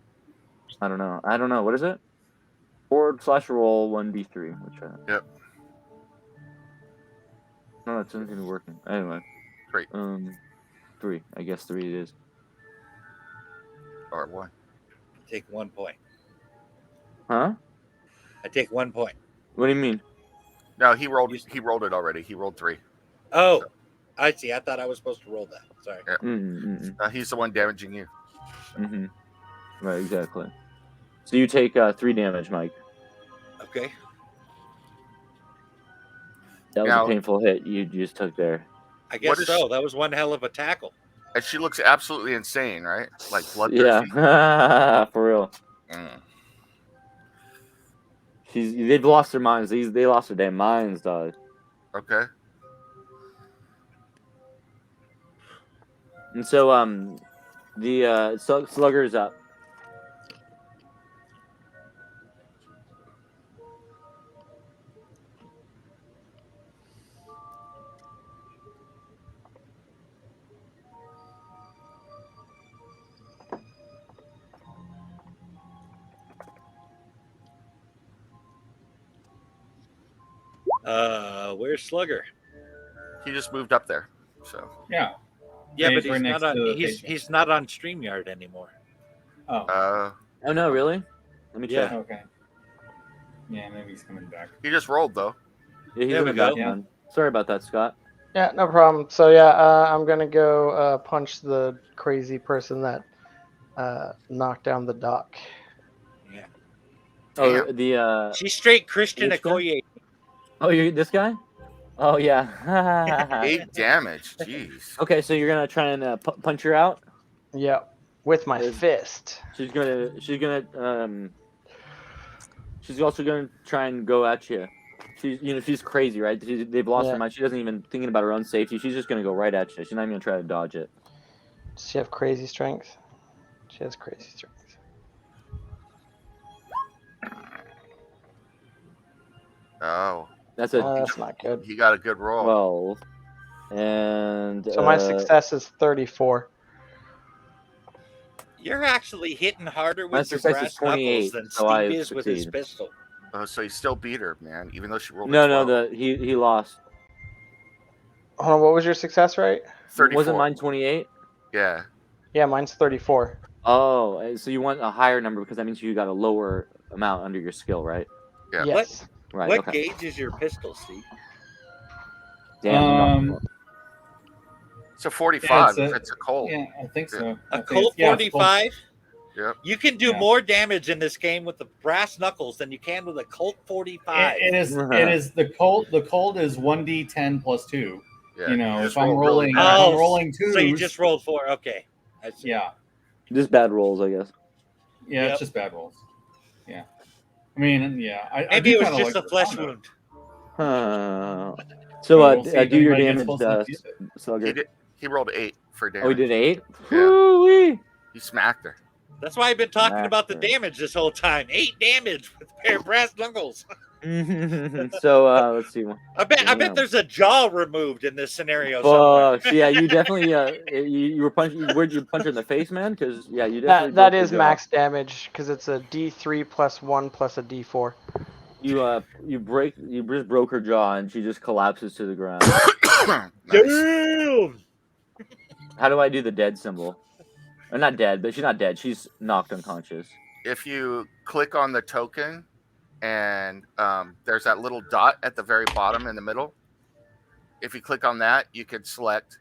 I don't know. What is it? /roll 1d3. Which Yep. No, that doesn't seem to be working. Anyway. 3. 3. I guess 3 it is. Or 1. Take 1 point. Huh? I take 1 point. What do you mean? No, he rolled it already. He rolled 3. Oh, So- I see. I thought I was supposed to roll that. Sorry. Yeah. He's the one damaging you. Mm-hmm. Right, exactly. So you take 3 damage, Mike. Okay. That was Now- a painful hit you just took there. I guess is- so. That was one hell of a tackle. And she looks absolutely insane, right? Like bloodthirsty. Yeah, for real. Mm. They've lost their minds. They lost their damn minds, dog. Okay. And so the slugger is up. Where's Slugger? He just moved up there. So Yeah. Yeah, Yeah, but he's right he's next not to on. the He's patient. he's not on StreamYard anymore. Oh. Oh no, really? Let me check. Yeah. Okay. Yeah, maybe he's coming back. he just rolled though. Yeah, he's There in we the go. background. Sorry about that, Scott. Yeah, no problem. So yeah, I'm gonna go punch the crazy person that knocked down the dock. Yeah. Oh, Damn. the She's straight Christian Which guy? Okoye. oh, you this guy? Oh yeah. 8 damage. Jeez. Okay, so you're gonna try and punch her out. Yeah, with my Is- fist. She's also gonna try and go at you. She's crazy, right? They've lost Yeah. her mind. She doesn't even thinking about her own safety. She's just gonna go right at you. She's not even gonna try to dodge it. Does she have crazy strength? She has crazy strength. Oh, That's a That's not good. he got a good roll. 12, and So my success is 34. You're actually hitting harder My with your success is brass knuckles 28, than so I Steve is with his succeed. pistol. So he still beat her, man, even though she rolled a No, 12. he lost. Hold on, what was your success rate? 34. Wasn't mine 28? Yeah. Yeah, mine's 34. Oh, so you want a higher number because that means you got a lower amount under your skill, right? Yeah. Yes. Right. What okay. gauge is your pistol, Steve? Damn. So 45 Yeah, if it's a cold. Yeah, I think so. I A think Colt it's- yeah, it's a Colt. 45? Yep. You can do Yeah. more damage in this game with the brass knuckles than you can with a Colt 45. It is the cold. The cold is 1d10 plus 2. Yeah. You know, just if I'm rolled really rolling, bad. if I'm Oh, rolling twos. So you just rolled 4. Okay. I see. Yeah, Just bad rolls, I guess. yeah, Yep. it's just bad rolls. Yeah, I mean, yeah, I Maybe do it was kinda just like a the flesh combo. wound. So We'll see if do your anybody gets damage, close enough to use it. Slugger. He rolled 8 for damage. Oh, he did 8? Yeah. Woo-wee. He smacked her. That's why I've been talking about the Master. damage this whole time. 8 damage with a pair of brass knuckles. So let's see. I bet Damn. there's a jaw removed in this scenario somewhere. Fuck. Yeah, you definitely you were punching. Where'd you punch her in the face, man? Because yeah, you definitely. That broke is her jaw. max damage because it's a D3 plus 1 plus a D4. You just broke her jaw and she just collapses to the ground. Nice. Damn! How do I do the dead symbol? Or not dead, but she's not dead. She's knocked unconscious. If you click on the token and there's that little dot at the very bottom in the middle, if you click on that, you can select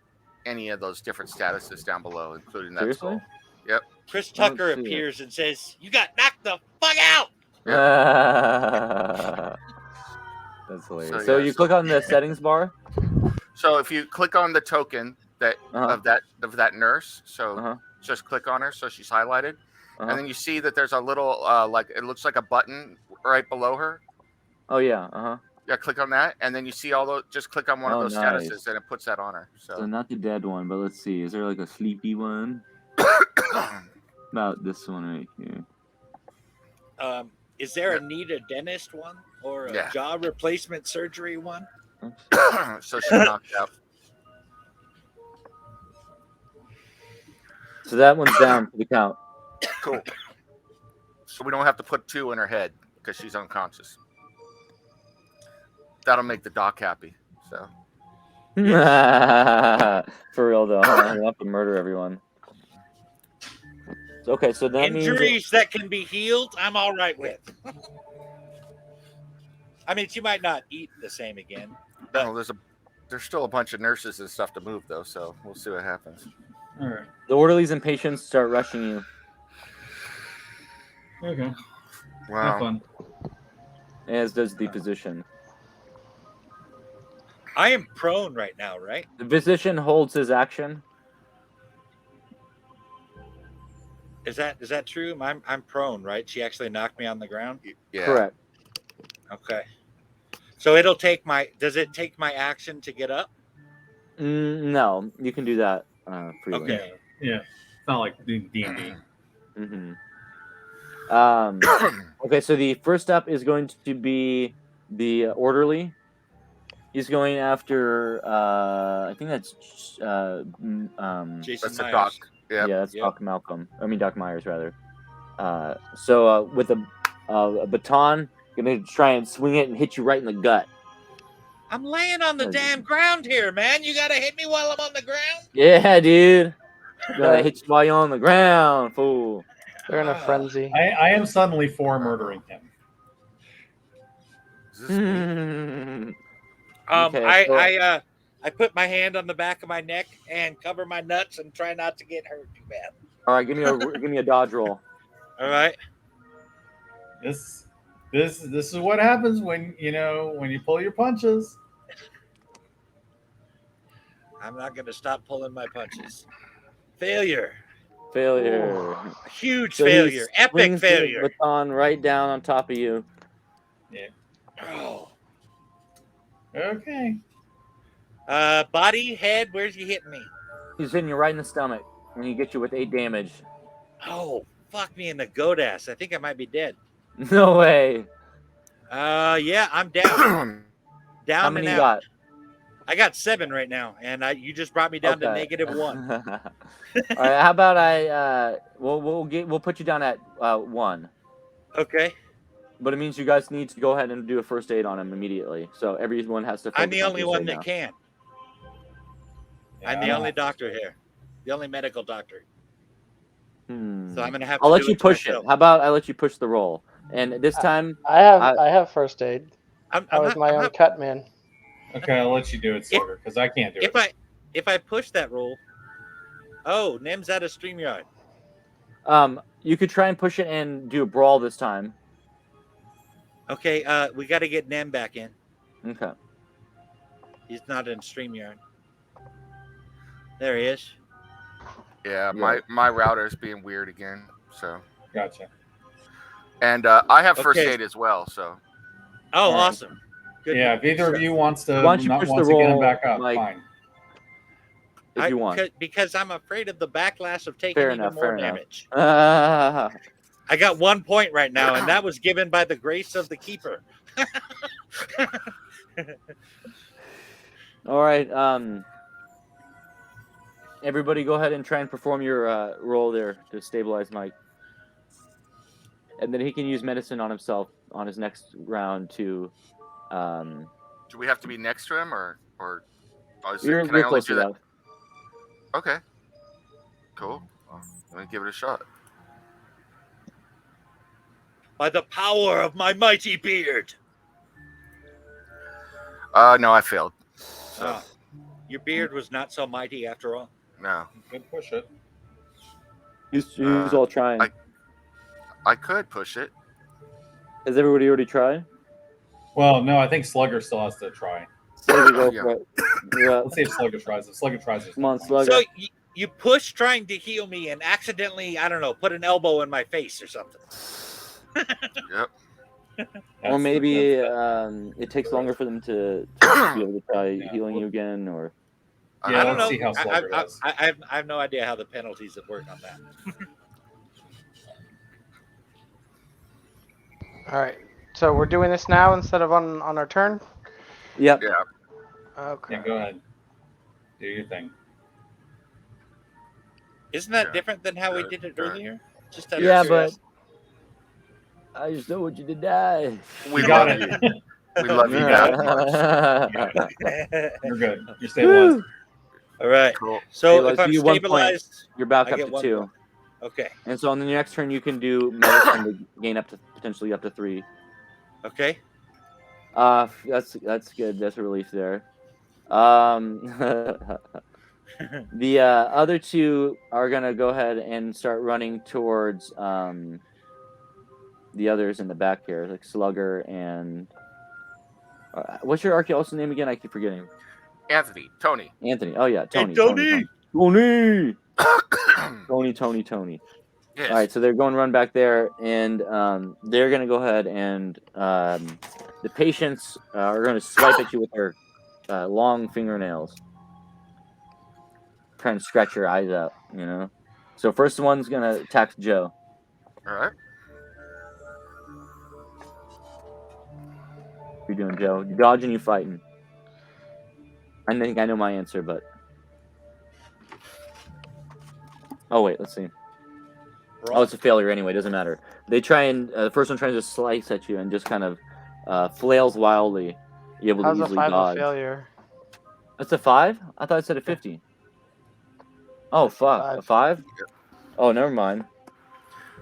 any of those different statuses down below, including that Seriously? skull. Chris I don't Tucker see it. appears and says, "You got knocked the fuck out." That's hilarious. So, So yeah, you so- click on the settings bar. So if you click on the token that Uh-huh. of that nurse, so Uh-huh. just click on her so she's highlighted, Uh-huh. and then you see that there's a little like it looks like a button right below her. Oh yeah. Uh-huh. Yeah, click on that, and then you see all those. Just click on one Oh, of those nice. statuses, and it puts that on her. So So not the dead one, but let's see. Is there like a sleepy one? About this one right here. Is there a need a dentist one or a Yeah. jaw replacement surgery one? so she's knocked out. So that one's down for the count. Cool. So we don't have to put 2 in her head. because she's unconscious. That'll make the doc happy. So For real though, huh? You'll have to murder everyone. Okay, so that Injuries that can be healed, I'm all right with. I mean, she might not eat the same again. But oh, there's still a bunch of nurses and stuff to move though. So we'll see what happens. All right. the orderlies and patients start rushing you. Okay. Have Wow. fun. As does the physician. I am prone right now, right? The physician holds his action. Is that true? I'm prone, right? She actually knocked me on the ground. Yeah. Correct. Okay. So it'll take my. Does it take my action to get up? No, you can do that freely. Okay. Yeah. It's not like D&D. Mm-hmm. Okay, so the first up is going to be the orderly. He's going after. I think that's. Jason That's a Myers. doc. Yeah. Yeah, that's Yep. Doc Malcolm. I mean Doc Myers rather. So with a baton, gonna try and swing it and hit you right in the gut. I'm laying on the Okay. damn ground here, man. You gotta hit me while I'm on the ground. Yeah, dude. Gonna hit you while you're on the ground, fool. They're in a frenzy. I am suddenly for murdering him. Is this me? Okay, I put my hand on the back of my neck and cover my nuts and try not to get hurt too bad. All right, give me a dodge roll. All right. This is what happens when you pull your punches. I'm not gonna stop pulling my punches. Failure. Failure. Huge So he failure. Epic swings the failure. baton right down on top of you. Yeah. Oh. Okay. Body, head, where's he hitting me? He's hitting you right in the stomach, and he gets you with 8 damage. Oh, fuck me in the goat ass. I think I might be dead. No way. Yeah, I'm down. Down How and many you out. got? I got 7 right now, and you just brought me down to Okay. -1. All right. How about we'll put you down at 1. Okay. But it means you guys need to go ahead and do a first aid on him immediately. So everyone has to. I'm focus the on only first one aid that now. can. Yeah, I'm I the don't only have to. doctor here. The only medical doctor. So I'm gonna have to. I'll let do you it to push myself. it. How about I let you push the roll? And this time, I have first aid. I'm I was not, my I'm own not- cut man. Okay, I'll let you do it, Slugger, because I can't do it. if I push that roll. Oh, Nim's out of StreamYard. you could try and push it and do a brawl this time. Okay, we got to get Nem back in. Okay. He's not in StreamYard. There he is. Yeah. Yeah. My router's being weird again. So. Gotcha. And I have first Okay. aid as well. So. Oh, All right. awesome. Good. Yeah, if either of you wants to Why don't you not push wants the to get him roll, back up, Mike? fine. If you want. Because I'm afraid of the backlash of taking Fair even enough, more fair enough. damage. All I got 1 point right now, and that was given by the grace of the keeper. right. Everybody, go ahead and try and perform your roll there to stabilize Mike, and then he can use medicine on himself on his next round to. Do we have to be next to him or You're can I only close do that? enough. Okay. Cool. Well, let me give it a shot. By the power of my mighty beard. No, I failed. So Ah, your beard was not so mighty after all. no, You can push it. Who's all trying? I could push it. Has everybody already tried? Well, no, I think Slugger still has to try. Slugger, go Yeah. for it. Yeah. Let's see if Slugger tries. If Slugger tries, Come on, Slugger. So you push trying to heal me and accidentally, I don't know, put an elbow in my face or something. Yep. Or maybe it takes longer for them to be able to try healing you again, or Yeah, I don't let's know. see how Slugger does. I have no idea how the penalties would work on that. All right. So we're doing this now instead of on our turn. yep. Yeah. Okay. Yeah, go ahead. Do your thing. Isn't that Yeah. different than how we Good, did it good. earlier? Just out of Yeah, but curiosity. I just don't want you to die. We You got love it. you. We love you that much. You're good. You're stabilized. All right. Cool. So Hey, if I'm you get 1 point. stabilized, You're back I up get to 1 2. point. Okay. And so on the next turn, you can do medicine to gain up to potentially up to 3. Okay. That's good. That's a relief there. The other 2 are gonna go ahead and start running towards the others in the back here, like Slugger and what's your archaeologist's name again? I keep forgetting. Anthony, Tony. Anthony. Oh yeah, Tony. Hey, Tony! Tony. Yes. All right, so they're going to run back there, and they're going to go ahead and the patients are going to swipe at you with their long fingernails, trying to scratch your eyes out. You know. So first one's going to attack Joe. All right. What you doing, Joe? You dodging? You fighting? I think I know my answer, but oh wait, let's see. Oh, it's a failure anyway. Doesn't matter. They try and the first one tries to slice at you and just kind of flails wildly. You're able How's to a easily 5 dodge. a failure? That's a 5? I thought it said a 50. Oh fuck, a 5? Oh, never mind.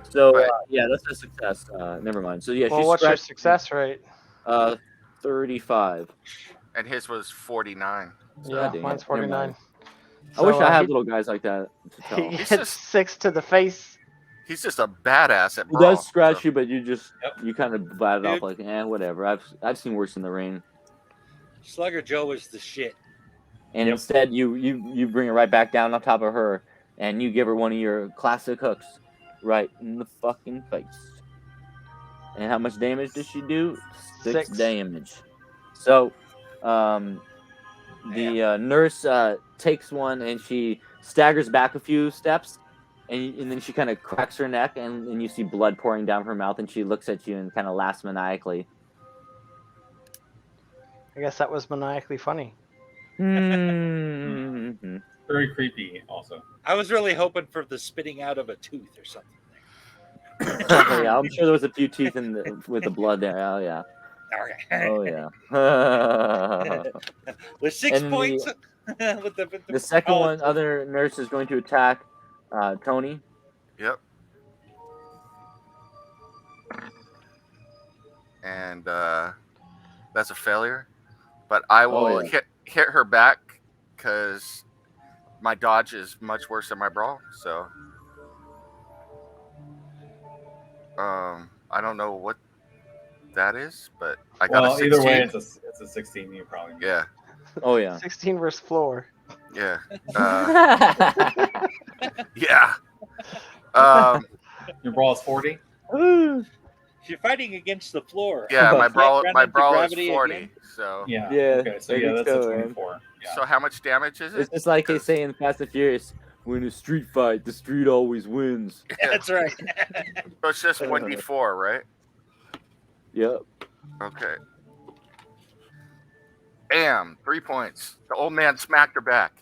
So Right. yeah, that's a success. Never mind. So yeah, Well, she what's your scratched. success rate? 35. And his was 49. Yeah, dang mine's it, never 49. mind. I wish I had he, little guys like that to tell. he He's gets just- 6 to the face. He's just a badass at He brawl. does scratch so- you, but you just you kind of bat it off Dude. like, whatever. I've seen worse in the rain. Slugger Joe was the shit. And Yep. instead, you bring it right back down on top of her, and you give her one of your classic hooks, right in the fucking face. And how much damage does she do? 6 6. damage. So, the nurse takes one and she staggers back a few steps, and then she kind of cracks her neck, and you see blood pouring down her mouth, and she looks at you and kind of laughs maniacally. I guess that was maniacally funny. Mm-hmm. Very creepy, also. I was really hoping for the spitting out of a tooth or something. Yeah, I'm sure there was a few teeth with the blood there. Oh yeah. Okay. Oh yeah. With 6 And points. with The second oh, one, other nurse is going to attack Tony. Yep. And that's a failure. But I will hit her back because my dodge is much worse than my brawl. So I don't know what that is, but I got a 16. Either way, it's a 16. You probably Yeah. Oh yeah. 16 versus floor. Yeah. Yeah. Your brawl is 40. You're fighting against the floor. Yeah, my brawl Run my into brawl is gravity 40. again? So Yeah. Yeah, Okay. So I yeah, think that's so, a man. 24. Yeah. so how much damage is it? It's just like they say in Fast and Furious: when a street fight, the street always wins. That's right. So it's just 1d4, right? Yep. Okay. Bam, 3 points. The old man smacked her back.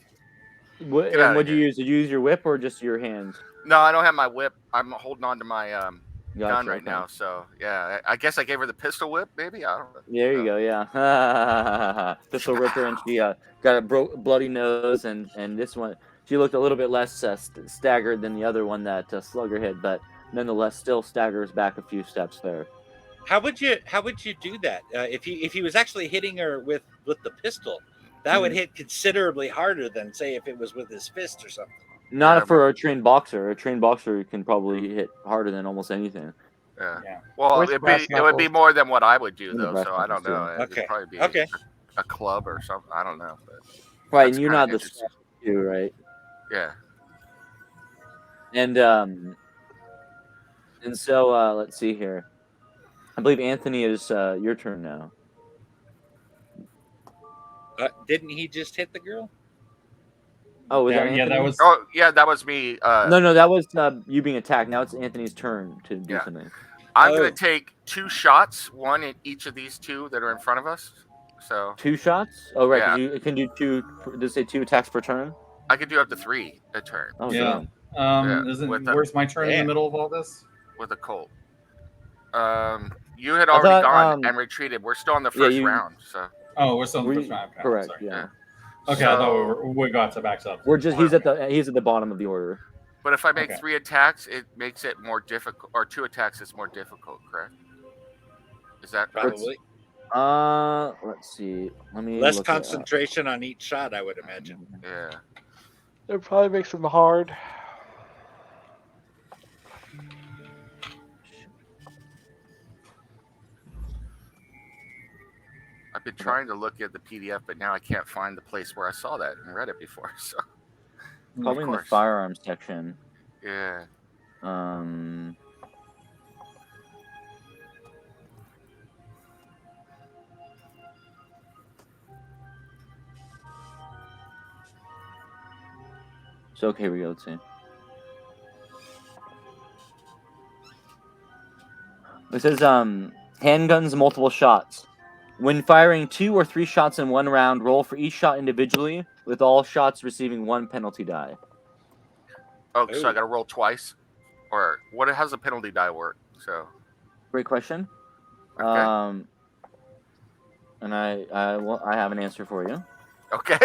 What? Get And outta what'd you here. use? Did you use your whip or just your hands? No, I don't have my whip. I'm holding on to my gun Gotcha, right okay. now. So yeah, I guess I gave her the pistol whip. Maybe I don't know. There you go. Yeah. Pistol ripper, and she got a bloody nose, and this one she looked a little bit less staggered than the other one that Slugger hit, but nonetheless still staggers back a few steps there. How would you do that? If he was actually hitting her with the pistol, that would hit considerably harder than say if it was with his fist or something. Not Yeah, for a trained boxer. A trained boxer can probably hit harder than almost anything. Yeah. Yeah. Well, With brass it would be knuckles. more than what I would do With the though. brass So I don't knuckles, know. too. It'd Okay. probably be Okay. a club or something. I don't know. But Right, That's and you're kinda not the interesting. staff too, right? yeah. And so let's see here. I believe Anthony is your turn now. Didn't he just hit the girl? Oh, was that Yeah, Anthony? that was. Oh yeah, that was me. No, that was you being attacked. Now it's Anthony's turn to do Yeah. something. I'm Oh. gonna take 2 shots, one in each of these 2 that are in front of us. So 2 shots? Oh, right. Yeah. 'Cause you can do 2. Does it say 2 attacks per turn? I could do up to 3 a turn Oh, Yeah. damn. Yeah, with the- Where's my turn in Yeah. the middle of all this? with a Colt. You had I already thought, gone and retreated. We're still on the first you- round, so Oh, we're still in the first round. Okay, correct? sorry. Yeah. Okay, So- I thought we got to back up. We're just he's at the bottom of the order. But if I make Okay. 3 attacks, it makes it more difficult, or 2 attacks, it's more difficult, correct? Is that Probably Let's see. Let me less look it up. concentration on each shot, I would imagine. Yeah. It probably makes them hard. I've been trying to look at the PDF, but now I can't find the place where I saw that and read it before. So Probably in the course. firearms section. yeah. So okay, we go. Let's see. It says handguns, multiple shots. When firing 2 or 3 shots in one round, roll for each shot individually, with all shots receiving 1 penalty die. Oh, so I Ooh. got to roll twice, or what? How's the penalty die work? So Great question. Okay. And I have an answer for you. okay.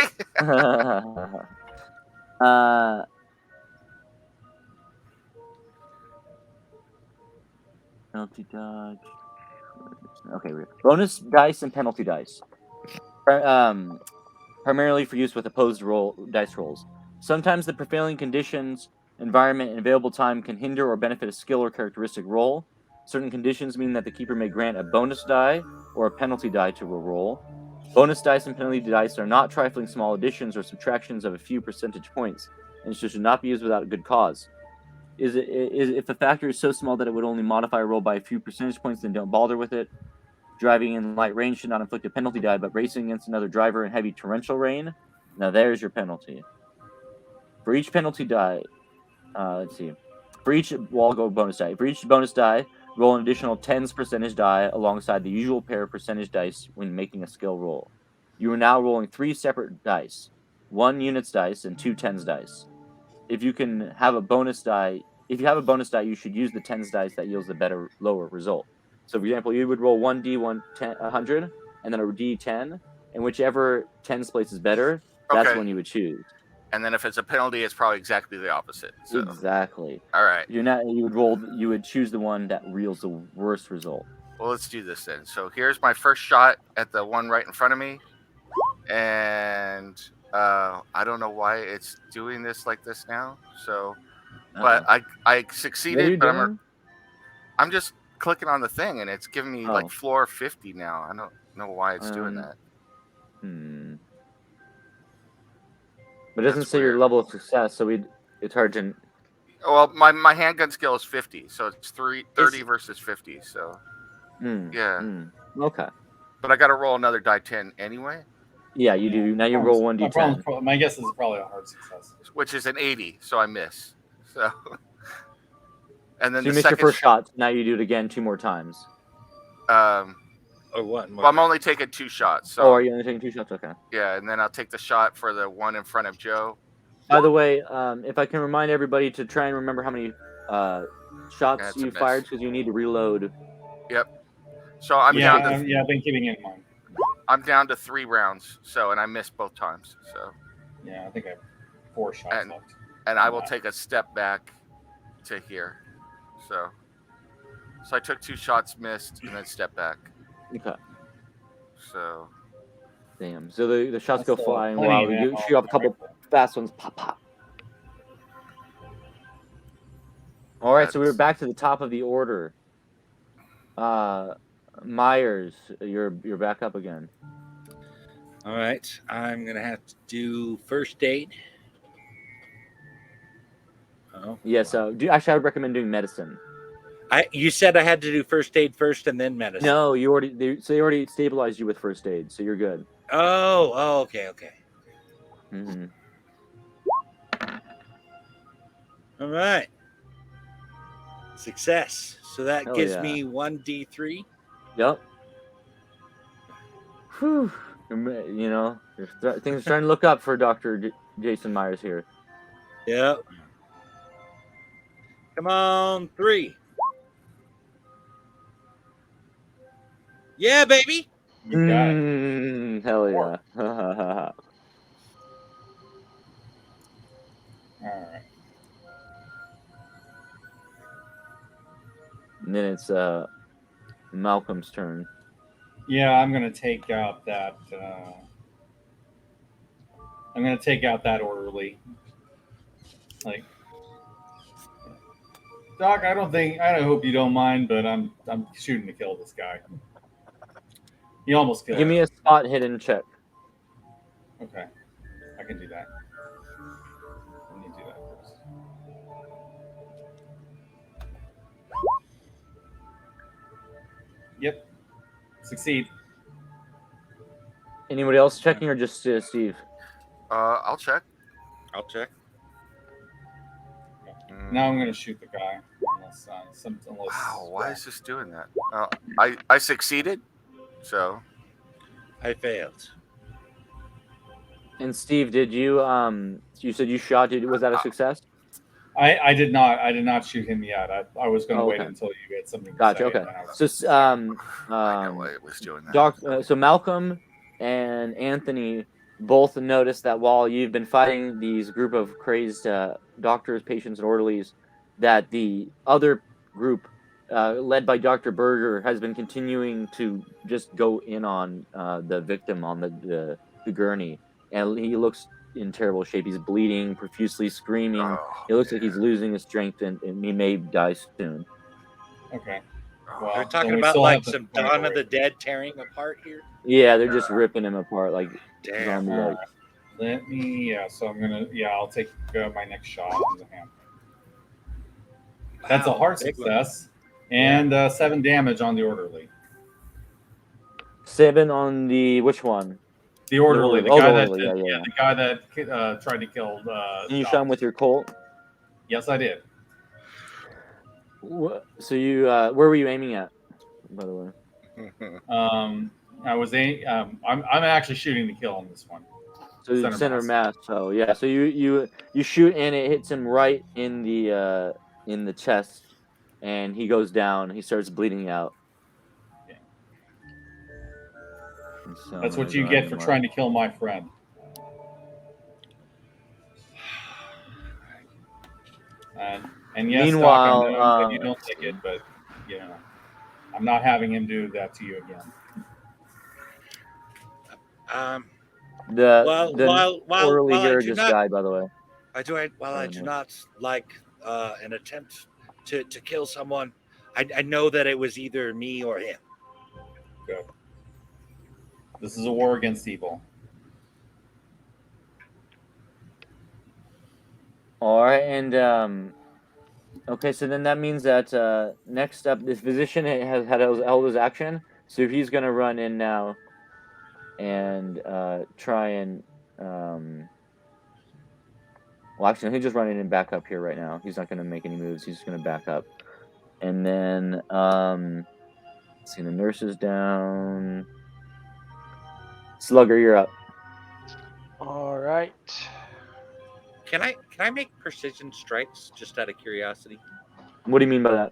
Penalty dodge. Okay, bonus dice and penalty dice. Primarily for use with opposed dice rolls. Sometimes the prevailing conditions, environment, and available time can hinder or benefit a skill or characteristic roll. Certain conditions mean that the keeper may grant a bonus die or a penalty die to a roll. Bonus dice and penalty dice are not trifling small additions or subtractions of a few percentage points, and should not be used without a good cause. If a factor is so small that it would only modify a roll by a few percentage points, then don't bother with it. Driving in light rain should not inflict a penalty die, but racing against another driver in heavy torrential rain, now there's your penalty. For each penalty die, let's see. For each, well, I'll go bonus die. For each bonus die, roll an additional 10's percentage die alongside the usual pair of percentage dice when making a skill roll. You are now rolling 3 separate dice, 1 units dice and 2 10's dice. If you have a bonus die, you should use the 10's dice that yields the lower result. So, for example, you would roll 1d100 and then a d10, and whichever 10's place is better, that's Okay. when you would choose. And then if it's a penalty, it's probably exactly the opposite. So. Exactly. All right. You would choose the one that yields the worst result. Well, let's do this then. So here's my first shot at the one right in front of me, and I don't know why it's doing this like this now. So, but I succeeded. What are you but doing? I'm just clicking on the thing, and it's giving me Oh. like floor 50 now. I don't know why it's doing that. But it doesn't That's say your weird. level of success, so it's hard to. Well, my handgun skill is 50, so it's 30 versus 50. So Okay. but I got to roll another die 10 anyway, Yeah, you do. Now you roll 1d10. My guess is probably a hard success. which is an 80, so I miss. So, and then So you the missed your second first shot. Now you do it again 2 more times. Or what? Well, I'm only taking 2 shots. So Oh, are you only taking 2 shots? Okay. yeah, and then I'll take the shot for the one in front of Joe. By the way, if I can remind everybody to try and remember how many shots That's a you miss. fired, because you need to reload. Yep. So I'm down to I've been keeping it in mind. I'm down to 3 rounds. So, and I missed both times. So, Yeah, I think I have 4 shots left. and I will take a step back to here. So I took 2 shots, missed, and then step back. Okay. So Damn. So the shots That's go still flying plenty while of you ammo. shoot off a couple fast ones. Pop, pop. All right, so we're back to the top of the order. Myers, you're back up again. All right, I'm gonna have to do first aid. Oh, Yeah, so actually I would recommend doing medicine. You said I had to do first aid first and then medicine. No, they already stabilized you with first aid, so you're good. Oh, okay. Mm-hmm. All right. Success. So that Hell gives yeah. me 1d3. Yep. Whew. You know, things are starting to look up for Dr. Jason Myers here. Yep. Come on, 3. Yeah, baby. You got it. Hell yeah. All right. And then it's Malcolm's turn. Yeah, I'm gonna take out that. I'm gonna take out that orderly. Like, Doc, I don't hope you don't mind, but I'm shooting to kill this guy. He almost killed Give me. me a spot hidden check. Okay, I can do that. Let me do that first. Yep, succeed. Anybody else checking or just Steve? I'll check. I'll check. Now I'm gonna shoot the guy. Unless, Wow, why is this doing that? I succeeded, so I failed. And Steve, did you you said you shot? Was that a success? I did not shoot him yet. I was gonna wait okay. until you had something to Gotcha. say. Okay. So I know why it was doing that. So Malcolm and Anthony both noticed that while you've been fighting these group of crazed doctors, patients, and orderlies, that the other group, led by Dr. Berger, has been continuing to just go in on the victim on the gurney, and he looks in terrible shape. He's bleeding, profusely screaming. Oh, It looks like he's losing his strength, and he may die soon. Okay. oh, Well, We're then talking we about still like have the some 20 Dawn of to the Dead tearing apart here. Yeah, they're just ripping him apart like Damn. zombie like. Let me. Yeah. So I'm gonna. Yeah, I'll take my next shot on the hand. That's a Wow, hard big one. success, and 7 damage on the orderly. 7 on the which one? The orderly, the Oh, guy the that orderly, yeah. the guy that tried to kill. And you shot him with your Colt. Yes, I did. So you where were you aiming at, by the way? I was I'm actually shooting to kill on this one. So center mass. So yeah, so you shoot and it hits him right in the chest, and he goes down. He starts bleeding out. Yeah. So That's what you get for trying to kill my friend. And yes, Meanwhile, Doc, I know that you don't like it, but you know, I'm not having him do that to you again. The orderly while I here do just not, died, by the way. I do not like an attempt to kill someone, I know that it was either me or him. Good. This is a war against evil. All right, and okay, so then that means that next up, this physician has held his action, so he's gonna run in now and try and well, actually, he's just running in back up here right now. He's not gonna make any moves. He's just gonna back up, and then let's see, the nurse is down. Slugger, you're up. All right. Can I make precision strikes just out of curiosity? What do you mean by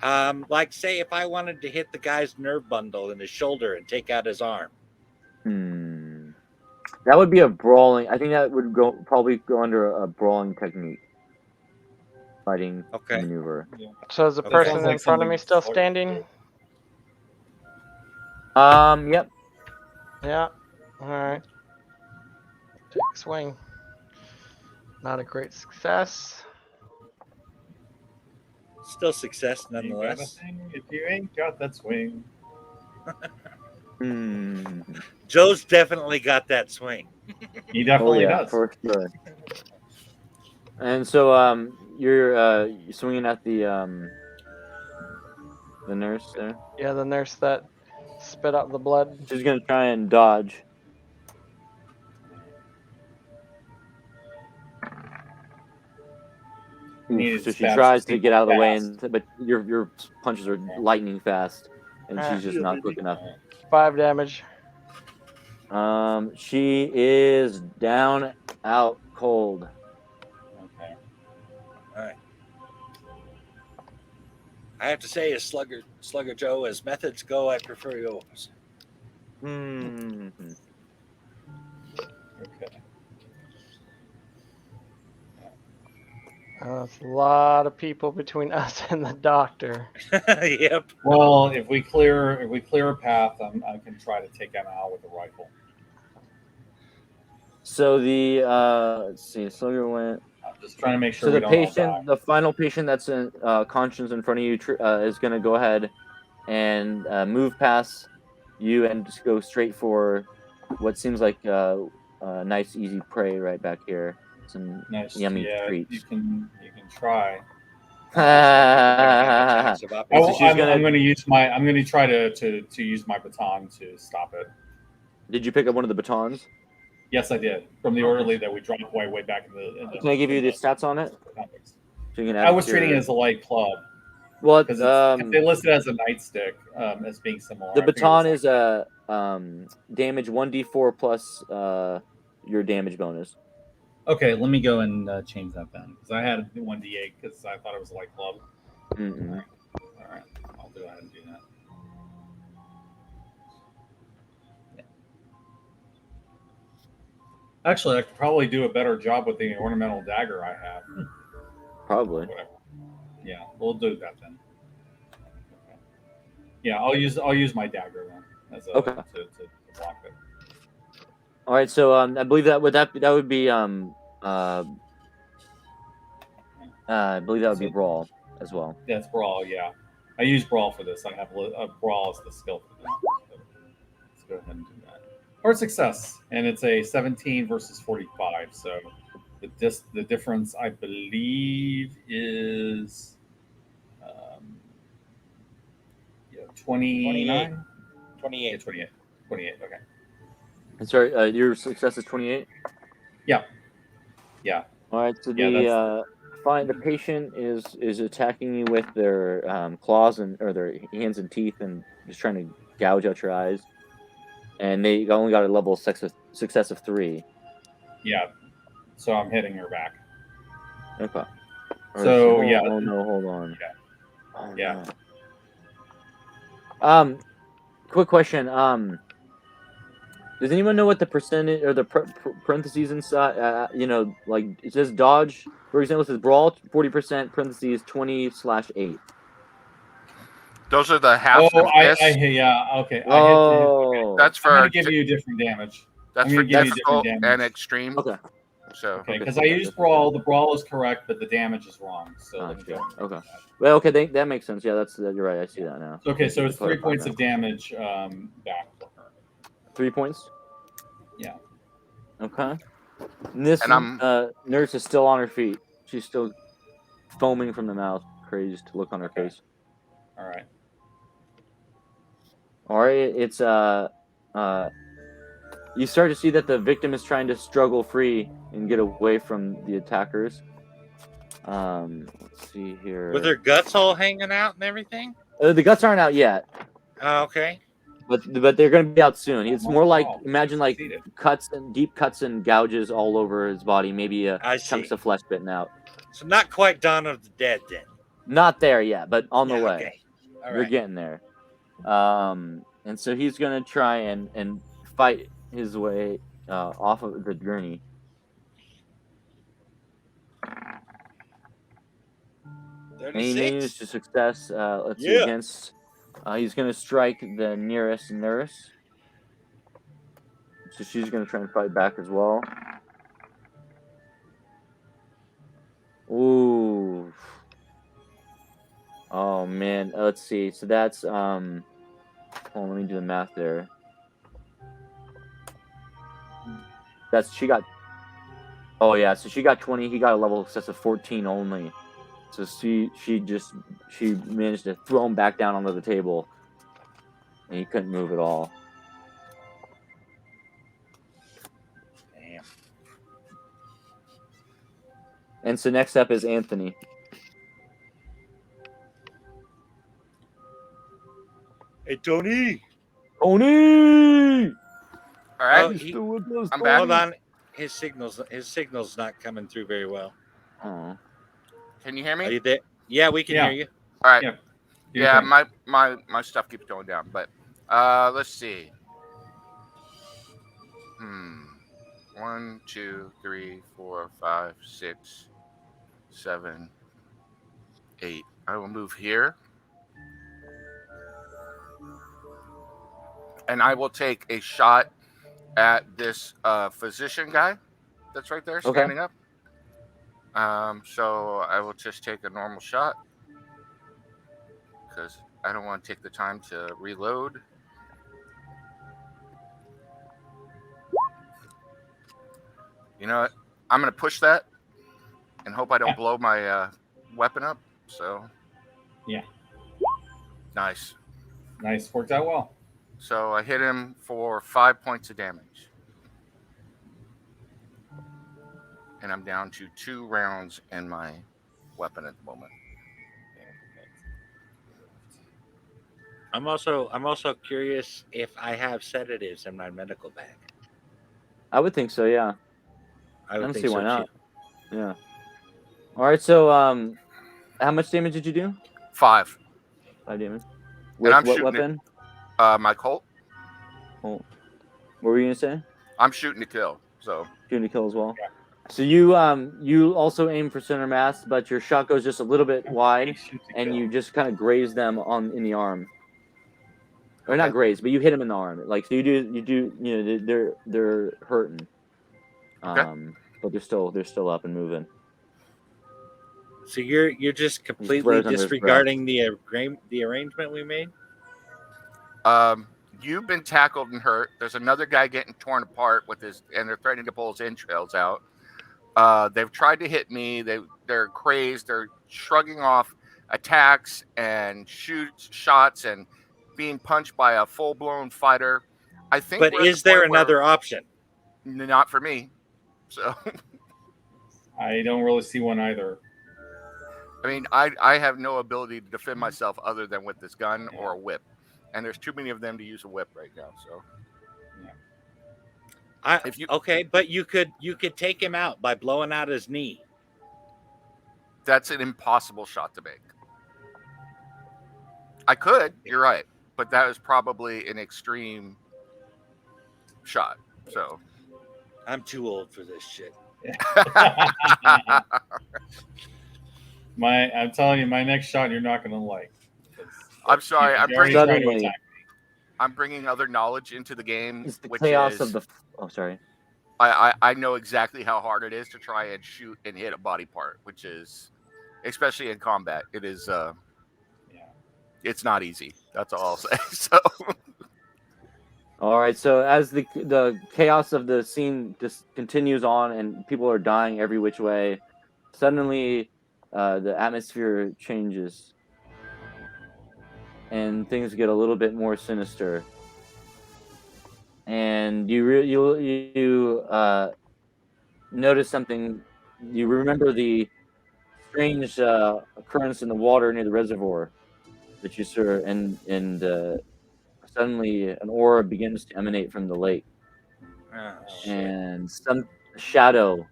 that? Like say if I wanted to hit the guy's nerve bundle in his shoulder and take out his arm. That would be a brawling. I think that would probably go under a brawling technique. Fighting maneuver. Yeah. So is the person in front of me still standing? Yep. Yeah. All right. Take a swing. Not a great success. Still success nonetheless. If you ain't got that swing. Joe's definitely got that swing. He definitely does. For sure. And so you're swinging at the nurse there? Yeah, the nurse that spit out the blood. She's gonna try and dodge. So she tries to get out of the way, but your punches are lightning fast, and she's just not quick enough. 5 damage. She is down, out cold. Okay. All right. I have to say, as Slugger Joe, as methods go, I prefer yours. Hmm. Okay. It's a lot of people between us and the doctor. Yep. Well, if we clear a path, I can try to take him out with a rifle. So the let's see, Slugger went. I'm just trying to make sure So we the don't all die. patient, the final patient that's in conscience in front of you, is going to go ahead and move past you and just go straight for what seems like nice, easy prey right back here. Some Nice. yummy Yeah, treats. you can try. Did I'm going to use my. I'm going to try to use my baton to stop it. you pick up one of the batons? Yes, I did from the orderly that we dropped way back in the. Can I give you the stats on it? Comics. So you can add I was to your- treating it as a light club Well, because they listed it as a nightstick as being similar. the I figured it baton was is a damage 1d4 plus your damage bonus. Okay, let me go and change that then because I had 1d8 because I thought it was a light club. Mm-mm. All right, I'll go ahead and do that. Actually, I could probably do a better job with the ornamental dagger I have. Probably. Whatever. Yeah, we'll do that then. Okay. Yeah, I'll use my dagger then as a Okay. to block it. All right, so I believe that would be I believe that would be brawl as well. Yeah, it's brawl. Yeah, I use brawl for this. I have a brawl as the skill for this. So let's go ahead and do that. Hard success, and it's a 17 versus 45. So the difference I believe is 29? 28. 28. Okay. And sorry, your success is 28. Yeah. All right, so Yeah, the patient is attacking you with their claws or their hands and teeth and just trying to gouge out your eyes. And they only got a level of success of 3. Yeah. So I'm hitting her back. Okay. So, yeah. Oh no, hold on. Yeah. Oh, Yeah. no. Quick question. Does anyone know what the percentage or the parentheses inside? Like it says dodge, for example, it says brawl 40%, parentheses 20/8. Those are the half and miss. Yeah. Okay. Oh, That's I'm going for to give you different damage. that's I'm for gonna give you difficult different and damage. extreme. okay. So Okay, because Okay, I used brawl. The brawl is correct, but the damage is wrong. So let me go. Okay. Well, okay, that makes sense. Yeah, you're right. I see that now. Okay, so it's 3 clarify points that. of damage back for her. 3 points. Yeah. Okay. And this And nurse is still on her feet. She's still foaming from the mouth. Crazed look on her Okay. face. All right. All right, it's you start to see that the victim is trying to struggle free and get away from the attackers. Let's see here. With her guts all hanging out and everything? The guts aren't out yet, Okay. but they're going to be out soon. It's more like Oh, imagine like succeeded. deep cuts and gouges all over his body, maybe I see. chunks of flesh bitten out. So not quite Dawn of the Dead then. Not there yet, but on the way. Okay. All You're right. getting there. And so he's gonna try and fight his way off of the gurney. And he 36. managed to success. Let's see, Yeah. against. He's gonna strike the nearest nurse. So she's gonna try and fight back as well. Ooh. Oh man. Let's see. So that's hold on, let me do the math there. She got. Oh yeah, so she got 20. He got a level of success of 14 only. So she managed to throw him back down onto the table, and he couldn't move at all. Damn. And so next up is Anthony. Hey, Tony. Tony! all right. Oh, I'm back. Hold on. His signal's not coming through very well. Oh. Can you hear Are me? you there? Yeah, we can Yeah. hear you. All right. Yeah. Yeah, Okay. my stuff keeps going down, but let's see. 1, 2, 3, 4, 5, 6, 7, 8. I will move here, and I will take a shot at this physician guy that's right there, Okay. standing up. So I will just take a normal shot because I don't want to take the time to reload. You know what? I'm gonna push that and hope I don't Yeah. blow my weapon up. So Yeah. nice. Nice. Worked out well. So I hit him for 5 points of damage. And I'm down to 2 rounds in my weapon at the moment. I'm also curious if I have sedatives in my medical bag. I would think so. Yeah. I I would don't think see so why not. too. Yeah. All right. So how much damage did you do? 5. 5 damage. And With I'm what shooting weapon? my Colt. Oh. What were you gonna say? I'm shooting to kill. So Shooting to kill as well. Yeah. So you also aim for center mass, but your shot goes just a little bit wide, Shoot to and kill. you just kind of graze them in the arm, or not Okay. graze, but you hit them in the arm. Like so, you know they're hurting, Okay. but they're still up and moving. So you're just completely swears under his breath. disregarding the arrangement we made. You've been tackled and hurt. There's another guy getting torn apart and they're threatening to pull his entrails out. They've tried to hit me. They're crazed. They're shrugging off attacks and shots and being punched by a full-blown fighter. I think. But we're at is the there point where- another option? Not for me. So I don't really see one either. I mean, I have no ability to defend myself other than with this gun or a whip, and there's too many of them to use a whip right now. So Okay, but you could take him out by blowing out his knee. that's an impossible shot to make. I could, you're right, but that was probably an extreme shot. So I'm too old for this shit. I'm telling you, my next shot you're not gonna like. I'm sorry, You're already trying to attack. I'm bringing other knowledge into the game, It's the which chaos is of the. Oh, sorry. I know exactly how hard it is to try and shoot and hit a body part, which is, especially in combat, it is. It's not easy. That's all I'll say. So. All right. So as the chaos of the scene just continues on, and people are dying every which way, suddenly the atmosphere changes, and things get a little bit more sinister. And you notice something. You remember the strange occurrence in the water near the reservoir that you saw, and suddenly an aura begins to emanate from the lake, Oh, and some shadow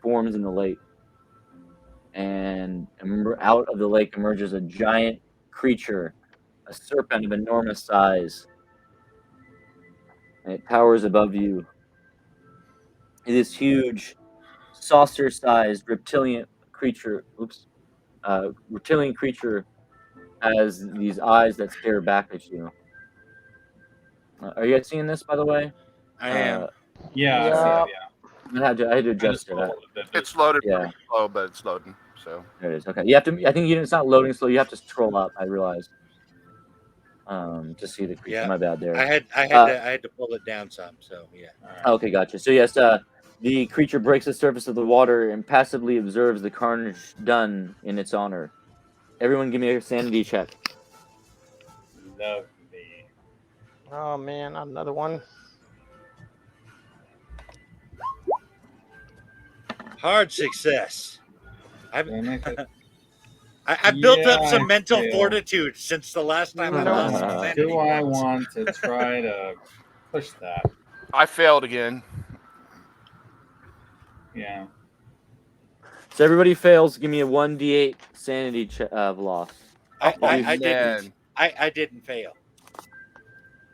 forms in the lake, and out of the lake emerges a giant creature, a serpent of enormous size, and it towers above you. This huge, saucer-sized reptilian creature. Reptilian creature has these eyes that stare back at you. Are you guys seeing this, by the way? I am. Yeah, Yeah. I see it, I had to I adjust just it. rolled it. It's loaded Yeah. pretty slow, but it's loading. So There it is. Okay, you have to. I think it's not loading slow. You have to scroll up. I realized. To see the creature. Yeah. My bad there. I had to pull it down some. So yeah. Okay, gotcha. So yes, the creature breaks the surface of the water and passively observes the carnage done in its honor. Everyone, give me a sanity check. Lovely. Oh man, another one. Hard success. I've Don't make it- built up Yeah, some I mental failed. fortitude since the last time I lost some sanity Do I points. want to try to push that? I failed again. Yeah. So everybody fails. Give me a 1d8 sanity loss. I didn't. man. I didn't fail.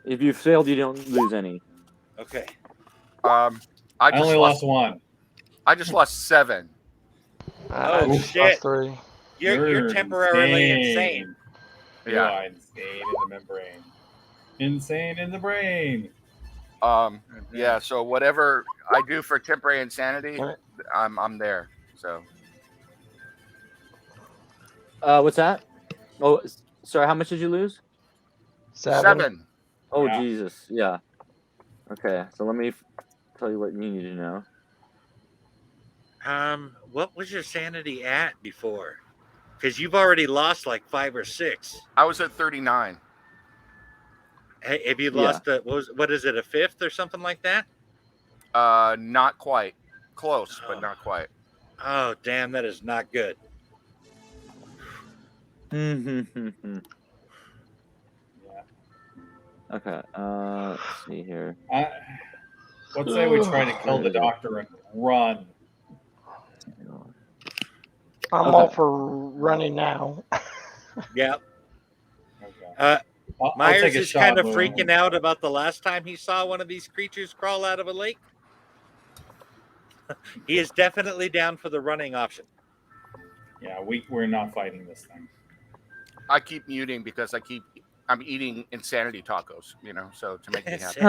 If you failed, you don't lose any. Okay. I I just only lost one. I just lost 7. Oh, I just shit. lost 3. You're temporarily insane. You Yeah. are insane in the membrane. Insane in the brain. Yeah. So whatever I do for temporary insanity, Alright. I'm there. So What's that? Oh, sorry. How much did you lose? 7. Oh, Yeah. Jesus. Yeah. Okay. So let me tell you what you need to know. What was your sanity at before? Because you've already lost like 5 or 6. I was at 39. Hey, have you Yeah. lost what is it, a 5th or something like that? Not quite. Close, but Oh. not quite. Oh, damn, that is not good. Okay. Yeah. Let's see here. Let's say we try to kill the doctor and run. I'm all for running now. Yep. Okay. I'll Myers take a is shot kind of moving. freaking out about the last time he saw one of these creatures crawl out of a lake. He is definitely down for the running option. Yeah, we're not fighting this thing. I keep muting because I'm eating insanity tacos, so to make me happy.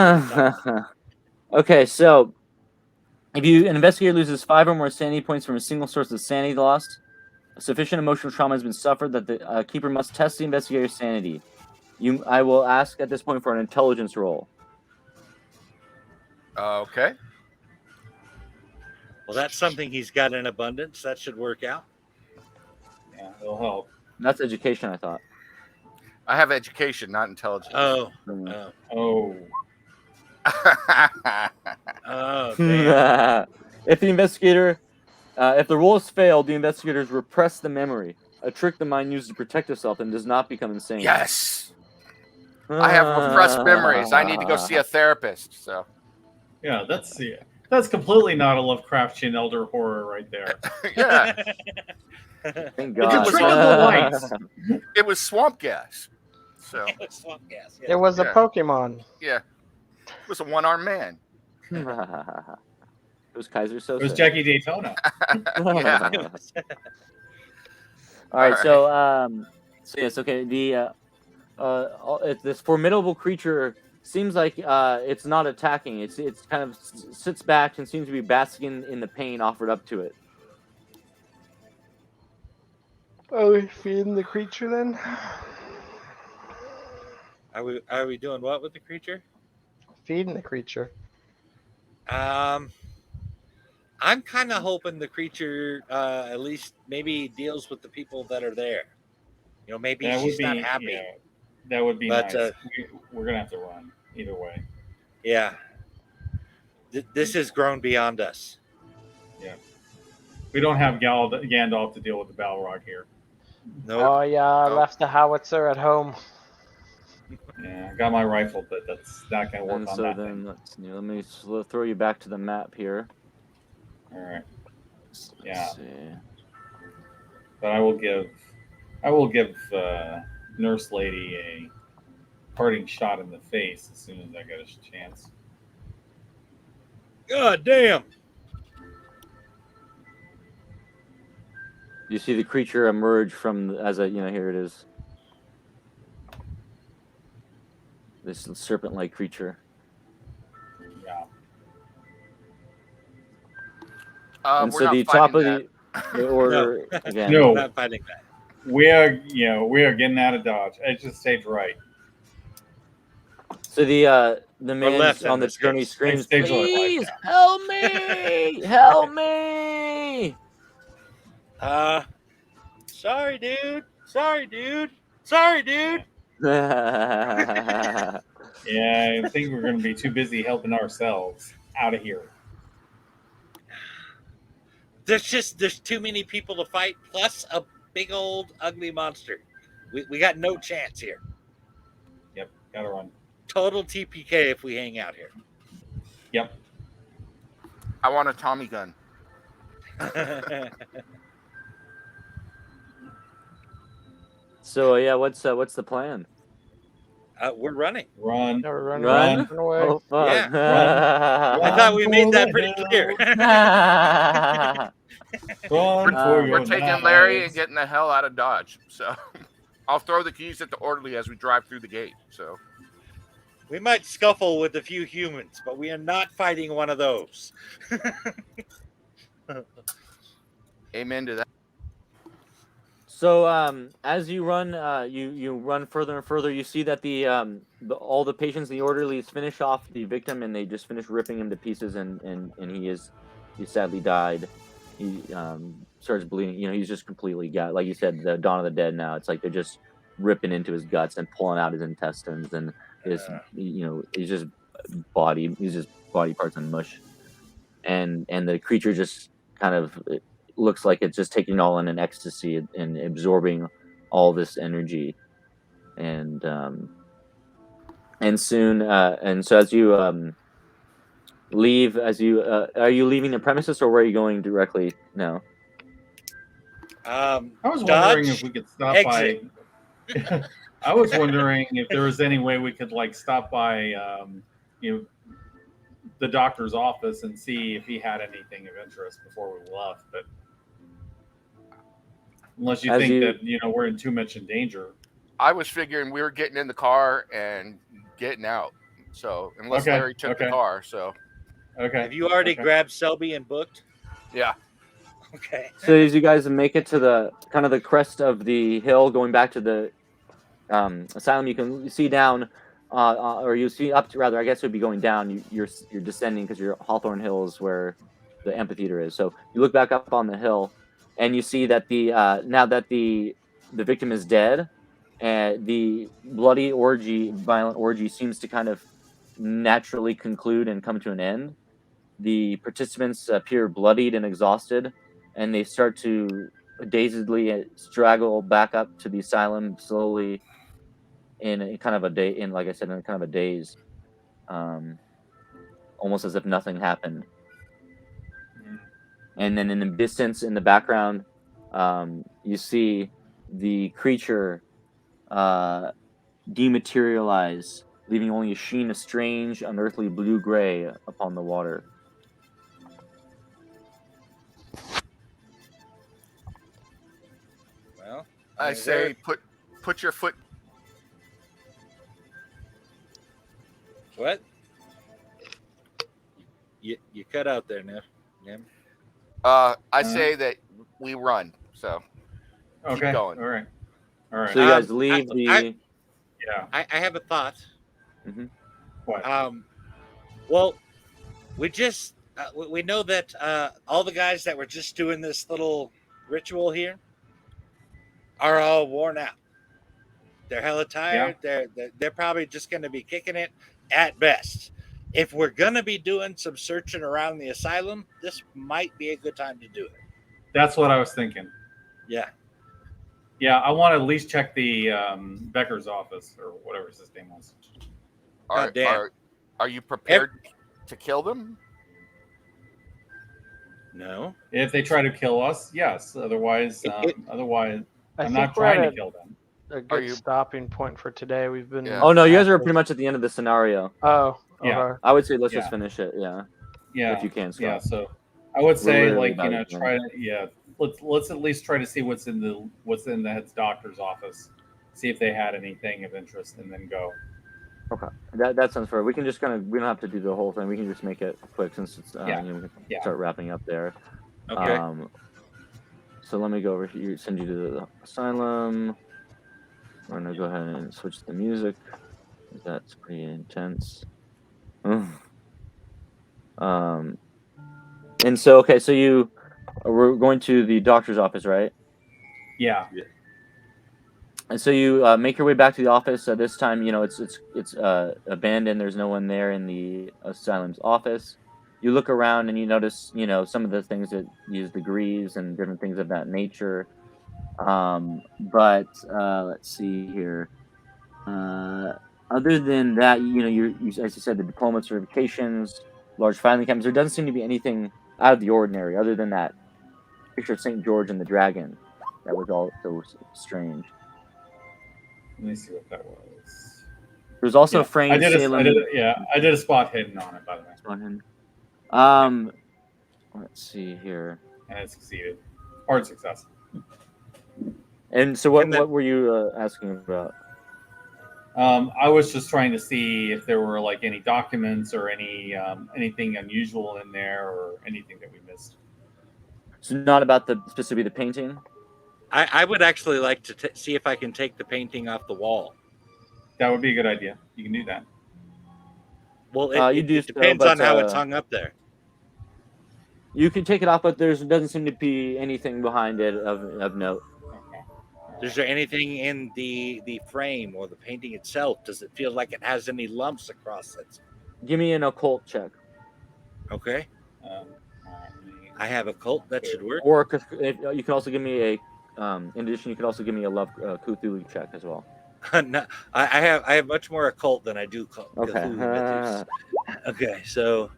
Okay, so if an investigator loses 5 or more sanity points from a single source of sanity lost, sufficient emotional trauma has been suffered that the keeper must test the investigator's sanity. I will ask at this point for an intelligence roll. Okay. Well, that's something he's got in abundance. That should work out. Yeah, it'll help. That's education, I thought. I have education, not intelligence. Oh. Oh. Oh, damn. If the roll is failed, the investigators repress the memory, a trick the mind uses to protect itself and does not become insane. Yes. I have repressed memories. I need to go see a therapist. So. Yeah, that's completely not a Lovecraftian elder horror right there. Yeah. Thank It's God. a trick of the lights. It was swamp gas. So. It was swamp gas. It was a Pokemon. Yeah. It was a one-armed man. It was Kaiser Sosa. It was Jackie Daytona. Yeah. All right, so yes, okay. This formidable creature seems like it's not attacking. It's kind of sits back and seems to be basking in the pain offered up to it. Are we feeding the creature then? Are we doing what with the creature? Feeding the creature. I'm kind of hoping the creature at least maybe deals with the people that are there. Maybe she's not happy. Yeah, that would be But, nice. We're gonna have to run either way. Yeah. This has grown beyond us. Yeah. We don't have Gandalf to deal with the Balrog here. Nope. Oh yeah, I left the howitzer at home. Yeah, I got my rifle, but that's not gonna work And on so that then thing. let me throw you back to the map here. All right. Let's Yeah. see. But I will give Nurse Lady a parting shot in the face as soon as I get a chance. God damn. You see the creature emerge from here it is. This serpent-like creature. Yeah. And We're so not the top of fighting the order again. No. I'm not fighting that. We are getting out of Dodge. It's just stage right. So the man left on in the this journey case. screams, Stage left, "Please yeah. help me! Help me!" Sorry, dude. Sorry, dude. Sorry, dude. Yeah, I think we're going to be too busy helping ourselves out of here. There's too many people to fight, plus a big old ugly monster. We got no chance here. Yep, gotta run. Total TPK if we hang out here. Yep. I want a Tommy gun. So yeah, what's the plan? We're running. Run. Yeah, we're running, Run? running away. Oh fuck! I thought we made that pretty clear. Run for We're your taking Larry and lives. getting the hell out of Dodge. So I'll throw the keys at the orderly as we drive through the gate. So We might scuffle with a few humans, but we are not fighting one of those. amen to that. So as you run, you run further and further. You see that all the patients, the orderlies, finish off the victim, and they just finish ripping him to pieces, and he sadly died. He starts bleeding. You know, he's just completely got, like you said, the dawn of the dead. Now it's like they're just ripping into his guts and pulling out his intestines, and his he's just body parts and mush, and the creature just kind of looks like it's just taking it all in an ecstasy and absorbing all this energy, and soon and so as you leave, are you leaving the premises, or where are you going directly now? I was wondering if Dodge, we could stop exit. by. I was wondering if there was any way we could like stop by, the doctor's office and see if he had anything of interest before we left. But unless you think that we're in too much in danger. I was figuring we were getting in the car and getting out. So unless Larry took the car, so Okay. Have you already grabbed Selby and booked? yeah. Okay. So as you guys make it to the kind of the crest of the hill, going back to the asylum, you can see down, or you see up to, rather, I guess it would be going down. You're descending because you're Hawthorne Hill is where the amphitheater is. So you look back up on the hill, and you see that now that the victim is dead, and the violent orgy seems to kind of naturally conclude and come to an end. The participants appear bloodied and exhausted, and they start to dazedly straggle back up to the asylum slowly, in a kind of a day, in like I said, in a kind of a daze, almost as if nothing happened. And then in the distance, in the background, you see the creature dematerialize, leaving only a sheen of strange, unearthly blue-gray upon the water. Well, I say put your foot. What? You cut out there, Nim. I say that we run. So keep going. All right. So you guys leave I have a thought. Mm-hmm. What? Well, we just we know that all the guys that were just doing this little ritual here are all worn out. They're hella tired. Yeah. They're probably just going to be kicking it at best. If we're going to be doing some searching around the asylum, this might be a good time to do it. That's what I was thinking. Yeah. Yeah, I want to at least check the Becker's office or whatever his name was. Are you prepared to kill them? No. If they try to kill us, yes. Otherwise, I'm not trying to kill them. A good stopping point for today. We've been. Yeah. Oh no, you guys are pretty much at the end of the scenario. Oh, yeah. I would say let's just finish it. Yeah. Yeah. If you can, Scott. Yeah. So I would say, try to. Yeah. Let's at least try to see what's in the head doctor's office. See if they had anything of interest, and then go. Okay, that sounds fair. We can just we don't have to do the whole thing. We can just make it quick since it's we can start wrapping up there. Okay. So let me go over here. Send you to the asylum. I'm gonna go ahead and switch the music. That's pretty intense. And so so we're going to the doctor's office, right? Yeah. And so you make your way back to the office. This time, it's abandoned. There's no one there in the asylum's office. You look around and you notice, some of the things that use degrees and different things of that nature. But let's see here. Other than that, you as you said, the diploma certifications, large filing cabinets. There doesn't seem to be anything out of the ordinary, other than that picture of St. George and the dragon. That was all so strange. Let me see what that was. There's also Yeah, framed Salem. I did a spot hidden on it, by the way. Spot hidden. Let's see here. And it succeeded. Hard success. And so, what were you asking about? I was just trying to see if there were like any documents or anything unusual in there or anything that we missed. So not about specifically the painting. I would actually like to see if I can take the painting off the wall. That would be a good idea. You can do that. Well, it depends on how it's hung up there. You can take it off, but there doesn't seem to be anything behind it of note. Okay. Is there anything in the frame or the painting itself? Does it feel like it has any lumps across it? Give me an occult check. Okay. I have occult. That should work. Or you can also give me a. In addition, you can also give me a love Cthulhu check as well. No, I have much more occult than I do Cthulhu. Okay, so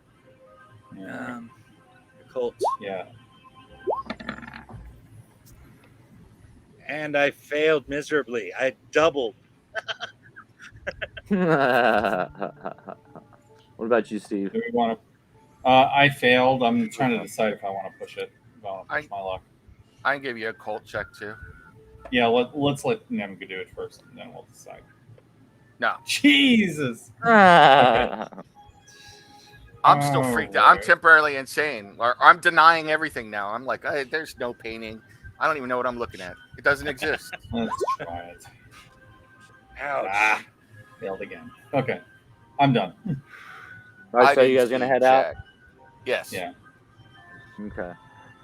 occult. Yeah. And I failed miserably. I doubled. What about you, Steve? Do we want to? I failed. I'm trying to decide if I want to push it. If I want to push my luck. I can give you a cult check too. Yeah, let's let Nem do it first, and then we'll decide. No. Jesus. Okay. I'm still freaked out. I'm temporarily insane. I'm denying everything now. I'm like, there's no painting. I don't even know what I'm looking at. It doesn't exist. Let's try it. Ouch. Failed again. Okay. I'm done. All right, so you guys gonna head out? Yes. Yeah. Okay.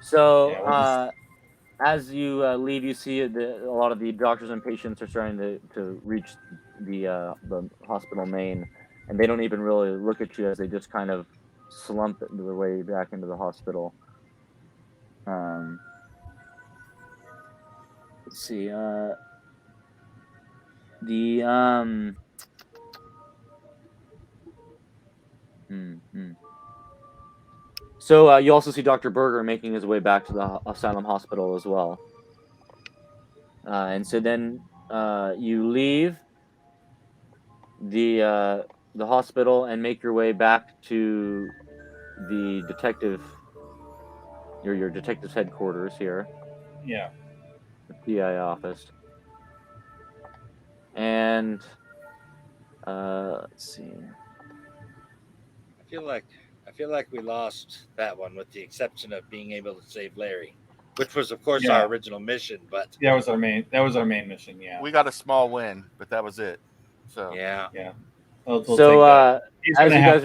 So as you leave, you see a lot of the doctors and patients are starting to reach the hospital main, and they don't even really look at you as they just kind of slump their way back into the hospital. Let's see. So you also see Dr. Berger making his way back to the Asylum Hospital as well. And so then you leave the hospital and make your way back to the your detective's headquarters here. Yeah. The PI office. And let's see. I feel like we lost that one, with the exception of being able to save Larry, which was, of course, our original mission. But that was our main mission. Yeah, we got a small win, but that was it. So yeah. So he's gonna have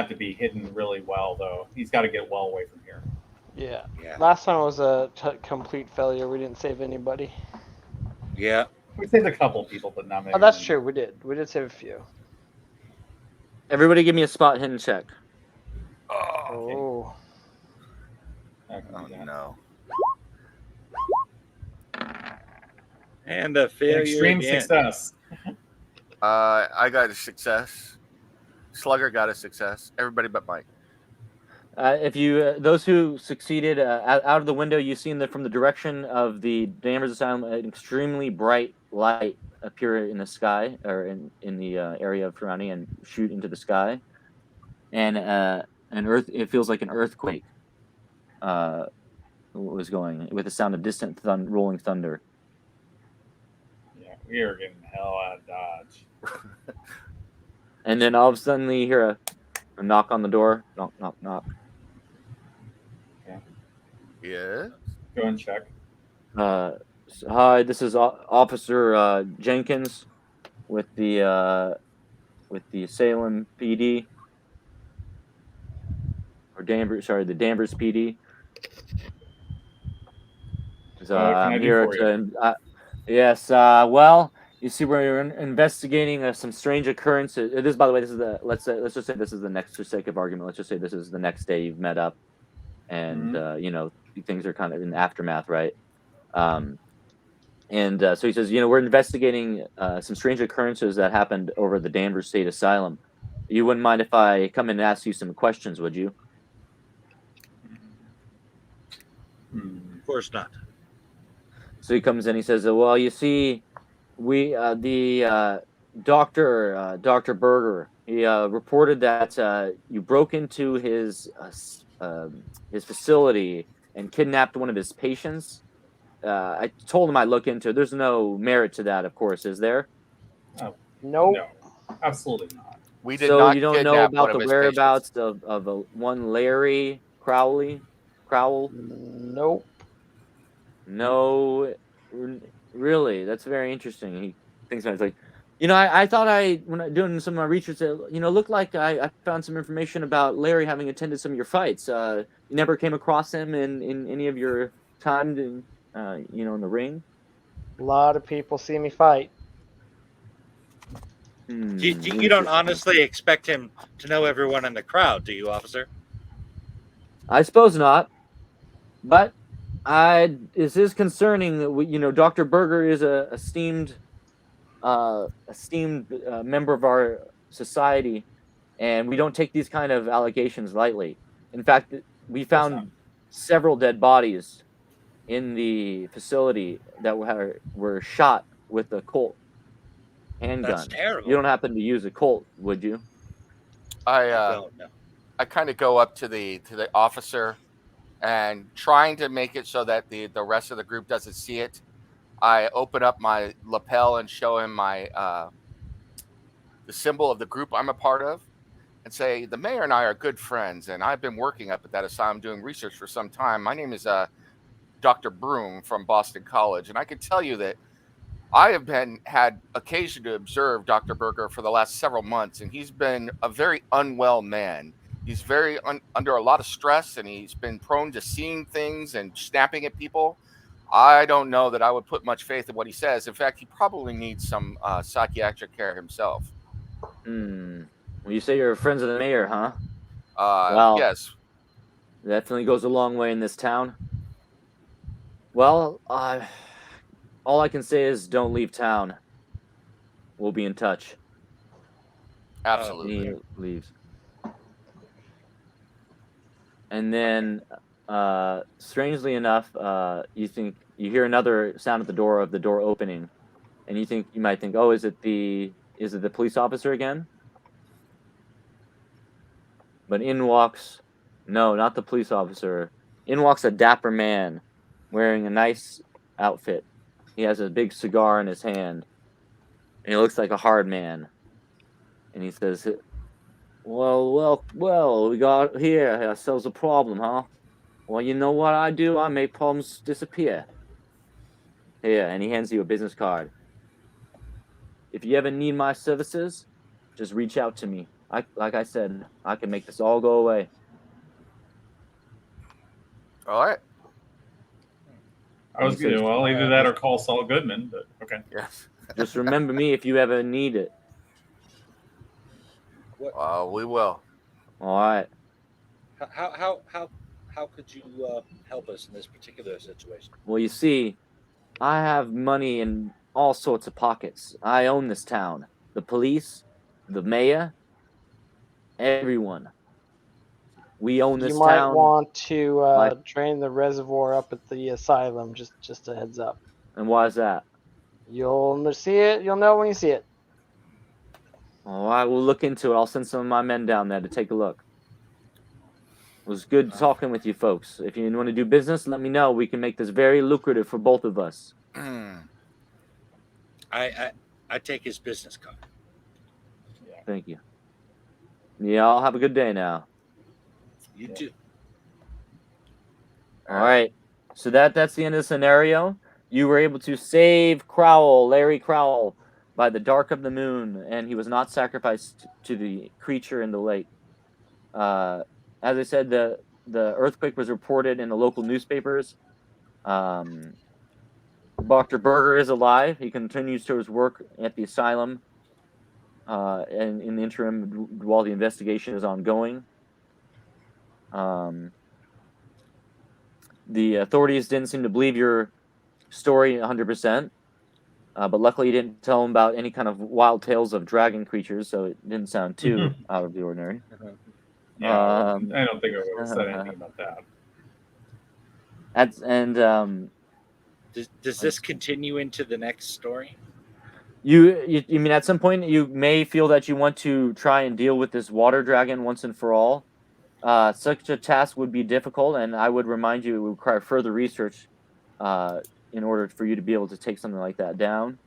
to be hidden really well, though. He's got to get well away from here. Yeah. Last time was a complete failure. We didn't save anybody. Yeah. We saved a couple people, but not many. Oh, that's true. We did save a few. Everybody give me a spot hidden check. Oh. No. And a failure. Extreme success. I got a success. Slugger got a success. Everybody but Mike. If you those who succeeded out of the window, you've seen that from the direction of the Danver's Asylum, an extremely bright light appear in the sky, or in the area surrounding, and shoot into the sky, and it feels like an earthquake was going, with the sound of distant rolling thunder. Yeah, we are getting hell out of Dodge. And then all of a sudden you hear a knock on the door. Knock, knock, knock. Okay. Yeah. Go and check. Hi, this is Officer Jenkins with the Salem PD, or the Danvers PD. So I'm here to. Yes. Well, you see, we're investigating some strange occurrences. This, by the way, this is let's just say this is the next, for sake of argument, let's just say this is the next day you've met up, and things are kind of in the aftermath, right? So he says, we're investigating some strange occurrences that happened over the Danver State Asylum. You wouldn't mind if I come in and ask you some questions, would you? Of course not. So he comes in, he says, well, you see, Dr. Berger, he reported that you broke into his facility and kidnapped one of his patients. I told him I'd look into it. There's no merit to that, of course, is there? Oh, Nope. no, absolutely not. We did So you not don't know kidnap one about of the his patients. whereabouts of one Larry Crowell? Nope. No, really, that's very interesting. He thinks about it. It's like, I thought when I doing some of my research, looked like I found some information about Larry having attended some of your fights. You never came across him in any of your time in the ring? A lot of people see me fight. You don't Interesting. honestly expect him to know everyone in the crowd, do you, officer? I suppose not, but it is concerning that Dr. Berger is a esteemed member of our society, and we don't take these kind of allegations lightly. In fact, we Of course not. found several dead bodies in the facility that were shot with a Colt That's handgun. You terrible. don't happen to use a Colt, would you? I I don't know. I kind of go up to the officer and trying to make it so that the rest of the group doesn't see it. I open up my lapel and show him my the symbol of the group I'm a part of, and say the mayor and I are good friends, and I've been working up at that asylum doing research for some time. My name is Dr. Broom from Boston College, and I can tell you that I have had occasion to observe Dr. Berger for the last several months, and he's been a very unwell man. He's very under a lot of stress, and he's been prone to seeing things and snapping at people. I don't know that I would put much faith in what he says. In fact, he probably needs some psychiatric care himself. Well, you say you're friends of the mayor, huh? Well, Yes. definitely goes a long way in this town. Well, all I can say is don't leave town. We'll be in touch. And Absolutely. he leaves. And then, strangely enough, you hear another sound at the door opening, and you might think, oh, is it the police officer again? But no, not the police officer. In walks a dapper man, wearing a nice outfit. He has a big cigar in his hand, and he looks like a hard man. And he says, well, we got here ourselves a problem, huh? Well, you know what I do? I make problems disappear. Here, and he hands you a business card. If you ever need my services, just reach out to me. Like I said, I can make this all go away. All right. I was He says, well, either that or call Saul Goodman, but okay. Yes. just remember me if you ever need it. We will. All right. How could you help us in this particular situation? Well, you see, I have money in all sorts of pockets. I own this town. The police, the mayor, everyone. We own this You might town. want to Like- drain the reservoir up at the asylum. Just a heads up. And why is that? You'll see it. You'll know when you see it. All right, we'll look into it. I'll send some of my men down there to take a look. It was good talking with you folks. If you want to do business, let me know. We can make this very lucrative for both of us. I take his business card. Thank you. Yeah, I'll have a good day now. You too. All right. So that's the end of the scenario. You were able to save Larry Crowell, by the dark of the moon, and he was not sacrificed to the creature in the lake. As I said, the earthquake was reported in the local newspapers. Dr. Berger is alive. He continues to his work at the asylum, and in the interim, while the investigation is ongoing. The authorities didn't seem to believe your story 100%, but luckily you didn't tell them about any kind of wild tales of dragon creatures, so it didn't sound too out of the ordinary. Yeah, I don't think I would have said anything about that. Does this continue into the next story? You mean at some point you may feel that you want to try and deal with this water dragon once and for all. Such a task would be difficult, and I would remind you it would require further research in order for you to be able to take something like that down.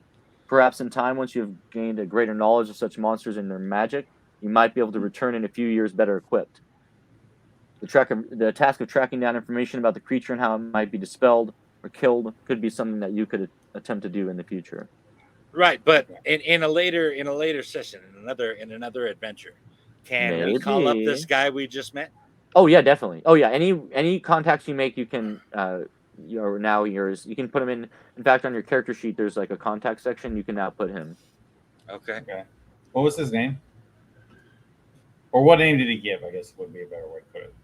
Perhaps in time, once you have gained a greater knowledge of such monsters and their magic, you might be able to return in a few years better equipped. The task of tracking down information about the creature and how it might be dispelled or killed could be something that you could attempt to do in the future. Right, but in a later session, in another adventure, can we call up this guy we just met? Oh yeah, definitely. Oh yeah, any contacts you make, you can you're now yours. You can put him in. In fact, on your character sheet, there's like a contact section. You can now put him. Okay. What was his name? Or what name did he give? I guess would be a better way to put it.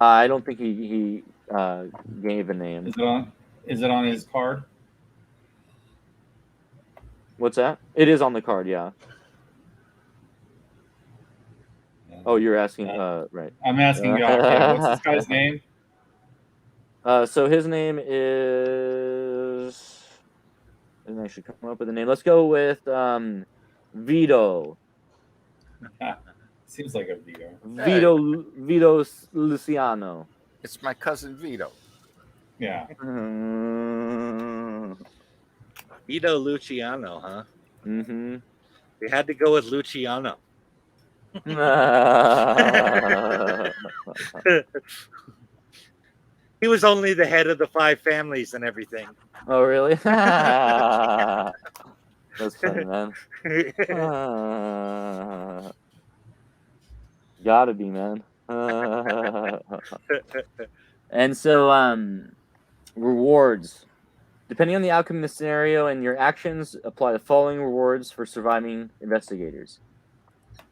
I don't think he gave a name. Is it on his card? What's that? It is on the card, yeah. Oh, you're asking, right. I'm asking you. Okay, what's this guy's name? So his name is... I didn't actually come up with a name. Let's go with Vito. Seems like a Vito. Vito Luciano. It's my cousin Vito. Yeah. Vito Luciano, huh? Mm-hmm. We had to go with Luciano. He was only the head of the 5 families and everything. Oh, really? That's funny, man. Gotta be, man. And so, rewards. Depending on the outcome of the scenario and your actions, apply the following rewards for surviving investigators.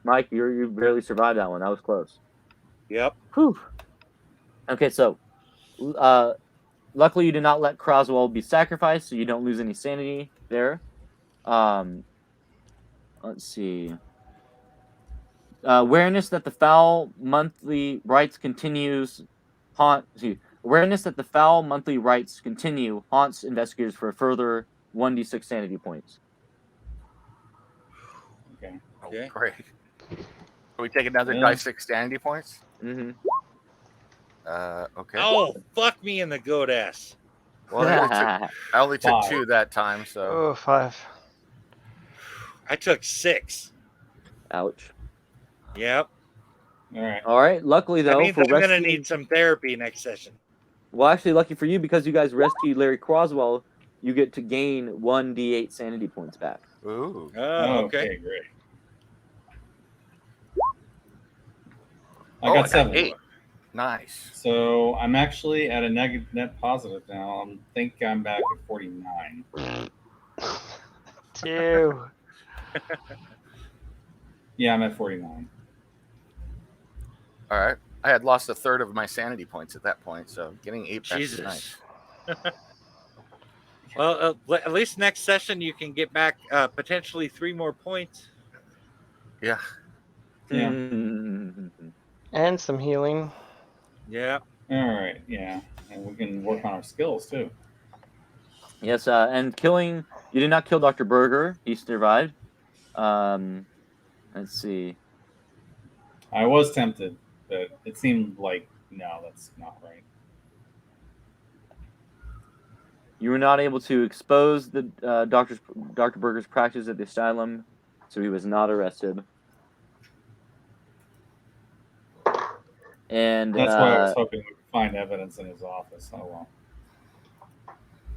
Mike, you barely survived that one. That was close. Yep. Whew. Okay, so luckily you did not let Croswell be sacrificed, so you don't lose any sanity there. Let's see. Awareness that the foul monthly rites continues awareness that the foul monthly rites continue haunts investigators for a further 1d6 sanity points. Okay. Okay. Great. Can we take another dice 6 sanity points? Mm-hmm. Okay. Oh, fuck me in the goat ass. Well, I only took 5. 2 that time, so. Oh, 5. I took 6. Ouch. Yep. All right. Luckily, though, that means I'm going to need some therapy next session. Well, actually, lucky for you, because you guys rescued Larry Croswell, you get to gain 1d8 sanity points back. Ooh. Oh, okay. Great. I got 7. 8. Nice. So I'm actually at a net positive now. I think I'm back at 49. 2. Yeah, I'm at 49. All right. I had lost a third of my sanity points at that point, so getting 8 back is nice. Well, at least next session you can get back potentially 3 more points. Yeah. Yeah. And some healing. Yeah. All right. Yeah, and we can work on our skills too. Yes, and killing... You did not kill Dr. Berger. He survived. Let's see. I was tempted, but it seemed like, no, that's not right. You were not able to expose the Dr. Berger's practice at the asylum, so he was not arrested. And that's why I was hoping we could find evidence in his office. Oh well.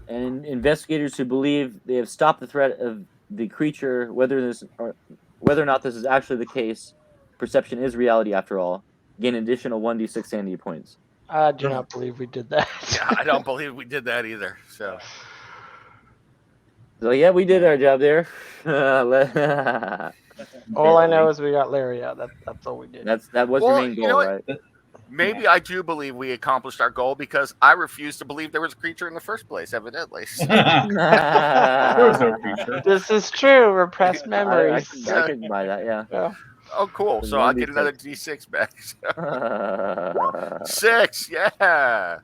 And investigators who believe they have stopped the threat of the creature, whether or not this is actually the case, perception is reality after all, gain an additional 1d6 sanity points. I do not believe we did that. Yeah, I don't believe we did that either. So yeah, we did our job there. All I know is we got Larry out. That's all we did. That was your main goal, right? Maybe I do believe we accomplished our goal because I refused to believe there was a creature in the first place, evidently. So. There was no creature. This is true. Repressed memories. I can buy that, yeah. Oh, cool. So I'll get another D6 back. So. 6, yeah.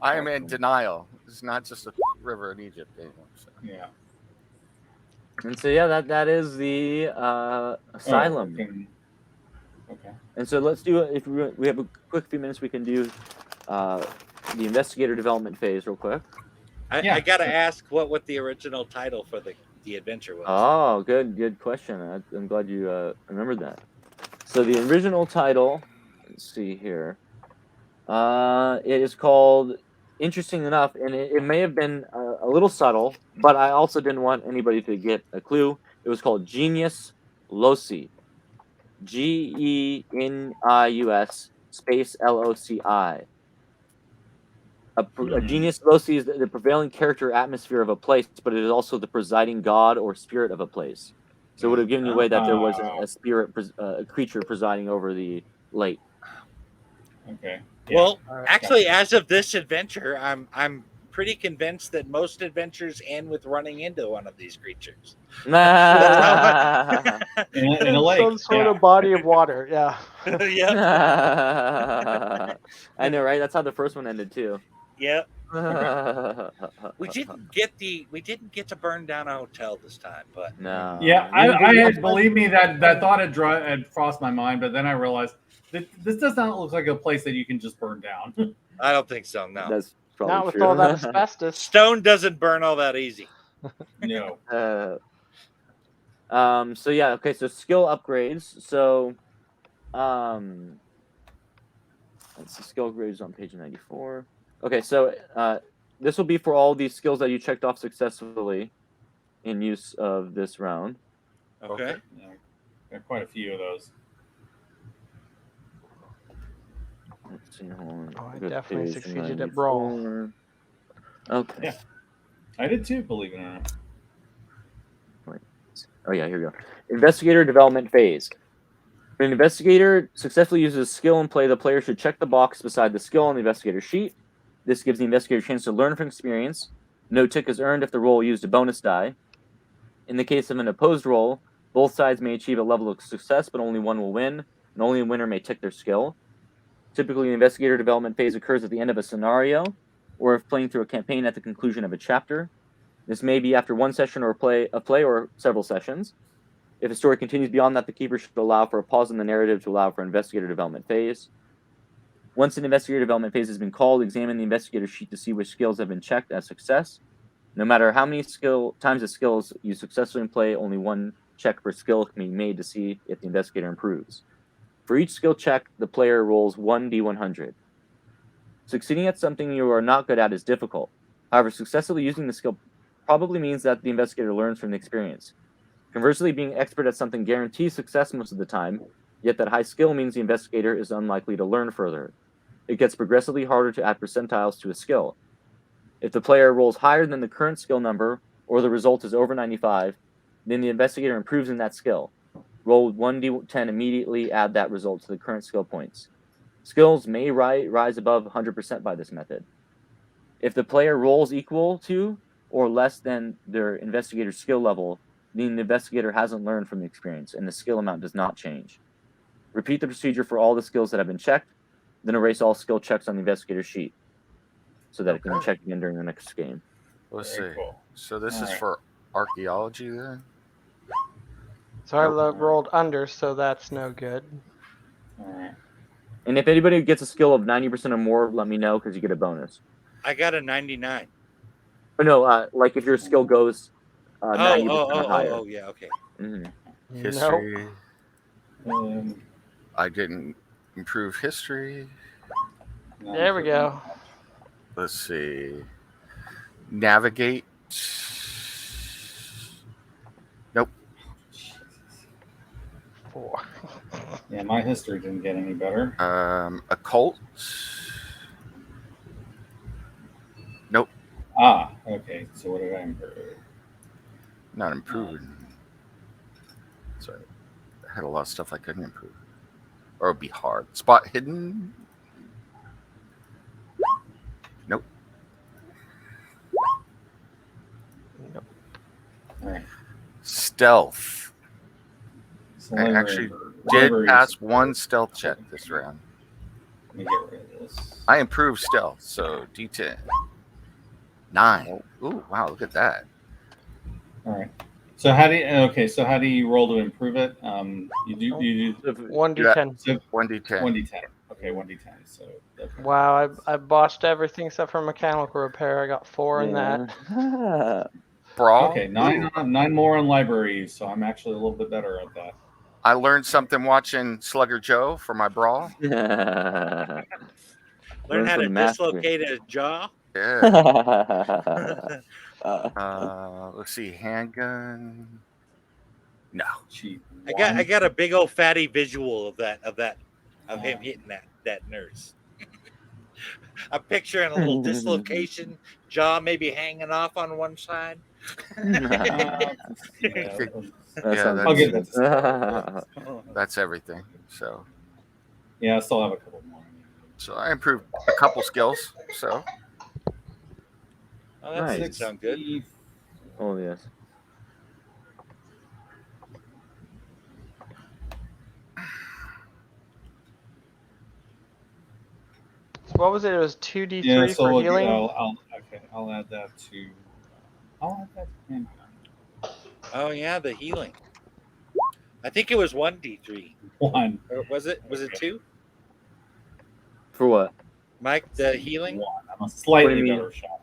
I am in denial. It's not just a river in Egypt anymore. So. Yeah. And so that is the Asylum. Okay. And so let's do it. If we have a quick few minutes, we can do the investigator development phase real quick. I gotta ask what the original title for the adventure was. Oh, good question. I'm glad you remembered that. So the original title, let's see here. It is called, interesting enough, and it may have been a little subtle, but I also didn't want anybody to get a clue. It was called Genius Loci. Genius space LOCI. A genius loci is the prevailing character atmosphere of a place, but it is also the presiding god or spirit of a place. So it would have given you away that there was a spirit, a creature presiding over the lake. Okay. Well, actually, as of this adventure, I'm pretty convinced that most adventures end with running into one of these creatures. in a lake. Some sort of body of water. Yeah. Yeah. I know, right? That's how the first one ended too. Yep. We didn't get to burn down a hotel this time, but no. Yeah, I believe me that thought had crossed my mind, but then I realized that this does not look like a place that you can just burn down. I don't think so. No, that's probably Not with true. all that asbestos. Stone doesn't burn all that easy. No. So yeah, okay. So skill upgrades. So, let's see, skill upgrades on page 94. Okay, so this will be for all these skills that you checked off successfully in use of this round. Okay. Yeah, there are quite a few of those. Let's see, hold on. Oh, I Go to definitely page succeeded at 94. Brawl. Okay. Yeah. I did too, believe it or not. Oh yeah, here we go. Investigator development phase. When an investigator successfully uses a skill in play, the player should check the box beside the skill on the investigator sheet. This gives the investigator a chance to learn from experience. No tick is earned if the roll used a bonus die. In the case of an opposed roll, both sides may achieve a level of success, but only one will win, and only a winner may tick their skill. Typically, the investigator development phase occurs at the end of a scenario, or if playing through a campaign at the conclusion of a chapter. This may be after one session or play or several sessions. If a story continues beyond that, the keeper should allow for a pause in the narrative to allow for investigator development phase. Once an investigator development phase has been called, examine the investigator sheet to see which skills have been checked as success. No matter how many times the skills you successfully play, only one check per skill can be made to see if the investigator improves. For each skill check, the player rolls 1d100. Succeeding at something you are not good at is difficult. However, successfully using the skill probably means that the investigator learns from the experience. Conversely, being expert at something guarantees success most of the time, yet that high skill means the investigator is unlikely to learn further. It gets progressively harder to add percentiles to a skill. If the player rolls higher than the current skill number, or the result is over 95, then the investigator improves in that skill. Roll 1d10 immediately, add that result to the current skill points. Skills may rise above 100% by this method. If the player rolls equal to or less than their investigator's skill level, then the investigator hasn't learned from the experience, and the skill amount does not change. Repeat the procedure for all the skills that have been checked, then erase all skill checks on the investigator's sheet, so that it can be checked again during the next game. Let's Very see. cool. So this is for archaeology then? So I rolled under, so that's no good. All right. And if anybody gets a skill of 90% or more, let me know, because you get a bonus. I got a 99. But no, like if your skill goes 90% or higher. Oh, yeah, okay. Mm-hmm. History. Nope. I didn't improve history. There we go. Let's see. Navigate. Nope. 4. Yeah, my history didn't get any better. Occult. Nope. Ah, okay. So what did I improve? Not improving. Sorry. I had a lot of stuff I couldn't improve. Or it'd be hard. Spot hidden. Nope. Nope. All right. Stealth. I Slavery. actually did pass one stealth check this round. Let me get rid of this. I improved still, so D10. 9. Ooh, wow, look at that. All right. So how do you roll to improve it? You do 1d10. so 1d10. 1d10. Okay, 1d10. So okay. Wow, I botched everything except for mechanical repair. I got 4 in that. Brawl. Okay, 9 more on libraries, so I'm actually a little bit better at that. I learned something watching Slugger Joe for my brawl. Learn how to dislocate a jaw. Yeah. Let's see, handgun. No. Cheap. I got a big old fatty visual of him hitting that nurse. I'm picturing a little dislocation, jaw maybe hanging off on one side. Yeah, I'll get that. That's everything. So Yeah, I still have a couple more. So I improved a couple skills. So Oh, that doesn't sound good. Oh yes. What was it? It was 2d3 for healing? I'll add that to. I'll add that to handgun. Oh yeah, the healing. I think it was 1d3. 1. Or was it 2? For what? Mike, the healing? 1. I'm a slightly better shot.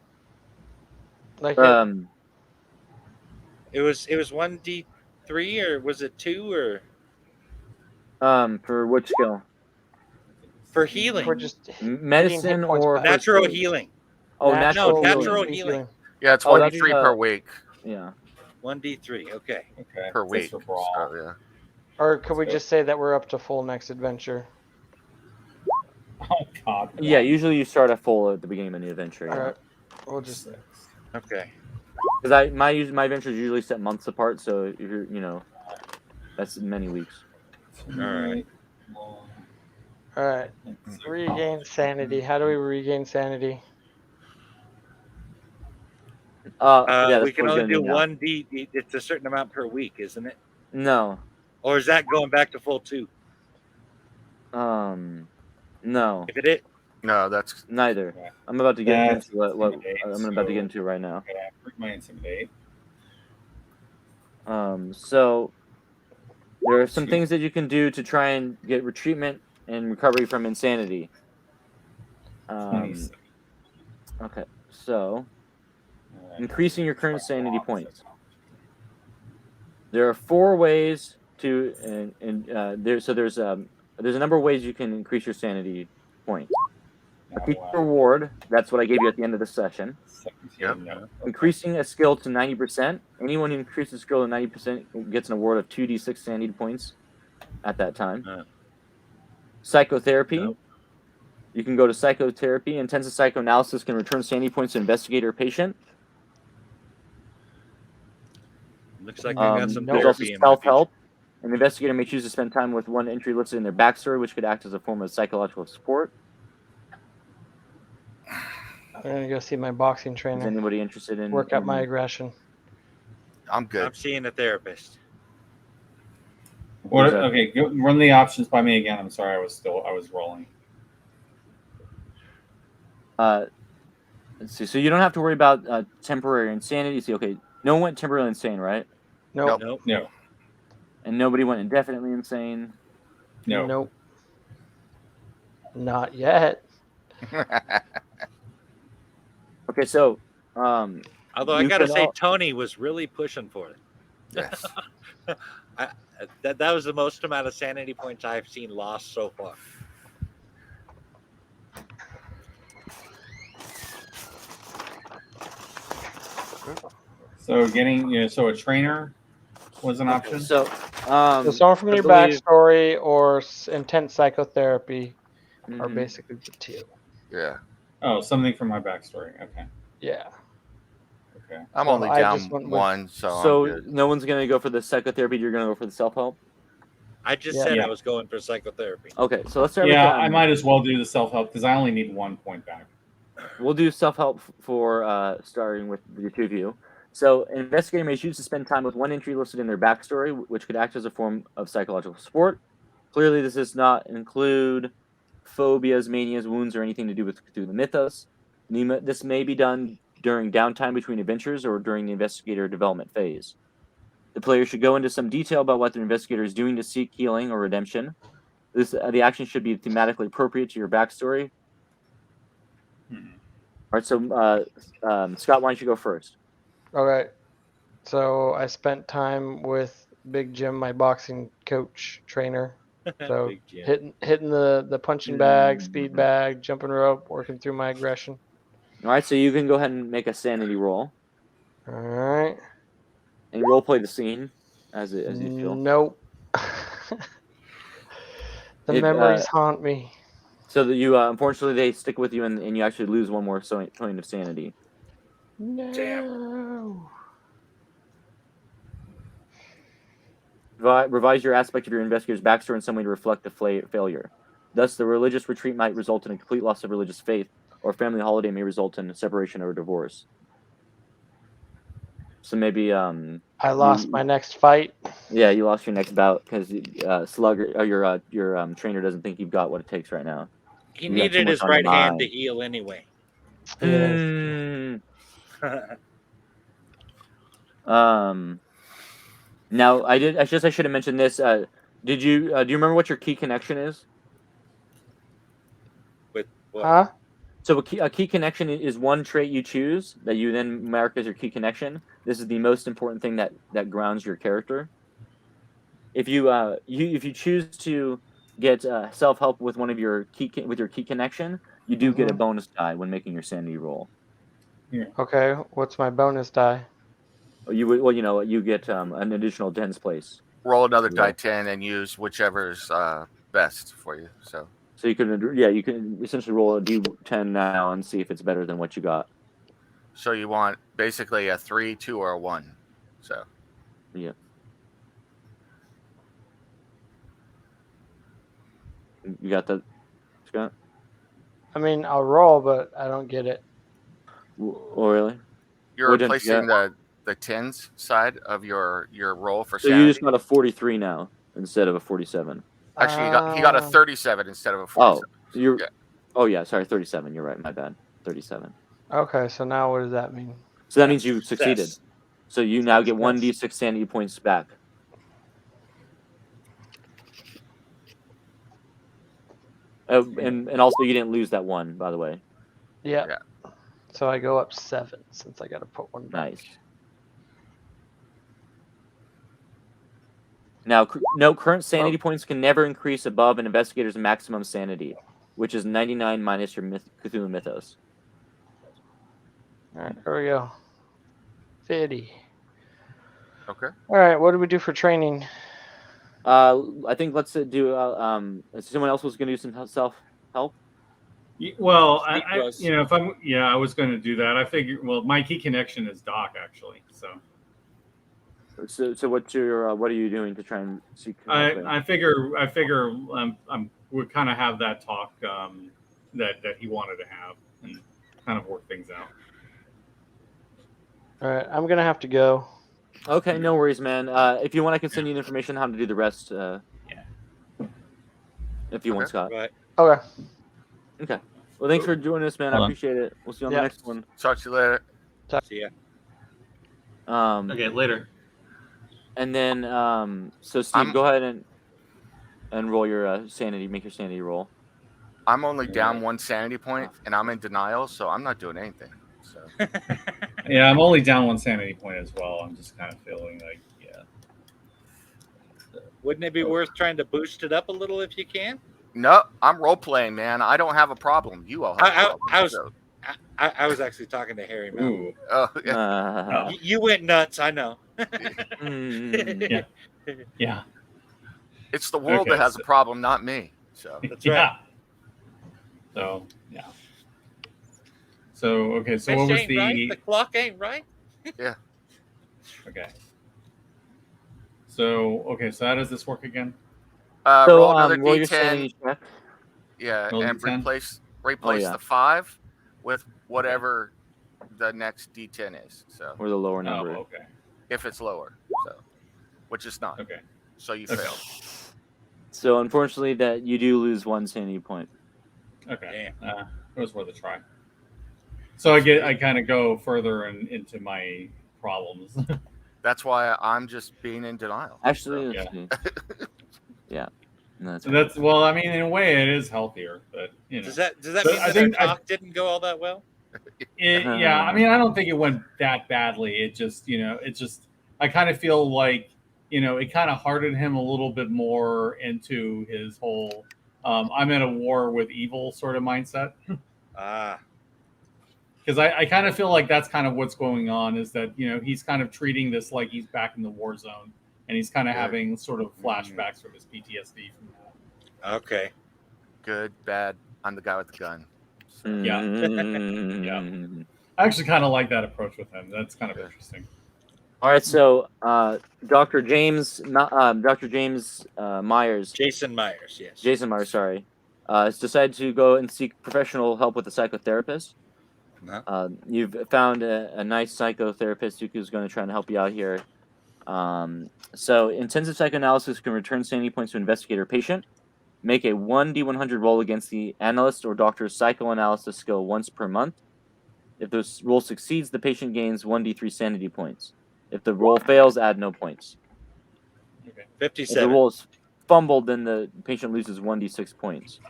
Like it was 1d3 or was it 2 or for which skill? for healing? For just medicine or natural healing. Oh, natural healing. Yeah, it's 1d3 per week. Yeah. 1d3, okay. Per week. For brawl. So, yeah. Or could we just say that we're up to full next adventure? Oh God. Yeah, usually you start at full at the beginning of the adventure. All right. We'll just. Okay. Because my adventures usually set months apart, so if you're that's many weeks. All right. All right. Regain sanity. How do we regain sanity? We can only do 1d. It's a certain amount per week, isn't it? No. Or is that going back to full 2? No. If it is. No, that's neither. I'm about to get into what I'm about to get into right now. Okay, I improved my intimidate. So there are some things that you can do to try and get retreatment and recovery from insanity. Okay, so increasing your current sanity points. There are 4 ways to, there's a number of ways you can increase your sanity points. A feature reward, that's what I gave you at the end of the session. Yep. Increasing a skill to 90%. Anyone who increases a skill to 90% gets an award of 2d6 sanity points at that time. Psychotherapy. Nope. You can go to psychotherapy. Intensive psychoanalysis can return sanity points to investigator or patient. Looks like I got some there's also therapy in my self-help. An investigator may choose to spend time with one entry listed in their backstory, which could act as a form of psychological support. I'm gonna go see my boxing trainer. Is anybody interested in work out my aggression? I'm good. I'm seeing a therapist. Okay, run the options by me again. I'm sorry, I was rolling. Let's see. So you don't have to worry about temporary insanity. See, okay, no one went temporarily insane, right? Nope. No. And nobody went indefinitely insane. No. Nope. Not yet. Okay, so although I gotta say, Tony was really pushing for it. Yes. That was the most amount of sanity points I've seen lost so far. So getting so a trainer was an option. So someone from your backstory or intense psychotherapy are basically the 2. Yeah. Oh, something from my backstory. Okay. Yeah. Okay. I'm only down 1, so no one's gonna go for the psychotherapy. You're gonna go for the self-help. I just said I was going for psychotherapy. Okay, so let's start. Yeah, I might as well do the self-help because I only need 1 point back. We'll do self-help for starting with the 2 of you. So, an investigator may choose to spend time with one entry listed in their backstory, which could act as a form of psychological support. Clearly, this does not include phobias, manias, wounds, or anything to do with Cthulhu mythos. This may be done during downtime between adventures or during the investigator development phase. The player should go into some detail about what their investigator is doing to seek healing or redemption. The action should be thematically appropriate to your backstory. Mhm. All right, so Scott, why don't you go first? Okay. So I spent time with Big Jim, my boxing coach trainer. So Big Jim. hitting the punching bag, speed bag, jumping rope, working through my aggression. All right, so you can go ahead and make a sanity roll All right. and role play the scene as you feel. Nope. The memories haunt me. So that you unfortunately they stick with you and you actually lose one more point of sanity. No. Revise your aspect of your investigator's backstory in some way to reflect the failure. Thus, the religious retreat might result in a complete loss of religious faith, or a family holiday may result in a separation or a divorce. So maybe I lost my next fight. Yeah, you lost your next bout because Slugger or your trainer doesn't think you've got what it takes right now. He You got too needed much his on your right hand to mind. heal anyway. Mm. Now I should have mentioned this. Did you do you remember what your key connection is? With what? Huh? So a key connection is one trait you choose that you then mark as your key connection. This is the most important thing that grounds your character. If you if you choose to get self-help with one of your key connection, you do get a bonus die when making your sanity roll. Okay, what's my bonus die? You get an additional tens place. Roll another die 10 and use whichever's best for you. So you can essentially roll a d10 now and see if it's better than what you got. So you want basically a 3, 2, or a 1. So yeah. You got that, Scott? I mean, I'll roll, but I don't get it. Oh, really? You're replacing the tens side of your roll for sanity. So you just got a 43 now instead of a 47. Actually, he got a 37 instead of a 47. Oh yeah, sorry, 37. You're right. My bad. 37. Okay, so now what does that mean? So that means you succeeded. So you now get 1d6 sanity points back. And also you didn't lose that one, by the way. Yeah. So I go up 7 since I got to put one back. Nice. Now, no, current sanity points can never increase above an investigator's maximum sanity, which is 99 minus your Cthulhu mythos. All right, there we go. 50. Okay. All right, what do we do for training? I think let's do. Someone else was going to do some self-help. Well, I was going to do that. I figured. Well, my key connection is Doc, actually. So what are you doing to try and seek? I figure we kind of have that talk that he wanted to have and kind of work things out. All right, I'm gonna have to go. Okay, no worries, man. If you want, I can send you the information on how to do the rest. If you want, Scott. Right. Okay. Okay. Well, thanks for joining us, man. I appreciate it. We'll see you on the next one. Talk to you later. See ya. Okay, later. And then, so Steve, go ahead and roll your sanity. Make your sanity roll. I'm only down 1 sanity point, and I'm in denial, so I'm not doing anything. So. Yeah, I'm only down 1 sanity point as well. I'm just kind of feeling like, Wouldn't it be worth trying to boost it up a little if you can? No, I'm role playing, man. I don't have a problem. You all have a problem. I was actually talking to Harry. Ooh. Oh, yeah. You went nuts. I know. Yeah. It's the world that has a problem, not me. So that's right. So yeah. So okay. So what was the? Right? The clock ain't right. Yeah. Okay. So so how does this work again? Roll another roll your D10. sanity check. Yeah, roll and D10? replace the 5 with whatever the next D10 is. So or the lower number. Oh, okay. If it's lower, so which is not. Okay. So you fail. So unfortunately, that you do lose 1 sanity point. Okay. It was worth a try. So I kind of go further into my problems. That's why I'm just being in denial. Actually, so. let's see. Yeah. No, that's well. I mean, in a way, it is healthier, but you know. Does that But mean I that think our talk didn't go all that well? Yeah, I mean, I don't think it went that badly. It just, I kind of feel like, it kind of hardened him a little bit more into his whole, I'm in a war with evil sort of mindset. Ah. Because I kind of feel like that's kind of what's going on is that, he's kind of treating this like he's back in the war zone. And he's kind of having sort of flashbacks from his PTSD from that. Okay. Good, bad. I'm the guy with the gun. So. Yeah. Yeah. I actually kind of like that approach with him. That's kind of interesting. All right, so Dr. James Myers. Jason Myers, yes. Jason Myers, sorry. Has decided to go and seek professional help with a psychotherapist. Uh-huh. You've found a nice psychotherapist who's going to try and help you out here. So intensive psychoanalysis can return sanity points to investigator patient. Make a 1d100 roll against the analyst or doctor's psychoanalysis skill once per month. If the roll succeeds, the patient gains 1d3 sanity points. If the roll fails, add no points. Okay. 57. If the roll is fumbled, then the patient loses 1d6 points.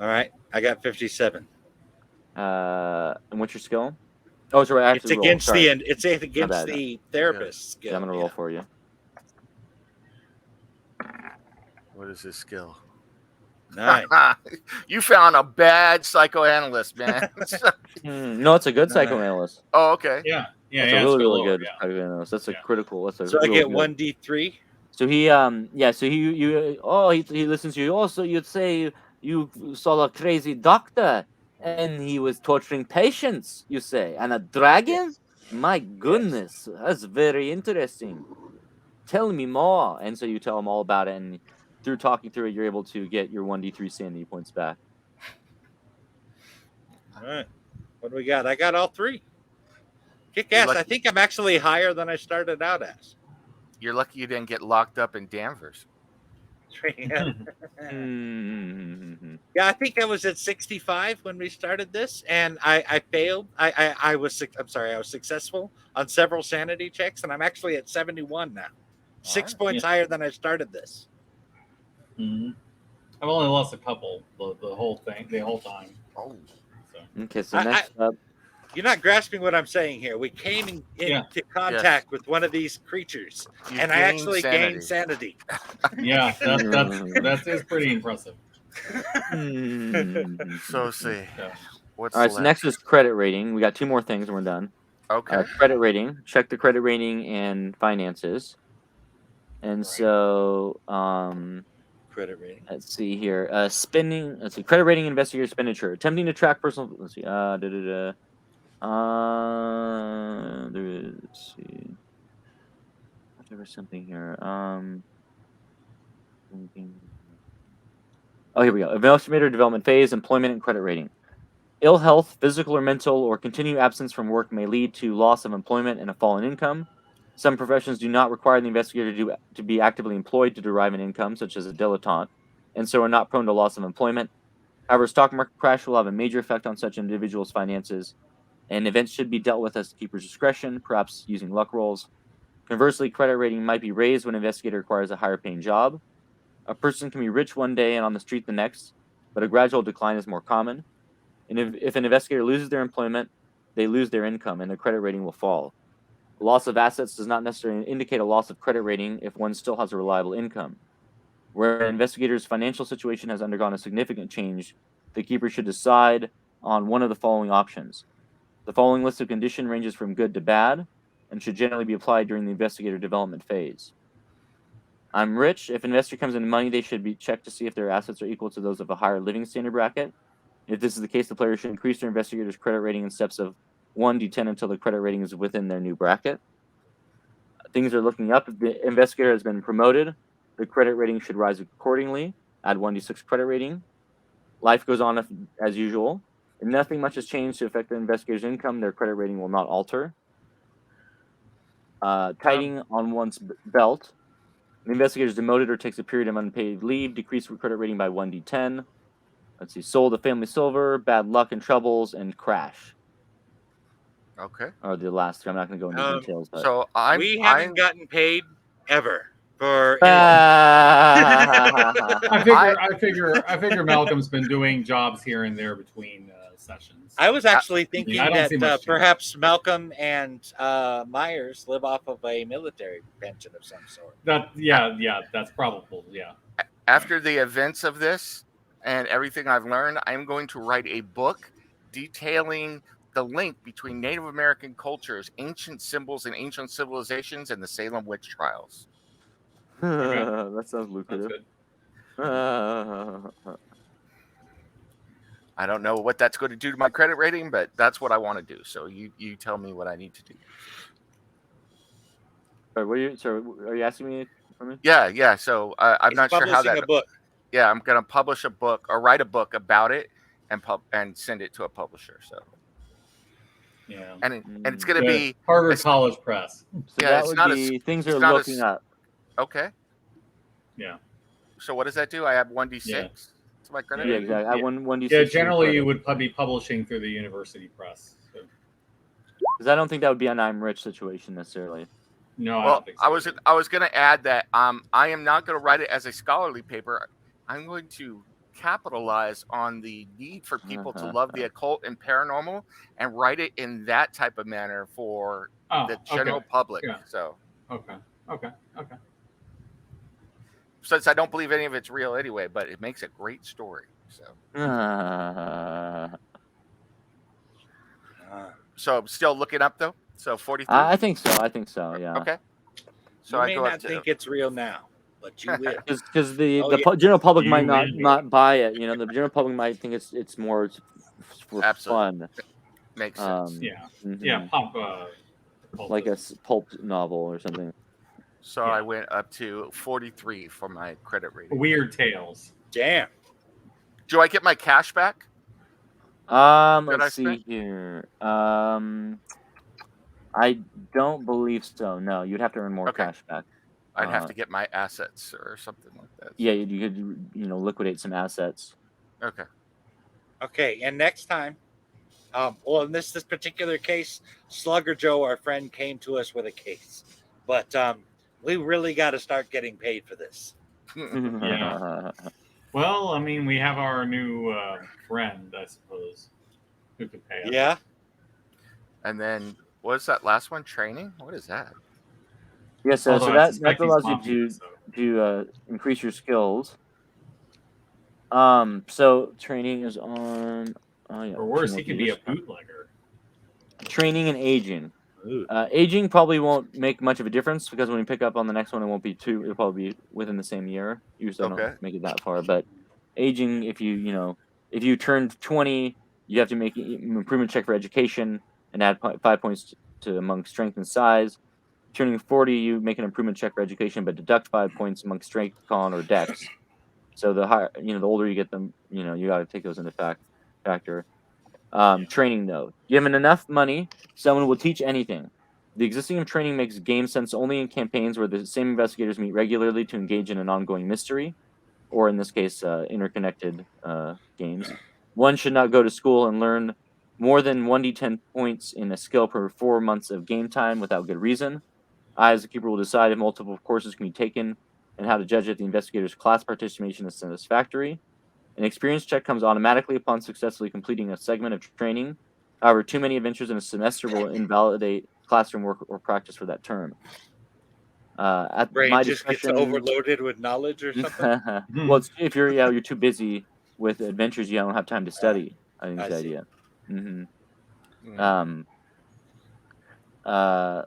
All right, I got 57. And what's your skill? Oh, sorry, I have It's to roll. against Sorry. the therapist's skill. Yeah, I'm gonna roll for you. What is his skill? Nice. You found a bad psychoanalyst, man. No, it's a good psychoanalyst. Oh, okay. Yeah. That's a really good psychoanalyst. That's a critical. That's a so I get good. 1d3. So he So he listens to you. Also, you'd say you saw a crazy doctor and he was torturing patients. You say, and a dragon. Yes. My goodness, that's very interesting. Tell me more. And so you tell him all about it, and through talking through it, you're able to get your 1d3 sanity points back. All right. What do we got? I got all three. Kick ass. I think I'm actually higher than I started out as. You're lucky you didn't get locked up in Danvers. Yeah, I think I was at 65 when we started this, and I failed. I was successful on several sanity checks, and I'm actually at 71 now. 6 points higher than I started this. Mm-hmm. I've only lost a couple the whole time. Oh. So. Okay, so next up. You're not grasping what I'm saying here. We came into contact with one of these creatures, and I actually gained sanity. Yeah, that is pretty impressive. So see. What's all right, so next is credit rating. We got 2 more things and we're done. Okay. Credit rating. Check the credit rating and finances. And so credit rating. Let's see here. Spending. Let's see. Credit rating, investigator expenditure. Attempting to track personal. Let's see. Let's see. There was something here. Oh, here we go. Investigator development phase, employment and credit rating. Ill health, physical or mental, or continued absence from work may lead to loss of employment and a fall in income. Some professions do not require the investigator to be actively employed to derive an income, such as a dilettante, and so are not prone to loss of employment. However, stock market crash will have a major effect on such individuals' finances, and events should be dealt with as the keeper's discretion, perhaps using luck rolls. Conversely, credit rating might be raised when an investigator acquires a higher paying job. A person can be rich one day and on the street the next, but a gradual decline is more common. And if an investigator loses their employment, they lose their income and their credit rating will fall. Loss of assets does not necessarily indicate a loss of credit rating if one still has a reliable income. Where an investigator's financial situation has undergone a significant change, the keeper should decide on one of the following options. The following list of condition ranges from good to bad and should generally be applied during the investigator development phase. I'm rich. If an investor comes into money, they should be checked to see if their assets are equal to those of a higher living standard bracket. If this is the case, the player should increase their investigator's credit rating in steps of 1d10 until the credit rating is within their new bracket. Things are looking up. If the investigator has been promoted, the credit rating should rise accordingly. Add 1d6 credit rating. Life goes on as usual. If nothing much has changed to affect the investigator's income, their credit rating will not alter. Tightening on one's belt. The investigator is demoted or takes a period of unpaid leave, decrease credit rating by 1d10. let's see, Soul the Family Silver, Bad Luck and Troubles, and Crash Okay. are the last three. I'm not going to go into details. But... So we haven't gotten paid ever for I figure Malcolm's been doing jobs here and there between sessions. I was actually thinking I don't see much that perhaps Malcolm and Myers live off of a military pension of some sort. That's probable. Yeah. After the events of this and everything I've learned, I'm going to write a book detailing the link between Native American cultures, ancient symbols, and ancient civilizations, and the Salem witch trials. That sounds lucrative. I don't know what that's going to do to my credit rating, but that's what I want to do. So you tell me what I need to do. Are you asking me? Yeah. So I'm not sure how that. A book. Yeah, I'm going to publish a book or write a book about it and send it to a publisher. So. Yeah. And it's going to be Harvard College Press. So yeah, that would be things are looking up. Okay. Yeah. So what does that do? I have 1d6. Yeah. To my credit. Yeah, exactly. I have 1d6. Yeah, generally you would be publishing through the university press. Because I don't think that would be an I'm rich situation necessarily. No, well, I don't think so. I was going to add that I am not going to write it as a scholarly paper. I'm going to capitalize on the need for people to love the occult and paranormal and write it in that type of manner for the general public. Yeah. So okay. Since I don't believe any of it's real anyway, but it makes a great story. So so I'm still looking up though. So 43. I think so. Yeah. Okay. So you may not think it's real now, but you will. Because the general public might not buy it. You know, the general public might think it's more for fun. Makes sense. Yeah, pulp, like a pulp novel or something. So I went up to 43 for my credit rating. Weird Tales. Damn. Do I get my cash back? Let's see here. I don't believe so. No, you'd have to earn more cash back. I'd have to get my assets or something like that. Yeah, you could, liquidate some assets. Okay. Okay, and next time, well, in this particular case, Slugger Joe, our friend, came to us with a case, but we really got to start getting paid for this. Yeah. Well, I mean, we have our new friend, I suppose, who could pay us. Yeah. And then, what's that last one? Training? What is that? Yeah, so that allows you to increase your skills. So training is on. Oh yeah. Or worse, he could be a bootlegger. Training and aging. Aging probably won't make much of a difference because when you pick up on the next one, it won't be two. It'll probably be within the same year. Usually, don't make it that far. But aging, if you turned 20, you have to make an improvement check for education and add 5 points to among strength and size. Turning 40, you make an improvement check for education, but deduct 5 points among strength, con, or dex. So the higher, the older you get them, you got to take those into factor. Training though, given enough money, someone will teach anything. The existing of training makes game sense only in campaigns where the same investigators meet regularly to engage in an ongoing mystery, or in this case, interconnected games. One should not go to school and learn more than 1d10 points in a skill per 4 months of game time without good reason. I, as the keeper, will decide if multiple courses can be taken and how to judge if the investigator's class participation is satisfactory. An experience check comes automatically upon successfully completing a segment of training. However, too many adventures in a semester will invalidate classroom work or practice for that term. At Brain my just discretion, gets overloaded with knowledge or something. Well, if you're too busy with adventures, you don't have time to study. I think that's the idea.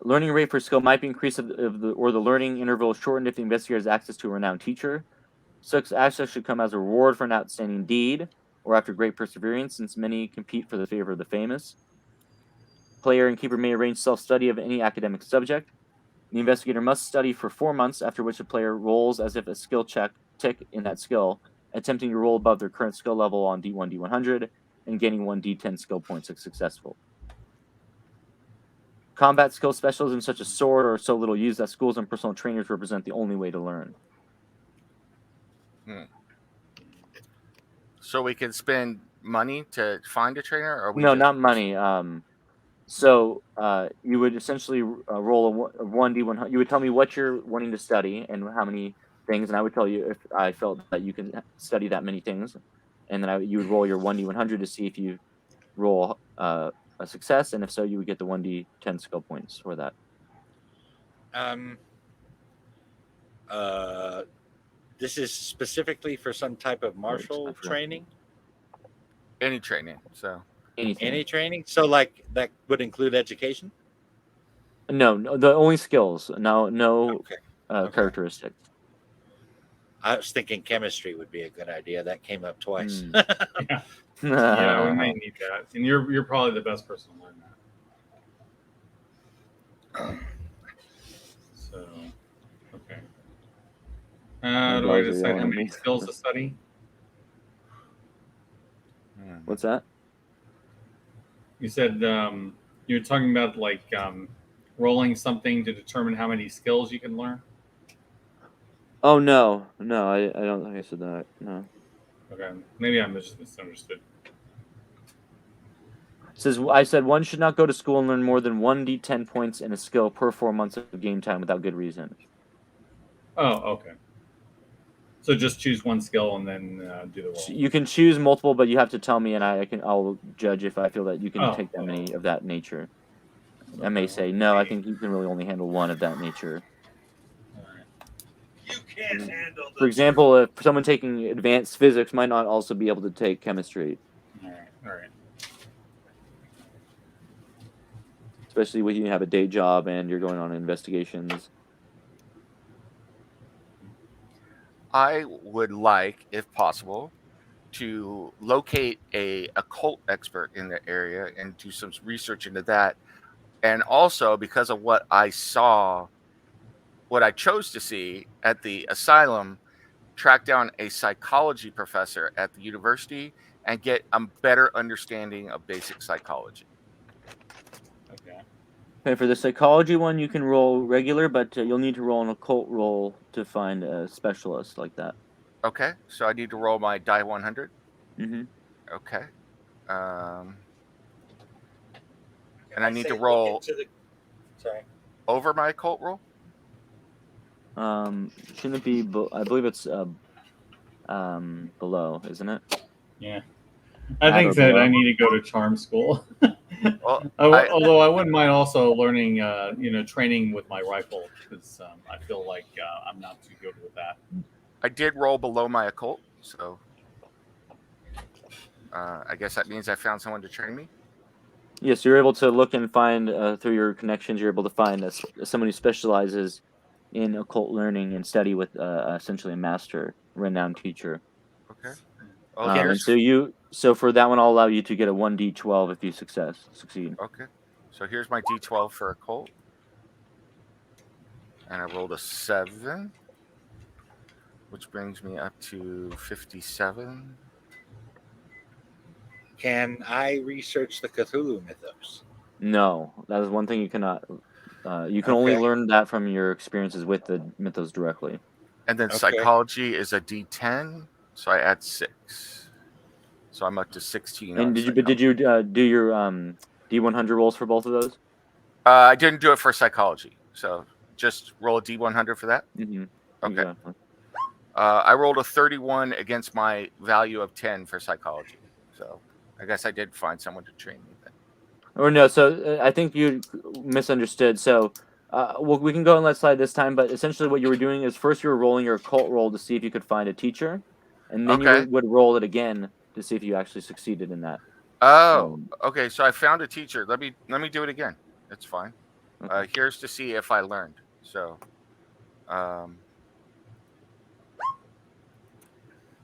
Learning rate for skill might be increased or the learning interval shortened if the investigator has access to a renowned teacher. Such access should come as a reward for an outstanding deed or after great perseverance, since many compete for the favor of the famous. Player and keeper may arrange self-study of any academic subject. The investigator must study for 4 months, after which the player rolls as if a skill check tick in that skill, attempting to roll above their current skill level on D1, D100, and gaining 1 D10 skill points if successful. Combat skill specialism such as sword are so little used that schools and personal trainers represent the only way to learn. So we can spend money to find a trainer, or we No, just not money. So you would essentially roll a 1d100. You would tell me what you're wanting to study and how many things, and I would tell you if I felt that you can study that many things, and then you would roll your 1d100 to see if you roll a success, and if so, you would get the 1d10 skill points for that. Um. This is specifically for some type of martial training. any training. So Anything. Any training? So like that would include education? No, the only skills. No, Okay. characteristics. I was thinking chemistry would be a good idea. That came up twice. Yeah. Yeah, we may need that, and you're probably the best person to learn that. So, okay. How do I decide how many skills to study? What's that? You said you're talking about like rolling something to determine how many skills you can learn. Oh no, I don't think I said that. No. Okay, maybe I just misunderstood. It says I said one should not go to school and learn more than 1d10 points in a skill per 4 months of game time without good reason. Oh, okay. So just choose one skill and then do the roll. You can choose multiple, but you have to tell me, and I'll judge if I feel that you can take that many of that nature. I may say no. I think you can really only handle one of that nature. You can't handle For example, if someone taking advanced physics might not also be able to take chemistry. All right. Especially when you have a day job and you're going on investigations. I would like, if possible, to locate a occult expert in the area and do some research into that. And also, because of what I saw, what I chose to see at the asylum, track down a psychology professor at the university and get a better understanding of basic psychology. Okay. Okay, for the psychology one, you can roll regular, but you'll need to roll an occult roll to find a specialist like that. Okay, so I need to roll my die 100. Mm-hmm. Okay. And I need to roll over my occult roll? Shouldn't it be? I believe it's below, isn't it? Yeah. I think that I need to go to charm school. Well, although I wouldn't mind also learning, training with my rifle, because I feel like I'm not too good with that. I did roll below my occult, so I guess that means I found someone to train me. Yes, you're able to look and find through your connections. You're able to find someone who specializes in occult learning and study with essentially a master, renowned teacher. Okay. And so for that one, I'll allow you to get a 1d12 if you succeed. Okay. So here's my d12 for occult, and I rolled a 7, which brings me up to 57. Can I research the Cthulhu mythos? No, that is one thing you cannot. You can only learn that from your experiences with the mythos directly. And then psychology is a d10, so I add 6. So I'm up to 16. And did you do your d100 rolls for both of those? I didn't do it for psychology, so just roll a d100 for that. Mm-hmm. Okay. Exactly. I rolled a 31 against my value of 10 for psychology, so I guess I did find someone to train me then. Or no, so I think you misunderstood. So we can go and let's slide this time, but essentially what you were doing is first you were rolling your occult roll to see if you could find a teacher, and then you would roll it again to see if you actually succeeded in that. Oh, okay. So I found a teacher. Let me do it again. It's fine. Okay. Here's to see if I learned. So,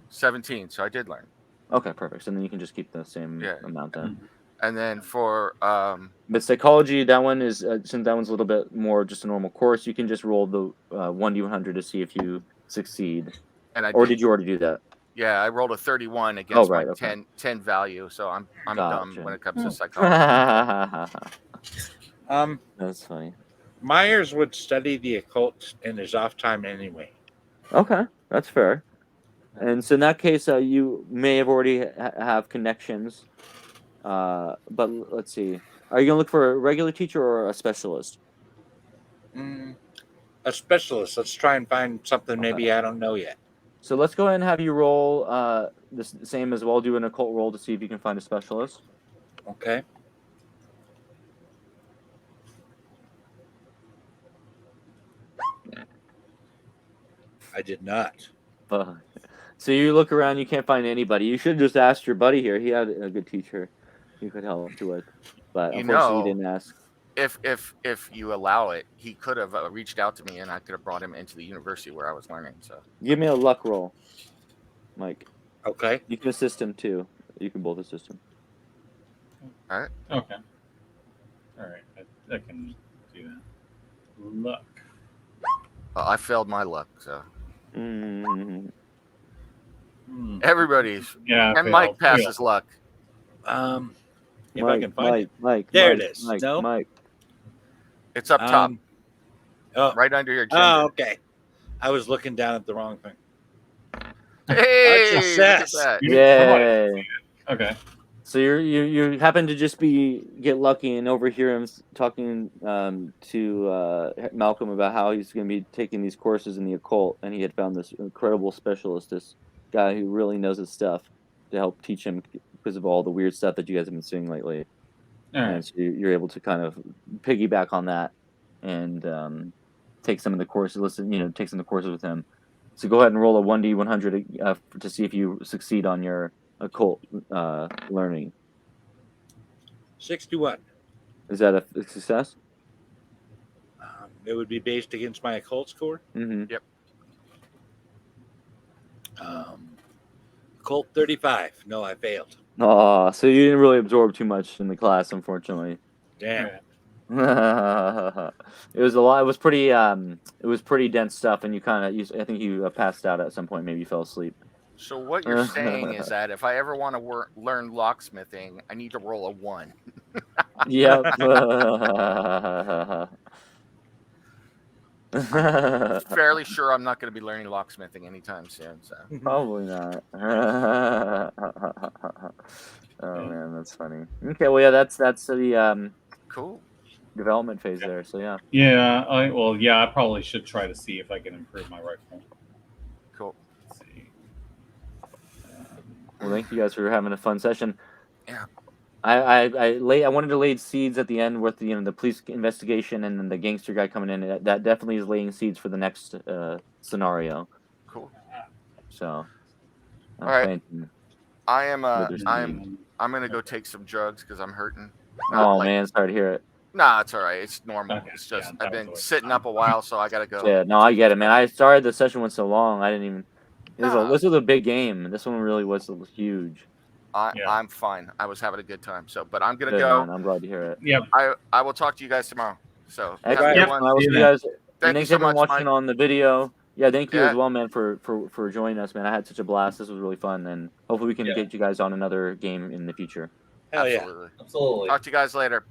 17. So I did learn. Okay, perfect. So then you can just keep the same amount then. And then for but psychology, that one is since that one's a little bit more just a normal course, you can just roll the 1d100 to see if you succeed. Or did you already do that? Yeah, I rolled a 31 against my 10 value, so I'm dumb when it comes to psychology. That's funny. Myers would study the occult in his off time anyway. Okay, that's fair. And so in that case, you may have already have connections. But let's see. Are you gonna look for a regular teacher or a specialist? A specialist. Let's try and find something Okay. maybe I don't know yet. So let's go ahead and have you roll the same as well. Do an occult roll to see if you can find a specialist. Okay. I did not. So you look around, you can't find anybody. You should have just asked your buddy here. He had a good teacher you could help you with, but You unfortunately, know, he didn't ask. If you allow it, he could have reached out to me, and I could have brought him into the university where I was learning. So Give me a luck roll, Mike. Okay. You can assist him too. You can both assist him. all right. Okay. All right. I can do that. Luck. I failed my luck, so Mm-hmm. everybody's Yeah. and Mike passes luck. If I can find it. Mike. There Mike, it is. Mike, No? Mike. It's up top, Oh. right under your gender. Oh, okay. I was looking down at the wrong thing. Hey, look at success. that. Yay! Okay. So you happen to just get lucky and overhear him talking to Malcolm about how he's going to be taking these courses in the occult, and he had found this incredible specialist, this guy who really knows his stuff, to help teach him because of all the weird stuff that you guys have been seeing lately. All right. And so you're able to kind of piggyback on that and take some of the courses. Take some of the courses with him. So go ahead and roll a 1d100 to see if you succeed on your occult learning. 61. Is that a success? It would be based against my occult score. Mm-hmm. Occult 35. No, I failed. Oh, so you didn't really absorb too much in the class, unfortunately. Damn. It was a lot. It was pretty. It was pretty dense stuff, and I think you passed out at some point. Maybe you fell asleep. So what you're saying is that if I ever want to learn locksmithing, I need to roll a 1. Yep. Fairly sure I'm not going to be learning locksmithing anytime soon. So Probably not. Oh man, that's funny. Okay, well yeah, that's the cool. development phase there. So yeah. Yeah. I probably should try to see if I can improve my rifle. Cool. Let's see. Well, thank you guys for having a fun session. Yeah. I wanted to lay seeds at the end with the police investigation and then the gangster guy coming in. That definitely is laying seeds for the next scenario. Cool. So, all right. I'm gonna go take some drugs because I'm hurting. Man, sorry to hear it. Nah, it's all right. It's normal. Okay, It's just yeah, I've been sitting up a while, so I gotta go. Yeah, no, I get it, man. I started the session went so long, I didn't even. This was a big game. This one really was huge. I'm fine. I was having a good time. So, but I'm gonna Good, go. man. I'm glad to hear it. Yep. I will talk to you guys tomorrow. So, Excellent. have a good I one. will see you See you guys. Thank Thanks you so everyone much, watching Mike. on the video. Yeah, thank you Yeah. as well, man, for joining us, man. I had such a blast. This was really fun, and hopefully we can get you guys on another game in the future. Hell yeah. Absolutely. Absolutely. Talk to you guys later.